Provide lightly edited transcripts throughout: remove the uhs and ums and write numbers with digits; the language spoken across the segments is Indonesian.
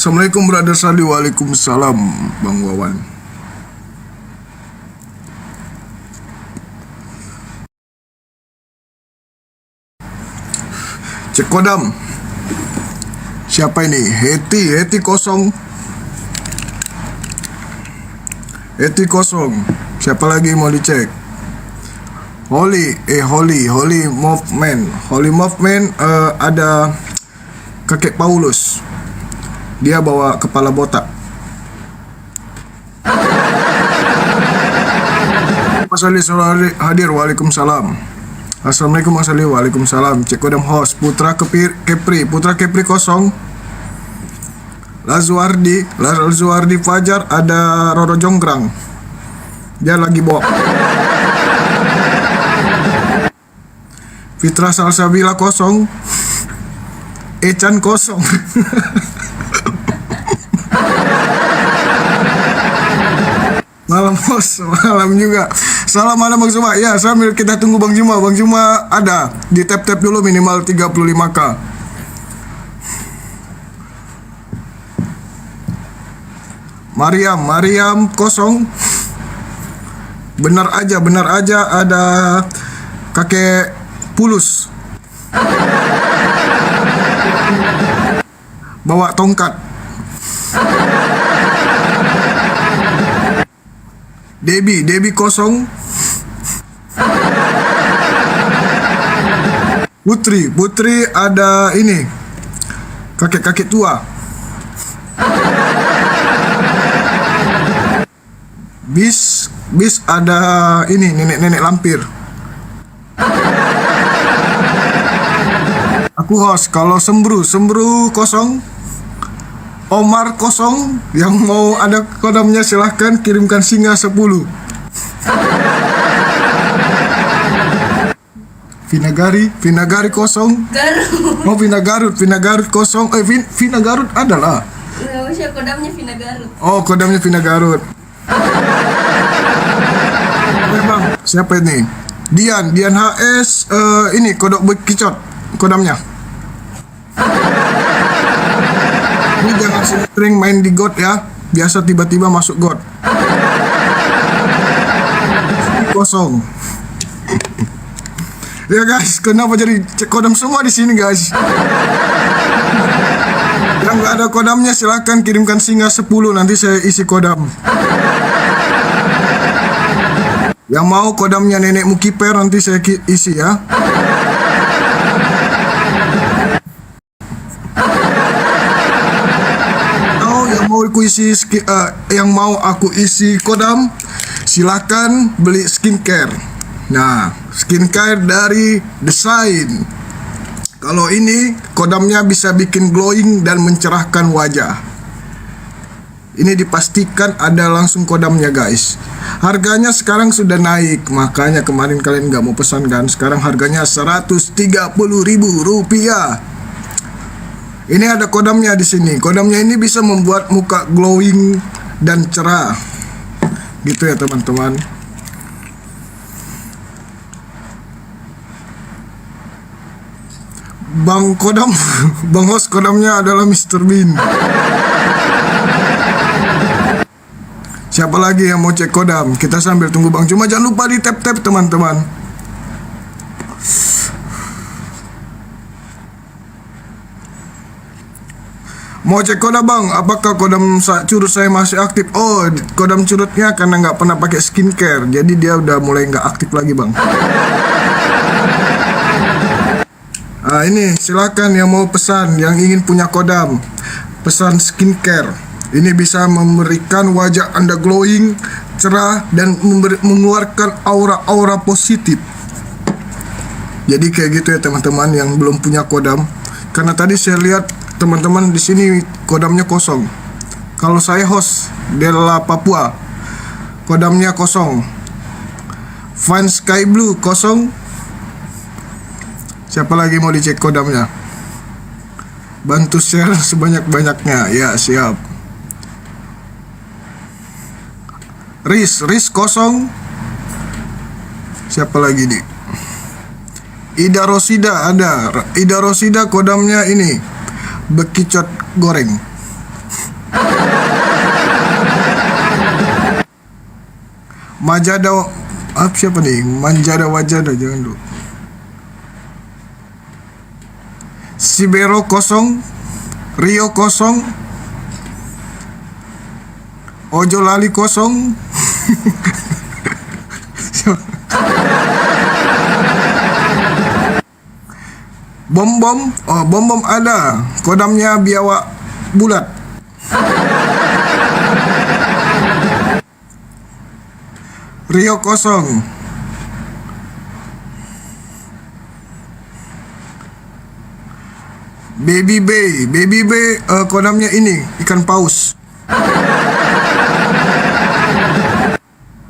Assalamualaikum Brother Sali. Waalaikumsalam Bang Wawan. Cek kodam. Siapa ini? Heti kosong. Heti kosong. Siapa lagi mau dicek? Holy Movement. Ada kakek Paulus. Dia bawa kepala botak. Mas Ali selalu hadir. Waalaikumsalam. Assalamualaikum Mas Ali. Waalaikumsalam. Cek kodam host. Putra Kepri kosong. Lazuardi Fajar. Ada Roro Jonggrang. Dia lagi bawa. Fitra Salsabila kosong. Echan kosong. Malam bos, malam juga. Salam mana Bang Juma. Ya, sambil kita tunggu Bang Juma. Bang Juma ada. Di tap-tap dulu minimal 35k. Mariam kosong. Benar aja ada kakek Pulus. Bawa tongkat. Debbie kosong. Putri ada ini kakek tua. Bis ada ini nenek lampir. Aku host. Kalau sembru kosong. Omar kosong. Yang mau ada kodamnya silahkan kirimkan singa 10. Vinagari kosong. Oh Vina Garut kosong. Vina Garut adalah. Kodamnya Vina Garut. Oh kodamnya Vina Garut. Bang, siapa ini? Dian HS. Ini kodok bekicot kodamnya. Ini jangan sering main di God ya. Biasa tiba-tiba masuk God. Kosong. Ya guys, kenapa jadi cek kodam semua di sini guys? Yang nggak ada kodamnya silahkan kirimkan singa 10, nanti saya isi kodam. Yang mau kodamnya nenek Mukiper nanti saya isi ya. Yang mau aku isi kodam silakan beli skincare. Nah, skincare dari Design. Kalau ini kodamnya bisa bikin glowing dan mencerahkan wajah. Ini dipastikan ada langsung kodamnya guys. Harganya sekarang sudah naik, makanya kemarin kalian nggak mau pesan kan. Sekarang harganya Rp130.000. Ini ada kodamnya di sini. Kodamnya ini bisa membuat muka glowing dan cerah. Gitu ya teman-teman. Bang host kodamnya adalah Mr. Bean. Siapa lagi yang mau cek kodam? Kita sambil tunggu Bang. Cuma jangan lupa di tap-tap teman-teman. Mau cek kodam Bang, apakah kodam curut saya masih aktif? Oh, kodam curutnya karena nggak pernah pakai skincare, jadi dia udah mulai nggak aktif lagi Bang. Nah ini silakan yang mau pesan, yang ingin punya kodam, pesan skincare. Ini bisa memberikan wajah Anda glowing, cerah, dan mengeluarkan aura-aura positif. Jadi kayak gitu ya teman-teman yang belum punya kodam. Karena tadi saya lihat teman-teman di sini kodamnya kosong. Kalau saya host Della Papua, kodamnya kosong. Fine Sky Blue kosong. Siapa lagi mau dicek kodamnya? Bantu share sebanyak-banyaknya. Ya siap. Riz kosong. Siapa lagi nih? Ida Rosida ada. Ida Rosida kodamnya ini bekicot goreng. Majada apa siapa nih? Manjada Wajada jangan dulu. Sibero kosong, Rio kosong, Ojo Lali kosong. Bom bom ada, kodamnya biawak bulat. Rio kosong. Baby B, kodamnya ini ikan paus.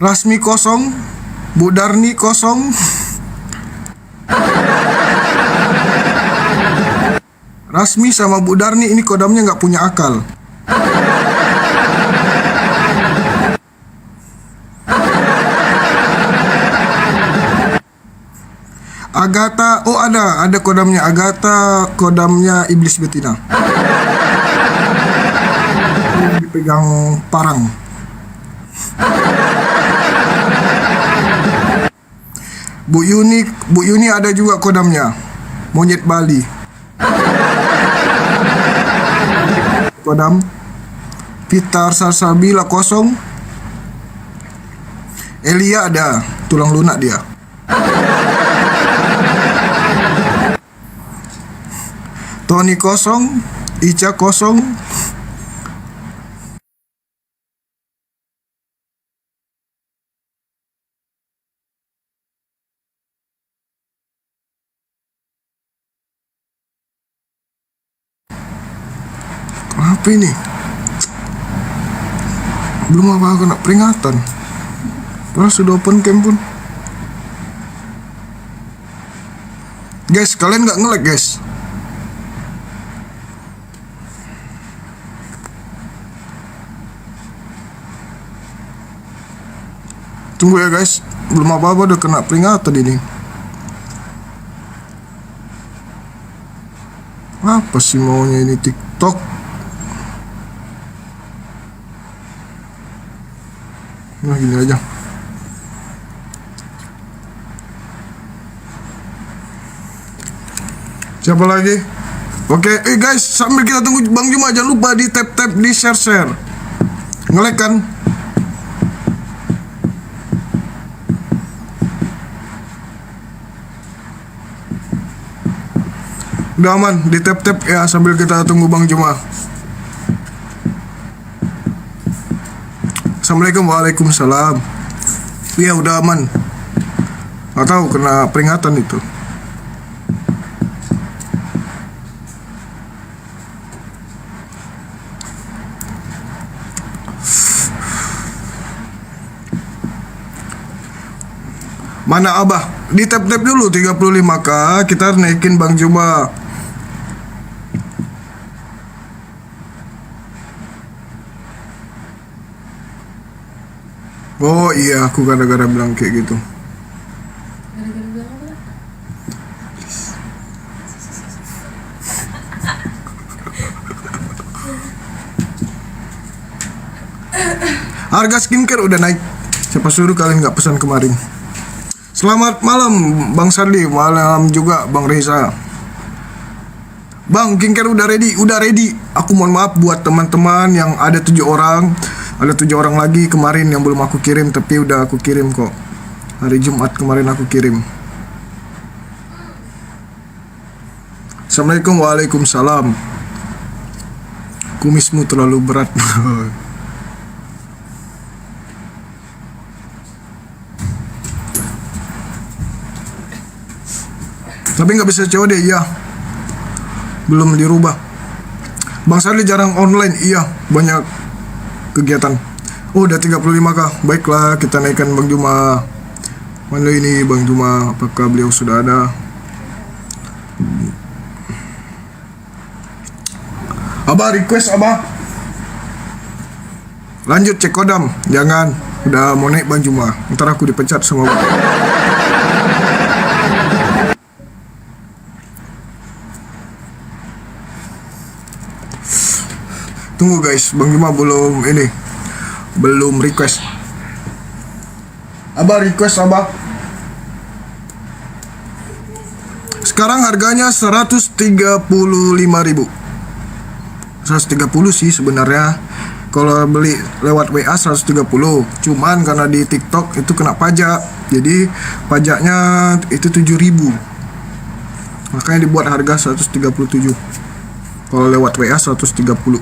Rasmi kosong, Bu Darni kosong. Rasmi sama Bu Darni ini kodamnya nggak punya akal. Agatha, oh ada kodamnya Agatha, kodamnya iblis betina. Dipegang parang. Bu Yuni ada juga kodamnya, monyet Bali. Kodam Pitar Salsabila kosong. Elia ada, tulang lunak dia. Tony kosong, Ica kosong. Apa ini? Belum apa kena peringatan. Padahal sudah open camp pun. Guys, kalian nggak nge-lag guys? Tunggu ya guys, belum apa-apa udah kena peringatan ini. Apa sih maunya ini TikTok? Nah gini aja. Siapa lagi? Oke, guys, sambil kita tunggu Bang Juma, jangan lupa di tap-tap, di share-share. Nge-like kan? Udah aman, di tap-tap ya sambil kita tunggu Bang Juma. Assalamualaikum, waalaikumsalam. Iya udah aman. Gak tahu kena peringatan itu. Mana Abah? Di tap-tap dulu 35k, kita naikin Bang Juma. Oh iya, aku gara-gara bilang kayak gitu. Gara-gara bilang apa? Harga skincare udah naik. Siapa suruh kalian nggak pesan kemarin? Selamat malam Bang Sardi, malam juga Bang Reza. Bang, skincare udah ready, udah ready. Aku mohon maaf buat teman-teman yang ada 7 orang. Ada 7 orang lagi kemarin yang belum aku kirim, tapi udah aku kirim kok. Hari Jumat kemarin aku kirim. Assalamualaikum, waalaikumsalam. Kumismu terlalu berat. Tapi nggak bisa COD, iya. Belum dirubah. Bang Sardi jarang online, iya. Banyak kegiatan. Oh udah 35k. Baiklah, kita naikkan Bang Juma. Mana ini Bang Juma? Apakah beliau sudah ada? Abah request Abah. Lanjut cek kodam. Jangan. Udah mau naik Bang Juma. Ntar aku dipecat sama Bang. Tunggu guys, Bang Juma belum request. Abah request Abah. Sekarang harganya 135.000. 130 sih sebenarnya. Kalau beli lewat WA 130. Cuman karena di TikTok itu kena pajak. Jadi pajaknya itu 7.000. Makanya dibuat harga 137. Kalau lewat WA 130.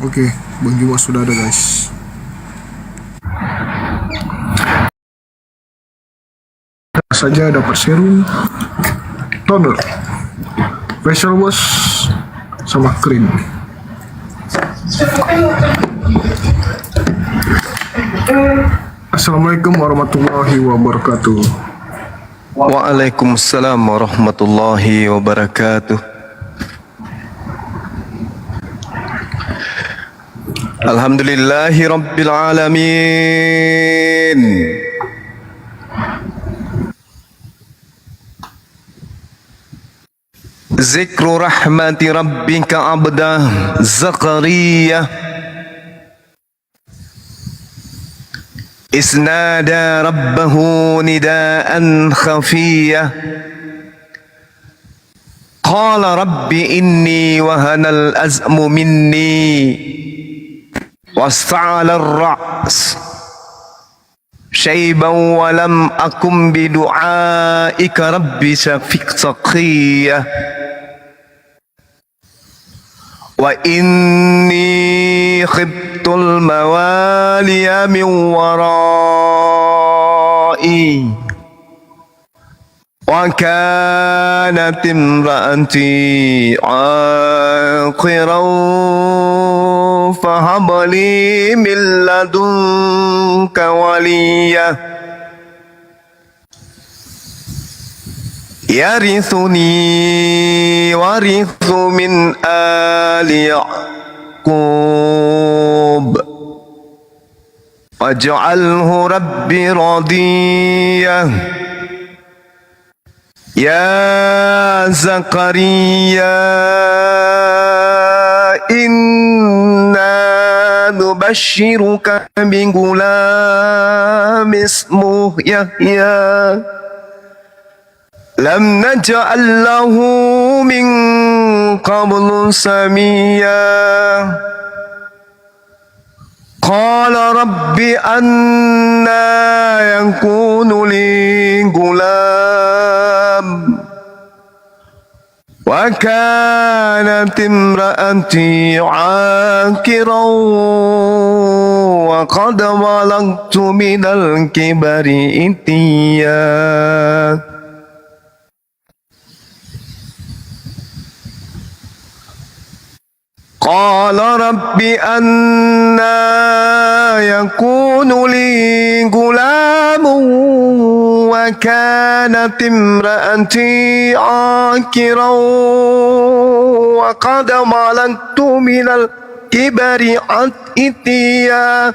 Oke, Bang Juma sudah ada guys. Saja dapat serum, toner, facial wash, sama krim. Assalamualaikum warahmatullahi wabarakatuh. Waalaikumsalam warahmatullahi wabarakatuh. Alhamdulillahi rabbil alamin. Zikru rahmati rabbika abdah Zakaria isnada rabbahu nidaan khafiyah qala rabbi inni wahanal azmu minni wasta'ala ar-ra's syaiban wa lam akum bidu'aika rabbi saqiyah wa inni khiftul mawaliya min warai wa kanat imraati aqiran fahab li min ladunka waliyah yarithuni warithu min ali Yaqub waj'alhu rabbi radiyah ya Zakaria inna nubashiruka bi gulam ismuhu Yahya lam naj'al lahu min qablu samiyya qala rabbi anna yakunu li gulam wa kanat imraati aqiran wa qad balagtu minal kibari itiyya qala rabbi anna yakunu li gulamun wa kanat imraati aqiran wa qad balagtu minal kibari itiyya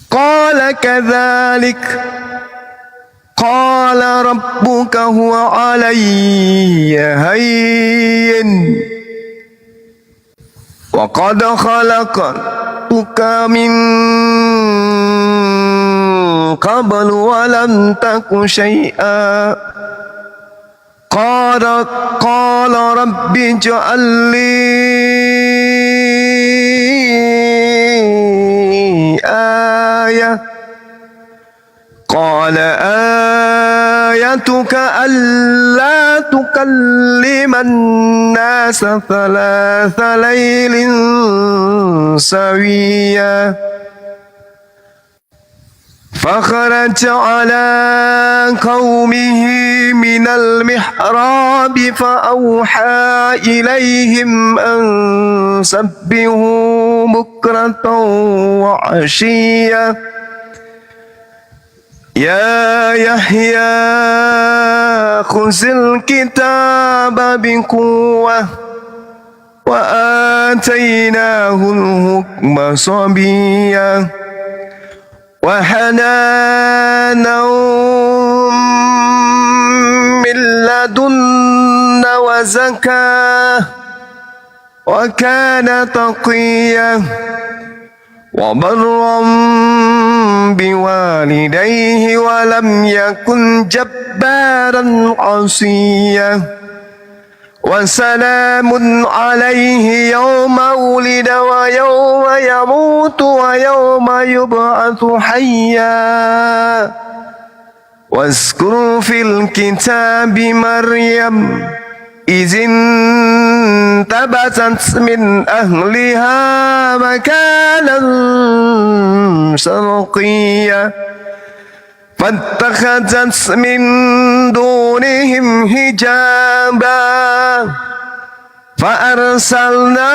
qala kadhalik qala rabbuka huwa alayya hayyin wa qad khalaqtuka min qablu wa lam taku syai'a qala rabbi ij'al li ayah qala ayatuka alla tukalliman nasa thalatha laylin sawiya فخرج على قومه من المحراب فأوحى إليهم أن سبحوا بكرة وعشيا يا يحيى خذ الكتاب بقوة وآتيناه الحكم صبيا وحنانا من لدنا وزكاة وكان تقيا وبرا بوالديه ولم يكن جبارا عصيا وسلام عليه يوم ولد ويوم يموت ويوم يبعث حيا واذكر في الكتاب مريم إذ انتبذت من أهلها مكانا شرقيا فاتخذت من دونهم حجابا فأرسلنا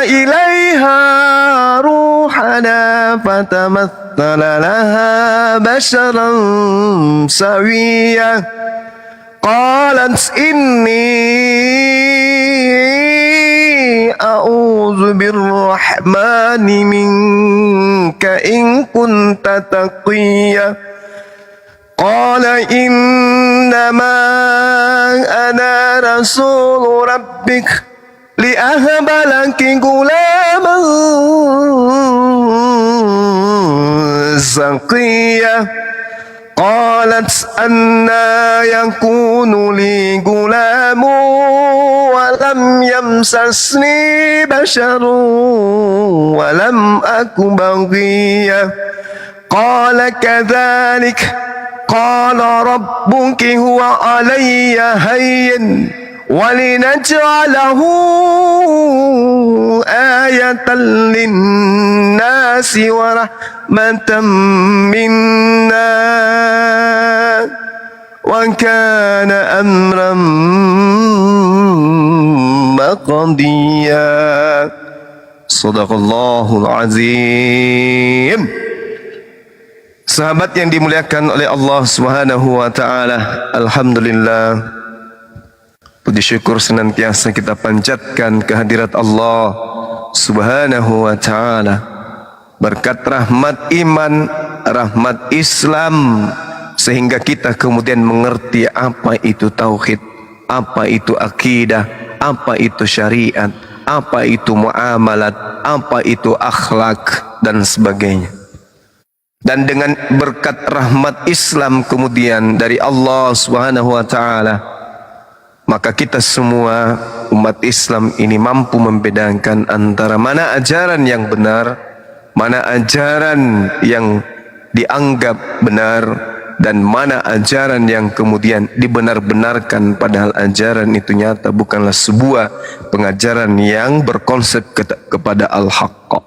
إليها روحنا فتمثل لها بشرا سويا قالت إني أعوذ بالرحمن منك إن كنت تقيا قال إنما أنا رسول ربك لأهب لك غلاما زكيا قالت أنى يكون لي غلام ولم يمسسني بشر ولم أك بغيا قال كذلك قال ربك هو علي هين ولنجعله آية للناس ورحمة منا وكان أمرا مقضيا صدق الله العظيم. Sahabat yang dimuliakan oleh Allah Subhanahu wa taala, alhamdulillah, puji syukur senantiasa kita panjatkan kehadirat Allah Subhanahu wa taala. Berkat rahmat iman, rahmat Islam, sehingga kita kemudian mengerti apa itu tauhid, apa itu akidah, apa itu syariat, apa itu muamalat, apa itu akhlak dan sebagainya. Dan dengan berkat rahmat Islam kemudian dari Allah Subhanahu wa taala, maka kita semua umat Islam ini mampu membedakan antara mana ajaran yang benar, mana ajaran yang dianggap benar, dan mana ajaran yang kemudian dibenar-benarkan, padahal ajaran itu nyata bukanlah sebuah pengajaran yang berkonsep kepada al-haqq,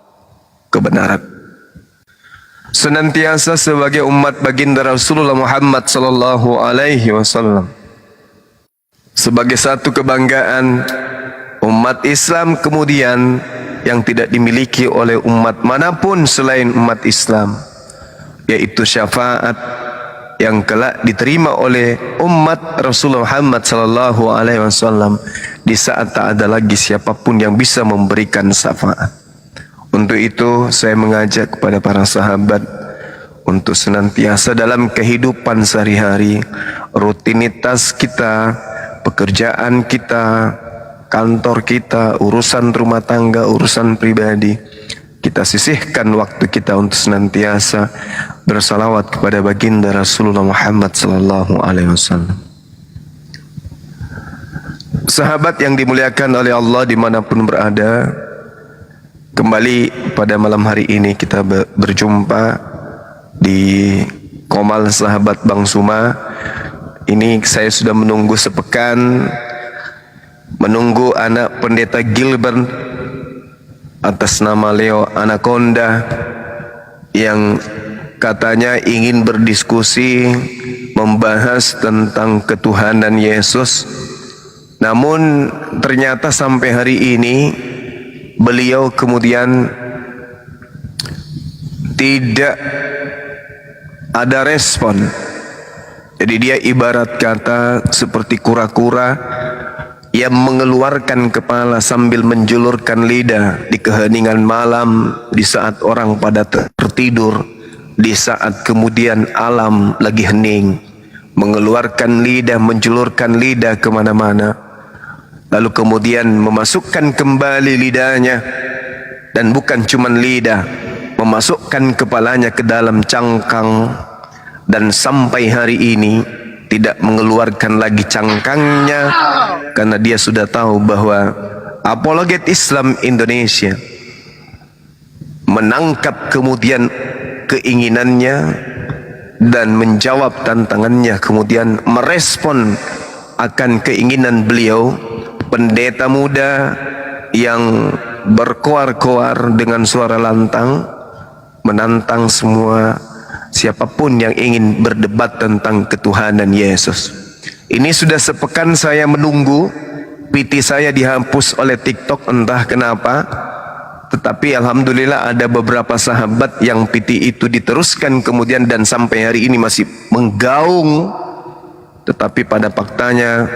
kebenaran. Senantiasa sebagai umat baginda Rasulullah Muhammad sallallahu alaihi wasallam, sebagai satu kebanggaan umat Islam kemudian yang tidak dimiliki oleh umat manapun selain umat Islam, yaitu syafaat yang kelak diterima oleh umat Rasulullah Muhammad sallallahu alaihi wasallam di saat tak ada lagi siapapun yang bisa memberikan syafaat. Untuk itu saya mengajak kepada para sahabat untuk senantiasa dalam kehidupan sehari-hari, rutinitas kita, pekerjaan kita, kantor kita, urusan rumah tangga, urusan pribadi, kita sisihkan waktu kita untuk senantiasa bersalawat kepada baginda Rasulullah Muhammad sallallahu alaihi wasallam. Sahabat yang dimuliakan oleh Allah dimanapun berada, kembali pada malam hari ini kita berjumpa di Komal Sahabat Bang Suma. Ini saya sudah menunggu sepekan, menunggu anak pendeta Gilbert atas nama Leo Anaconda yang katanya ingin berdiskusi membahas tentang ketuhanan Yesus. Namun ternyata sampai hari ini beliau kemudian tidak ada respon. Jadi dia ibarat kata seperti kura-kura yang mengeluarkan kepala sambil menjulurkan lidah di keheningan malam, di saat orang pada tertidur, di saat kemudian alam lagi hening, mengeluarkan lidah, menjulurkan lidah kemana-mana, lalu kemudian memasukkan kembali lidahnya dan bukan cuma lidah, memasukkan kepalanya ke dalam cangkang, dan sampai hari ini tidak mengeluarkan lagi cangkangnya, karena dia sudah tahu bahwa apologet Islam Indonesia menangkap kemudian keinginannya dan menjawab tantangannya, kemudian merespon akan keinginan beliau, pendeta muda yang berkoar-koar dengan suara lantang, menantang semua siapapun yang ingin berdebat tentang ketuhanan Yesus. Ini sudah sepekan saya menunggu, PT saya dihapus oleh TikTok entah kenapa. Tetapi alhamdulillah ada beberapa sahabat yang PT itu diteruskan kemudian dan sampai hari ini masih menggaung. Tetapi pada faktanya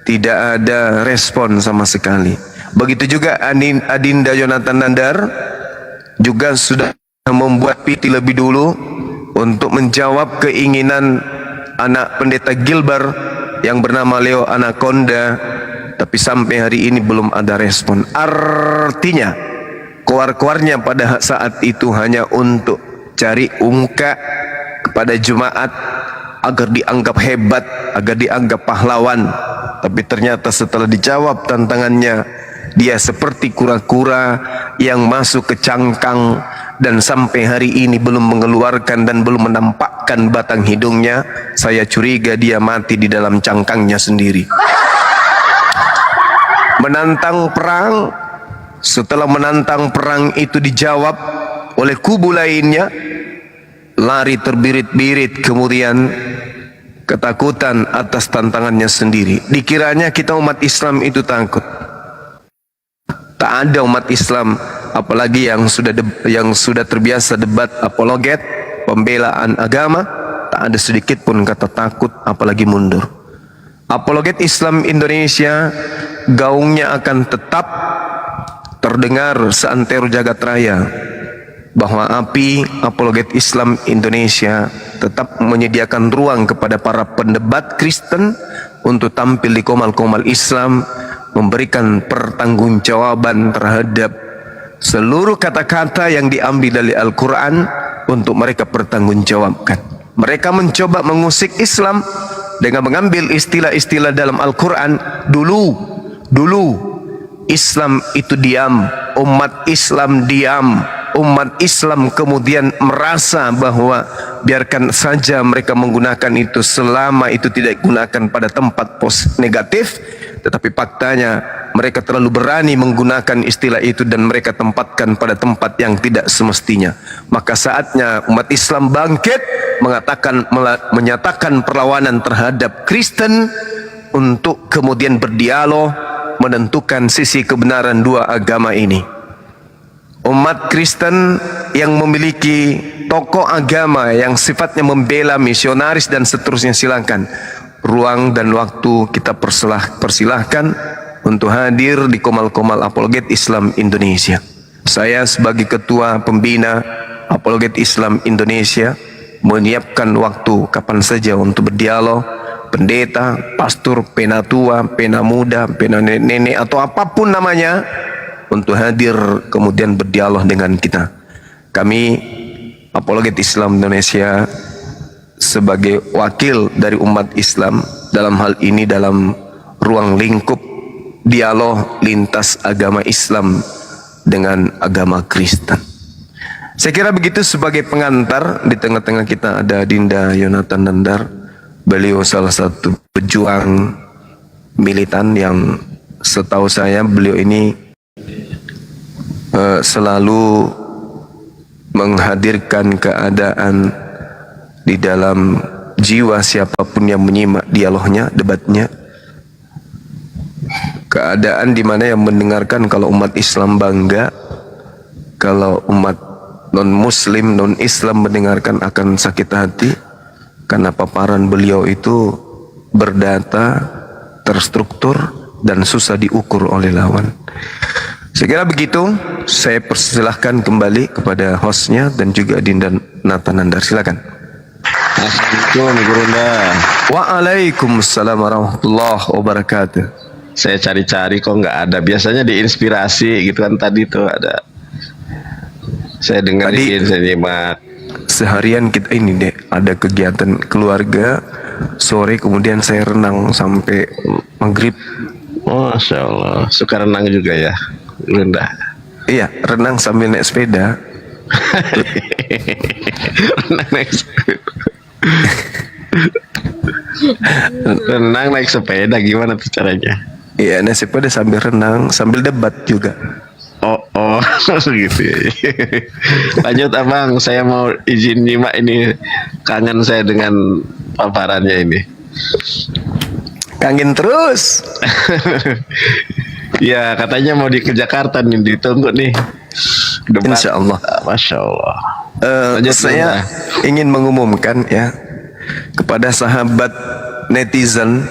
tidak ada respon sama sekali. Begitu juga Adinda Yonatan Nandar juga sudah membuat PT lebih dulu untuk menjawab keinginan anak pendeta Gilbert yang bernama Leo Anaconda, tapi sampai hari ini belum ada respon. Artinya koar-koarnya pada saat itu hanya untuk cari muka kepada jemaat agar dianggap hebat, agar dianggap pahlawan. Tapi ternyata setelah dijawab tantangannya, dia seperti kura-kura yang masuk ke cangkang dan sampai hari ini belum mengeluarkan dan belum menampakkan batang hidungnya. Saya curiga dia mati di dalam cangkangnya sendiri. Menantang perang, setelah menantang perang itu dijawab oleh kubu lainnya, lari terbirit-birit, kemudian ketakutan atas tantangannya sendiri. Dikiranya kita umat Islam itu takut. Tak ada umat Islam, apalagi yang sudah terbiasa debat apologet, pembelaan agama, tak ada sedikit pun kata takut, apalagi mundur. Apologet Islam Indonesia gaungnya akan tetap terdengar seantero jagat raya, bahwa api apologet Islam Indonesia tetap menyediakan ruang kepada para pendebat Kristen untuk tampil di komal-komal Islam, memberikan pertanggungjawaban terhadap seluruh kata-kata yang diambil dari Al-Quran untuk mereka pertanggungjawabkan. Mereka mencoba mengusik Islam dengan mengambil istilah-istilah dalam Al-Quran. Dulu Islam itu diam, umat Islam diam, umat Islam kemudian merasa bahwa biarkan saja mereka menggunakan itu selama itu tidak digunakan pada tempat negatif. Tetapi faktanya mereka terlalu berani menggunakan istilah itu dan mereka tempatkan pada tempat yang tidak semestinya. Maka saatnya umat Islam bangkit, menyatakan perlawanan terhadap Kristen untuk kemudian berdialog, menentukan sisi kebenaran dua agama ini. Umat Kristen yang memiliki tokoh agama yang sifatnya membela misionaris dan seterusnya, silakan. Ruang dan waktu kita persilahkan untuk hadir di komal-komal apologet Islam Indonesia. Saya sebagai ketua pembina apologet Islam Indonesia menyiapkan waktu kapan saja untuk berdialog. Pendeta, pastor, penatua, pena muda, pena nenek atau apapun namanya, untuk hadir kemudian berdialog dengan kita. Kami apologet Islam Indonesia sebagai wakil dari umat Islam dalam hal ini dalam ruang lingkup dialog lintas agama Islam dengan agama Kristen. Saya kira begitu sebagai pengantar. Di tengah-tengah kita ada Dinda Yonatan Nandar. Beliau salah satu pejuang militan yang setahu saya beliau ini selalu menghadirkan keadaan di dalam jiwa siapapun yang menyimak dialognya, debatnya. Keadaan di mana yang mendengarkan, kalau umat Islam bangga, kalau umat non-Muslim, non-Islam mendengarkan akan sakit hati. Karena paparan beliau itu berdata, terstruktur, dan susah diukur oleh lawan. Saya kira begitu. Saya persilahkan kembali kepada hostnya dan juga Dinda Nathan Nandar. Silakan. Assalamualaikum Gurunda. Waalaikumsalam warahmatullahi wabarakatuh. Saya cari-cari kok nggak ada. Biasanya di Inspirasi gitu kan, tadi tuh ada. Saya dengerin, saya nyimak. Seharian kita ini deh ada kegiatan keluarga, sore kemudian saya renang sampai maghrib. Masya Allah, suka renang juga ya, Gurunda. Iya, renang sambil naik sepeda. Renang naik sepeda. Renang naik sepeda gimana tuh caranya? Iya, naik sepeda sambil renang, sambil debat juga. Oh, gitu ya. Lanjut abang, saya mau izin nyimak ini, kangen saya dengan paparannya ini. Kangen terus. Ya katanya mau ke Jakarta nih, ditunggu nih. Debat. Insya Allah. Masya Allah. Lanjut, Saya ingin mengumumkan ya kepada sahabat netizen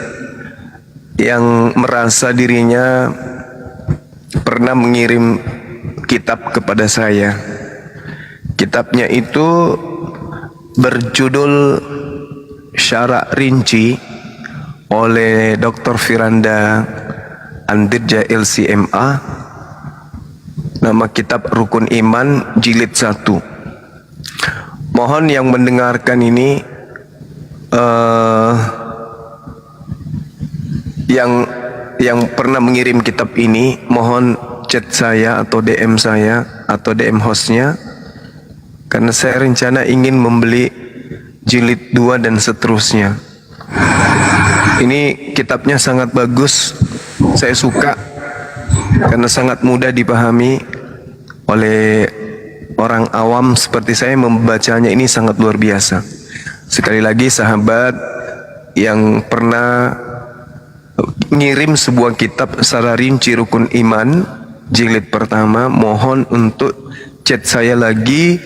yang merasa dirinya pernah mengirim kitab kepada saya. Kitabnya itu berjudul Syarah Rinci oleh Dr. Firanda Andirja LCMA. Nama kitab Rukun Iman jilid 1. Mohon yang mendengarkan ini yang pernah mengirim kitab ini, mohon chat saya atau DM saya atau DM hostnya, karena saya rencana ingin membeli jilid 2 dan seterusnya. Ini kitabnya sangat bagus, saya suka karena sangat mudah dipahami oleh orang awam seperti saya. Membacanya ini sangat luar biasa. Sekali lagi sahabat yang pernah ngirim sebuah kitab secara rinci Rukun Iman jilid pertama, mohon untuk chat saya lagi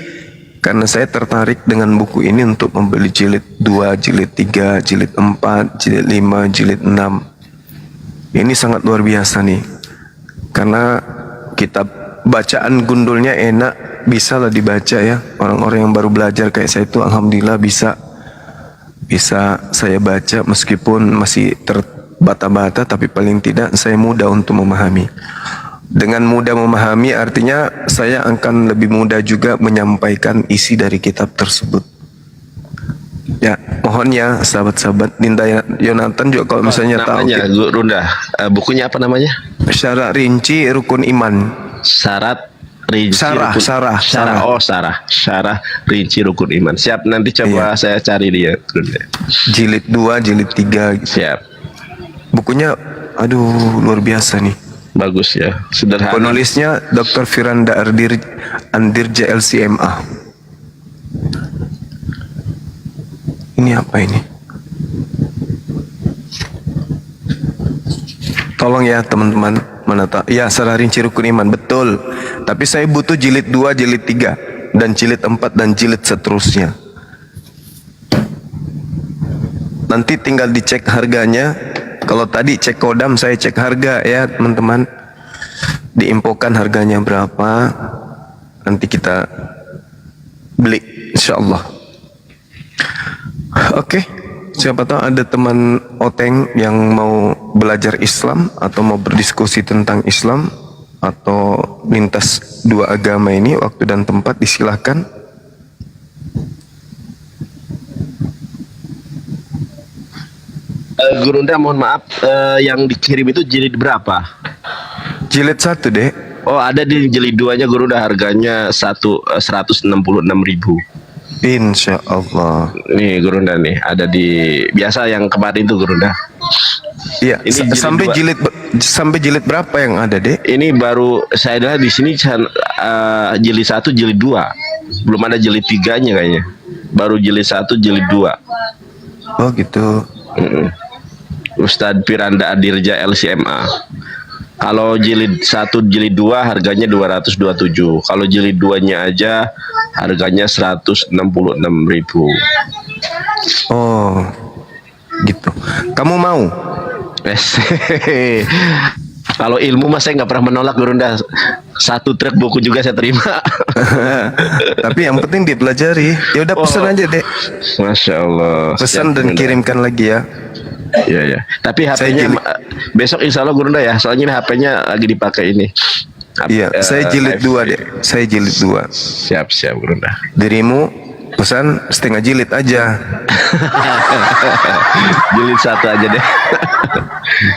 karena saya tertarik dengan buku ini untuk membeli jilid 2, jilid 3, jilid 4, jilid 5, jilid 6. Ini sangat luar biasa nih. Karena kitab bacaan gundulnya enak, bisa lah dibaca ya. Orang-orang yang baru belajar kayak saya itu alhamdulillah bisa saya baca meskipun masih terbata-bata, tapi paling tidak saya mudah untuk memahami. Dengan mudah memahami artinya saya akan lebih mudah juga menyampaikan isi dari kitab tersebut. Ya, mohon ya sahabat-sahabat. Dinda Yonatan juga kalau misalnya tahu namanya Gurunda, bukunya apa namanya? Syarah Rinci Rukun Iman. Syarat rinci Syarah, rukun, syarah. Syarah rinci Rukun Iman. Siap, nanti coba saya cari dia, Gurunda. Jilid 2, jilid 3 gitu. Siap. Bukunya aduh luar biasa nih. Bagus ya, sederhana. Penulisnya Dr. Firanda Andirja LCMA. Ini apa ini? Tolong ya teman-teman, mana tak? Ya, Syarah Rinci Rukun Iman, betul. Tapi saya butuh jilid 2, jilid 3 dan jilid 4 dan jilid seterusnya. Nanti tinggal dicek harganya. Kalau tadi cek kodam, saya cek harga ya teman-teman. Diinfokan harganya berapa, nanti kita beli insyaallah. Oke, siapa tahu ada teman Oteng yang mau belajar Islam atau mau berdiskusi tentang Islam atau lintas dua agama ini, waktu dan tempat disilahkan. Gurunda mohon maaf, yang dikirim itu jilid berapa? Jilid 1 deh. Oh, ada di jilid 2-nya Gurunda, harganya 166.000. Insya Allah. Nih Gurunda nih, ada di biasa yang kemarin tuh Gurunda. Iya, Ini jilid sampai jilid berapa yang ada deh? Ini baru saya lihat di sini jilid 1, jilid 2. Belum ada jilid 3-nya kayaknya. Baru jilid 1, jilid 2. Oh gitu. Ustadz Firanda Andirja LCMA. Kalau jilid 1, jilid 2 harganya 227. Kalau jilid 2-nya aja harganya 166.000. Oh, gitu. Kamu mau? Kalau ilmu mas saya nggak pernah menolak Gurunda. 1 truk buku juga saya terima. Tapi yang penting dipelajari. Ya udah pesan aja deh. Masya Allah. Pesan Siap, dan Gurunda. kirimkan lagi ya. Iya ya. Tapi HP-nya besok insya Allah Gurunda ya. Soalnya ini HP-nya lagi dipakai ini. Iya, saya jilid live. 2 deh. Saya jilid 2. Siap Gurunda. Dirimu pesan setengah jilid aja. Jilid 1 aja deh.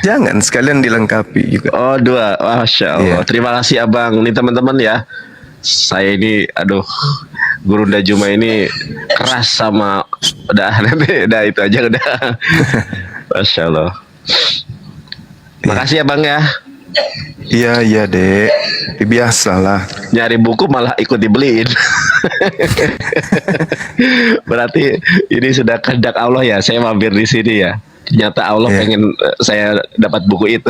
Jangan sekalian dilengkapi juga. Oh 2, Masya Allah. Iya. Terima kasih abang. Nih teman-teman ya. Saya ini, aduh, Gurunda Juma ini keras sama, udah nanti, udah itu aja udah. Masya Allah. Makasih ya bang ya. Iya dek, biasalah. Nyari buku malah ikut dibeliin. Berarti ini sudah kehendak Allah ya. Saya mampir di sini ya. Ternyata Allah Iya. pengen saya dapat buku itu.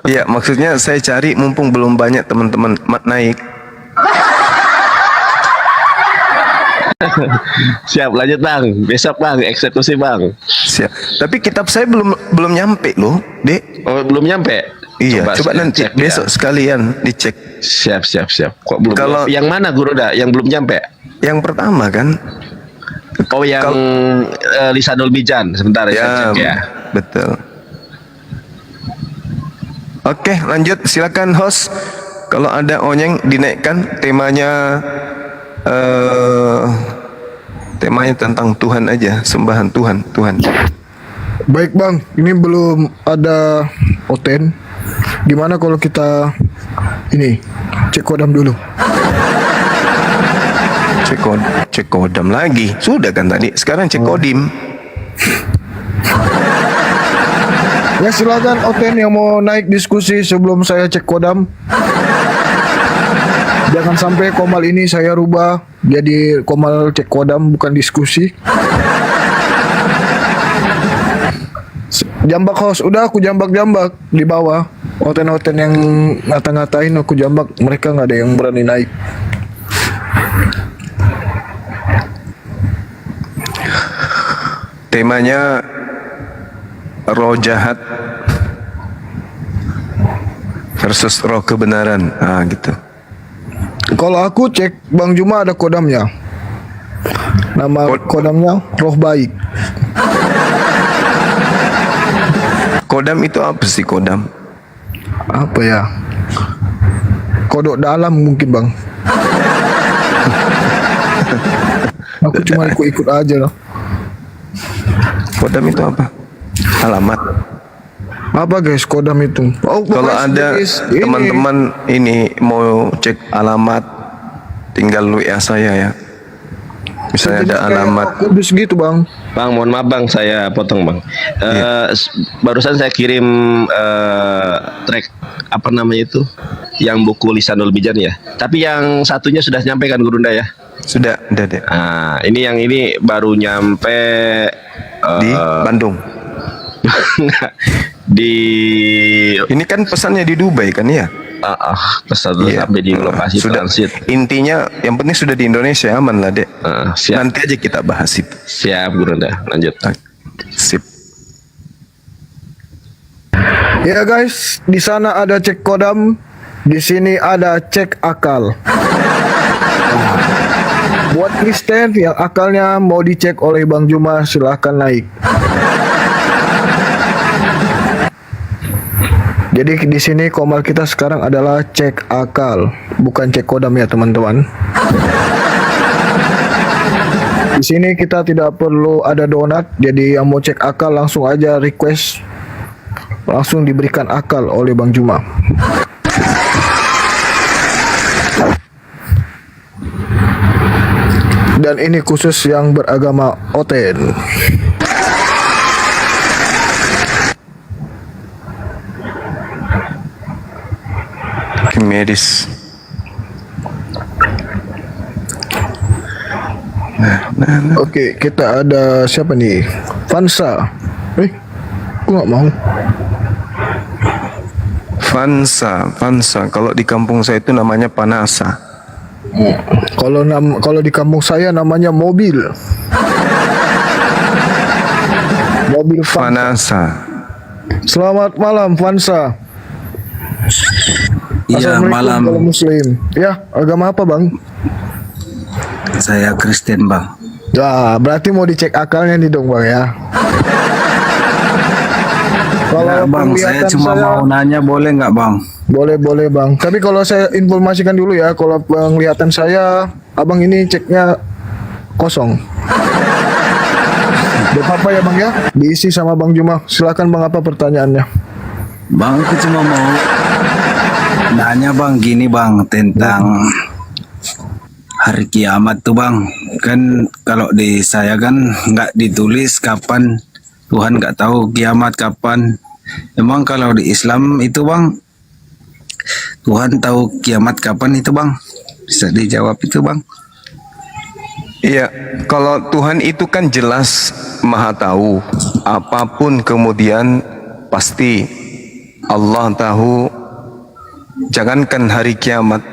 Iya, maksudnya saya cari mumpung belum banyak teman-teman naik. Siap, lanjut bang. Besok bang, eksekusi bang. Siap. Tapi kitab saya belum nyampe loh, dek. Oh belum nyampe. Iya, coba saya nanti cek besok ya. sekalian dicek. Siap. Kok belum? Kalau- yang mana Guru dah? Yang belum nyampe? Yang pertama kan? Oh yang Lisanul Mijan. Sebentar ya. Saya cek ya. Betul. Oke, lanjut. Silakan host. Kalau ada onyeng dinaikkan temanya temanya tentang Tuhan aja, sembahan Tuhan. Baik bang, ini belum ada Oten. Gimana kalau kita ini cek kodam dulu? Cek kodam lagi. Sudah kan tadi. Sekarang cek kodim. Ya silakan Oten yang mau naik diskusi sebelum saya cek kodam. Jangan sampai komal ini saya rubah jadi komal cek kodam bukan diskusi. Jambak host, udah aku jambak di bawah. Oten yang ngata-ngatain aku jambak, mereka nggak ada yang berani naik. Temanya roh jahat versus roh kebenaran. Ah gitu. Kalau aku cek Bang Juma ada kodamnya. Nama kodamnya roh baik. Kodam itu apa sih kodam? Apa ya? Kodok dalam mungkin bang. Aku cuma ikut-ikut aja lah. Kodam itu apa? Alamat. Apa guys kodam itu? Oh, Kalau pokoknya ada guys, ini. teman-teman ini mau cek alamat, tinggal WA saya ya. Misalnya ada Kayak alamat. Kudus gitu bang. Bang, mohon maaf bang, saya potong bang. Barusan saya kirim track apa namanya itu, yang buku Lisanul Mijan ya. Tapi yang satunya sudah nyampe kan Gurunda ya? Sudah deh. Nah, ini yang ini baru nyampe Di Bandung. di Ini kan pesannya di Dubai kan ya? pesan Iya. sampai di lokasi Sudah. transit. Intinya yang penting sudah di Indonesia, aman lah dek. Siap, Nanti aja kita bahas itu. siap Gurunda. Lanjut. Sip. Ya guys, di sana ada cek kodam, di sini ada cek akal. Buat Kristen yang akalnya mau dicek oleh Bang Juma, silahkan naik. Jadi di sini komal kita sekarang adalah cek akal, bukan cek kodam ya teman-teman. Di sini kita tidak perlu ada donat, jadi yang mau cek akal langsung aja request, langsung diberikan akal oleh Bang Juma. Dan ini khusus yang beragama Oten. Medis. Oke, kita ada siapa nih? Vansa. Aku nggak mau. Vansa. Kalau di kampung saya itu namanya Panasa. Kalau di kampung saya namanya mobil. Mobil Vansa. Vanasa. Selamat malam Vansa. Iya, Assalamualaikum malam. kalau Muslim. Ya, agama apa bang? Saya Kristen, Bang. Ya, berarti mau dicek akalnya nih dong bang ya. Kalau Enggak, Bang, saya penglihatan cuma mau nanya, boleh nggak, Bang? boleh bang. Tapi kalau saya informasikan dulu ya, kalau penglihatan saya, abang ini ceknya kosong. Gak apa-apa ya bang ya, diisi sama Bang Juma. Silakan bang, apa pertanyaannya? Bang, aku cuma mau nanya, Bang, gini, Bang, tentang hari kiamat tuh, Bang. Kan kalau di saya kan nggak ditulis kapan, Tuhan nggak tahu kiamat kapan. Emang kalau di Islam itu, Bang, Tuhan tahu kiamat kapan itu, Bang? Bisa dijawab itu, Bang? Iya, kalau Tuhan itu kan jelas maha tahu. Apapun kemudian pasti Allah tahu. Jangankan hari kiamat,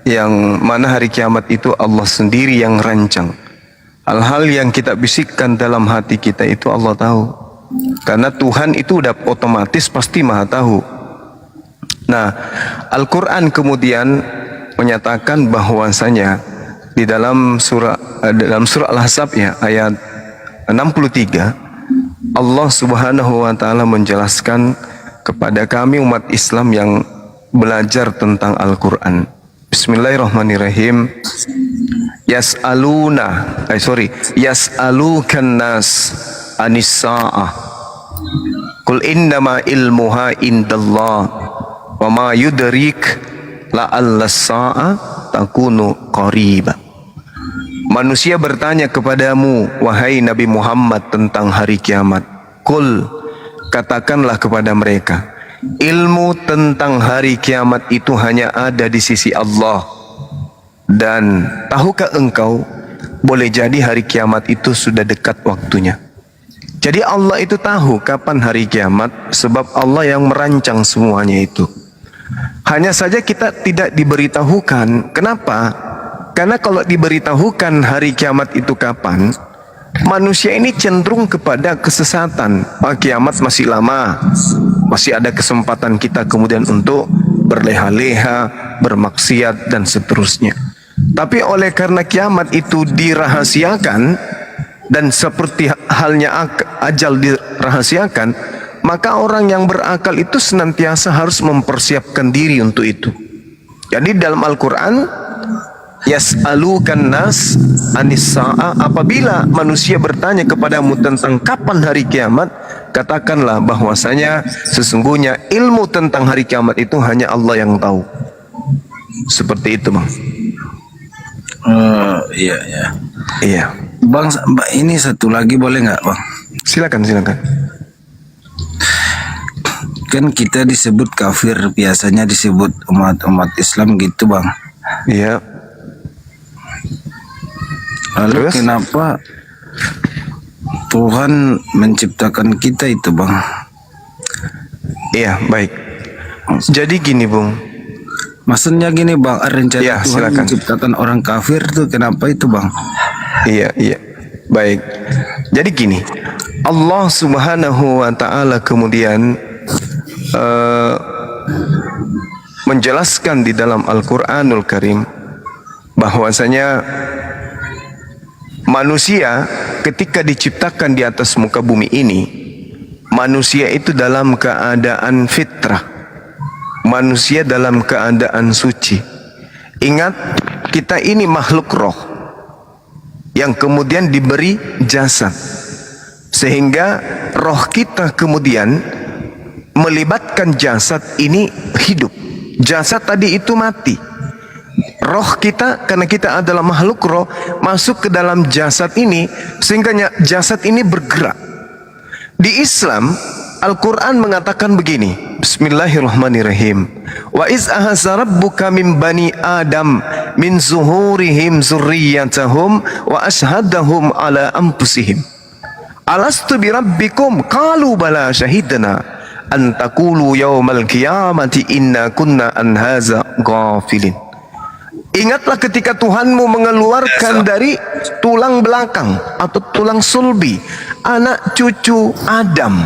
yang mana hari kiamat itu Allah sendiri yang rancang. Hal-hal yang kita bisikkan dalam hati kita itu Allah tahu. Karena Tuhan itu udah otomatis pasti maha tahu. Nah, Al-Quran kemudian menyatakan bahwasanya di dalam surah Al-Ahzab ya, ayat 63, Allah Subhanahu wa taala menjelaskan kepada kami umat Islam yang belajar tentang Al-Qur'an. Bismillahirrahmanirrahim. Yas'alukan nas anis sa'ah. Qul innama ilmuha indallah wa ma yudrik la'alla as-sa'a takunu qariba. Manusia bertanya kepadamu, wahai Nabi Muhammad, tentang hari kiamat. Qul, katakanlah kepada mereka, ilmu tentang hari kiamat itu hanya ada di sisi Allah. Dan tahukah engkau, boleh jadi hari kiamat itu sudah dekat waktunya. Jadi Allah itu tahu kapan hari kiamat, sebab Allah yang merancang semuanya itu. Hanya saja kita tidak diberitahukan. Kenapa? Karena kalau diberitahukan hari kiamat itu kapan, manusia ini cenderung kepada kesesatan. Kiamat masih lama, masih ada kesempatan kita kemudian untuk berleha-leha, bermaksiat dan seterusnya. Tapi oleh karena kiamat itu dirahasiakan, dan seperti halnya ajal dirahasiakan, maka orang yang berakal itu senantiasa harus mempersiapkan diri untuk itu. Jadi dalam Al-Quran, yas'alukan nas anis sa'ah, apabila manusia bertanya kepadamu tentang kapan hari kiamat, katakanlah bahwasanya sesungguhnya ilmu tentang hari kiamat itu hanya Allah yang tahu. Seperti itu, Bang. Iya, iya. Iya. Bang, ini satu lagi boleh nggak, Bang? Silakan. Kan kita disebut kafir, biasanya disebut umat Islam gitu, Bang. Iya. Lalu Terus? kenapa Tuhan menciptakan kita itu, Bang? Iya, baik. Jadi gini, Bung. Maksudnya gini, Bang, rencana Ya, Tuhan silakan. menciptakan orang kafir tuh kenapa itu, Bang? Iya. Baik. Jadi gini, Allah Subhanahu wa taala kemudian menjelaskan di dalam Al-Qur'anul Karim bahwasanya manusia ketika diciptakan di atas muka bumi ini, manusia itu dalam keadaan fitrah. Manusia dalam keadaan suci. Ingat, kita ini makhluk roh yang kemudian diberi jasad, sehingga roh kita kemudian melibatkan jasad ini hidup. Jasad tadi itu mati. Roh kita, karena kita adalah makhluk roh, masuk ke dalam jasad ini, sehingga jasad ini bergerak. Di Islam, Al-Quran mengatakan begini, Bismillahirrahmanirrahim. Wa iz ahasa rabbuka min bani Adam min zuhurihim zurriyatahum wa ashhadahum ala anfusihim. Alastu bi rabbikum? Qalu bala syahidna an taqulu yaumal qiyamati inna kunna an hadza ghafilin. Ingatlah ketika Tuhanmu mengeluarkan dari tulang belakang atau tulang sulbi anak cucu Adam,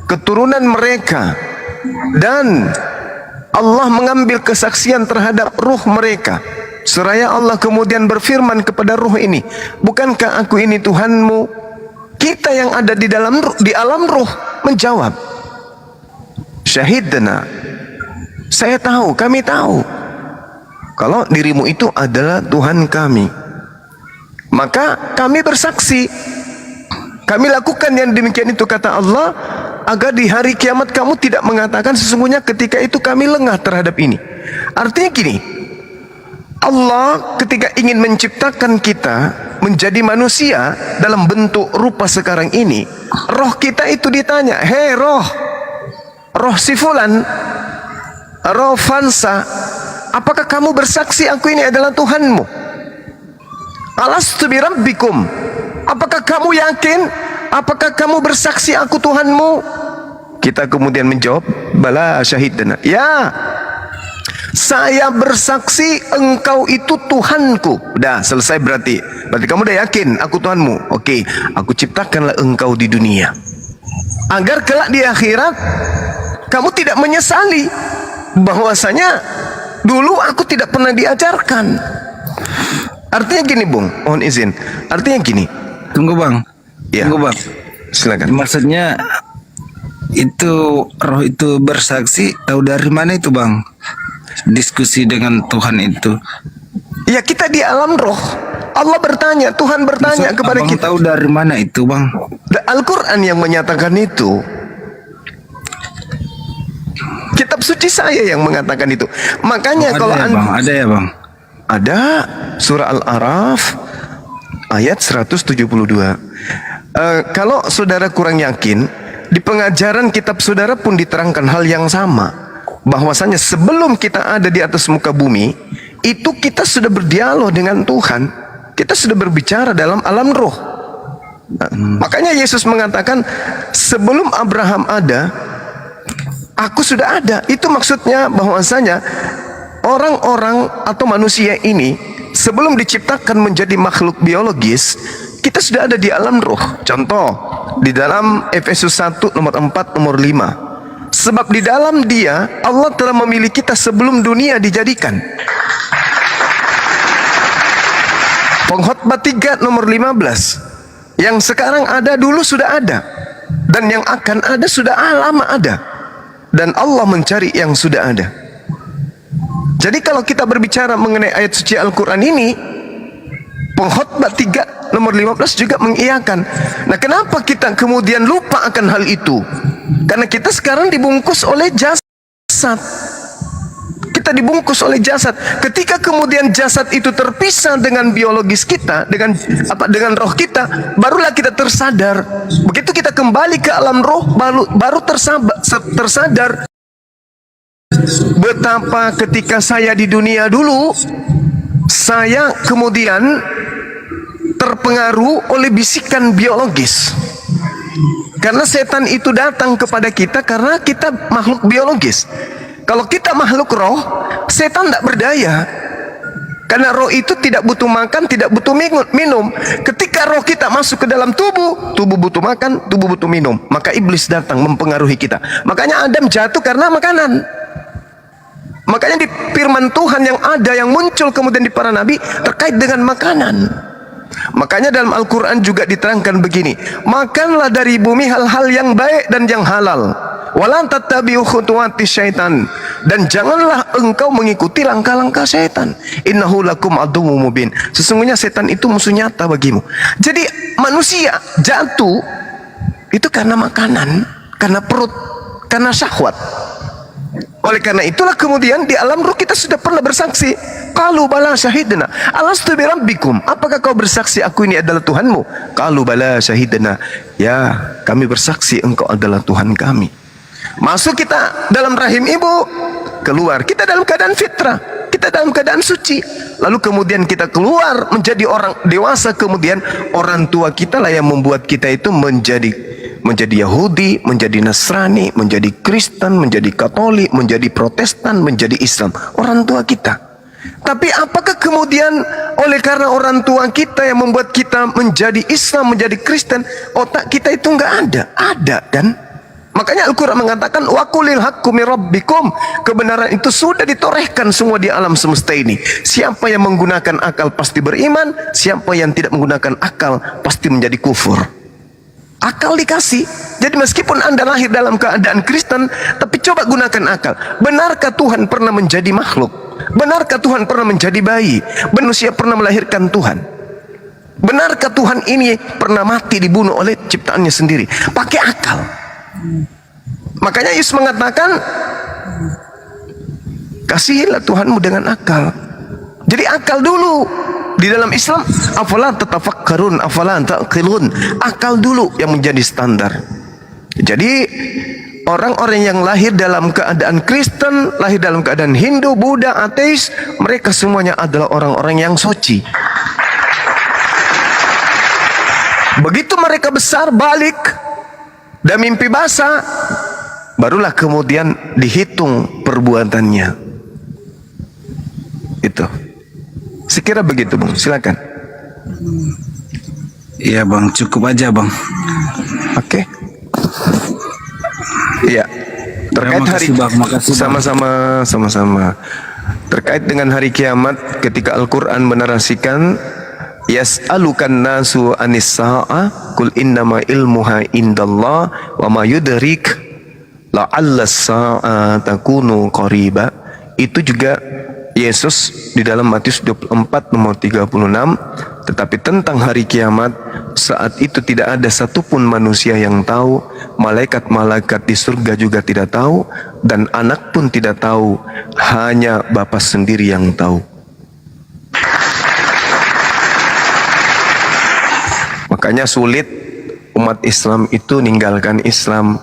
keturunan mereka, dan Allah mengambil kesaksian terhadap ruh mereka. Seraya Allah kemudian berfirman kepada ruh ini, bukankah aku ini Tuhanmu? Kita yang ada di alam ruh menjawab, syahidna. Saya tahu, kami tahu kalau dirimu itu adalah Tuhan kami. Maka kami bersaksi, kami lakukan yang demikian itu, kata Allah, agar di hari kiamat kamu tidak mengatakan sesungguhnya ketika itu kami lengah terhadap ini. Artinya gini, Allah ketika ingin menciptakan kita menjadi manusia dalam bentuk rupa sekarang ini, roh kita itu ditanya, hei roh si fulan, roh Fansa, apakah kamu bersaksi aku ini adalah Tuhanmu? Alastu bi rabbikum, apakah kamu yakin? Apakah kamu bersaksi aku Tuhanmu? Kita kemudian menjawab, bala syahidna. Ya, saya bersaksi engkau itu Tuhanku. Udah selesai berarti kamu udah yakin aku Tuhanmu. Oke, aku ciptakanlah engkau di dunia agar kelak di akhirat kamu tidak menyesali bahwasanya dulu aku tidak pernah diajarkan. Artinya gini, Bung, mohon izin. Artinya gini. Tunggu bang. Ya. Tunggu bang. Silakan. Maksudnya itu roh itu bersaksi tahu dari mana itu bang? Diskusi dengan Tuhan itu. Ya, kita di alam roh. Allah bertanya, Tuhan bertanya Maksud kepada abang kita. tahu dari mana itu bang? Al-Quran yang menyatakan itu. Kitab suci saya yang mengatakan itu. Makanya kalau Ada ya bang, ada ya bang. ada surah Al-Araf ayat 172. Kalau saudara kurang yakin, di pengajaran kitab saudara pun diterangkan hal yang sama, bahwasanya sebelum kita ada di atas muka bumi, itu kita sudah berdialog dengan Tuhan, kita sudah berbicara dalam alam roh. Makanya Yesus mengatakan, sebelum Abraham ada, aku sudah ada. Itu maksudnya bahwasanya orang-orang atau manusia ini sebelum diciptakan menjadi makhluk biologis, kita sudah ada di alam roh. Contoh, di dalam Efesus 1 nomor 4 nomor 5. Sebab di dalam Dia Allah telah memilih kita sebelum dunia dijadikan. Pengkhotbah 3 nomor 15. Yang sekarang ada dulu sudah ada, dan yang akan ada sudah lama ada, dan Allah mencari yang sudah ada. Jadi kalau kita berbicara mengenai ayat suci Al-Quran ini, Pengkhotbah 3 nomor 15 juga mengiyakan. Nah, kenapa kita kemudian lupa akan hal itu? Karena kita sekarang dibungkus oleh jasad. Kita dibungkus oleh jasad. Ketika kemudian jasad itu terpisah dengan biologis kita, dengan roh kita, barulah kita tersadar. Begitu kita kembali ke alam roh, baru tersadar betapa ketika saya di dunia dulu, saya kemudian terpengaruh oleh bisikan biologis. Karena setan itu datang kepada kita karena kita makhluk biologis. Kalau kita makhluk roh, setan tidak berdaya. Karena roh itu tidak butuh makan, tidak butuh minum. Ketika roh kita masuk ke dalam tubuh, tubuh butuh makan, tubuh butuh minum. Maka iblis datang mempengaruhi kita. Makanya Adam jatuh karena makanan. Makanya di firman Tuhan yang ada, yang muncul kemudian di para nabi, terkait dengan makanan. Makanya dalam Al-Quran juga diterangkan begini, makanlah dari bumi hal-hal yang baik dan yang halal, walan tattabi'u khutuwati syaitan, dan janganlah engkau mengikuti langkah-langkah syaitan. Innahu lakum aduwwum mubin, sesungguhnya setan itu musuh nyata bagimu. Jadi manusia jatuh itu karena makanan, karena perut, karena syahwat. Oleh karena itulah kemudian di alam ruh kita sudah pernah bersaksi. Qalu bala syahidna. Alastu bi rabbikum. Apakah kau bersaksi aku ini adalah Tuhanmu? Qalu bala syahidna. Ya, kami bersaksi engkau adalah Tuhan kami. Masuk kita dalam rahim ibu, keluar kita dalam keadaan fitrah, kita dalam keadaan suci. Lalu kemudian kita keluar menjadi orang dewasa, kemudian orang tua kita lah yang membuat kita itu menjadi Yahudi, menjadi Nasrani, menjadi Kristen, menjadi Katolik, menjadi Protestan, menjadi Islam. Orang tua kita. Tapi apakah kemudian oleh karena orang tua kita yang membuat kita menjadi Islam, menjadi Kristen, otak kita itu enggak ada? Ada kan? Makanya Al-Quran mengatakan waqulil haqqu mir rabbikum. Kebenaran itu sudah ditorehkan semua di alam semesta ini. Siapa yang menggunakan akal pasti beriman, siapa yang tidak menggunakan akal pasti menjadi kufur. Akal dikasih, Jadi meskipun Anda lahir dalam keadaan Kristen, tapi coba gunakan akal. Benarkah Tuhan pernah menjadi makhluk? Benarkah Tuhan pernah menjadi bayi? Manusia pernah melahirkan Tuhan? Benarkah Tuhan ini pernah mati dibunuh oleh ciptaannya sendiri? Pakai akal. Makanya Yesus mengatakan, kasihilah Tuhanmu dengan akal. Jadi akal dulu. Di dalam Islam, afala tatafakkarun, afala taqilun. Akal dulu yang menjadi standar. Jadi orang-orang yang lahir dalam keadaan Kristen, lahir dalam keadaan Hindu, Buddha, ateis, mereka semuanya adalah orang-orang yang suci. Begitu mereka besar, balik dan mimpi basah, barulah kemudian dihitung perbuatannya. Itu. Sekira begitu, Bang. Silakan. Iya bang, cukup aja bang. Oke. Iya. Terkait Terima hari kasih, Bang. Makasih, Bang. sama-sama. Terkait dengan hari kiamat, ketika Al-Quran menarasikan, yas'alukan nasu anis sa'ah kul innama ilmuha indallah wa ma yudrik la'alla sa'a takunu qariba. Itu juga Yesus di dalam Matius 24 nomor 36. Tetapi tentang hari kiamat, saat itu tidak ada satupun manusia yang tahu, malaikat-malaikat di surga juga tidak tahu, dan anak pun tidak tahu, hanya Bapa sendiri yang tahu. Makanya sulit umat Islam itu ninggalkan Islam,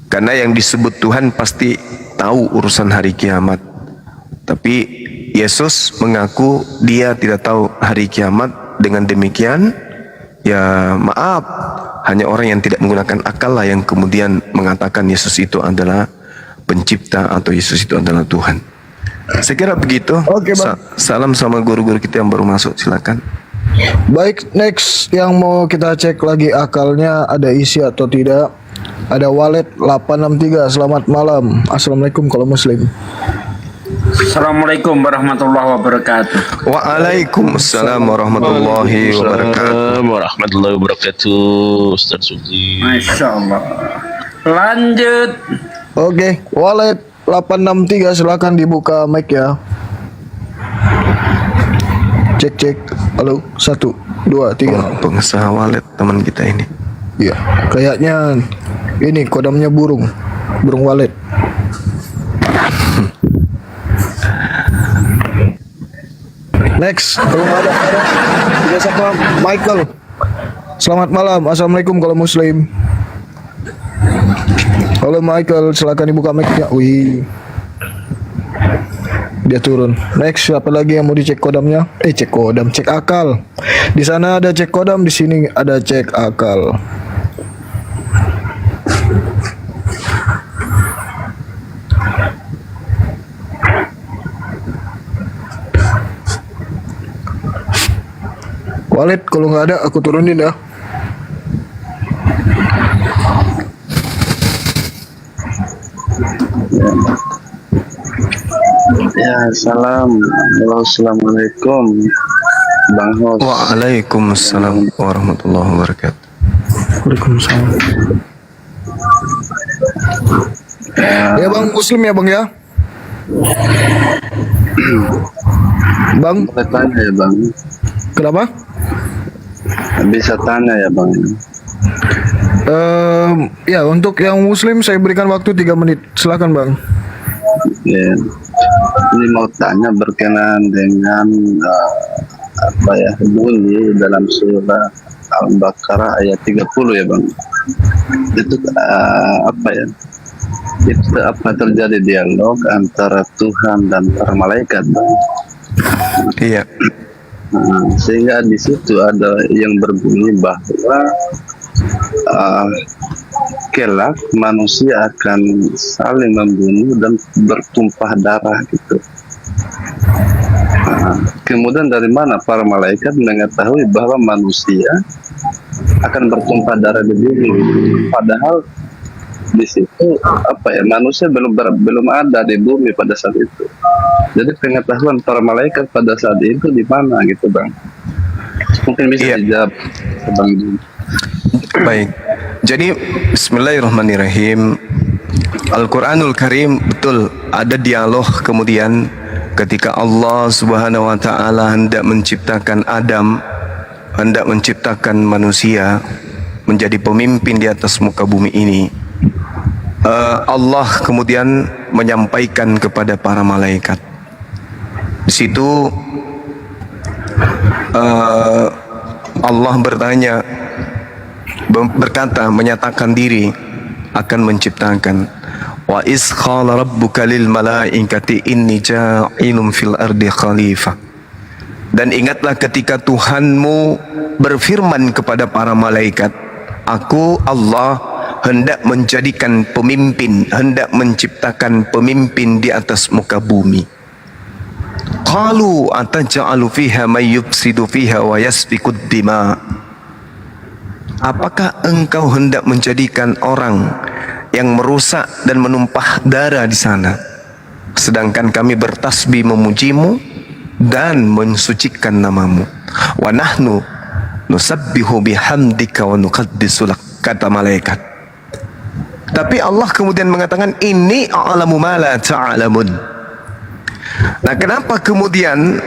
karena yang disebut Tuhan pasti tahu urusan hari kiamat. Tapi Yesus mengaku dia tidak tahu hari kiamat. Dengan demikian, ya maaf, hanya orang yang tidak menggunakan akal lah yang kemudian mengatakan Yesus itu adalah pencipta atau Yesus itu adalah Tuhan. Saya kira begitu. Oke, Bang. Salam sama guru-guru kita yang baru masuk, silakan. Baik, next yang mau kita cek lagi akalnya ada isi atau tidak. Ada Wallet 863. Selamat malam. Assalamualaikum kalau muslim. Assalamualaikum warahmatullahi wabarakatuh. Waalaikumsalam warahmatullahi wabarakatuh. Warahmatullahi wabarakatuh. Ustaz Sugi. Masya Allah. Lanjut. Oke, Wallet 863 silakan dibuka mic ya. Cek. Halo, 1, 2, 3. Pengusaha wallet teman kita ini. Iya, kayaknya ini kodamnya burung wallet. Next, kalau nggak ada tidak siapa Michael. Selamat malam, assalamualaikum kalau muslim. Halo Michael, silakan dibuka mic-nya. Wih, dia turun. Next, siapa lagi yang mau dicek kodamnya? Cek kodam, cek akal. Di sana ada cek kodam, di sini ada cek akal. Wallet kalau nggak ada aku turunin ya. Ya, assalamualaikum Bang Hos. Waalaikumsalam warahmatullahi wabarakatuh. Waalaikumsalam. Ya Bang, muslim ya Bang ya. Bang, Boleh tanya ya Bang? kenapa? Bisa tanya ya Bang? Ya untuk yang muslim saya berikan waktu 3 menit. Silakan Bang. Ya. Ini mau tanya berkenaan dengan bunyi dalam surah Al-Baqarah ayat 30 ya Bang. Itu itu apa terjadi dialog antara Tuhan dan para malaikat Bang. Iya. Sehingga di situ ada yang berbunyi bahwa kelak manusia akan saling membunuh dan bertumpah darah gitu. Kemudian dari mana para malaikat mengetahui bahwa manusia akan bertumpah darah di bumi? Padahal di situ manusia belum ada di bumi pada saat itu. Jadi pengetahuan para malaikat pada saat itu di mana gitu Bang? Mungkin bisa dijawab Bang. Baik. Jadi bismillahirrahmanirrahim. Al-Quranul Karim betul ada dialog kemudian ketika Allah Subhanahu wa taala hendak menciptakan Adam, hendak menciptakan manusia menjadi pemimpin di atas muka bumi ini. Allah kemudian menyampaikan kepada para malaikat. Di situ Allah berkata, menyatakan diri akan menciptakan. Wa iz qala rabbuka lil malaikati inni ja'ilun fil ardi khalifah. Dan ingatlah ketika Tuhanmu berfirman kepada para malaikat, aku Allah hendak menjadikan pemimpin, hendak menciptakan pemimpin di atas muka bumi. Qalu ataj'alu fiha may yufsidu fiha wa yasfikud dima. Apakah engkau hendak menjadikan orang yang merusak dan menumpah darah di sana, sedangkan kami bertasbih memujimu dan mensucikan namamu? Wa nahnu nusabbihu bihamdika wa nuqaddisu lak, kata malaikat. Tapi Allah kemudian mengatakan, inni a'lamu ma la ta'lamun. Nah, kenapa kemudian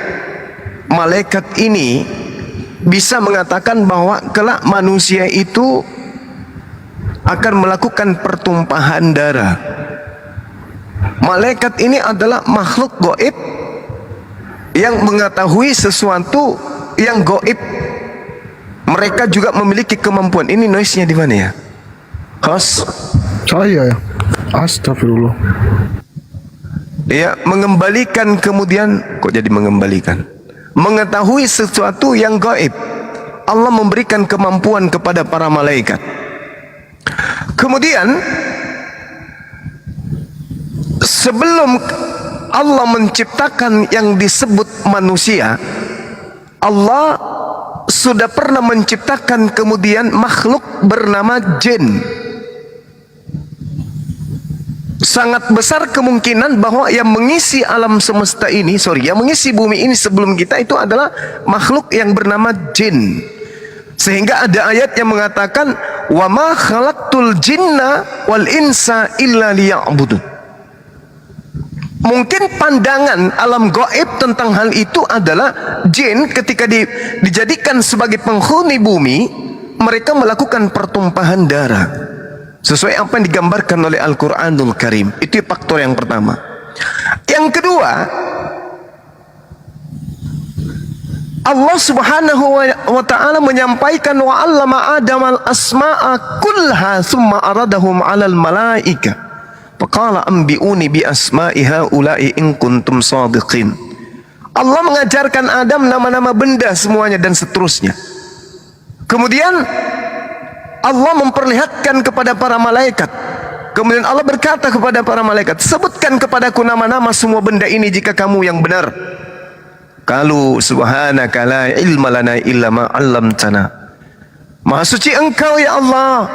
malaikat ini bisa mengatakan bahwa kelak manusia itu akan melakukan pertumpahan darah? Malaikat ini adalah makhluk gaib yang mengetahui sesuatu yang gaib. Mereka juga memiliki kemampuan. Ini noise-nya di mana ya? Host? Saya ya. Astagfirullah. Ya, mengembalikan kemudian, kok jadi mengembalikan? Mengetahui sesuatu yang gaib. Allah memberikan kemampuan kepada para malaikat. Kemudian sebelum Allah menciptakan yang disebut manusia, Allah sudah pernah menciptakan kemudian makhluk bernama jin. Sangat besar kemungkinan bahwa yang mengisi alam semesta ini, yang mengisi bumi ini sebelum kita itu adalah makhluk yang bernama jin. Sehingga ada ayat yang mengatakan, wa ma khalaqtul jinna wal insa illa liya'budun. Mungkin pandangan alam gaib tentang hal itu adalah jin ketika dijadikan sebagai penghuni bumi, mereka melakukan pertumpahan darah sesuai apa yang digambarkan oleh Al-Quranul Karim. Itu faktor yang pertama. Yang kedua, Allah Subhanahu wa ta'ala menyampaikan, wa 'allama Adam al-asma'a kullaha thumma aradahum 'alal malaika faqala anbi'uni bi asma'i haula'i in kuntum shadiqin. Allah mengajarkan Adam nama-nama benda semuanya dan seterusnya. Kemudian Allah memperlihatkan kepada para malaikat. Kemudian Allah berkata kepada para malaikat, sebutkan kepadaku nama-nama semua benda ini jika kamu yang benar. Qalu subhanaka la ilma lana illa ma 'allamtana. Maha suci Engkau ya Allah,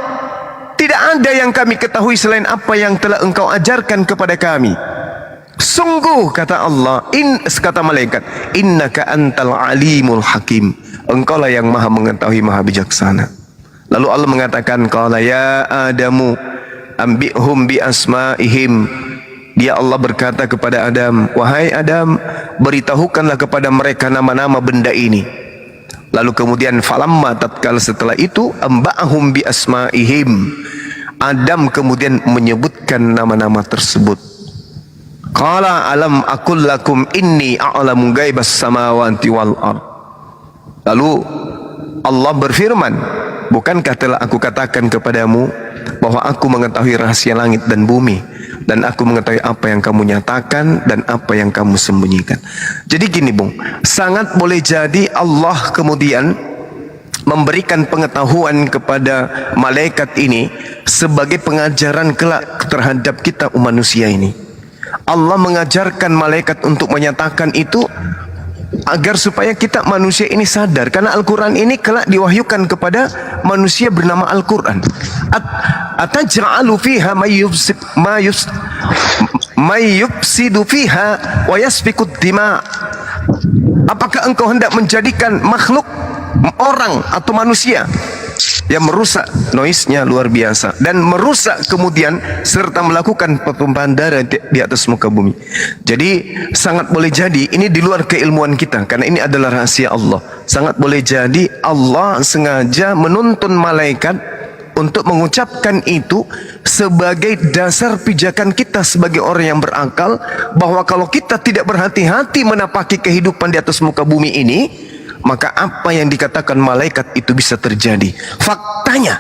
tidak ada yang kami ketahui selain apa yang telah Engkau ajarkan kepada kami. Sungguh, kata Allah, kata malaikat, innaka antal alimul hakim. Engkaulah yang maha mengetahui, maha bijaksana. Lalu Allah mengatakan, qala ya Adamu ambihum bi asma'ihim. Dia Allah berkata kepada Adam, wahai Adam, beritahukanlah kepada mereka nama-nama benda ini. Lalu kemudian falamma tatkala setelah itu amba'ahum bi asma'ihim. Adam kemudian menyebutkan nama-nama tersebut. Qala alam aqul lakum inni a'lamu ghaibas samawati wal ard. Lalu Allah berfirman, bukankah telah aku katakan kepadamu bahwa aku mengetahui rahasia langit dan bumi, dan aku mengetahui apa yang kamu nyatakan dan apa yang kamu sembunyikan. Jadi gini Bung, sangat boleh jadi Allah kemudian memberikan pengetahuan kepada malaikat ini sebagai pengajaran kelak terhadap kita manusia ini. Allah mengajarkan malaikat untuk menyatakan itu agar supaya kita manusia ini sadar, karena Al-Quran ini kelak diwahyukan kepada manusia bernama Al-Quran. Ataj'alu fiha may yufsidu fiha wa yasfikud dima. Apakah engkau hendak menjadikan makhluk orang atau manusia yang merusak, noise-nya luar biasa, dan merusak kemudian serta melakukan pertumpahan darah di atas muka bumi. Jadi sangat boleh jadi ini di luar keilmuan kita, karena ini adalah rahasia Allah. Sangat boleh jadi Allah sengaja menuntun malaikat untuk mengucapkan itu sebagai dasar pijakan kita sebagai orang yang berakal, bahwa kalau kita tidak berhati-hati menapaki kehidupan di atas muka bumi ini, maka apa yang dikatakan malaikat itu bisa terjadi. Faktanya,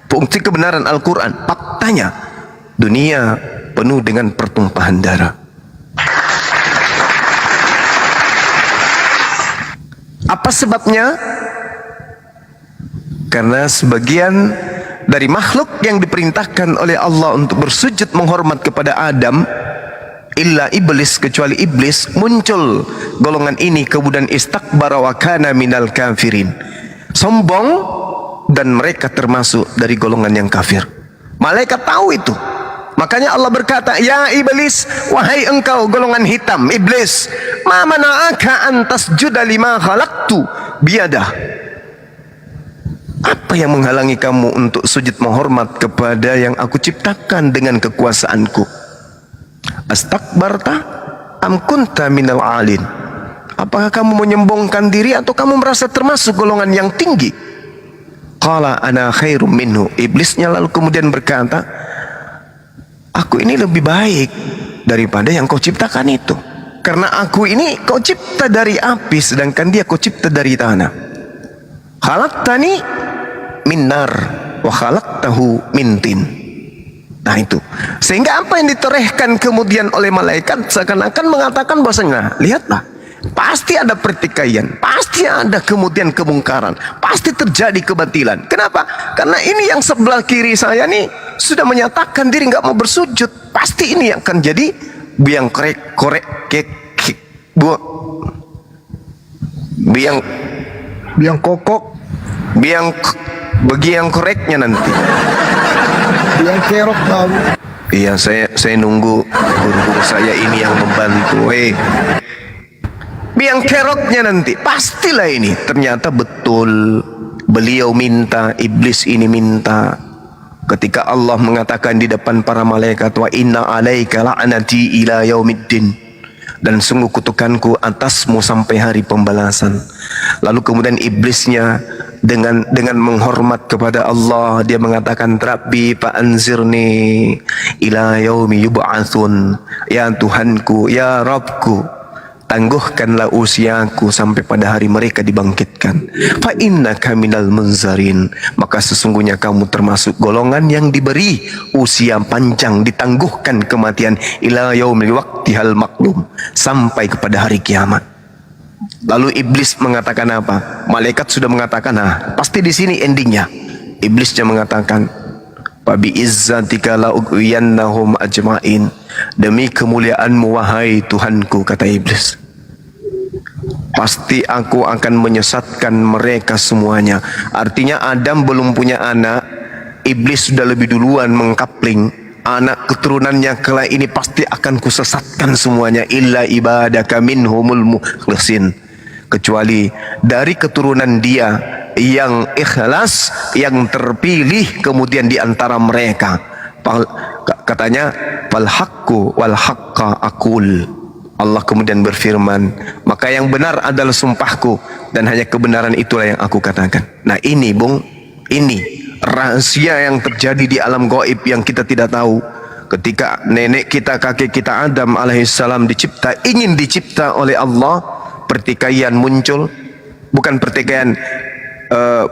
bukti kebenaran Al-Quran, faktanya dunia penuh dengan pertumpahan darah. Apa sebabnya? Karena sebagian dari makhluk yang diperintahkan oleh Allah untuk bersujud menghormat kepada Adam, illa iblis, kecuali iblis, muncul golongan ini kemudian istakbara wa kana minal kafirin, sombong, dan mereka termasuk dari golongan yang kafir. Malaikat tahu itu, makanya Allah berkata, ya iblis, wahai engkau golongan hitam, iblis, ma mana'aka an tasjuda lima khalaqtu biyadah. Apa yang menghalangi kamu untuk sujud menghormat kepada yang aku ciptakan dengan kekuasaanku? Astakbarta am kunta minal alin? Apakah kamu menyombongkan diri atau kamu merasa termasuk golongan yang tinggi? Qala ana khairum minhu. Iblisnya lalu kemudian berkata, aku ini lebih baik daripada yang kau ciptakan itu, karena aku ini kau cipta dari api, sedangkan dia kau cipta dari tanah. Khalaqtani min nar wa khalaqtahu min tin. Nah itu, sehingga apa yang ditorehkan kemudian oleh malaikat seakan-akan mengatakan bahwasanya, lihatlah, pasti ada pertikaian, pasti ada kemudian kemungkaran, pasti terjadi kebatilan. Kenapa? Karena ini yang sebelah kiri saya nih sudah menyatakan diri nggak mau bersujud. Pasti ini yang akan jadi biang bagi yang koreknya nanti. Yang kerok tahu. Iya, saya nunggu guru-guru saya ini yang membantu. Biang keroknya nanti, pastilah ini ternyata betul. Beliau minta, iblis ini minta. Ketika Allah mengatakan di depan para malaikat, wa inna alaika la'nati ila yaumiddin, dan sungguh kutukanku atasmu sampai hari pembalasan. Lalu kemudian iblisnya dengan menghormat kepada Allah, dia mengatakan, Rabbi fa'anzirni ila yaumi yub'atsun. Ya Tuhanku, ya Rabbku, tangguhkanlah usiaku sampai pada hari mereka dibangkitkan. Fa innaka minal munzarin, maka sesungguhnya kamu termasuk golongan yang diberi usia panjang, ditangguhkan kematian, ila yaumil waqtihal maklum, sampai kepada hari kiamat. Lalu iblis mengatakan apa? Malaikat sudah mengatakan, pasti di sini endingnya. Iblisnya mengatakan, fa bi izzatika la ughwiyannahum ajmain. Demi kemuliaanmu wahai Tuhanku, kata iblis, pasti aku akan menyesatkan mereka semuanya. Artinya Adam belum punya anak, iblis sudah lebih duluan mengkapling, anak keturunannya kelak ini pasti akan kusesatkan semuanya, illa ibadaka minhumul mukhlisin, kecuali dari keturunan dia yang ikhlas, yang terpilih kemudian di antara mereka. Katanya, fal haqqu wal haqqa aqul. Allah kemudian berfirman, maka yang benar adalah sumpahku, dan hanya kebenaran itulah yang aku katakan. Nah ini bung, ini rahasia yang terjadi di alam gaib yang kita tidak tahu. Ketika nenek kita, kakek kita Adam alaihissalam ingin dicipta oleh Allah, pertikaian muncul, bukan pertikaian,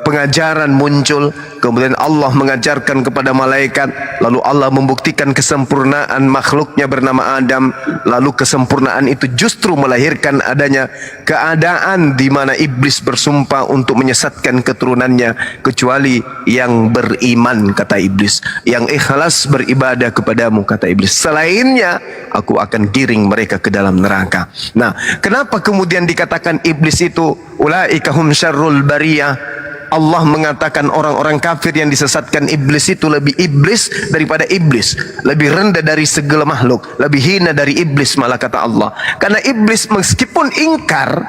pengajaran muncul. Kemudian Allah mengajarkan kepada malaikat, lalu Allah membuktikan kesempurnaan makhluknya bernama Adam. Lalu kesempurnaan itu justru melahirkan adanya keadaan di mana iblis bersumpah untuk menyesatkan keturunannya, kecuali yang beriman, kata iblis, yang ikhlas beribadah kepadamu, kata iblis, selainnya aku akan giring mereka ke dalam neraka. Nah, kenapa kemudian dikatakan iblis itu ulaika hum syarrul bariyah? Allah mengatakan orang-orang kafir yang disesatkan iblis itu lebih iblis daripada iblis, lebih rendah dari segala makhluk, lebih hina dari iblis, malah kata Allah. Karena iblis meskipun ingkar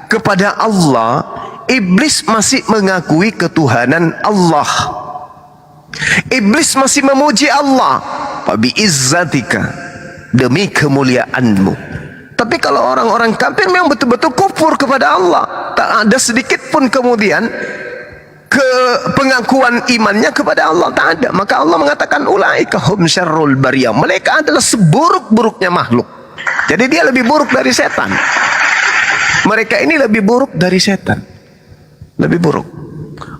kepada Allah, iblis masih mengakui ketuhanan Allah. Iblis masih memuji Allah. Fabi izzatika, demi kemuliaanmu. Tapi kalau orang-orang kafir memang betul-betul kufur kepada Allah, tak ada sedikit pun kemudian ke pengakuan imannya kepada Allah, tak ada. Maka Allah mengatakan ulaika hum syarrul bariyah, mereka adalah seburuk-buruknya makhluk. Jadi dia lebih buruk dari setan. Mereka ini lebih buruk dari setan, lebih buruk.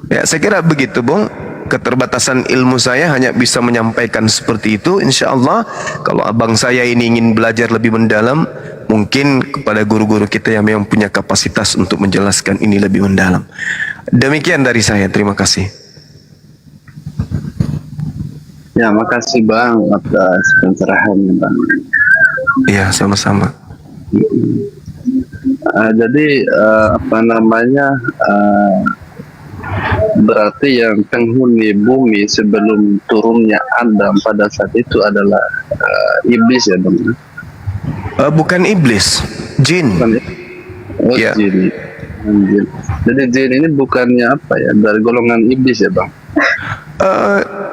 Ya, saya kira begitu, Bung. Keterbatasan ilmu saya hanya bisa menyampaikan seperti itu. Insya Allah kalau abang saya ini ingin belajar lebih mendalam, mungkin kepada guru-guru kita yang memang punya kapasitas untuk menjelaskan ini lebih mendalam. Demikian dari saya, terima kasih. Ya, makasih Bang atas pencerahannya Bang. Iya, sama-sama. Jadi apa namanya, berarti yang penghuni bumi sebelum turunnya Adam pada saat itu adalah iblis ya Bang? Bukan iblis, jin. Bukan ya? Oh, Ya. jin. Jin. Jadi jin ini bukannya apa ya, dari golongan iblis ya Bang?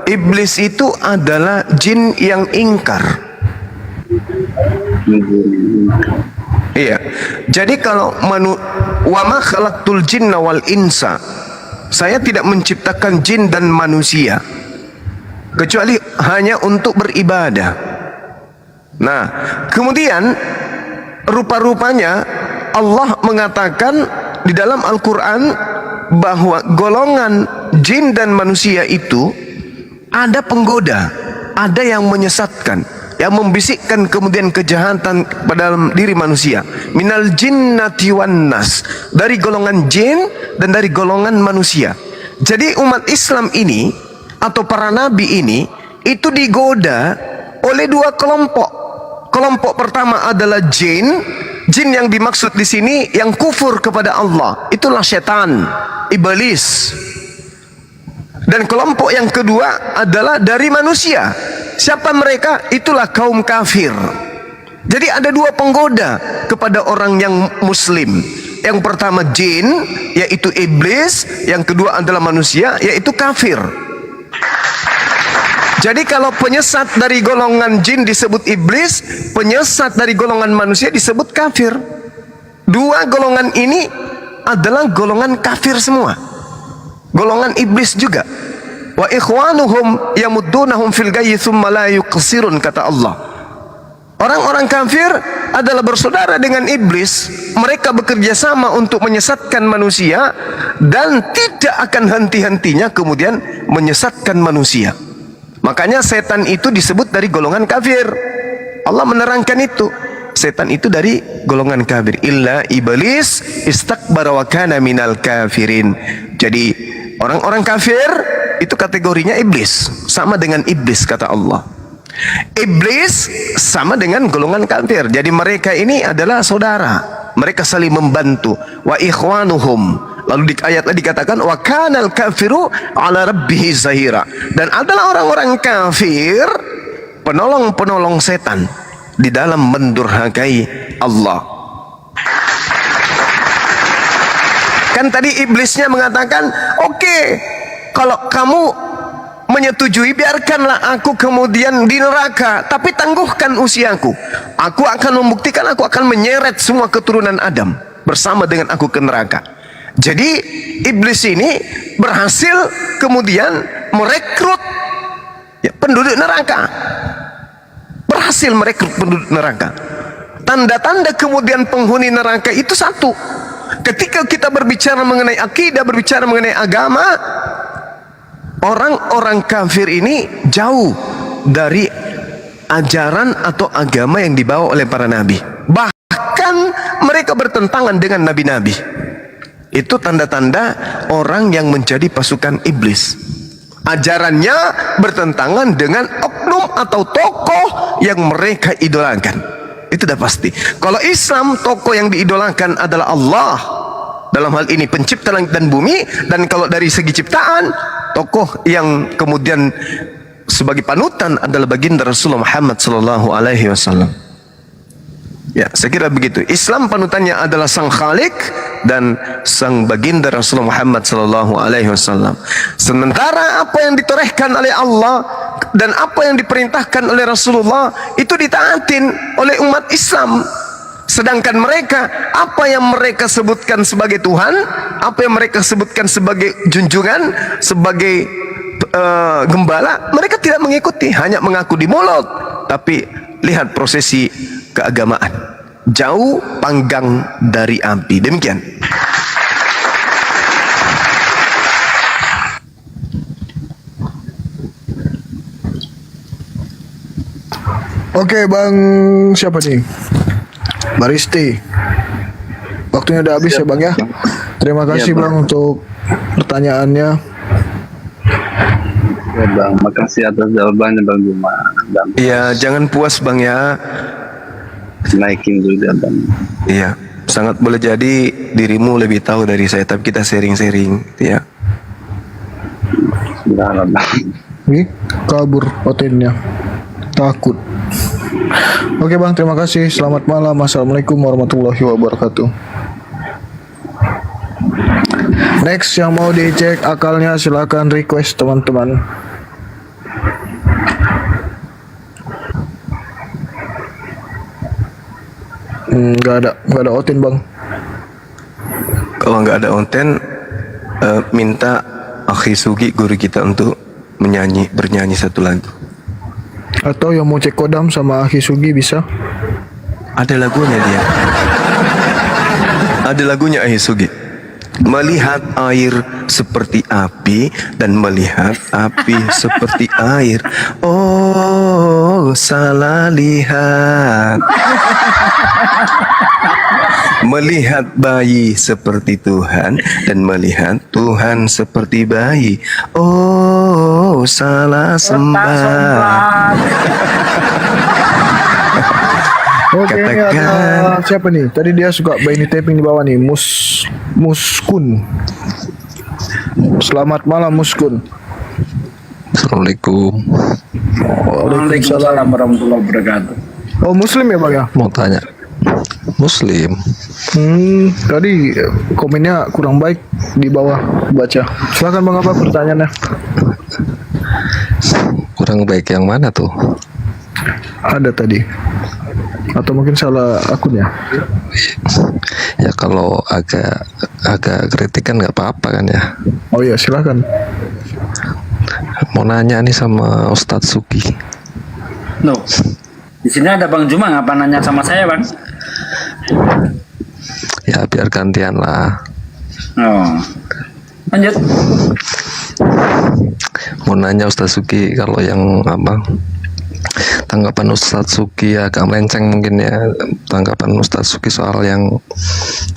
Iblis itu adalah jin yang ingkar. Iya. Jadi kalau wa ma khalaqtul jinna wal insa, saya tidak menciptakan jin dan manusia kecuali hanya untuk beribadah. Nah, kemudian rupa-rupanya Allah mengatakan di dalam Al-Quran bahwa golongan jin dan manusia itu ada penggoda, ada yang menyesatkan, yang membisikkan kemudian kejahatan pada dalam diri manusia. Minal jinnati wan nas, dari golongan jin dan dari golongan manusia. Jadi umat Islam ini atau para nabi ini itu digoda oleh dua kelompok. Kelompok pertama adalah jin. Jin yang dimaksud di sini yang kufur kepada Allah, itulah setan, iblis. Dan kelompok yang kedua adalah dari manusia. Siapa mereka? Itulah kaum kafir. Jadi ada dua penggoda kepada orang yang muslim. Yang pertama jin, yaitu iblis. Yang kedua adalah manusia, yaitu kafir. Jadi kalau penyesat dari golongan jin disebut iblis, penyesat dari golongan manusia disebut kafir. Dua golongan ini adalah golongan kafir semua. Golongan iblis juga. Wa ikhwanuhum yamuddunahum fil gayyi tsumma la yuqsirun, kata Allah. Orang-orang kafir adalah bersaudara dengan iblis. Mereka bekerja sama untuk menyesatkan manusia dan tidak akan henti-hentinya kemudian menyesatkan manusia. Makanya setan itu disebut dari golongan kafir. Allah menerangkan itu. Setan itu dari golongan kafir. Illa iblis istakbara wa kana minal kafirin. Jadi orang-orang kafir itu kategorinya iblis, sama dengan iblis kata Allah. Iblis sama dengan golongan kafir. Jadi mereka ini adalah saudara. Mereka saling membantu. Wa ikhwanuhum. Lalu di ayat dikatakan wa kanal kafiru ala rabbihi zahira. Dan adalah orang-orang kafir penolong-penolong setan di dalam mendurhakai Allah. Kan tadi iblisnya mengatakan, oke, kalau kamu menyetujui, biarkanlah aku kemudian di neraka, tapi tangguhkan usiaku. Aku akan membuktikan, aku akan menyeret semua keturunan Adam bersama dengan aku ke neraka. Jadi iblis ini berhasil kemudian merekrut penduduk neraka. Berhasil merekrut penduduk neraka. Tanda-tanda kemudian penghuni neraka itu satu. Ketika kita berbicara mengenai akidah, berbicara mengenai agama, orang-orang kafir ini jauh dari ajaran atau agama yang dibawa oleh para nabi. Bahkan mereka bertentangan dengan nabi-nabi. Itu tanda-tanda orang yang menjadi pasukan iblis. Ajarannya bertentangan dengan oknum atau tokoh yang mereka idolakan. Itu sudah pasti. Kalau Islam, tokoh yang diidolakan adalah Allah. Dalam hal ini pencipta langit dan bumi. Dan kalau dari segi ciptaan, tokoh yang kemudian sebagai panutan adalah baginda Rasulullah Muhammad sallallahu alaihi wasallam. Ya, saya kira begitu. Islam panutannya adalah Sang Khalik dan Sang Baginda Rasulullah Muhammad sallallahu alaihi wasallam. Sementara apa yang ditorehkan oleh Allah dan apa yang diperintahkan oleh Rasulullah itu ditaatin oleh umat Islam. Sedangkan mereka, apa yang mereka sebutkan sebagai Tuhan, apa yang mereka sebutkan sebagai junjungan, sebagai gembala, mereka tidak mengikuti, hanya mengaku di mulut. Tapi lihat prosesi keagamaan, jauh panggang dari api. Demikian. Oke, Bang, siapa nih? Baristi. Waktunya udah habis ya, Bang ya. Terima kasih, Bang, untuk pertanyaannya. Ya Bang, makasih atas jawabannya Bang Juma. Dan Iya, jangan puas Bang ya. naikin juga Bang. Iya, sangat boleh jadi dirimu lebih tahu dari saya, tapi kita sharing-sharing, gitu ya. Sudah Bang. Nih, kabur otennya. Takut. Oke, Bang, terima kasih. Selamat malam. Assalamualaikum warahmatullahi wabarakatuh. Next, yang mau dicek akalnya silakan request teman-teman. Nggak ada oten, Bang. Kalau nggak ada onten, minta Akhi Sugi guru kita untuk bernyanyi satu lagu. Atau yang mau cek kodam sama Akhi Sugi bisa. Ada lagunya dia. Ada lagunya Akhi Sugi. Melihat air seperti api dan melihat api seperti air. Oh, salah lihat. Melihat bayi seperti Tuhan dan melihat Tuhan seperti bayi. Oh, salah sembah. Oke, ini ada Katakan. siapa nih? Tadi dia suka Baini tapping di bawah nih. Muskun. Selamat malam Muskun. Assalamualaikum. Waalaikumsalam warahmatullahi wabarakatuh. Oh, Muslim ya, Bang ya? Mau tanya, Muslim? Tadi komennya kurang baik di bawah baca. Silakan Bang, apa pertanyaannya? Kurang baik yang mana tuh? Ada tadi. Atau mungkin salah akunnya. Ya kalau agak kritik kan nggak apa-apa kan ya. Oh iya, silakan. Mau nanya nih sama Ustadz Suki. No. Di sini ada Bang Juma, ngapa nanya sama saya, Bang? Ya biar gantian lah. Oh. Lanjut. Mau nanya Ustadz Suki, kalau yang apa? Tanggapan Ustadz Suki agak melenceng mungkin ya. Tanggapan Ustadz Suki soal yang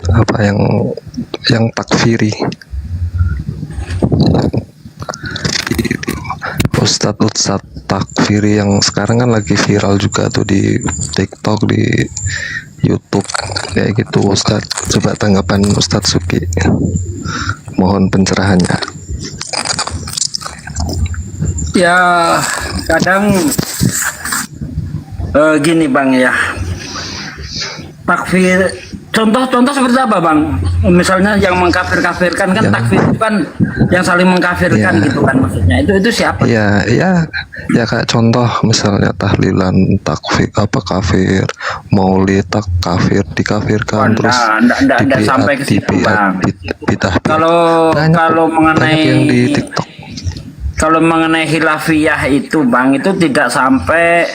apa yang takfiri. Ustadz takfiri yang sekarang kan lagi viral juga tuh di TikTok, di YouTube kayak gitu. Ustadz, coba tanggapan Ustadz Suki. Mohon pencerahannya. Ya, kadang gini Bang ya. Takfir, contoh seperti apa Bang? Misalnya yang mengkafir-kafirkan kan Ya. takfir itu kan yang saling mengkafirkan Ya. gitu kan maksudnya. Itu siapa? Ya kayak contoh misalnya tahlilan takfir apa kafir, maulid kafir, dikafirkan, terus Nggak sampai ke situ, Bang. bidah. Kalau Banyak yang di TikTok. Kalau mengenai khilafiyah itu Bang, itu tidak sampai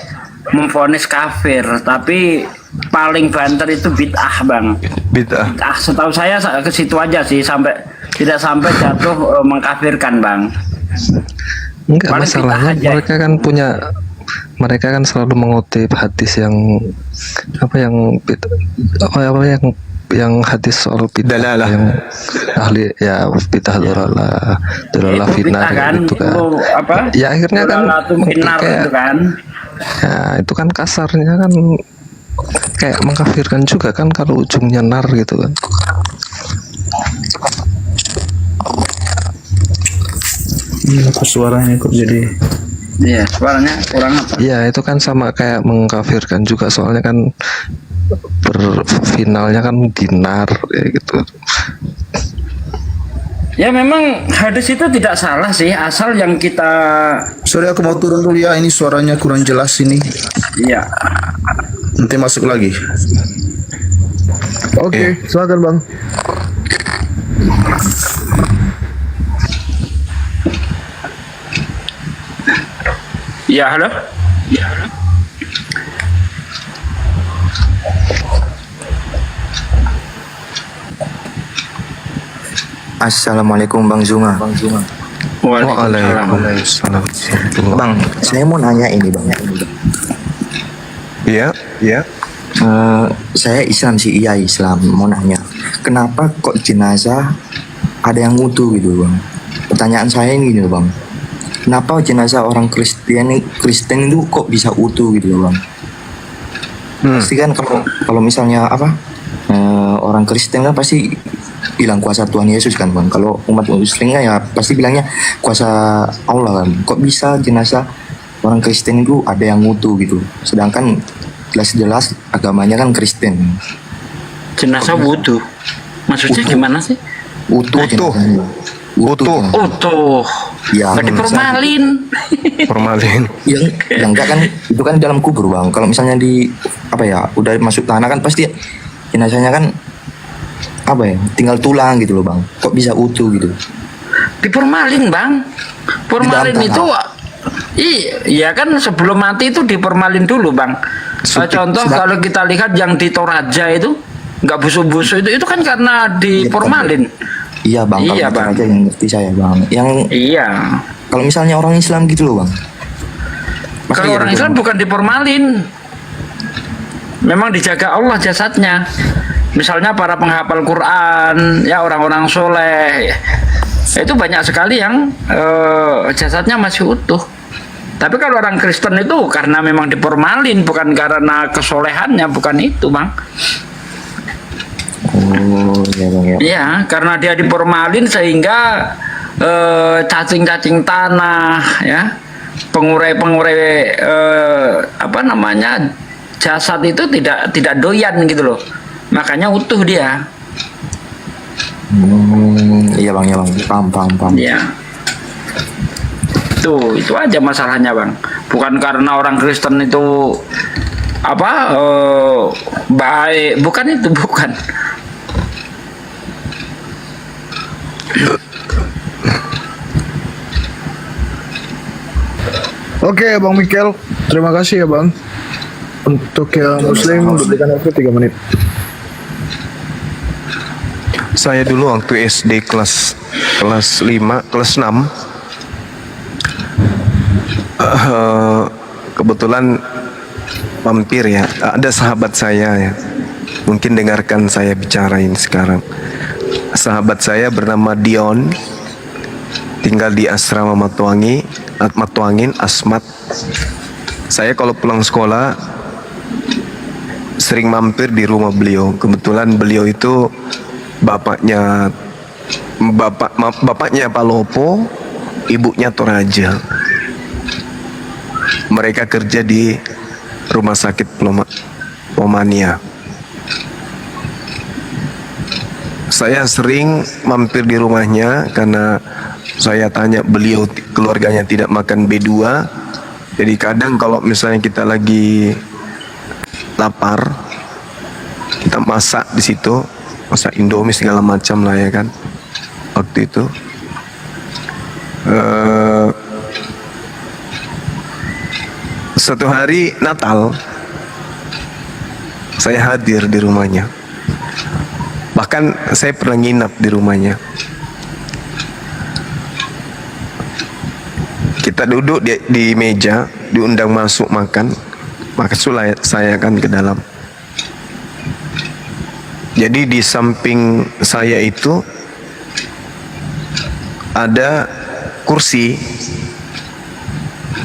memvonis kafir, tapi paling banter itu bid'ah Bang. Bid'ah. Setahu saya ke situ aja sih, tidak sampai jatuh mengkafirkan Bang. Enggak, Paling masalahnya bid'ah aja. mereka kan selalu mengutip hadis yang yang hadis soal bidah Dalalah. yang ahli ya bidah dalalah Itu fitnah bid'ah kan, gitu kan. itu apa? Ya akhirnya kan Dalalatu finnar kayak itu kan. ya itu kan kasarnya kan kayak mengkafirkan juga kan kalau ujungnya nar gitu kan. Apa suaranya kok jadi? Iya, suaranya kurang apa? Iya itu kan sama kayak mengkafirkan juga, soalnya kan finalnya kan dinar ya gitu. Ya memang hadis itu tidak salah sih, asal yang kita Sorry aku mau turun dulu ya, ini suaranya kurang jelas ini. ya Nanti masuk lagi. Oke, silakan Bang. ya halo. Assalamualaikum Bang Zuma. Waalaikumsalam. Bang, saya mau nanya ini Bang. Iya, iya. Saya Islam sih, iya Islam. Mau nanya, kenapa kok jenazah ada yang utuh gitu Bang? Pertanyaan saya ini gitu Bang. Kenapa jenazah orang Kristen itu kok bisa utuh gitu loh Bang? Pasti kan kalau misalnya apa orang Kristen kan pasti bilang kuasa Tuhan Yesus kan Bang. Kalau umat Muslim ya pasti bilangnya kuasa Allah kan. Kok bisa jenazah orang Kristen itu ada yang utuh gitu? Sedangkan jelas-jelas agamanya kan Kristen. Jenazah wudhu, maksudnya gimana sih? Utuh. jenazahnya. Utuh. Utuh, Ya, nggak diformalin. Formalin. yang enggak kan itu kan dalam kubur Bang. Kalau misalnya di apa ya udah masuk tanah kan pasti jenazahnya kan apa ya tinggal tulang gitu loh Bang. Kok bisa utuh gitu? Diformalin Bang, formalin Di dalam itu iya kan sebelum mati itu diformalin dulu Bang. Contoh kalau kita lihat yang di Toraja itu nggak busuk-busuk itu kan karena diformalin. Iya Bang, kalau Iya, itu Bang. aja yang ngerti saya Bang. Yang Iya, kalau misalnya orang Islam gitu loh Bang. Masa kalau iya orang gitu, Islam Bang? bukan diformalin, memang dijaga Allah jasadnya. Misalnya para penghafal Quran, ya orang-orang soleh, itu banyak sekali yang jasadnya masih utuh. Tapi kalau orang Kristen itu karena memang diformalin, bukan karena kesolehannya, bukan itu Bang. Oh iya Bang ya. Iya, karena dia diformalin sehingga cacing-cacing tanah, ya, pengurai-pengurai apa namanya jasad itu tidak doyan gitu loh. Makanya utuh dia. Iya Bang ya Bang. Paham. Ya. Itu aja masalahnya Bang. Bukan karena orang Kristen itu apa baik, bukan itu, bukan. Oke Bang Mikel, terima kasih ya Bang. Untuk yang Muslim diberikan waktu 3 menit. Saya dulu waktu SD kelas 5, kelas 6 kebetulan mampir ya, ada sahabat saya ya, mungkin dengarkan saya bicarain sekarang. Sahabat saya bernama Dion, tinggal di asrama Matuangin, Asmat. Saya kalau pulang sekolah sering mampir di rumah beliau. Kebetulan beliau itu bapaknya Pak Lopo, ibunya Toraja. Mereka kerja di rumah sakit Pomania. Saya sering mampir di rumahnya karena saya tanya beliau keluarganya tidak makan B2. Jadi kadang kalau misalnya kita lagi lapar, kita masak di situ, masak Indomie segala macam lah ya kan. Waktu itu suatu hari Natal saya hadir di rumahnya. Bahkan saya pernah nginap di rumahnya. Kita duduk di meja, diundang masuk makan, maka saya kan ke dalam. Jadi di samping saya itu ada kursi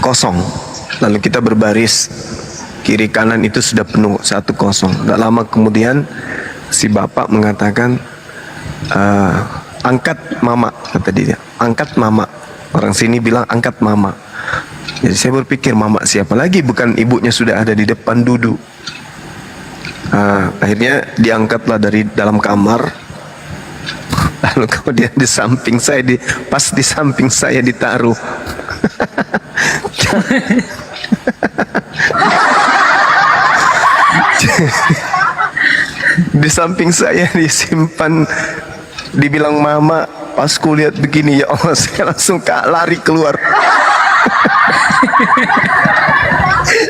kosong. Lalu kita berbaris, kiri kanan itu sudah penuh, satu kosong. Tidak lama kemudian si bapak mengatakan, angkat mama, kata dia, angkat mama. Orang sini bilang angkat mama. Jadi saya berpikir mama siapa lagi, bukan ibunya sudah ada di depan duduk. akhirnya diangkatlah dari dalam kamar. Lalu kemudian di samping saya, pas di samping saya ditaruh. Di samping saya disimpan, dibilang mama. Pas ku lihat begini, ya Allah, saya langsung lari keluar.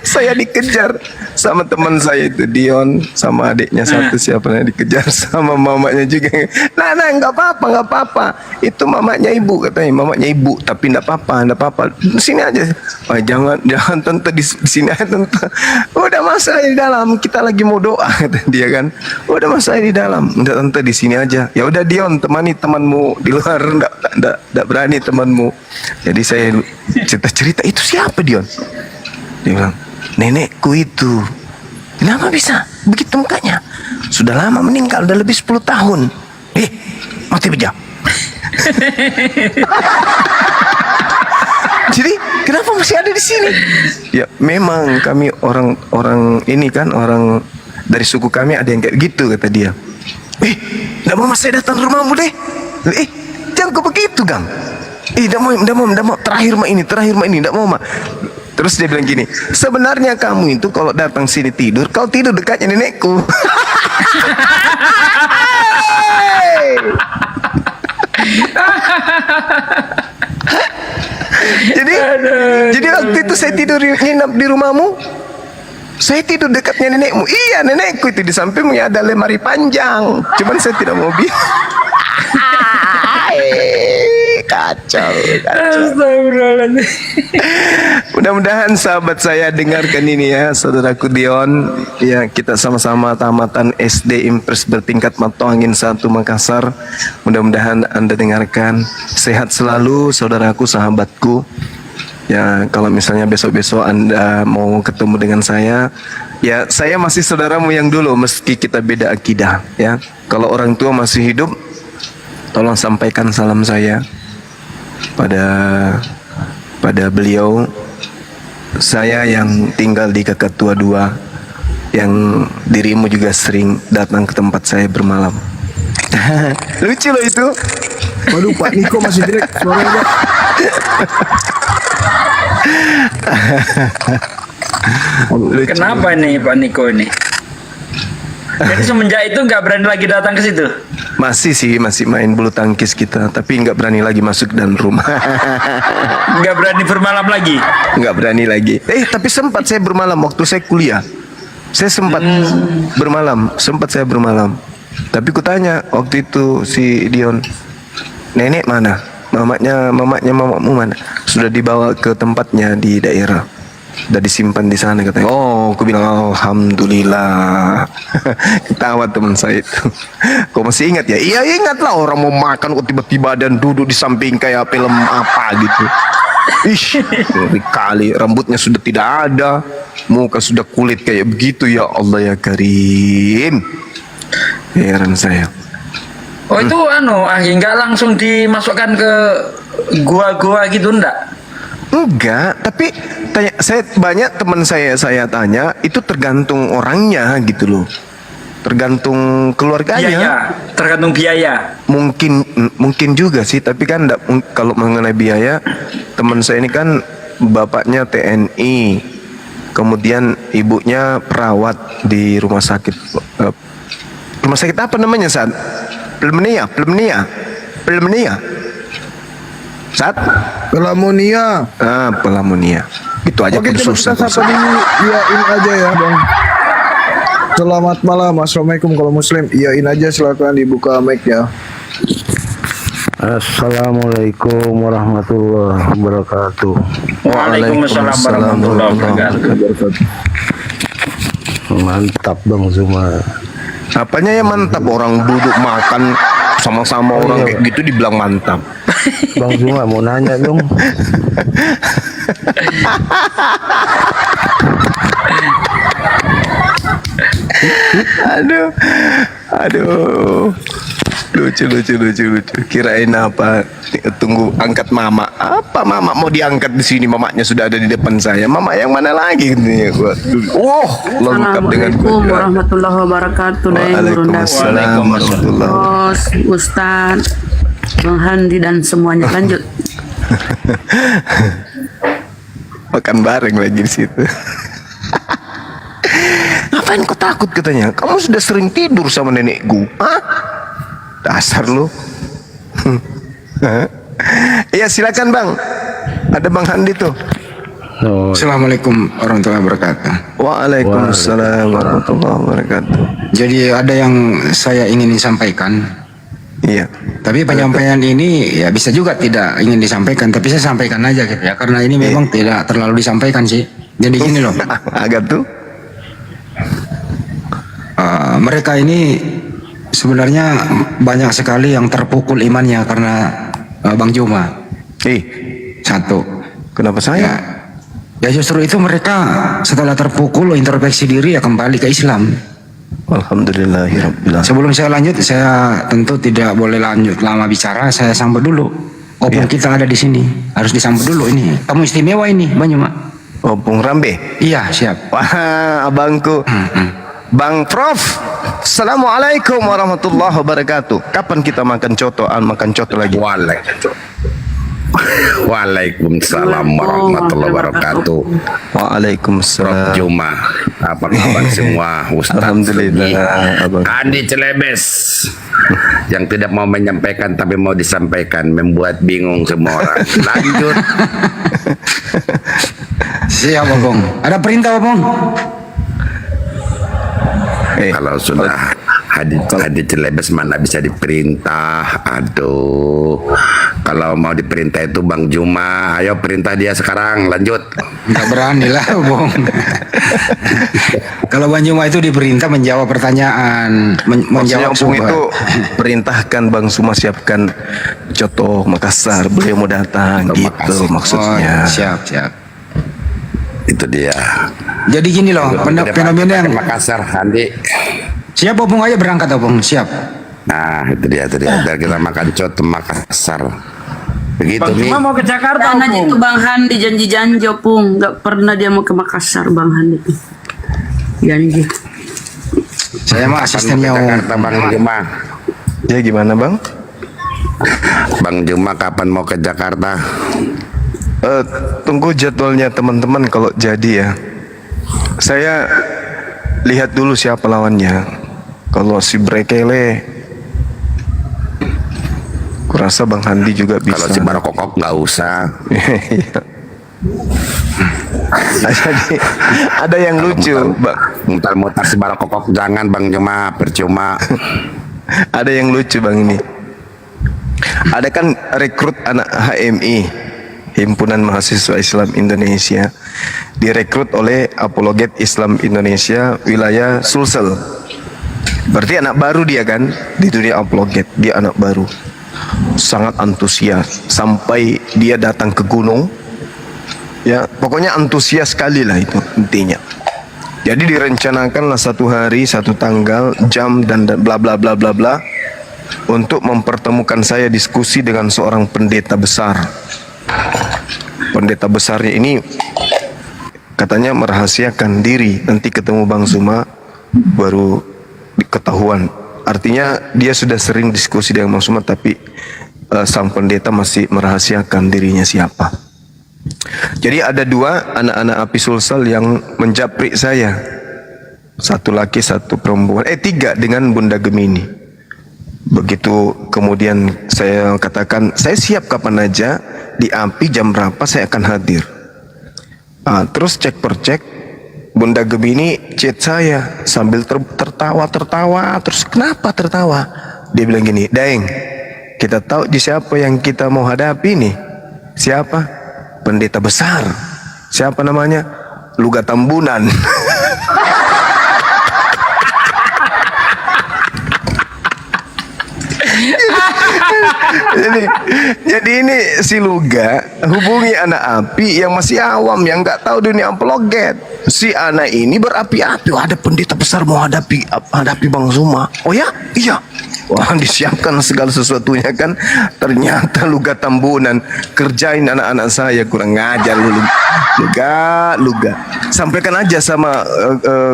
Saya dikejar sama teman saya itu, Dion, sama adiknya satu, siapa namanya, dikejar sama mamanya juga. Nah, nggak apa-apa, itu mamanya ibu, katanya, mamanya ibu, tapi nggak apa-apa, sini aja. Oh, jangan tante di sini aja, tante. Udah mas saya di dalam, kita lagi mau doa, kata dia kan. Udah mas saya di dalam, udah tante di sini aja. Ya udah Dion, temani temanmu di luar, nggak berani temanmu. Jadi saya cerita itu siapa Dion? Dia bilang, nenekku itu. Kenapa bisa begitu mukanya? Sudah lama meninggal, udah lebih 10 tahun. Mati bejak. Jadi kenapa masih ada di sini? Ya memang kami orang ini kan, orang dari suku kami ada yang kayak gitu, kata dia. Nggak mau mas saya datang rumahmu deh. Jangan kau begitu Gang. Nggak mau, terakhir mah ini, nggak mau mah. Terus dia bilang gini, sebenarnya kamu itu kalau datang sini tidur, kau tidur dekatnya nenekku. Jadi waktu itu saya tidur nginap di rumahmu, saya tidur dekatnya nenekmu. Iya, nenekku itu di sampingnya ada lemari panjang. Cuman saya tidak mau bilang. Kacau. Mudah-mudahan sahabat saya dengarkan ini ya, saudaraku Dion. Ya, kita sama-sama tamatan SD Impres bertingkat Mata Angin 1 Makassar. Mudah-mudahan Anda dengarkan. Sehat selalu saudaraku, sahabatku. Ya, kalau misalnya besok-besok Anda mau ketemu dengan saya, ya saya masih saudaramu yang dulu, meski kita beda akidah ya. Kalau orang tua masih hidup, tolong sampaikan salam saya pada beliau. Saya yang tinggal di Kakatua 2, yang dirimu juga sering datang ke tempat saya bermalam. Lucu loh itu. Waduh, Pak Niko masih direct suaranya. Kenapa nih Pak Niko ini? Jadi semenjak itu nggak berani lagi datang ke situ? Masih main bulu tangkis kita, tapi nggak berani lagi masuk dalam rumah. Nggak berani bermalam lagi? Nggak berani lagi. Tapi sempat saya bermalam waktu saya kuliah. Saya sempat saya bermalam. Tapi kutanya waktu itu si Dion, nenek mana? Mamamu mana? Sudah dibawa ke tempatnya di daerah. Sudah disimpan di sana, katanya. Oh, aku bilang alhamdulillah. Ketawa teman saya itu. Kau masih ingat ya? Iya ingat lah, orang mau makan kok tiba-tiba dan duduk di samping kayak film apa gitu. Ngeri kali, rambutnya sudah tidak ada, muka sudah kulit kayak begitu. Ya Allah ya Karim. Heran saya. Oh itu nggak langsung dimasukkan ke gua-gua gitu enggak? Enggak, tapi banyak teman saya tanya, itu tergantung orangnya gitu loh. Tergantung keluarganya. Biaya, tergantung biaya. Mungkin juga sih, tapi kan kalau mengenai biaya, teman saya ini kan bapaknya TNI, kemudian ibunya perawat di rumah sakit. Rumah sakit apa namanya saat? Pneumonia. Saat Pelamonia. Pelamonia. Itu aja pun susah. Oke, kita iyain aja ya, Bang. Selamat malam, assalamualaikum. Kalau Muslim, iyain aja, silakan dibuka mic-nya. Assalamualaikum warahmatullahi wabarakatuh. Waalaikumsalam warahmatullahi wabarakatuh. Mantap Bang Zuma. Apanya ya mantap? Orang duduk makan sama-sama orang kayak gitu dibilang mantap. Bang Zuma mau nanya dong. Aduh. Lucu. Kirain apa? Tunggu angkat mama. Apa mama mau diangkat di sini? Mamanya sudah ada di depan saya. Mama yang mana lagi? Katanya gua. Lengkap dengan Assalamualaikum warahmatullahi wabarakatuh. Waalaikumsalam warahmatullahi Bos, Ustaz, Bang Handi dan semuanya. Lanjut. Makan bareng lagi di situ. Ngapain kau takut katanya? Kamu sudah sering tidur sama nenekku. Hah? Dasar lu. Iya silakan bang. Ada Bang Handi tuh. Assalamualaikum warahmatullahi wabarakatuh. Waalaikumsalam warahmatullahi wabarakatuh. Jadi ada yang saya ingin sampaikan. Iya. Tapi penyampaian ini ya bisa juga tidak ingin disampaikan, tapi saya sampaikan aja gitu ya, karena ini memang tidak terlalu disampaikan sih. Jadi gini loh. Agak tuh. Mereka ini sebenarnya banyak sekali yang terpukul imannya karena Bang Juma. Satu. Kenapa saya? Ya justru itu mereka setelah terpukul introspeksi diri ya kembali ke Islam. Alhamdulillahirabbil alamin. Sebelum saya lanjut, saya tentu tidak boleh lanjut lama bicara. Saya sambut dulu. Opung kita ada di sini, harus disambut dulu ini. Tamu istimewa ini, Bang Juma. Opung Rambe. Iya, siap. Wah, abangku. Bang Prof. Assalamualaikum warahmatullahi wabarakatuh. Kapan kita makan coto lagi? Waalaikumsalam warahmatullahi wabarakatuh. Waalaikumsalam. Prof Juma, apa kabar semua? Ustaz Alhamdulillah. Andi Celebes yang tidak mau menyampaikan tapi mau disampaikan, membuat bingung semua orang. Lanjut. Siap, Bang. Ada perintah, Bang? Kalau sudah hadis Celebes mana bisa diperintah. Aduh, kalau mau diperintah itu Bang Juma, ayo perintah dia sekarang. Lanjut. Nggak berani lah, Bang. Kalau Bang Juma itu diperintah menjawab pertanyaan, menjawab Bung itu perintahkan Bang Suma siapkan coto Makassar, beliau mau datang gitu maksudnya. Siap. Itu dia. Jadi gini loh, fenomena yang Makassar, Andi. Siap, Bung, aja berangkat, Bung. Siap. Nah, itu dia. Biar kita makan coto Makassar. Begitu Bang nih. Juma mau ke Jakarta, Dan aja itu Bang Handi janji-janji, Opung. Nggak pernah dia mau ke Makassar, Bang Handi. Janji. Saya mah asistennya Jakarta, Bang Juma. Ya gimana Bang? Bang Juma kapan mau ke Jakarta? Tunggu jadwalnya teman-teman kalau jadi ya. Saya lihat dulu siapa lawannya. Kalau si Brekele, kurasa Bang Handi juga bisa. Kalau si Barokok nggak usah. Jadi ada yang lucu, Bang. Mutar-mutar si Barokok jangan Bang Juma, percuma. Ada yang lucu Bang ini. Ada kan rekrut anak HMI, Himpunan Mahasiswa Islam Indonesia, direkrut oleh Apologet Islam Indonesia wilayah Sulsel. Berarti anak baru dia kan di dunia apologet, dia anak baru. Sangat antusias sampai dia datang ke gunung. Ya, pokoknya antusias sekali lah itu intinya. Jadi direncanakanlah satu hari, satu tanggal, jam dan bla bla bla bla bla untuk mempertemukan saya diskusi dengan seorang pendeta besar. Pendeta besarnya ini katanya merahasiakan diri, nanti ketemu Bang Suma baru diketahuan. Artinya dia sudah sering diskusi dengan Bang Suma tapi sang pendeta masih merahasiakan dirinya siapa. Jadi ada dua anak-anak api Sulsel yang menjaprik saya, satu laki satu perempuan, tiga dengan Bunda Gemini. Begitu kemudian saya katakan saya siap kapan aja, di api jam berapa saya akan hadir. Terus cek per cek Bunda Gemini chat saya sambil tertawa terus kenapa tertawa? Dia bilang gini, Daeng, kita tahu di siapa yang kita mau hadapi nih. Siapa? Pendeta besar. Siapa namanya? Luga Tambunan. jadi ini si Luga hubungi anak api yang masih awam, yang nggak tahu dunia apologet. Si anak ini berapi-api, ada pendeta besar mau hadapi Bang Suma. Oh ya? Iya. Wah, disiapkan segala sesuatunya kan, ternyata Luga Tambunan, kerjain anak-anak saya, kurang ngajar lu. Luga. Sampaikan aja sama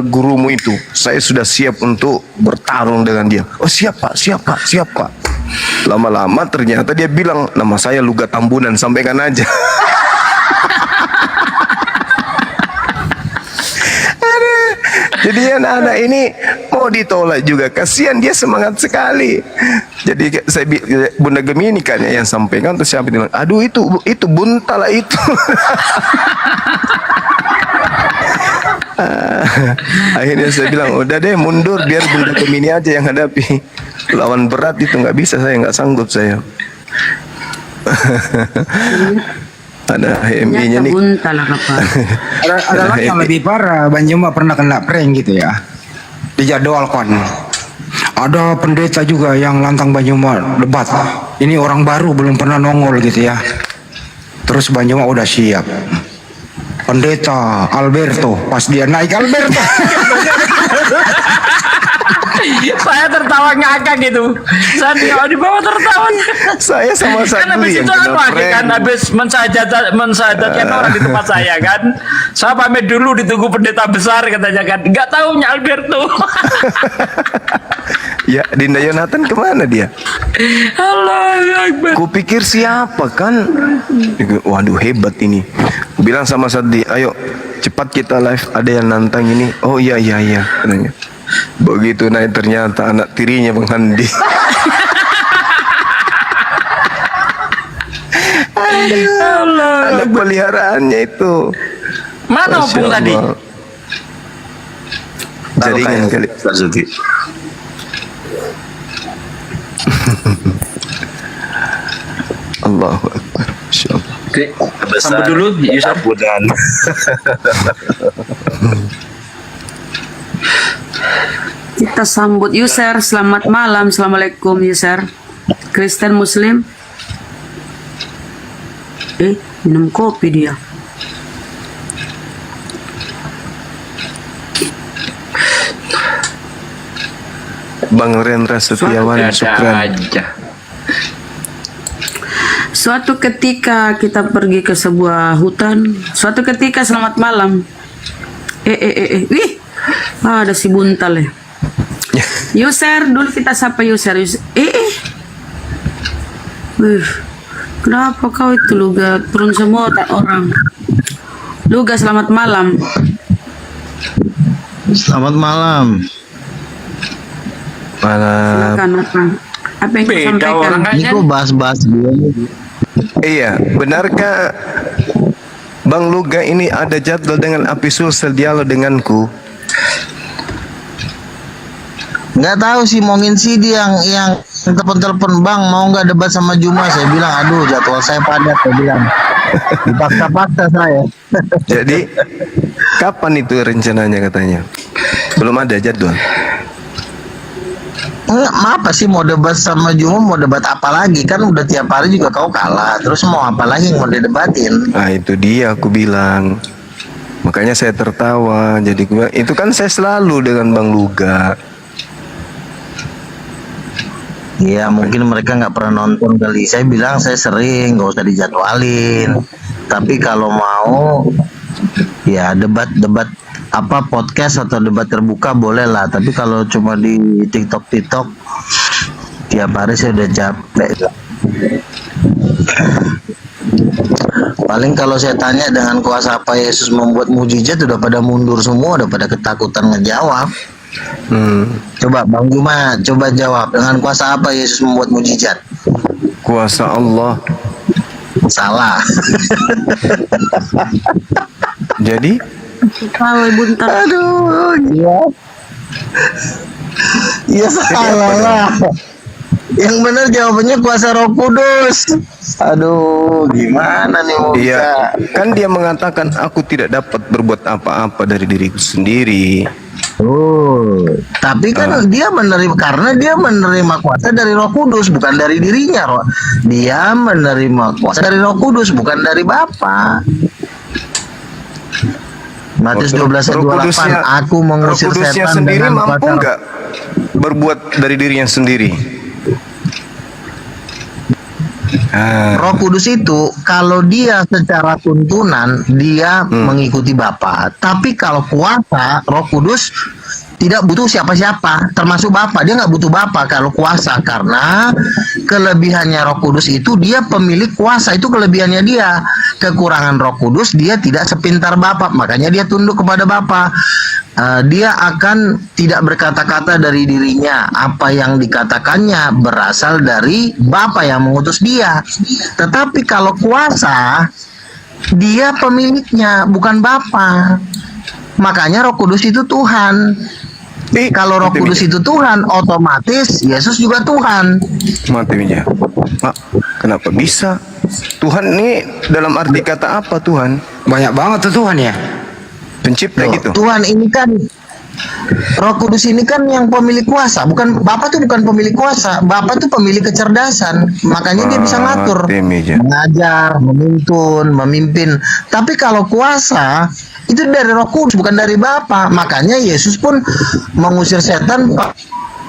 gurumu itu, saya sudah siap untuk bertarung dengan dia. Oh siap pak. Lama-lama ternyata dia bilang, nama saya Luga Tambunan, sampaikan aja. Jadi anak-anak ini mau ditolak juga, kasihan dia semangat sekali. Jadi saya Bunda Gemini kan yang sampaikan, terus siapa bilang, aduh itu buntal itu. Akhirnya saya bilang, udah deh mundur, biar Bunda Gemini aja yang hadapi. Lawan berat itu nggak bisa, saya nggak sanggup saya. Ada HMI-nya nih. Ada lagi yang lebih parah. Bang Juma pernah kena prank gitu ya, dijadwalkan. Ada pendeta juga yang lantang Bang Juma debat. Ini orang baru, belum pernah nongol gitu ya. Terus Bang Juma udah siap. Pendeta Alberto, pas dia naik Alberto. Saya tertawa ngakak gitu. Saya di bawah tertawa. Saya sama Kan habis itu apa kan, habis mensahadatkan orang di tempat saya kan. Saya pamit dulu, ditunggu pendeta besar katanya kan. Nggak tahunya Alberto. Ya, Dinda Yonatan kemana dia? Allah Akbar. Kupikir siapa kan? Waduh hebat ini. Bilang sama Sadi, ayo cepat kita live, ada yang nantang ini. Oh iya katanya. Begitu naik ternyata anak tirinya Bang Handi. Anak peliharaannya itu. Mana opung tadi? Jaringan kali. Allahu Akbar. Insyaallah. Oke, sambut dulu Yusuf. Kita sambut user, selamat malam, assalamualaikum user. Kristen Muslim. Minum kopi dia. Bang Rendra Setiawan, syukran. Suatu ketika kita pergi ke sebuah hutan. Suatu ketika, selamat malam. Wih, ada si buntal ya. User, dulu kita sapa user. Kenapa kau itu Luga? Turun semua tak orang. Luga, selamat malam. Selamat malam. Silakan, apa yang kau sampaikan? Ini kok bahas-bahas dia nih. Iya, benarkah Bang Luga ini ada jadwal dengan Api Sulsel dialog denganku? Nggak tahu sih, mungkin sih dia yang telepon Bang mau nggak debat sama Juma. Saya bilang aduh jadwal saya padat, saya bilang dipaksa-paksa saya. Jadi kapan itu rencananya katanya? Belum ada jadwal. Apa sih mau debat sama Juma, mau debat apa lagi, kan udah tiap hari juga kau kalah, terus mau apa lagi yang mau didebatin? Nah itu dia aku bilang, makanya saya tertawa. Jadi aku bilang, itu kan saya selalu dengan Bang Luga. Iya mungkin mereka nggak pernah nonton kali. Saya bilang saya sering, nggak usah dijadwalin. Tapi kalau mau ya debat apa podcast atau debat terbuka boleh lah. Tapi kalau cuma di TikTok tiap hari saya udah capek. Paling kalau saya tanya dengan kuasa apa Yesus membuat mujizat, udah pada mundur semua, udah pada ketakutan ngejawab. Coba Bang Juma, coba jawab, dengan kuasa apa Yesus membuat mujizat? Kuasa Allah. Salah. Jadi? Kalau buntal. Aduh, ya salah lah. Yang benar jawabannya kuasa Roh Kudus. Aduh, gimana nih mau Iya, bisa? kan dia mengatakan aku tidak dapat berbuat apa-apa dari diriku sendiri. Oh, tapi kan dia menerima, karena dia menerima kuasa dari Roh Kudus, bukan dari dirinya. Dia menerima kuasa dari Roh Kudus, bukan dari Bapa. Matius 12:28, aku mengusir Roh Kudusnya setan sendiri dengan mampu kuasa. nggak berbuat dari dirinya sendiri? Roh Kudus itu kalau dia secara tuntunan dia mengikuti Bapa. Tapi kalau kuasa Roh Kudus tidak butuh siapa-siapa, termasuk Bapa. Dia nggak butuh Bapa kalau kuasa, karena kelebihannya Roh Kudus itu dia pemilik kuasa, itu kelebihannya dia. Kekurangan Roh Kudus, dia tidak sepintar Bapa, makanya dia tunduk kepada Bapa. Dia akan tidak berkata-kata dari dirinya, apa yang dikatakannya berasal dari Bapa yang mengutus dia. Tetapi kalau kuasa, dia pemiliknya, bukan Bapa. Makanya Roh Kudus itu Tuhan. Kalau Roh Kudus itu Tuhan, otomatis Yesus juga Tuhan. Mati Mija. Mak, kenapa bisa? Tuhan ini dalam arti kata apa Tuhan? Banyak banget tuh Tuhan ya. Pencipta gitu. Tuhan ini kan, Roh Kudus ini kan yang pemilik kuasa. Bukan Bapa tuh bukan pemilik kuasa. Bapa tuh pemilik kecerdasan. Makanya dia bisa ngatur, mengajar, menuntun, memimpin. Tapi kalau kuasa itu dari Roh Kudus, bukan dari Bapa. Makanya Yesus pun mengusir setan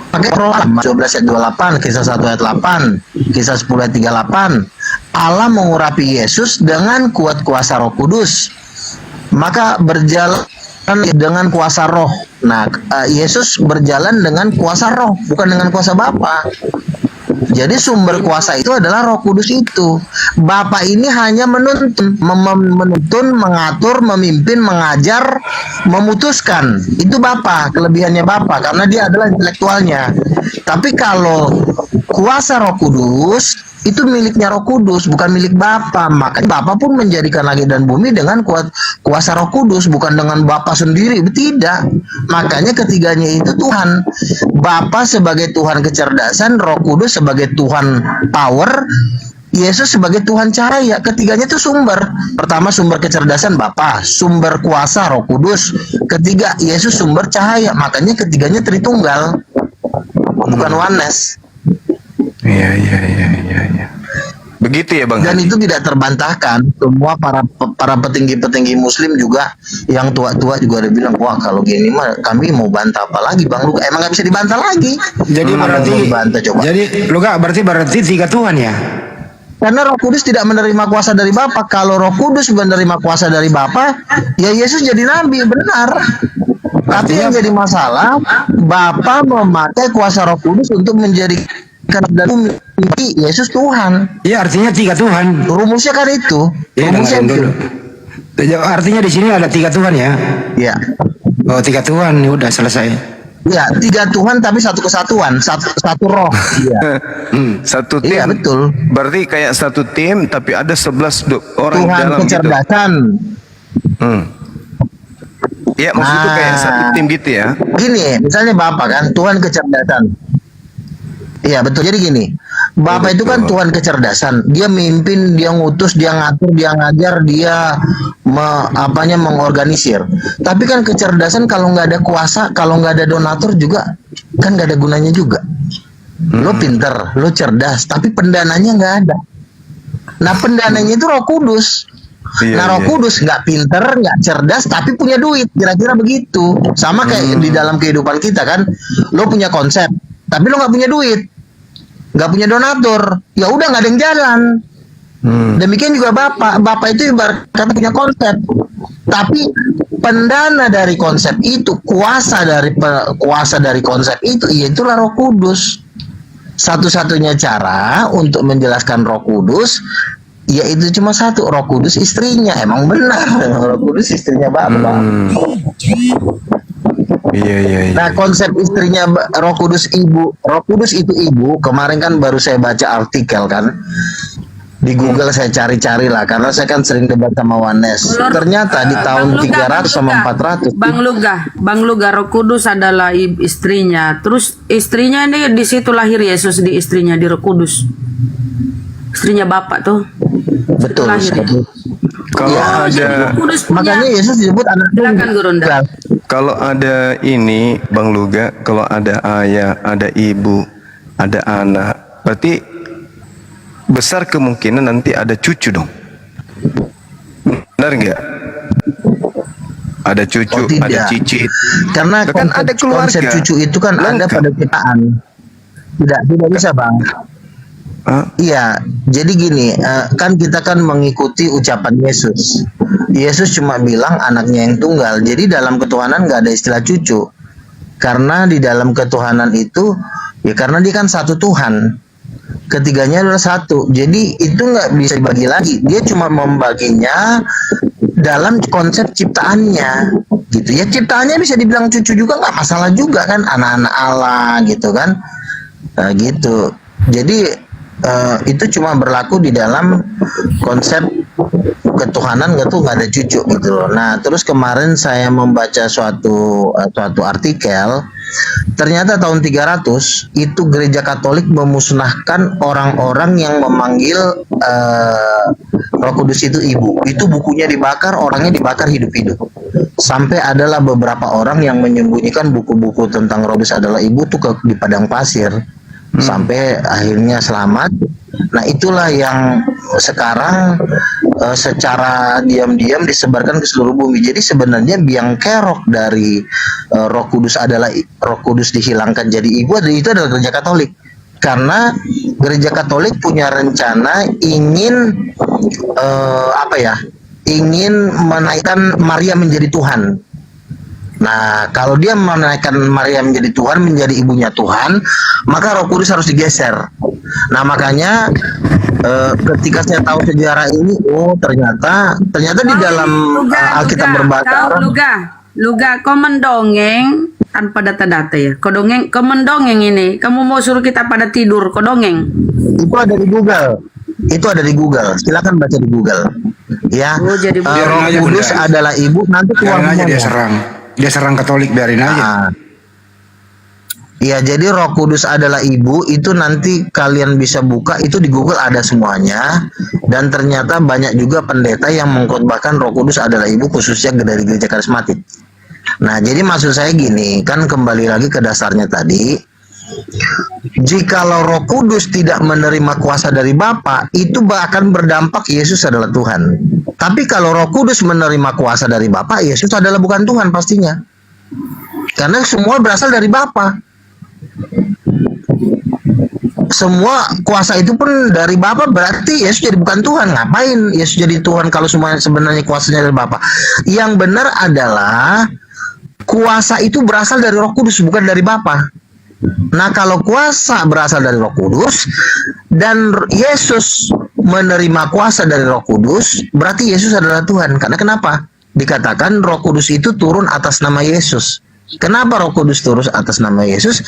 pakai roh. 12 ayat 28, kisah 1 ayat 8, kisah 10 ayat 38. Allah mengurapi Yesus dengan kuat kuasa Roh Kudus. Maka berjalan dengan kuasa roh. Nah, Yesus berjalan dengan kuasa roh, bukan dengan kuasa Bapa. Jadi sumber kuasa itu adalah Roh Kudus itu. Bapa ini hanya menuntun, mengatur, memimpin, mengajar, memutuskan. Itu Bapa, kelebihannya Bapa karena dia adalah intelektualnya. Tapi kalau kuasa Roh Kudus itu miliknya Roh Kudus, bukan milik Bapa. Makanya Bapa pun menjadikan langit dan bumi dengan kuasa Roh Kudus, bukan dengan Bapa sendiri. Tidak. Makanya ketiganya itu Tuhan. Bapa sebagai Tuhan kecerdasan, Roh Kudus sebagai Tuhan power, Yesus sebagai Tuhan cahaya. Ketiganya itu sumber. Pertama sumber kecerdasan Bapa, sumber kuasa Roh Kudus. Ketiga Yesus sumber cahaya. Makanya ketiganya Tritunggal, bukan oneness. Iya. Begitu ya Bang. Dan itu tidak terbantahkan. Semua para petinggi-petinggi Muslim juga, yang tua-tua juga ada bilang, wah kalau gini mah kami mau bantah apa lagi Bang Luka? Emang nggak bisa dibantah lagi. Jadi berarti dibantah, coba. Jadi Luka berarti tiga Tuhan ya. Karena Roh Kudus tidak menerima kuasa dari Bapa. Kalau Roh Kudus menerima kuasa dari Bapa, ya Yesus jadi nabi, benar. Tapi yang jadi masalah, Bapa memakai kuasa Roh Kudus untuk menjadi dan Yesus Tuhan. Iya, artinya tiga Tuhan. Rumusnya kan itu. Ya, Rumusnya itu. Artinya di sini ada tiga Tuhan ya. Iya. Oh, tiga Tuhan, ya udah selesai. Ya, tiga Tuhan tapi satu kesatuan, satu roh. Iya. Satu tim. Iya, betul. Berarti kayak satu tim tapi ada 11 orang Tuhan dalam kecerdasan. Gitu. Ya, maksudnya kayak satu tim gitu ya. Gini, misalnya Bapak kan Tuhan kecerdasan. Iya betul. Jadi gini, Bapak itu kan Tuhan kecerdasan. Dia mimpin, dia ngutus, dia ngatur, dia ngajar, dia mengorganisir. Tapi kan kecerdasan kalau nggak ada kuasa, kalau nggak ada donatur juga kan nggak ada gunanya juga. Lo pinter, lo cerdas, tapi pendananya nggak ada. Nah pendananya itu Roh Kudus. Nah Roh Kudus nggak pinter, nggak cerdas, tapi punya duit. Kira-kira begitu. Sama kayak di dalam kehidupan kita kan, lo punya konsep, tapi lo nggak punya duit. Nggak punya donatur, ya udah nggak ada yang jalan. Demikian juga Bapak itu ibarat kata punya konsep, tapi pendana dari konsep itu, kuasa dari konsep itu, itulah Roh Kudus. Satu-satunya cara untuk menjelaskan Roh Kudus, yaitu cuma satu, Roh Kudus istrinya. Emang benar, Roh Kudus istrinya Bapak. Iya. Nah konsep istrinya Roh Kudus ibu, Roh Kudus itu ibu. Kemarin kan baru saya baca artikel kan di Google, saya cari-cari lah karena saya kan sering debat sama Wanes. Ternyata di tahun 300 sama 400. Bang Luga, Roh Kudus adalah istrinya. Terus istrinya ini di situ lahir Yesus, di istrinya, di Roh Kudus. Istrinya Bapak tuh. Betul. Kalau ada, makanya Yesus disebut anak tunggal. Kalau ada ini Bang Luga, kalau ada ayah, ada ibu, ada anak, berarti besar kemungkinan nanti ada cucu dong. Benar nggak? Ada cucu, ada cicit. Karena kan ada keluarga. Konsep cucu itu kan ada pada ciptaan. Tidak bisa Bang. Iya, jadi gini, kan kita kan mengikuti ucapan Yesus. Yesus cuma bilang anaknya yang tunggal. Jadi dalam ketuhanan nggak ada istilah cucu. Karena di dalam ketuhanan itu, ya karena dia kan satu Tuhan. Ketiganya adalah satu. Jadi itu nggak bisa dibagi lagi. Dia cuma membaginya dalam konsep ciptaannya, gitu ya. Ciptaannya bisa dibilang cucu juga nggak masalah juga kan, anak-anak Allah gitu kan, gitu. Jadi itu cuma berlaku di dalam konsep ketuhanan, nggak ada cucu gitu loh. Nah terus kemarin saya membaca suatu artikel, ternyata tahun 300 itu gereja Katolik memusnahkan orang-orang yang memanggil Roh Kudus itu ibu. Itu bukunya dibakar, orangnya dibakar hidup-hidup. Sampai adalah beberapa orang yang menyembunyikan buku-buku tentang Roh Kudus adalah ibu tuh di padang pasir. Sampai akhirnya selamat. Nah itulah yang sekarang secara diam-diam disebarkan ke seluruh bumi. Jadi sebenarnya biang kerok dari Roh Kudus adalah Roh Kudus dihilangkan jadi ibu, itu adalah gereja Katolik. Karena gereja Katolik punya rencana ingin ingin menaikkan Maria menjadi Tuhan. Nah, kalau dia menaikkan Maria menjadi Tuhan, menjadi ibunya Tuhan, maka Roh Kudus harus digeser. Nah, makanya ketika saya tahu sejarah ini, ternyata di dalam Alkitab berbahasa Luga, kau mendongeng tanpa data-data ya. Kau mendongeng ini. Kamu mau suruh kita pada tidur, kau dongeng. Itu ada di Google. Silakan baca di Google. Ya, Roh Kudus adalah ibu. Nanti keluar aja dia serang Katolik, biarin aja. Iya, jadi Roh Kudus adalah ibu itu nanti kalian bisa buka, itu di Google ada semuanya. Dan ternyata banyak juga pendeta yang mengkhotbahkan Roh Kudus adalah ibu, khususnya dari gereja karismatik. Nah, jadi maksud saya gini, kan kembali lagi ke dasarnya tadi. Jikalau Roh Kudus tidak menerima kuasa dari Bapa, itu akan berdampak Yesus adalah Tuhan. Tapi kalau Roh Kudus menerima kuasa dari Bapa, Yesus adalah bukan Tuhan pastinya. Karena semua berasal dari Bapa. Semua kuasa itu pun dari Bapa, berarti Yesus jadi bukan Tuhan. Ngapain Yesus jadi Tuhan kalau semuanya sebenarnya kuasanya dari Bapa? Yang benar adalah kuasa itu berasal dari Roh Kudus, bukan dari Bapa. Nah, kalau kuasa berasal dari Roh Kudus dan Yesus menerima kuasa dari Roh Kudus, berarti Yesus adalah Tuhan. Karena kenapa? Dikatakan Roh Kudus itu turun atas nama Yesus. Kenapa Roh Kudus turun atas nama Yesus?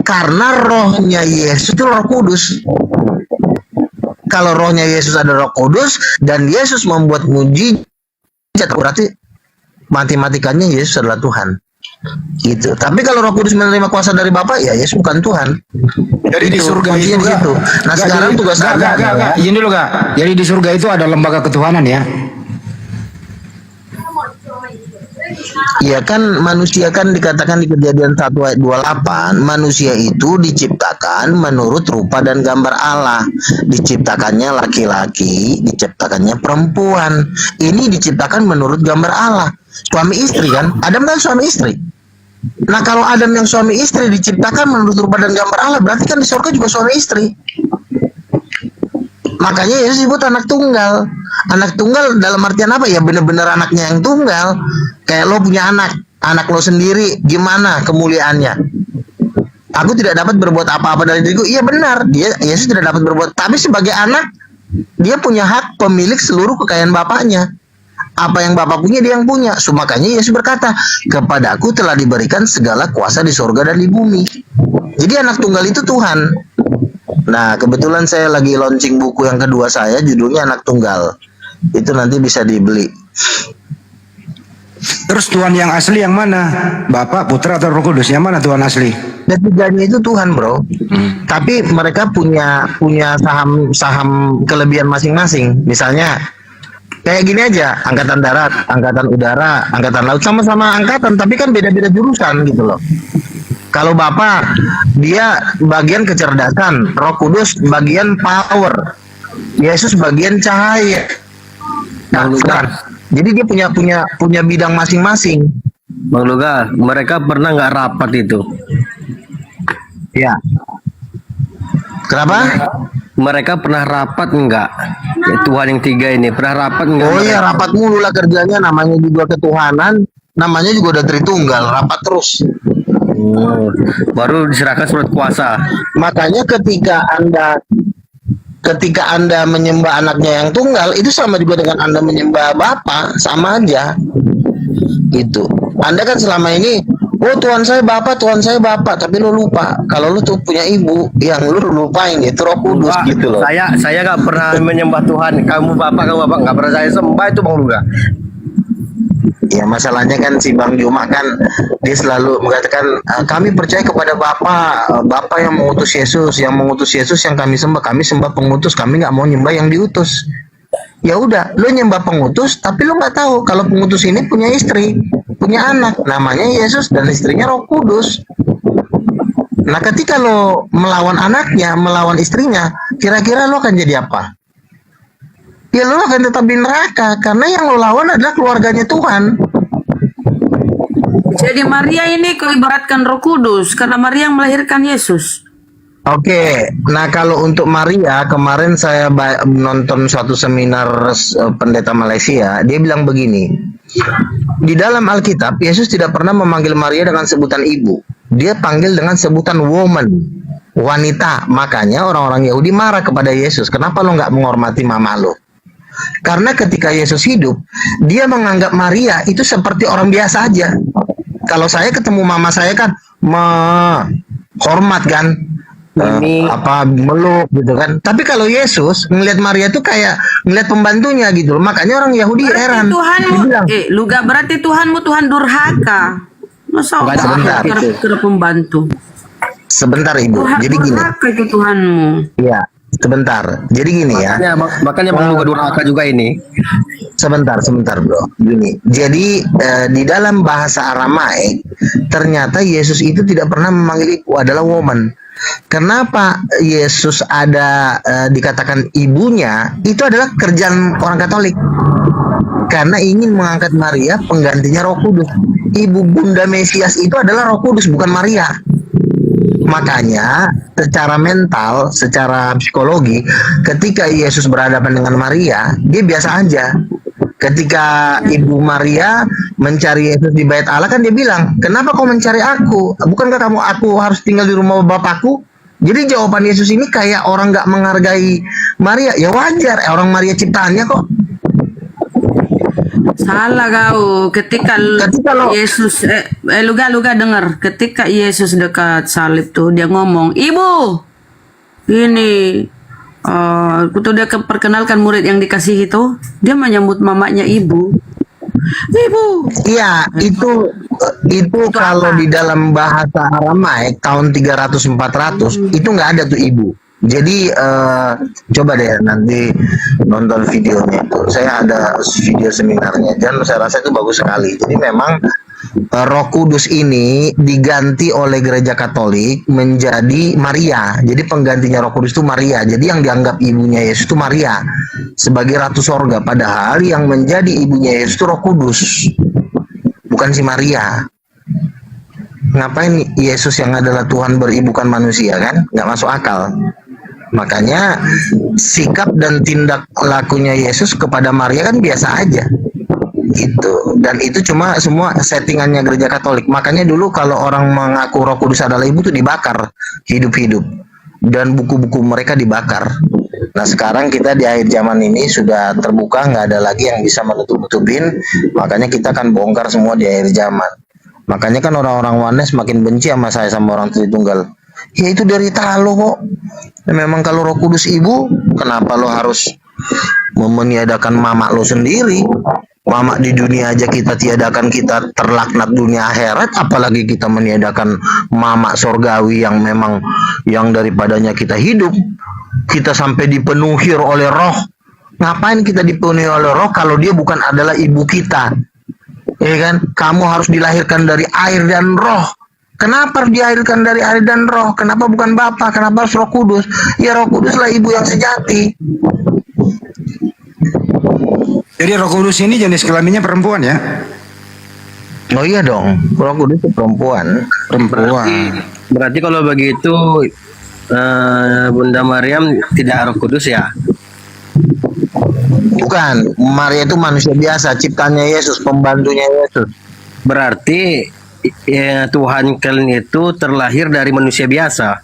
Karena rohnya Yesus itu Roh Kudus. Kalau rohnya Yesus adalah Roh Kudus dan Yesus membuat mujizat, berarti matematikanya Yesus adalah Tuhan. Gitu. Tapi kalau Roh Kudus menerima kuasa dari Bapa, ya Yesus bukan Tuhan. Jadi di surga itu di situ. Nah, sekarang tugas Anda adalah ini dulu Kak. Jadi di surga itu ada lembaga ketuhanan ya. Iya kan, manusia kan dikatakan di Kejadian 1 ayat 28, manusia itu diciptakan menurut rupa dan gambar Allah. Diciptakannya laki-laki, diciptakannya perempuan. Ini diciptakan menurut gambar Allah. Suami istri kan? Adam kan suami istri. Nah, kalau Adam yang suami istri diciptakan menurut rupa dan gambar Allah, berarti kan di surga juga suami istri. Makanya Yesus disebut anak tunggal. Anak tunggal dalam artian apa? Ya benar-benar anaknya yang tunggal. Kayak lo punya anak lo sendiri, gimana kemuliaannya? Aku tidak dapat berbuat apa-apa dari diriku. Iya benar, Yesus tidak dapat berbuat. Tapi sebagai anak, dia punya hak pemilik seluruh kekayaan bapaknya. Apa yang Bapa punya, dia yang punya. So, makanya Yesus berkata, kepadaku telah diberikan segala kuasa di surga dan di bumi. Jadi anak tunggal itu Tuhan. Nah, kebetulan saya lagi launching buku yang kedua saya, judulnya Anak Tunggal. Itu nanti bisa dibeli. Terus Tuhan yang asli yang mana? Bapa, Putra, atau Roh Kudus? Yang mana Tuhan asli? Ketiganya itu Tuhan, bro. Tapi mereka punya saham kelebihan masing-masing. Misalnya kayak gini aja, angkatan darat, angkatan udara, angkatan laut, sama-sama angkatan, tapi kan beda-beda jurusan gitu loh. Kalau Bapa, dia bagian kecerdasan, Roh Kudus bagian power, Yesus bagian cahaya. Nah, jadi dia punya bidang masing-masing. Bang Luga, mereka pernah nggak rapat itu? Ya. Kenapa? mereka pernah rapat enggak? Ya, Tuhan yang tiga ini pernah rapat enggak? Oh iya, rapat mulu lah kerjanya, namanya juga ketuhanan, namanya juga udah Tritunggal, rapat terus. Baru diserahkan surat kuasa. Makanya ketika Anda menyembah anaknya yang tunggal, itu sama juga dengan Anda menyembah Bapa, sama aja. Gitu. Anda kan selama ini, oh Tuhan saya Bapa, tapi lu lupa kalau lu tuh punya ibu yang lu lupain, itu Roh Kudus. Pak, gitu loh. Saya nggak pernah menyembah Tuhan. Kamu Bapak nggak pernah saya sembah itu Bang Luga. Ya masalahnya kan si Bang Juma kan dia selalu mengatakan kami percaya kepada Bapa yang mengutus Yesus, yang kami sembah pengutus, kami nggak mau nyembah yang diutus. Ya udah, lu nyembah pengutus, tapi lu nggak tahu kalau pengutus ini punya istri, punya anak, namanya Yesus dan istrinya Roh Kudus. Nah ketika lo melawan anaknya, melawan istrinya, kira-kira lo akan jadi apa? Ya lo akan tetap di neraka, karena yang lo lawan adalah keluarganya Tuhan. Jadi Maria ini kau ibaratkan Roh Kudus karena Maria yang melahirkan Yesus. Oke, nah kalau untuk Maria, kemarin saya nonton suatu seminar pendeta Malaysia, dia bilang begini, di dalam Alkitab, Yesus tidak pernah memanggil Maria dengan sebutan ibu, dia panggil dengan sebutan woman, wanita. Makanya orang-orang Yahudi marah kepada Yesus, kenapa lo nggak menghormati mama lo? Karena ketika Yesus hidup, dia menganggap Maria itu seperti orang biasa aja. Kalau saya ketemu mama saya kan, hormat kan, meluk gitu kan. Tapi kalau Yesus ngelihat Maria tuh kayak ngelihat pembantunya gitu. Makanya orang Yahudi heran. Tuhanmu, Luga berarti Tuhanmu Tuhan durhaka. Masa kira pembantu? Sebentar Ibu. Jadi gini. Durhaka itu Tuhanmu. Iya. Sebentar. Jadi gini ya. Makanya Bang Luga durhaka juga ini. Sebentar bro. Gini. Jadi di dalam bahasa Aramaik ternyata Yesus itu tidak pernah memanggil ibu, adalah woman. Kenapa Yesus ada dikatakan ibunya? Itu adalah kerjaan orang Katolik. Karena ingin mengangkat Maria penggantinya Roh Kudus. Ibu Bunda Mesias itu adalah Roh Kudus, bukan Maria. Makanya secara mental, secara psikologi, ketika Yesus berhadapan dengan Maria, dia biasa aja. Ketika Ibu Maria mencari Yesus di Bait Allah, kan dia bilang, kenapa kau mencari aku? Bukankah aku harus tinggal di rumah Bapakku? Jadi jawaban Yesus ini kayak orang nggak menghargai Maria. Ya wajar, orang Maria ciptaannya kok. Salah kau. Ketika Yesus Luga dengar, ketika Yesus dekat salib tuh dia ngomong, ibu ini aku tuh dia perkenalkan murid yang dikasih itu, dia menyambut mamanya ibu. Iya, itu kalau di dalam bahasa Aramaik tahun 300-400 itu nggak ada tuh ibu. Jadi coba deh nanti nonton videonya itu. Saya ada video seminarnya dan saya rasa itu bagus sekali. Jadi memang Roh Kudus ini diganti oleh Gereja Katolik menjadi Maria. Jadi penggantinya Roh Kudus itu Maria. Jadi yang dianggap ibunya Yesus itu Maria sebagai Ratu Sorga. Padahal yang menjadi ibunya Yesus itu Roh Kudus, bukan si Maria. Ngapain Yesus yang adalah Tuhan beribukan manusia kan? Nggak masuk akal. Makanya sikap dan tindak lakunya Yesus kepada Maria kan biasa aja gitu, dan itu cuma semua settingannya Gereja Katolik. Makanya dulu kalau orang mengaku Roh Kudus adalah ibu itu dibakar hidup-hidup dan buku-buku mereka dibakar. Nah sekarang kita di akhir zaman ini sudah terbuka, nggak ada lagi yang bisa menutup-nutupin. Makanya kita akan bongkar semua di akhir zaman. Makanya kan orang-orang Wanes makin benci sama saya sama orang Tritunggal. Ya itu derita lo kok. Memang kalau Roh Kudus ibu, kenapa lo harus meniadakan mama lo sendiri? Mama di dunia aja kita tiadakan, kita terlaknat dunia akhirat, apalagi kita meniadakan mama sorgawi yang memang yang daripadanya kita hidup. Kita sampai dipenuhi oleh roh. Ngapain kita dipenuhi oleh roh kalau dia bukan adalah ibu kita? Ya kan? Kamu harus dilahirkan dari air dan roh. Kenapa harus dilahirkan dari air dan roh? Kenapa bukan Bapa? Kenapa harus Roh Kudus? Ya Roh Kudus lah ibu yang sejati. Jadi Roh Kudus ini jenis kelaminnya perempuan ya? Oh iya dong, Roh Kudus itu perempuan. Berarti kalau begitu Bunda Maryam tidak Roh Kudus ya? Bukan, Maria itu manusia biasa, ciptaannya Yesus, pembantunya Yesus. Berarti Tuhan kalian itu terlahir dari manusia biasa.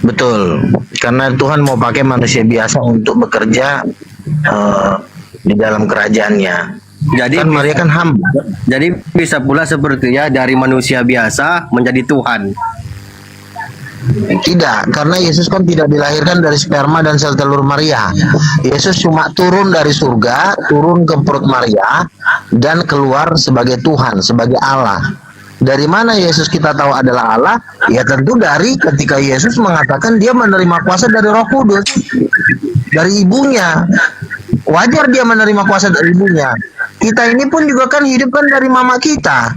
Betul, karena Tuhan mau pakai manusia biasa untuk bekerja di dalam kerajaannya. Jadi kan Maria kan hamba. Jadi bisa pula seperti ya, dari manusia biasa menjadi Tuhan. Tidak, karena Yesus kan tidak dilahirkan dari sperma dan sel telur Maria. Yesus cuma turun dari surga, turun ke perut Maria, dan keluar sebagai Tuhan, sebagai Allah. Dari mana Yesus kita tahu adalah Allah? Ya tentu dari ketika Yesus mengatakan dia menerima kuasa dari Roh Kudus, dari ibunya. Wajar dia menerima kuasa dari ibunya. Kita ini pun juga kan hidup kan dari mama kita,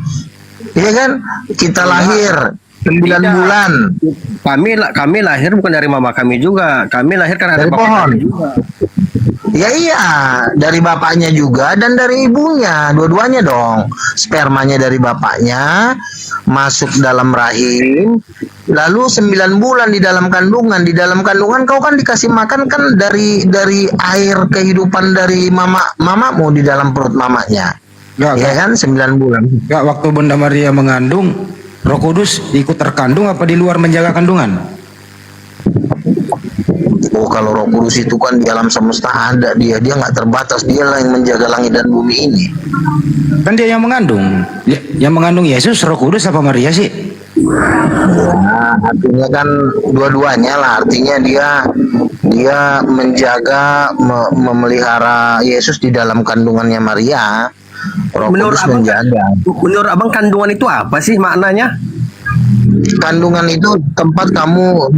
ya kan? Kita lahir 9 bulan. Kami lahir bukan dari mama kami juga. Kami lahir karena dari ada pohon. juga. Ya iya, dari bapaknya juga dan dari ibunya, dua-duanya dong. Spermanya dari bapaknya masuk dalam rahim, lalu 9 bulan di dalam kandungan. Di dalam kandungan kau kan dikasih makan kan dari air kehidupan dari mamamu di dalam perut mamanya. Ya kan 9 bulan. Gak, waktu Bunda Maria mengandung, Roh Kudus ikut terkandung apa di luar menjaga kandungan? Oh, kalau Roh Kudus itu kan di alam semesta ada dia nggak terbatas, dialah yang menjaga langit dan bumi ini. Kan dia yang mengandung. Yang mengandung Yesus Roh Kudus apa Maria sih? Nah, artinya kan dua-duanya lah. Artinya dia menjaga, memelihara Yesus di dalam kandungannya Maria. Roh Kudus menjaga. Menurut abang kandungan itu apa sih maknanya? Kandungan itu tempat kamu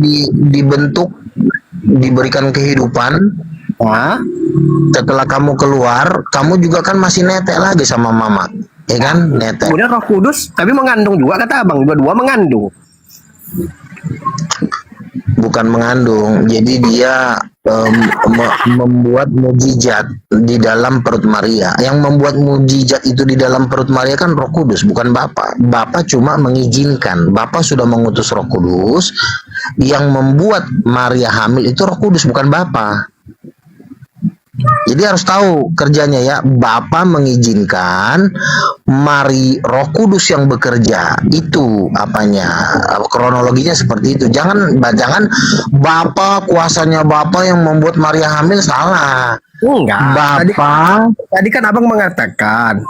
dibentuk, diberikan kehidupan. Nah, setelah kamu keluar, kamu juga kan masih netek lagi sama mama, ya kan? Netek. Kemudian Roh Kudus, tapi mengandung juga kata abang, dua-dua mengandung. Bukan mengandung, jadi dia membuat mujizat di dalam perut Maria. Yang membuat mujizat itu di dalam perut Maria kan Roh Kudus, bukan Bapa. Bapa cuma mengizinkan. Bapa sudah mengutus Roh Kudus. Yang membuat Maria hamil itu Roh Kudus, bukan Bapa. Jadi harus tahu kerjanya ya. Bapa mengizinkan, Roh Kudus yang bekerja. Itu apanya, kronologinya seperti itu. Jangan Bapa, kuasanya Bapa yang membuat Maria hamil, salah. Enggak. Bapa. Tadi kan abang mengatakan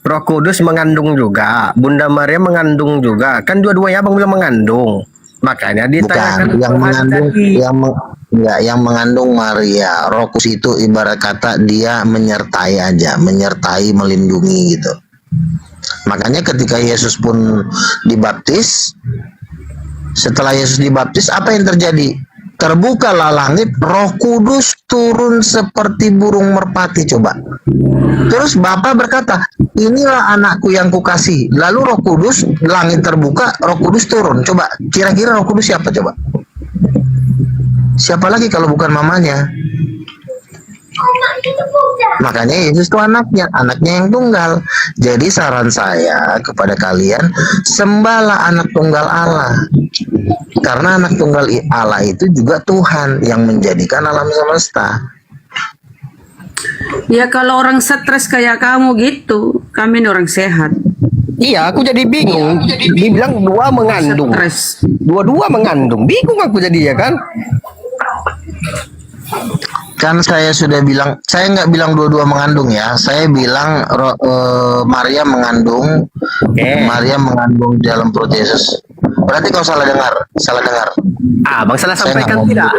Roh Kudus mengandung juga, Bunda Maria mengandung juga. Kan dua-duanya abang bilang mengandung. Makanya ditanyakan yang mengandung Maria. Roh Kudus itu ibarat kata dia menyertai aja, menyertai, melindungi gitu. Makanya ketika Yesus pun dibaptis, setelah Yesus dibaptis apa yang terjadi? Terbukalah langit, Roh Kudus turun seperti burung merpati, coba. Terus Bapa berkata, inilah anakku yang kukasih. Lalu Roh Kudus, langit terbuka, Roh Kudus turun. Coba, kira-kira Roh Kudus siapa coba? Siapa lagi kalau bukan mamanya? Makanya Yesus itu anaknya yang tunggal. Jadi saran saya kepada kalian, sembahlah anak tunggal Allah. Karena anak tunggal Allah itu juga Tuhan yang menjadikan alam semesta. Ya kalau orang stres kayak kamu gitu, kami ini orang sehat. Iya, aku jadi bingung. Dibilang dua mengandung. Dua-dua mengandung. Bingung aku jadi ya kan? Kan saya sudah bilang, saya nggak bilang dua-dua mengandung ya. Saya bilang Maria mengandung, Maria mengandung di dalam perut Yesus. Berarti kau salah dengar. Abang salah sampaikan tidak?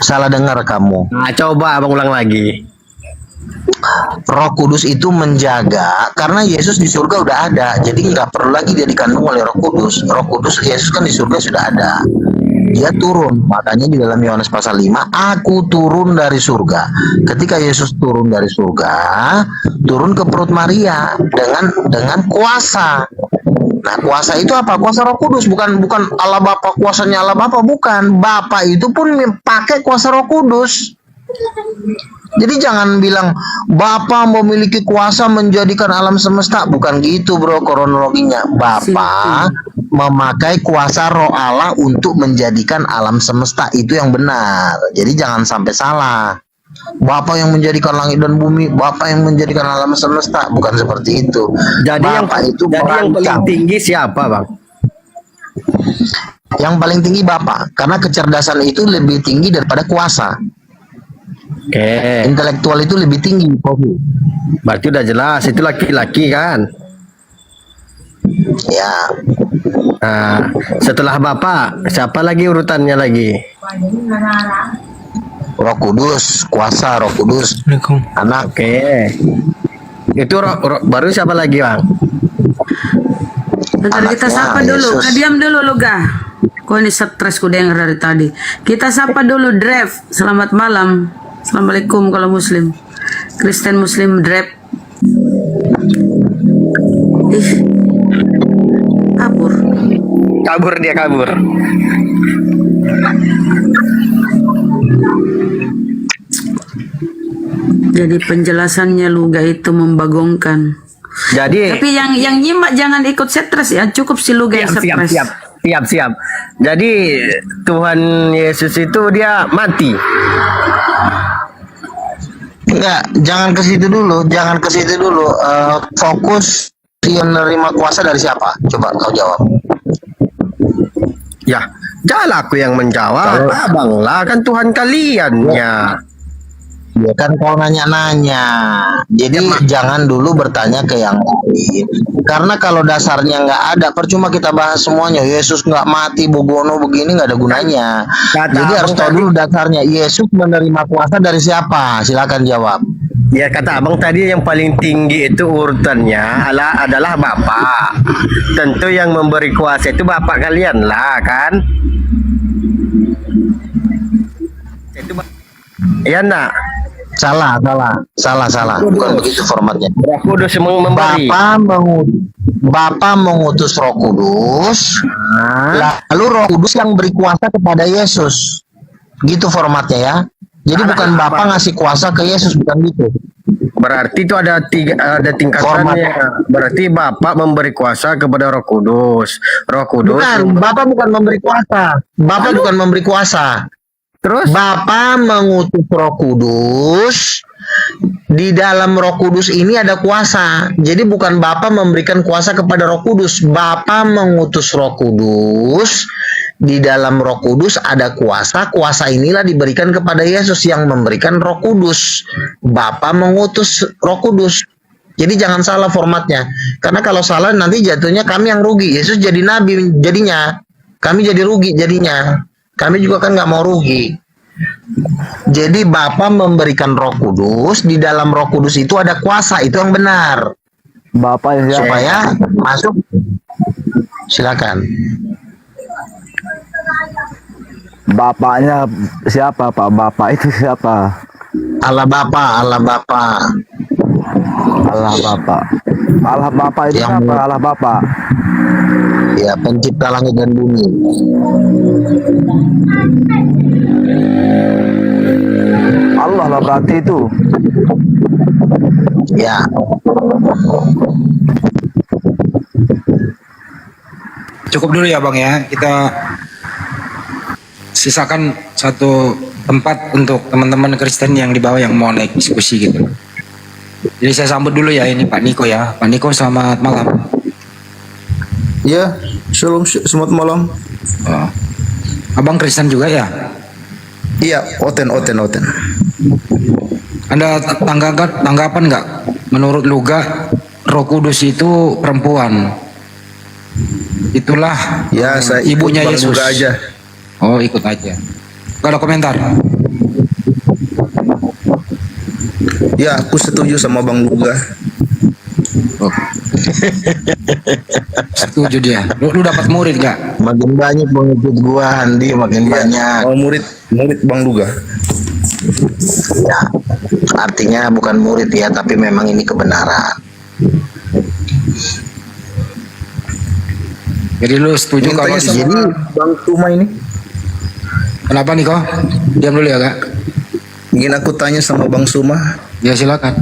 Salah dengar kamu. Nah, coba abang ulang lagi. Roh Kudus itu menjaga, karena Yesus di surga udah ada, jadi nggak perlu lagi dia dikandung oleh Roh Kudus. Roh Kudus, Yesus kan di surga sudah ada. Dia turun, makanya di dalam Yohanes pasal 5, aku turun dari surga. Ketika Yesus turun dari surga, turun ke perut Maria dengan kuasa. Nah, kuasa itu apa? Kuasa Roh Kudus, bukan Allah Bapa, kuasanya Allah Bapa, bukan. Bapa itu pun pakai kuasa Roh Kudus. Jadi jangan bilang Bapa memiliki kuasa menjadikan alam semesta, bukan gitu bro kronologinya. Bapa memakai kuasa roh Allah untuk menjadikan alam semesta, itu yang benar. Jadi jangan sampai salah. Bapa yang menjadikan langit dan bumi, Bapa yang menjadikan alam semesta, bukan seperti itu. Jadi yang Bapa itu jadi yang paling merancang. tinggi siapa, Bang? Yang paling tinggi Bapa, karena kecerdasan itu lebih tinggi daripada kuasa. Oke. Intelektual itu lebih tinggi. Berarti udah jelas itu laki-laki kan? Ya. Nah, setelah Bapak, siapa lagi urutannya lagi? Roh Kudus, kuasa Roh Kudus. Anak. Oke. Itu baru siapa lagi, Bang? Bentar kita sapa dulu. Diam dulu lu ga. Kok ini stres ku denger dari tadi. Kita sapa dulu Drev. Selamat malam. Assalamualaikum kalau muslim. Kristen muslim Drev. Ih. Kabur. Kabur dia kabur. Jadi penjelasannya Luga itu membagongkan. Jadi Tapi yang nyimak jangan ikut stres ya. Cukup si Luga yang stres. siap. Jadi Tuhan Yesus itu dia mati. Enggak, jangan ke situ dulu, fokus yang menerima kuasa dari siapa? Coba kau jawab. Ya, jangan aku yang menjawab. Abang lah, kan Tuhan kaliannya. Ya kan kau nanya-nanya. Jadi jangan dulu bertanya ke yang lain. Karena kalau dasarnya nggak ada, percuma kita bahas semuanya. Yesus nggak mati, Bogono begini nggak ada gunanya. Jadi harus tahu dulu dasarnya. Yesus menerima kuasa dari siapa? Silakan jawab. Ya kata abang tadi yang paling tinggi itu urutannya adalah Bapak. Tentu yang memberi kuasa itu Bapak kalian lah kan. Itu ya nak. Salah. Bukan begitu formatnya. Roh Kudus memberi. Bapa mengutus Roh Kudus, lalu Roh Kudus yang beri kuasa kepada Yesus. Gitu formatnya ya. Jadi bukan Bapa ngasih kuasa ke Yesus, bukan gitu. Berarti itu ada tingkatannya. Berarti Bapak memberi kuasa kepada Roh Kudus. Roh Kudus. Bukan, Bapak bukan memberi kuasa. Bapak bukan memberi kuasa. Terus Bapa mengutus Roh Kudus. Di dalam Roh Kudus ini ada kuasa. Jadi bukan Bapa memberikan kuasa kepada Roh Kudus. Bapa mengutus Roh Kudus. Di dalam Roh Kudus ada kuasa. Kuasa inilah diberikan kepada Yesus yang memberikan Roh Kudus. Bapa mengutus Roh Kudus. Jadi jangan salah formatnya. Karena kalau salah nanti jatuhnya kami yang rugi. Yesus jadi nabi jadinya. Kami jadi rugi jadinya. Kami juga kan nggak mau rugi. Jadi Bapa memberikan Roh Kudus, di dalam Roh Kudus itu ada kuasa, itu yang benar. Bapak yang supaya masuk. Silakan. Bapaknya siapa, Pak? Bapak itu siapa? Allah Bapa, Allah Bapa. Allah Bapa. Allah Bapa itu Yang apa? Allah Bapa. Ya, pencipta langit dan bumi. Allah lah berarti itu. Ya. Cukup dulu ya Bang ya. Kita sisakan satu tempat untuk teman-teman Kristen yang di bawah yang mau naik diskusi gitu. Jadi saya sambut dulu ya ini Pak Niko ya. Pak Niko selamat malam. Ya, shalom, selamat malam. Oh. Abang Kristen juga ya? Iya, oten. Anda tanggapan nggak? Menurut Luga, Roh Kudus itu perempuan. Itulah ya, saya ibunya ikut Yesus. Luga aja. Oh, ikut aja. Gak ada komentar. Ya, aku setuju sama Bang Luga. Oh. Setuju dia. Lu dapat murid gak? Makin banyak pengikut gua, Andi, makin banyak. Oh, murid Bang Luga. Ya, artinya bukan murid ya, tapi memang ini kebenaran. Jadi lu setuju Ingin kalau tanya di sama sini? Bang Tuma ini? Kenapa nih kok? Diam dulu ya kak. Ingin aku tanya sama Bang Suma. Ya silakan.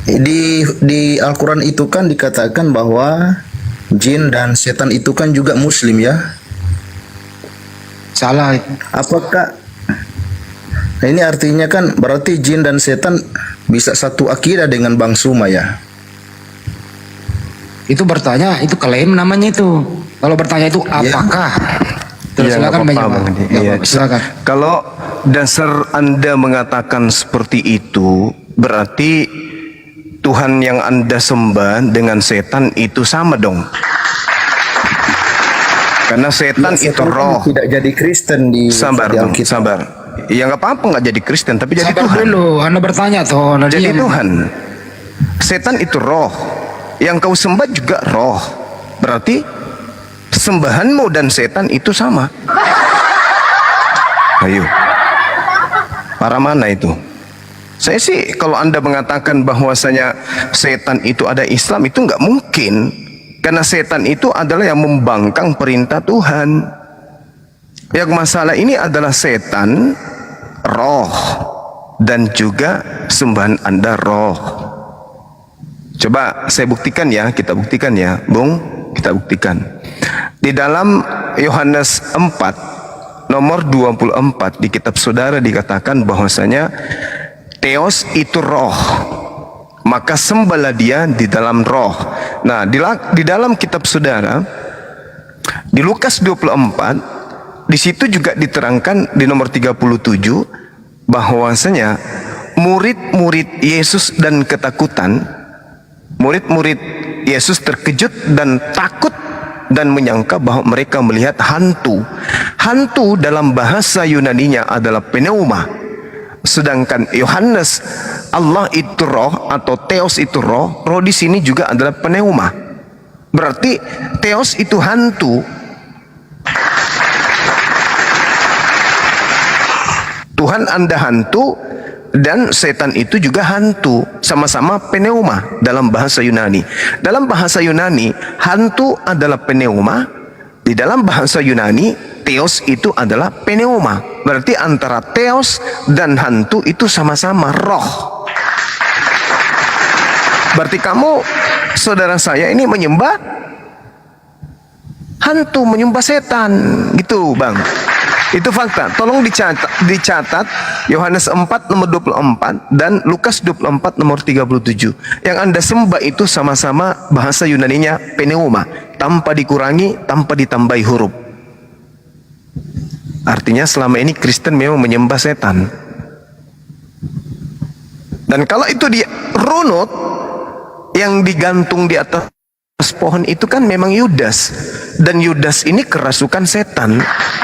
Di Al-Quran itu kan dikatakan bahwa jin dan setan itu kan juga muslim ya? Salah. Apakah ini artinya kan berarti jin dan setan bisa satu akidah dengan Bang Suma ya? Itu bertanya, itu klaim namanya itu. Kalau bertanya itu apakah? Terus Iya, silakan nggak Bang apa-apa, Jamal. Bang Edi. Nggak Iya. apa-apa, silakan. Kalau dasar Anda mengatakan seperti itu, berarti Tuhan yang Anda sembah dengan setan itu sama dong. Karena setan Ya, itu setan kan roh. tidak jadi Kristen di Sabar, di Bang, Alkitab. sabar. Ya nggak apa-apa nggak jadi Kristen, tapi jadi Sabar Tuhan. dulu, Anda bertanya toh. Jadi Tuhan. Setan itu roh. Yang kau sembah juga roh. Berarti sembahanmu dan setan itu sama. Ayo. Para mana itu? Saya sih kalau Anda mengatakan bahwasanya setan itu ada Islam, itu nggak mungkin. Karena setan itu adalah yang membangkang perintah Tuhan. Yang masalah ini adalah setan, roh, dan juga sembahan Anda roh. Coba saya buktikan ya, kita buktikan ya, Bung, kita buktikan. Di dalam Yohanes 4 nomor 24 di kitab saudara dikatakan bahwasanya Theos itu roh, maka sembahlah dia di dalam roh. Nah, di dalam kitab saudara di Lukas 24 di situ juga diterangkan di nomor 37 bahwasanya murid-murid Yesus dan ketakutan, murid-murid Yesus terkejut dan takut dan menyangka bahwa mereka melihat hantu. Hantu dalam bahasa Yunaninya adalah pneuma. Sedangkan Yohanes, Allah itu roh atau Theos itu roh, roh di sini juga adalah pneuma. Berarti Theos itu hantu. Tuhan Anda hantu dan setan itu juga hantu, sama-sama pneuma dalam bahasa Yunani. Dalam bahasa Yunani, hantu adalah pneuma. Di dalam bahasa Yunani, Theos itu adalah pneuma. Berarti antara Theos dan hantu itu sama-sama roh. Berarti kamu, saudara saya ini menyembah hantu, menyembah setan, gitu Bang. Itu fakta. Tolong dicatat Yohanes 4 nomor 24 dan Lukas 24 nomor 37. Yang Anda sembah itu sama-sama bahasa Yunaninya pneuma, tanpa dikurangi, tanpa ditambahi huruf. Artinya selama ini Kristen memang menyembah setan. Dan kalau itu di runut yang digantung di atas pohon itu kan memang Yudas, dan Yudas ini kerasukan setan.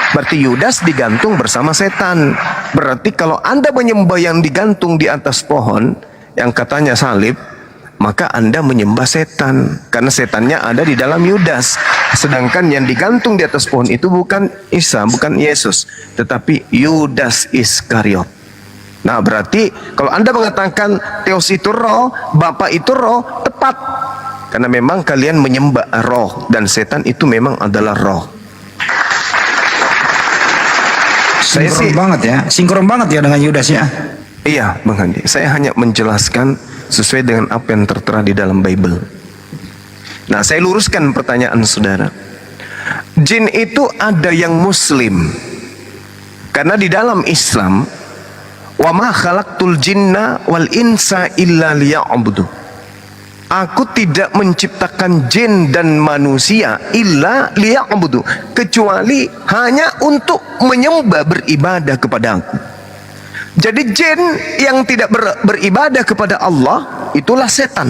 Berarti Yudas digantung bersama setan. Berarti kalau Anda menyembah yang digantung di atas pohon yang katanya salib, maka Anda menyembah setan, karena setannya ada di dalam Yudas. Sedangkan yang digantung di atas pohon itu bukan Isa, bukan Yesus, tetapi Yudas Iskariot. Nah, berarti kalau Anda mengatakan Theos itu roh, Bapa itu roh, tepat. Karena memang kalian menyembah roh, dan setan itu memang adalah roh. Sinkron banget ya, sinkron banget ya dengan Yudas ya. Iya, Bang Andi. Saya hanya menjelaskan sesuai dengan apa yang tertera di dalam Bible. Nah, saya luruskan pertanyaan saudara. Jin itu ada yang Muslim. Karena di dalam Islam, wa ma khalaqtul jinna wal insa illa liya'budu. Aku tidak menciptakan jin dan manusia illa liya'budu, kecuali hanya untuk menyembah, beribadah kepada aku. Jadi jin yang tidak beribadah kepada Allah itulah setan.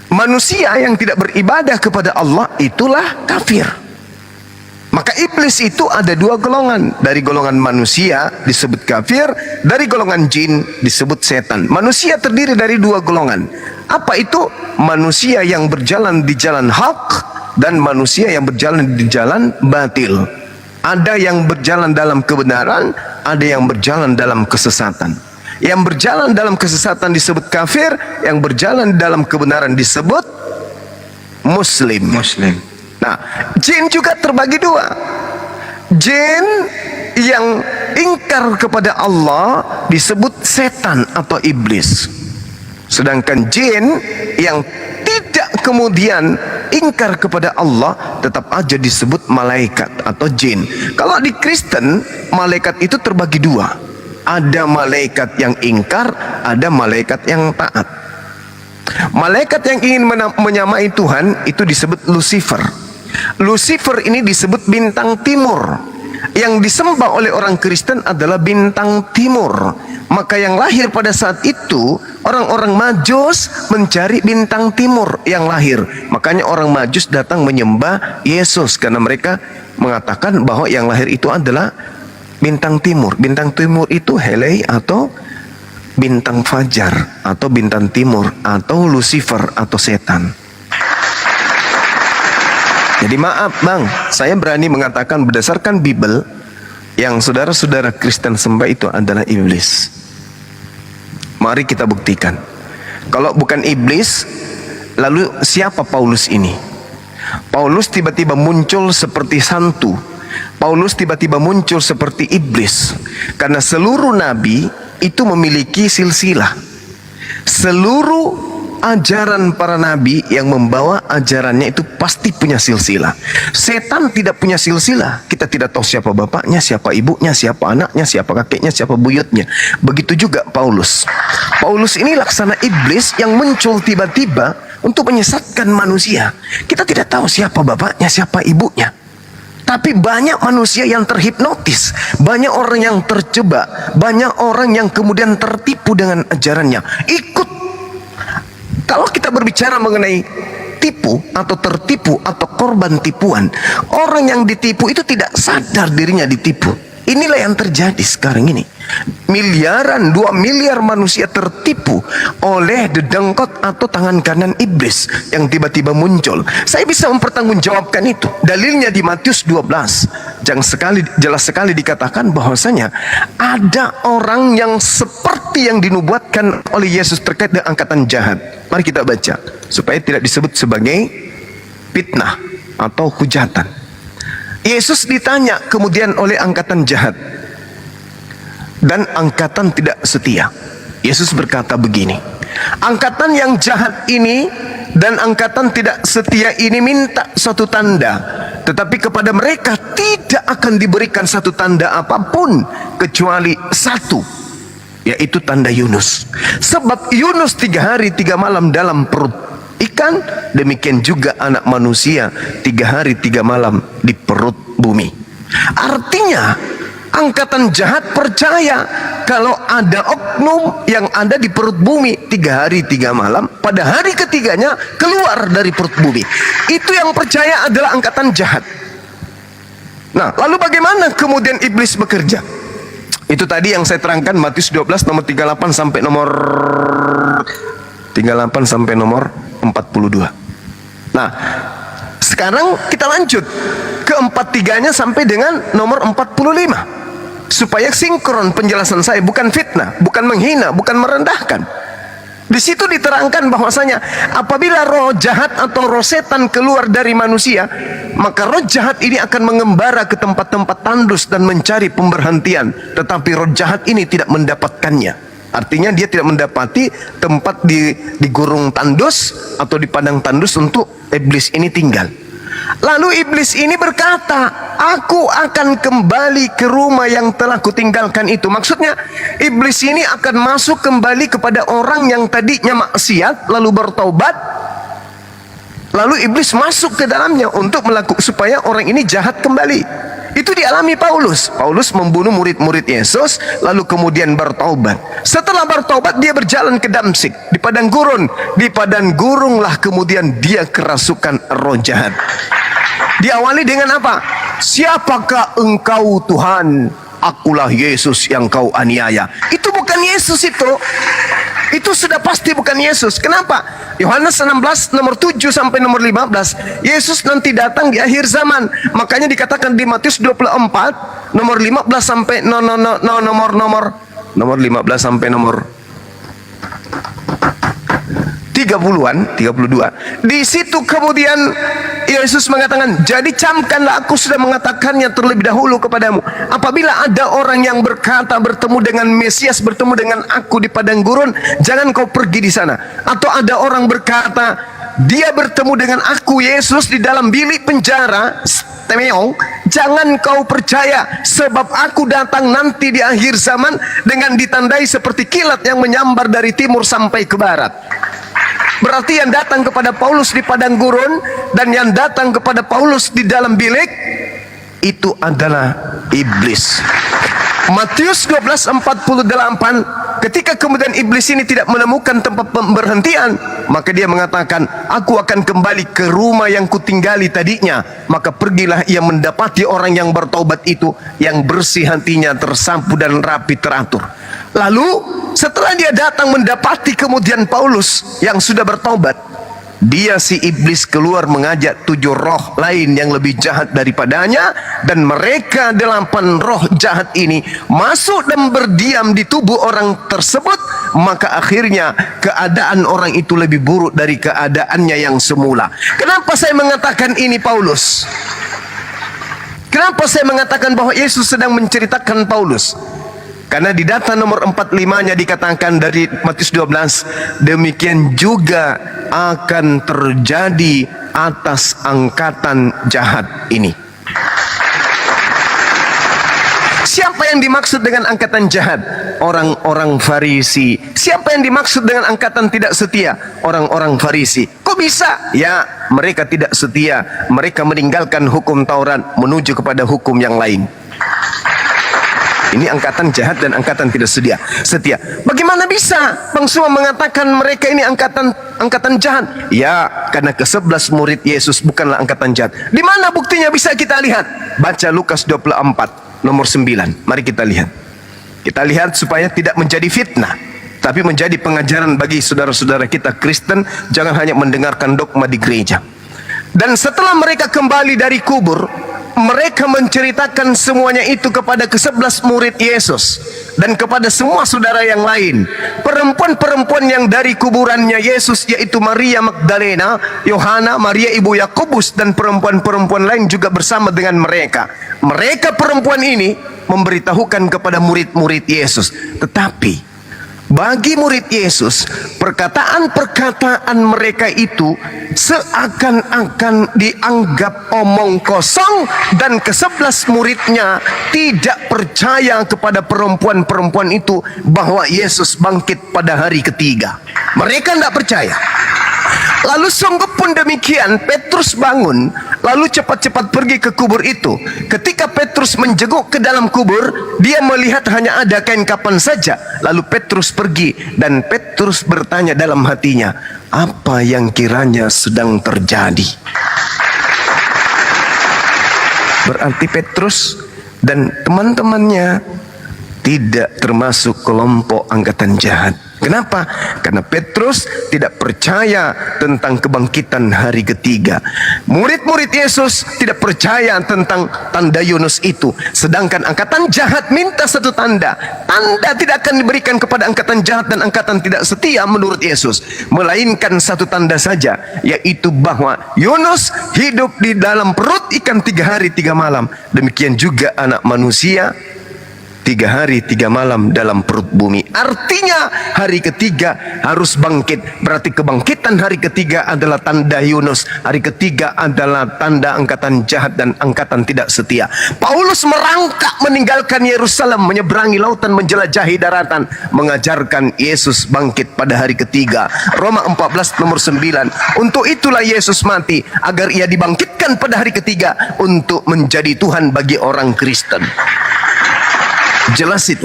Manusia yang tidak beribadah kepada Allah itulah kafir. Maka iblis itu ada dua golongan. Dari golongan manusia disebut kafir, dari golongan jin disebut setan. Manusia terdiri dari dua golongan. Apa itu? Manusia yang berjalan di jalan hak dan manusia yang berjalan di jalan batil. Ada yang berjalan dalam kebenaran, ada yang berjalan dalam kesesatan. Yang berjalan dalam kesesatan disebut kafir, yang berjalan dalam kebenaran disebut muslim. Nah, jin juga terbagi dua. Jin yang ingkar kepada Allah disebut setan atau iblis. Sedangkan jin yang tidak kemudian ingkar kepada Allah tetap aja disebut malaikat atau jin. Kalau di Kristen, malaikat itu terbagi dua. Ada malaikat yang ingkar, ada malaikat yang taat. Malaikat yang ingin menyamai Tuhan itu disebut Lucifer. Lucifer ini disebut bintang timur. Yang disembah oleh orang Kristen adalah bintang timur. Maka yang lahir pada saat itu, orang-orang Majus mencari bintang timur yang lahir. Makanya orang Majus datang menyembah Yesus, karena mereka mengatakan bahwa yang lahir itu adalah bintang timur. Bintang timur itu Helei atau bintang fajar, atau bintang timur, atau Lucifer atau setan. Jadi maaf bang, saya berani mengatakan berdasarkan Bible, yang saudara-saudara Kristen sembah itu adalah iblis. Mari kita buktikan. Kalau bukan iblis, lalu siapa Paulus ini? Paulus tiba-tiba muncul seperti hantu. Paulus tiba-tiba muncul seperti iblis. Karena seluruh nabi itu memiliki silsilah. Seluruh ajaran para nabi yang membawa ajarannya itu pasti punya silsilah. Setan tidak punya silsilah. Kita tidak tahu siapa bapaknya, siapa ibunya, siapa anaknya, siapa kakeknya, siapa buyutnya. Begitu juga Paulus. Paulus ini laksana iblis yang muncul tiba-tiba untuk menyesatkan manusia. Kita tidak tahu siapa bapaknya, siapa ibunya. Tapi banyak manusia yang terhipnotis, banyak orang yang terjebak, banyak orang yang kemudian tertipu dengan ajarannya. Ikut. Kalau kita berbicara mengenai tipu atau tertipu atau korban tipuan, orang yang ditipu itu tidak sadar dirinya ditipu. Inilah yang terjadi sekarang ini. Miliaran, 2 miliar manusia tertipu oleh dedengkot atau tangan kanan iblis yang tiba-tiba muncul. Saya bisa mempertanggungjawabkan itu. Dalilnya di Matius 12. Jelas sekali dikatakan bahwasanya ada orang yang seperti yang dinubuatkan oleh Yesus terkait dengan angkatan jahat. Mari kita baca supaya tidak disebut sebagai fitnah atau hujatan. Yesus ditanya kemudian oleh angkatan jahat dan angkatan tidak setia. Yesus berkata begini, angkatan yang jahat ini dan angkatan tidak setia ini minta suatu tanda, tetapi kepada mereka tidak akan diberikan satu tanda apapun kecuali satu, yaitu tanda Yunus. Sebab Yunus 3 hari 3 malam dalam perut ikan, demikian juga anak manusia 3 hari 3 malam di perut bumi. Artinya angkatan jahat percaya kalau ada oknum yang ada di perut bumi 3 hari 3 malam, pada hari ketiganya keluar dari perut bumi. Itu yang percaya adalah angkatan jahat. Nah, lalu bagaimana kemudian iblis bekerja? Itu tadi yang saya terangkan, Matius 12 nomor 38 sampai nomor 42. Nah, sekarang kita lanjut ke 43-nya sampai dengan nomor 45. Supaya sinkron penjelasan saya, bukan fitnah, bukan menghina, bukan merendahkan. Di situ diterangkan bahwasanya apabila roh jahat atau roh setan keluar dari manusia, maka roh jahat ini akan mengembara ke tempat-tempat tandus dan mencari pemberhentian. Tetapi roh jahat ini tidak mendapatkannya. Artinya dia tidak mendapati tempat di gurung tandus atau di padang tandus untuk iblis ini tinggal. Lalu iblis ini berkata, aku akan kembali ke rumah yang telah kutinggalkan itu. Maksudnya iblis ini akan masuk kembali kepada orang yang tadinya maksiat lalu bertaubat. Lalu iblis masuk ke dalamnya untuk melakukan supaya orang ini jahat kembali. Itu dialami Paulus. Paulus membunuh murid-murid Yesus lalu kemudian bertaubat. Setelah bertaubat dia berjalan ke Damsik di padang gurun. Di padang gurunlah kemudian dia kerasukan roh jahat. Diawali dengan apa? Siapakah engkau Tuhan? Akulah Yesus yang kau aniaya. Itu bukan Yesus itu. Itu sudah pasti bukan Yesus. Kenapa? Yohanes 16 nomor 7 sampai nomor 15. Yesus nanti datang di akhir zaman. Makanya dikatakan di Matius 24 nomor 15 sampai nomor 15 sampai nomor 30-an, 32. Di situ kemudian Yesus mengatakan, jadi camkanlah, aku sudah mengatakannya terlebih dahulu kepadamu. Apabila ada orang yang berkata bertemu dengan Mesias, bertemu dengan aku di padang gurun, jangan kau pergi di sana. Atau ada orang berkata dia bertemu dengan aku Yesus di dalam bilik penjara Temeong, jangan kau percaya, sebab aku datang nanti di akhir zaman dengan ditandai seperti kilat yang menyambar dari timur sampai ke barat. Berarti yang datang kepada Paulus di padang gurun dan yang datang kepada Paulus di dalam bilik itu adalah iblis. Matius 12:48, ketika kemudian iblis ini tidak menemukan tempat pemberhentian, maka dia mengatakan, aku akan kembali ke rumah yang kutinggali tadinya. Maka pergilah ia mendapati orang yang bertaubat itu, yang bersih hatinya, tersapu dan rapi teratur. Lalu setelah dia datang mendapati kemudian Paulus yang sudah bertaubat, dia si iblis keluar mengajak 7 roh lain yang lebih jahat daripadanya, dan mereka 8 roh jahat ini masuk dan berdiam di tubuh orang tersebut. Maka akhirnya keadaan orang itu lebih buruk dari keadaannya yang semula. Kenapa saya mengatakan ini Paulus? Kenapa saya mengatakan bahwa Yesus sedang menceritakan Paulus? Karena di data nomor 45-nya dikatakan dari Matius 12, demikian juga akan terjadi atas angkatan jahat ini. Siapa yang dimaksud dengan angkatan jahat? Orang-orang Farisi. Siapa yang dimaksud dengan angkatan tidak setia? Orang-orang Farisi. Kok bisa? Ya, mereka tidak setia. Mereka meninggalkan hukum Taurat menuju kepada hukum yang lain. Ini angkatan jahat dan angkatan tidak setia. Bagaimana bisa Bang Suma mengatakan mereka ini angkatan jahat? Ya, karena ke-11 murid Yesus bukanlah angkatan jahat. Di mana buktinya bisa kita lihat? Baca Lukas 24 nomor 9. Mari kita lihat. Kita lihat supaya tidak menjadi fitnah, tapi menjadi pengajaran bagi saudara-saudara kita Kristen. Jangan hanya mendengarkan dogma di gereja. Dan setelah mereka kembali dari kubur, mereka menceritakan semuanya itu kepada ke-11 murid Yesus dan kepada semua saudara yang lain. Perempuan-perempuan yang dari kuburannya Yesus, yaitu Maria Magdalena, Yohana, Maria ibu Yakobus, dan perempuan-perempuan lain juga bersama dengan mereka. Mereka perempuan ini memberitahukan kepada murid-murid Yesus. Tetapi bagi murid Yesus, perkataan-perkataan mereka itu seakan-akan dianggap omong kosong, dan ke-11 muridnya tidak percaya kepada perempuan-perempuan itu bahwa Yesus bangkit pada hari ketiga. Mereka tidak percaya. Lalu sungguh pun demikian, Petrus bangun lalu cepat-cepat pergi ke kubur itu. Ketika Petrus menjenguk ke dalam kubur, dia melihat hanya ada kain kafan saja. Lalu Petrus pergi, dan Petrus bertanya dalam hatinya, apa yang kiranya sedang terjadi? Berarti Petrus dan teman-temannya tidak termasuk kelompok angkatan jahat. Kenapa? Karena Petrus tidak percaya tentang kebangkitan hari ketiga. Murid-murid Yesus tidak percaya tentang tanda Yunus itu. Sedangkan angkatan jahat minta satu tanda. Tanda tidak akan diberikan kepada angkatan jahat dan angkatan tidak setia menurut Yesus, melainkan satu tanda saja, yaitu bahwa Yunus hidup di dalam perut ikan 3 hari 3 malam. Demikian juga anak manusia 3 hari 3 malam dalam perut bumi. Artinya hari ketiga harus bangkit. Berarti kebangkitan hari ketiga adalah tanda Yunus. Hari ketiga adalah tanda angkatan jahat dan angkatan tidak setia. Paulus merangkak meninggalkan Yerusalem, menyeberangi lautan, menjelajahi daratan, mengajarkan Yesus bangkit pada hari ketiga. Roma 14 nomor 9. Untuk itulah Yesus mati, agar ia dibangkitkan pada hari ketiga untuk menjadi Tuhan bagi orang Kristen. Jelas itu.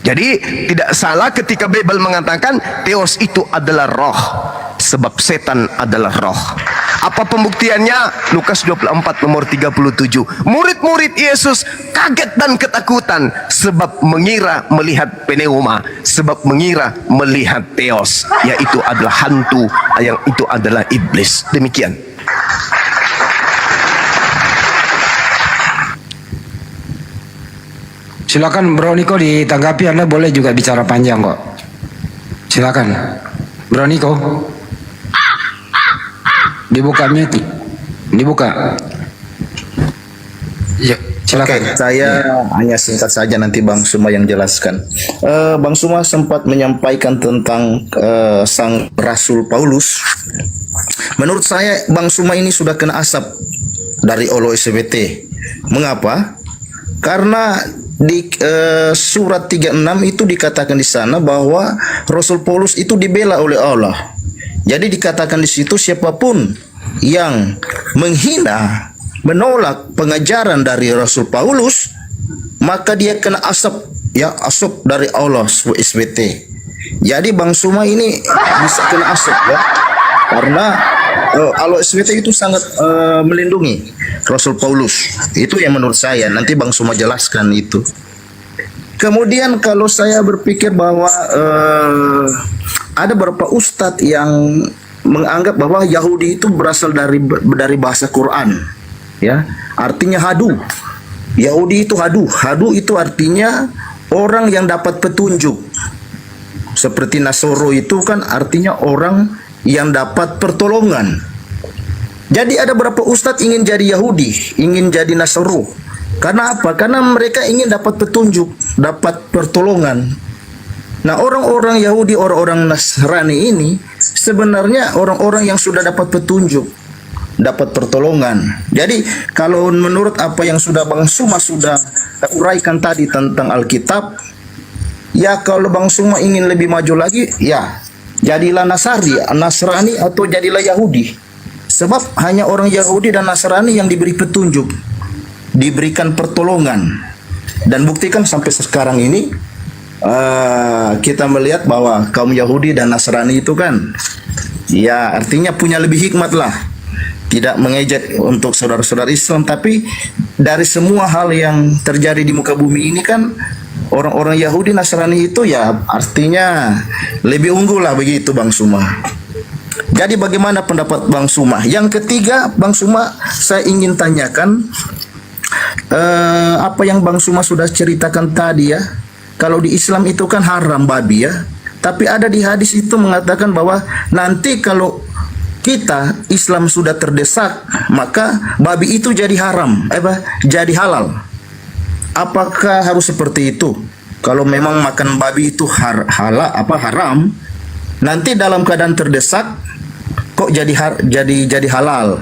Jadi tidak salah ketika Bible mengatakan Theos itu adalah roh, sebab setan adalah roh. Apa pembuktiannya? Lukas 24 nomor 37. Murid-murid Yesus kaget dan ketakutan sebab mengira melihat pneuma, sebab mengira melihat Theos, yaitu adalah hantu, yang itu adalah iblis. Demikian. Silakan Bro Niko ditanggapi, Anda boleh juga bicara panjang kok. Silakan Bro Niko. Dibuka mute. Dibuka. Ya, silakan. Oke, saya hanya singkat saja, nanti Bang Suma yang jelaskan. Bang Suma sempat menyampaikan tentang sang Rasul Paulus Menurut saya Bang Suma ini sudah kena asap dari Allah SWT. Mengapa? Karena di surat 36 itu dikatakan di sana bahwa Rasul Paulus itu dibela oleh Allah. Jadi dikatakan di situ siapapun yang menghina, menolak pengajaran dari Rasul Paulus, maka dia kena asap, ya, asap dari Allah SWT. Jadi Bang Suma ini bisa kena asap, ya, karena Allah SWT itu sangat melindungi Rasul Paulus. Itu yang menurut saya. Nanti Bang Suma jelaskan itu. Kemudian kalau saya berpikir bahwa ada beberapa ustadz yang menganggap bahwa Yahudi itu berasal dari bahasa Quran, ya, artinya hadu. Yahudi itu hadu. Hadu itu artinya orang yang dapat petunjuk. Seperti Nasoro itu kan artinya orang yang dapat pertolongan. Jadi ada beberapa ustadz ingin jadi Yahudi, ingin jadi Nasoro. Karena apa? Karena mereka ingin dapat petunjuk, dapat pertolongan. Nah, orang-orang Yahudi, orang-orang Nasrani ini sebenarnya orang-orang yang sudah dapat petunjuk, dapat pertolongan. Jadi kalau menurut apa yang sudah Bang Suma sudah uraikan tadi tentang Alkitab, ya kalau Bang Suma ingin lebih maju lagi, ya jadilah Nasrani atau jadilah Yahudi. Sebab hanya orang Yahudi dan Nasrani yang diberi petunjuk, diberikan pertolongan. Dan buktikan sampai sekarang ini kita melihat bahwa kaum Yahudi dan Nasrani itu kan, ya artinya punya lebih hikmat lah. Tidak mengejek untuk saudara-saudara Islam, tapi dari semua hal yang terjadi di muka bumi ini kan, orang-orang Yahudi Nasrani itu ya artinya lebih unggul lah, begitu Bang Suma. Jadi bagaimana pendapat Bang Suma? Yang ketiga, Bang Suma, saya ingin tanyakan apa yang Bang Suma sudah ceritakan tadi, ya. Kalau di Islam itu kan haram babi, ya. Tapi ada di hadis itu mengatakan bahwa nanti kalau kita Islam sudah terdesak, maka babi itu jadi haram, jadi halal. Apakah harus seperti itu? Kalau memang makan babi itu haram, nanti dalam keadaan terdesak kok jadi halal.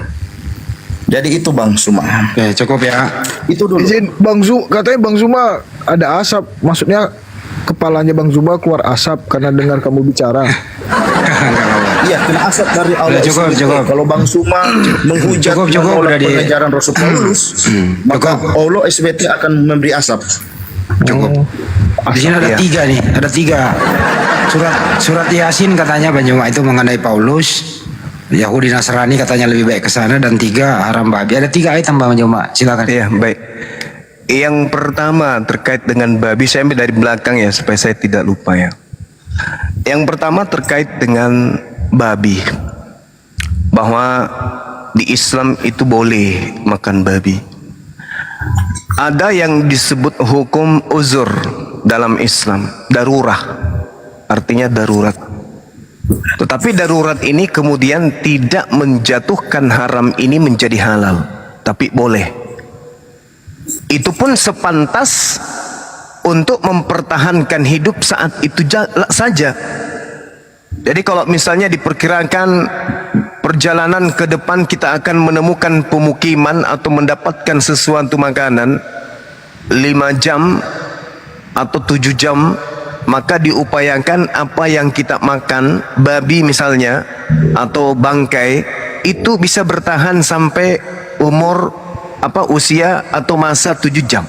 Jadi itu Bang Suma. Oke, cukup ya. Itu dulu. Izin Bang Zu, katanya Bang Zuma ada asap. Maksudnya kepalanya Bang Zuma keluar asap karena dengar kamu bicara. Iya, kena asap dari Allah. Cukup. Kalau Bang Suma menghujat menolak pengajaran Rasul Paulus, maka Allah SWT akan memberi asap. Cukup. Di sini ada tiga nih, ada tiga. Surat Yasin katanya Bang Juma itu mengenai Paulus. Yahudi Nasrani katanya lebih baik ke sana, dan tiga haram babi. Ada tiga item Bang Juma, silakan. Iya, baik. Yang pertama terkait dengan babi, saya ambil dari belakang ya supaya saya tidak lupa ya. Yang pertama terkait dengan babi, bahwa di Islam itu boleh makan babi. Ada yang disebut hukum uzur dalam Islam, darurah, artinya darurat. Tetapi darurat ini kemudian tidak menjatuhkan haram ini menjadi halal, tapi boleh. Itu pun sepantas untuk mempertahankan hidup saat itu saja. Jadi kalau misalnya diperkirakan perjalanan ke depan kita akan menemukan pemukiman atau mendapatkan sesuatu makanan 5 jam atau 7 jam, maka diupayakan apa yang kita makan, babi misalnya atau bangkai, itu bisa bertahan sampai usia atau masa 7 jam.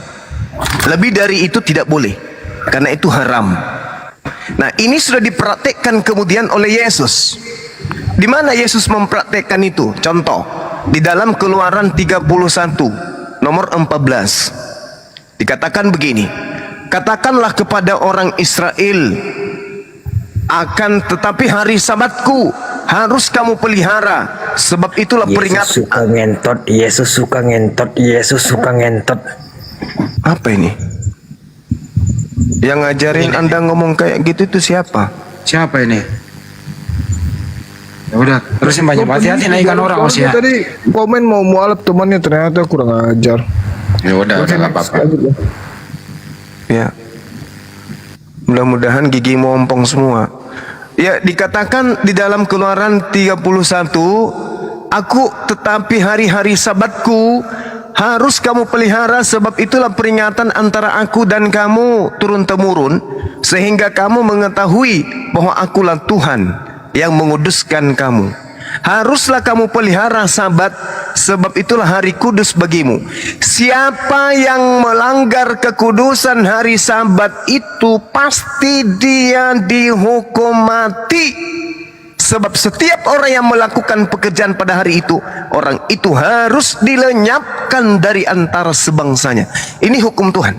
Lebih dari itu tidak boleh, karena itu haram. Nah, ini sudah dipraktekkan kemudian oleh Yesus. Di mana Yesus mempraktekkan itu? Contoh, di dalam Keluaran 31 nomor 14 dikatakan begini: katakanlah kepada orang Israel, tetapi hari Sabatku harus kamu pelihara, sebab itulah peringatan. Yesus suka ngentot. Apa ini? Yang ngajarin Anda ngomong kayak gitu itu siapa? Siapa ini? Ya udah, terusin banyak. Hati-hati naikkan orang ya. Tadi komen mau mualaf temannya, ternyata kurang ajar. Ya udah, enggak apa-apa. Ya. Mudah-mudahan gigi mompong semua. Ya, dikatakan di dalam Keluaran 31, aku tetapi hari-hari sabatku harus kamu pelihara, sebab itulah peringatan antara aku dan kamu turun-temurun, sehingga kamu mengetahui bahwa akulah Tuhan yang menguduskan kamu. Haruslah kamu pelihara sabat, sebab itulah hari kudus bagimu. Siapa yang melanggar kekudusan hari sabat itu, pasti dia dihukum mati. Sebab setiap orang yang melakukan pekerjaan pada hari itu, orang itu harus dilenyapkan dari antara sebangsanya. Ini hukum Tuhan.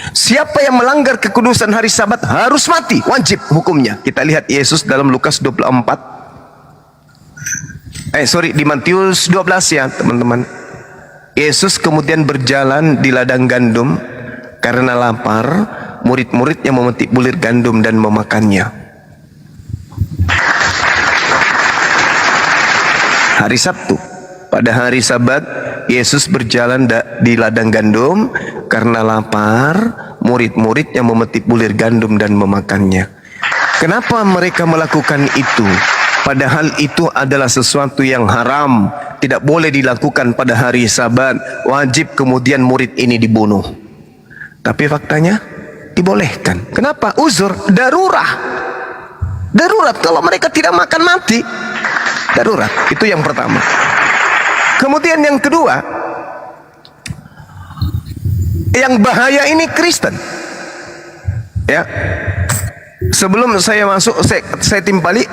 Siapa yang melanggar kekudusan hari sabat harus mati, wajib hukumnya. Kita lihat Yesus dalam Lukas 24. Di Matius 12 ya teman-teman. Yesus kemudian berjalan di ladang gandum karena lapar. Murid-muridnya memetik bulir gandum dan memakannya. Hari Sabtu, pada hari Sabat, Yesus berjalan di ladang gandum karena lapar. Murid-muridnya memetik bulir gandum dan memakannya. Kenapa mereka melakukan itu? Padahal itu adalah sesuatu yang haram, tidak boleh dilakukan pada hari Sabat. Wajib kemudian murid ini dibunuh. Tapi faktanya dibolehkan. Kenapa? Uzur, darurat. Darurat, kalau mereka tidak makan mati. Darurat, itu yang pertama. Kemudian yang kedua, yang bahaya ini Kristen. Ya. Sebelum saya masuk, saya timpali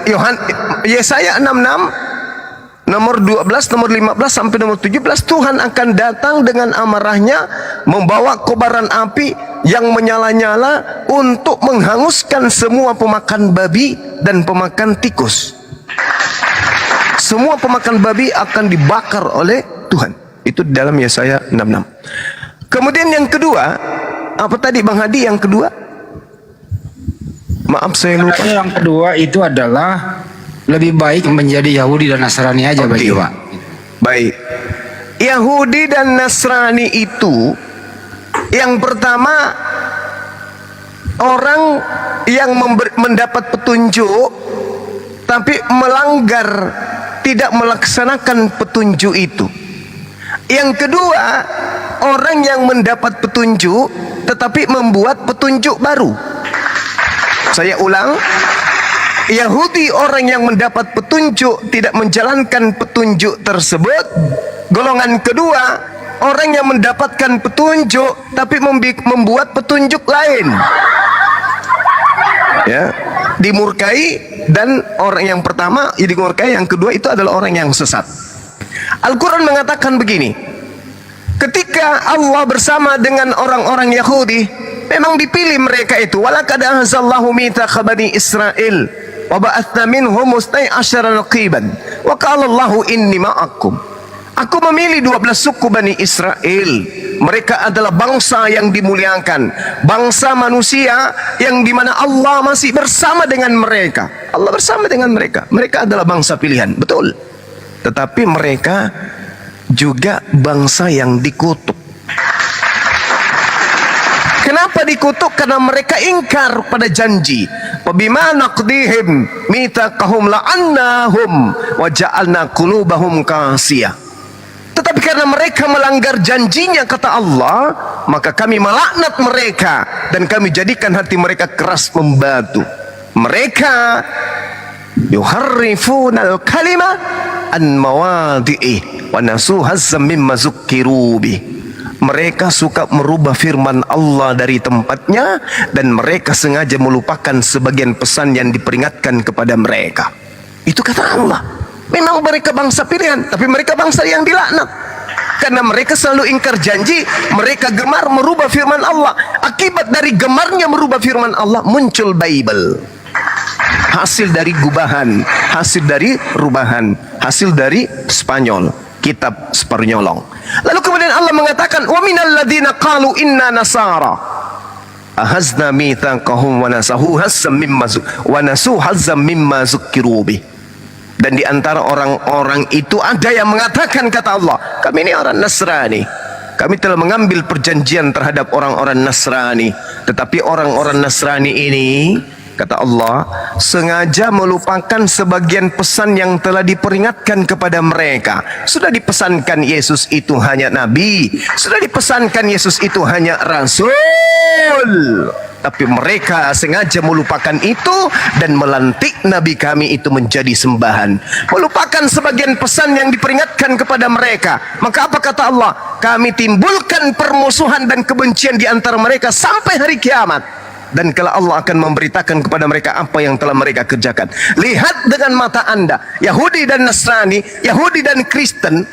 Yesaya 66 nomor 12, nomor 15 sampai nomor 17. Tuhan akan datang dengan amarahnya, membawa kobaran api yang menyala-nyala untuk menghanguskan semua pemakan babi dan pemakan tikus. Semua pemakan babi akan dibakar oleh Tuhan. Itu dalam Yesaya 66. Kemudian yang kedua, apa tadi Bang Hadi yang kedua? Maaf saya lupa. Yang kedua itu adalah lebih baik menjadi Yahudi dan Nasrani aja bagi Pak. Baik. Yahudi dan Nasrani itu, yang pertama, orang yang mendapat petunjuk tapi melanggar, tidak melaksanakan petunjuk itu. Yang kedua, orang yang mendapat petunjuk tetapi membuat petunjuk baru. Saya ulang, Yahudi orang yang mendapat petunjuk tidak menjalankan petunjuk tersebut. Golongan kedua, orang yang mendapatkan petunjuk tapi membuat petunjuk lain. Ya, dimurkai. Dan orang yang pertama dimurkai, yang kedua itu adalah orang yang sesat. Al-Quran mengatakan begini, ketika Allah bersama dengan orang-orang Yahudi, memang dipilih mereka itu. Walaqad ahzallahu mitsaqa bani Israil wa ba'atsna minhum 12 naqiban wa qala Allahu inni ma'akum. Aku memilih 12 suku Bani Israel. Mereka adalah bangsa yang dimuliakan, bangsa manusia yang dimana Allah masih bersama dengan mereka. Allah bersama dengan mereka. Mereka adalah bangsa pilihan, betul. Tetapi mereka juga bangsa yang dikutuk. Kenapa dikutuk? Karena mereka ingkar pada janji. Wabima naqdihim mitsaqahum la'annahum wa ja'alna qulubahum qasiyah. Tetapi karena mereka melanggar janjinya, kata Allah, maka kami melaknat mereka dan kami jadikan hati mereka keras membatu. Mereka yuharrifunal kalima an mawadi'i wa nasu hazzam mimma zukkiru bih. Mereka suka merubah firman Allah dari tempatnya dan mereka sengaja melupakan sebagian pesan yang diperingatkan kepada mereka. Itu kata Allah. Memang mereka bangsa pilihan, tapi mereka bangsa yang dilaknat. Karena mereka selalu ingkar janji, mereka gemar merubah firman Allah. Akibat dari gemarnya merubah firman Allah, muncul Bible. Hasil dari gubahan, hasil dari rubahan, hasil dari Spanyol, kitab Sparnyolong. Lalu kemudian Allah mengatakan, wa minal ladzina qalu inna nasara ahazna mitsaqahum wa nasahu hazzam mimma zukkiru bih. Dan di antara orang-orang itu ada yang mengatakan, kata Allah, kami ini orang Nasrani, kami telah mengambil perjanjian terhadap orang-orang Nasrani. Tetapi orang-orang Nasrani ini Kata Allah, sengaja melupakan sebagian pesan yang telah diperingatkan kepada mereka. Sudah dipesankan Yesus itu hanya nabi, sudah dipesankan Yesus itu hanya rasul, tapi mereka sengaja melupakan itu dan melantik nabi kami itu menjadi sembahan. Melupakan sebagian pesan yang diperingatkan kepada mereka. Maka apa kata Allah? Kami timbulkan permusuhan dan kebencian di antara mereka sampai hari kiamat. Dan kalau Allah akan memberitakan kepada mereka apa yang telah mereka kerjakan. Lihat dengan mata anda, Yahudi dan Nasrani, Yahudi dan Kristen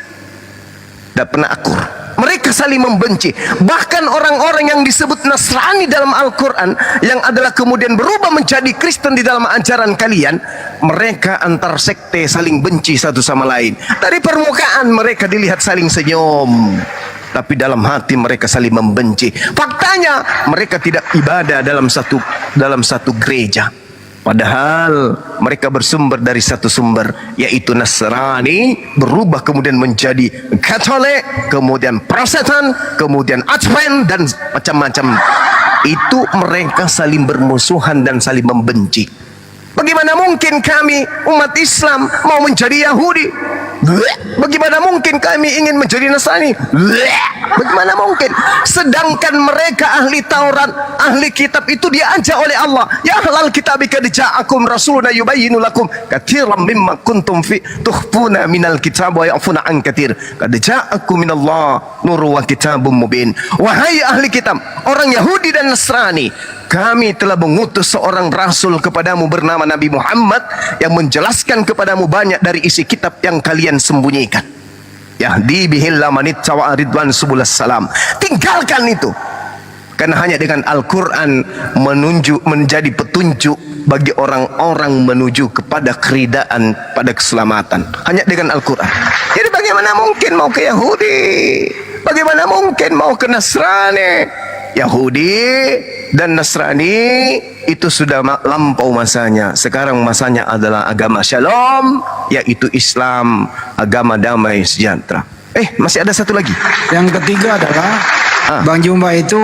tidak pernah akur. Mereka saling membenci. Bahkan orang-orang yang disebut Nasrani dalam Al-Quran, yang adalah kemudian berubah menjadi Kristen di dalam ajaran kalian, mereka antar sekte saling benci satu sama lain. Dari permukaan mereka dilihat saling senyum, tapi dalam hati mereka saling membenci. Faktanya mereka tidak ibadah dalam satu gereja. Padahal mereka bersumber dari satu sumber, yaitu Nasrani, berubah kemudian menjadi Katolik, kemudian Protestan, kemudian Advent, dan macam-macam. Itu mereka saling bermusuhan dan saling membenci. Bagaimana mungkin kami umat Islam mau menjadi Yahudi? Bagaimana mungkin kami ingin menjadi Nasrani? Bagaimana mungkin? Sedangkan mereka ahli Taurat, ahli kitab itu diajak oleh Allah. Ya ahlal kitab qad ja'akum rasuluna yubayyinu lakum katsiran mimma kuntum fi tukhfuna minal kitab wa ya'funa an katsir. Qad ja'akum minallah nurun wa kitabun mubin. Wahai ahli kitab, orang Yahudi dan Nasrani, kami telah mengutus seorang rasul kepadamu bernama Nabi Muhammad yang menjelaskan kepadamu banyak dari isi kitab yang kalian sembunyikan. Yahdi bihil lamanit sawa ridwan subulas salam. Tinggalkan itu. Karena hanya dengan Al-Quran menjadi petunjuk bagi orang-orang menuju kepada keridaan, pada keselamatan. Hanya dengan Al-Quran. Jadi bagaimana mungkin mau ke Yahudi? Bagaimana mungkin mau ke Nasrani? Yahudi dan Nasrani itu sudah lampau masanya. Sekarang masanya adalah agama Shalom, yaitu Islam, agama damai sejahtera. Masih ada satu lagi. Yang ketiga adalah Bang Jumba itu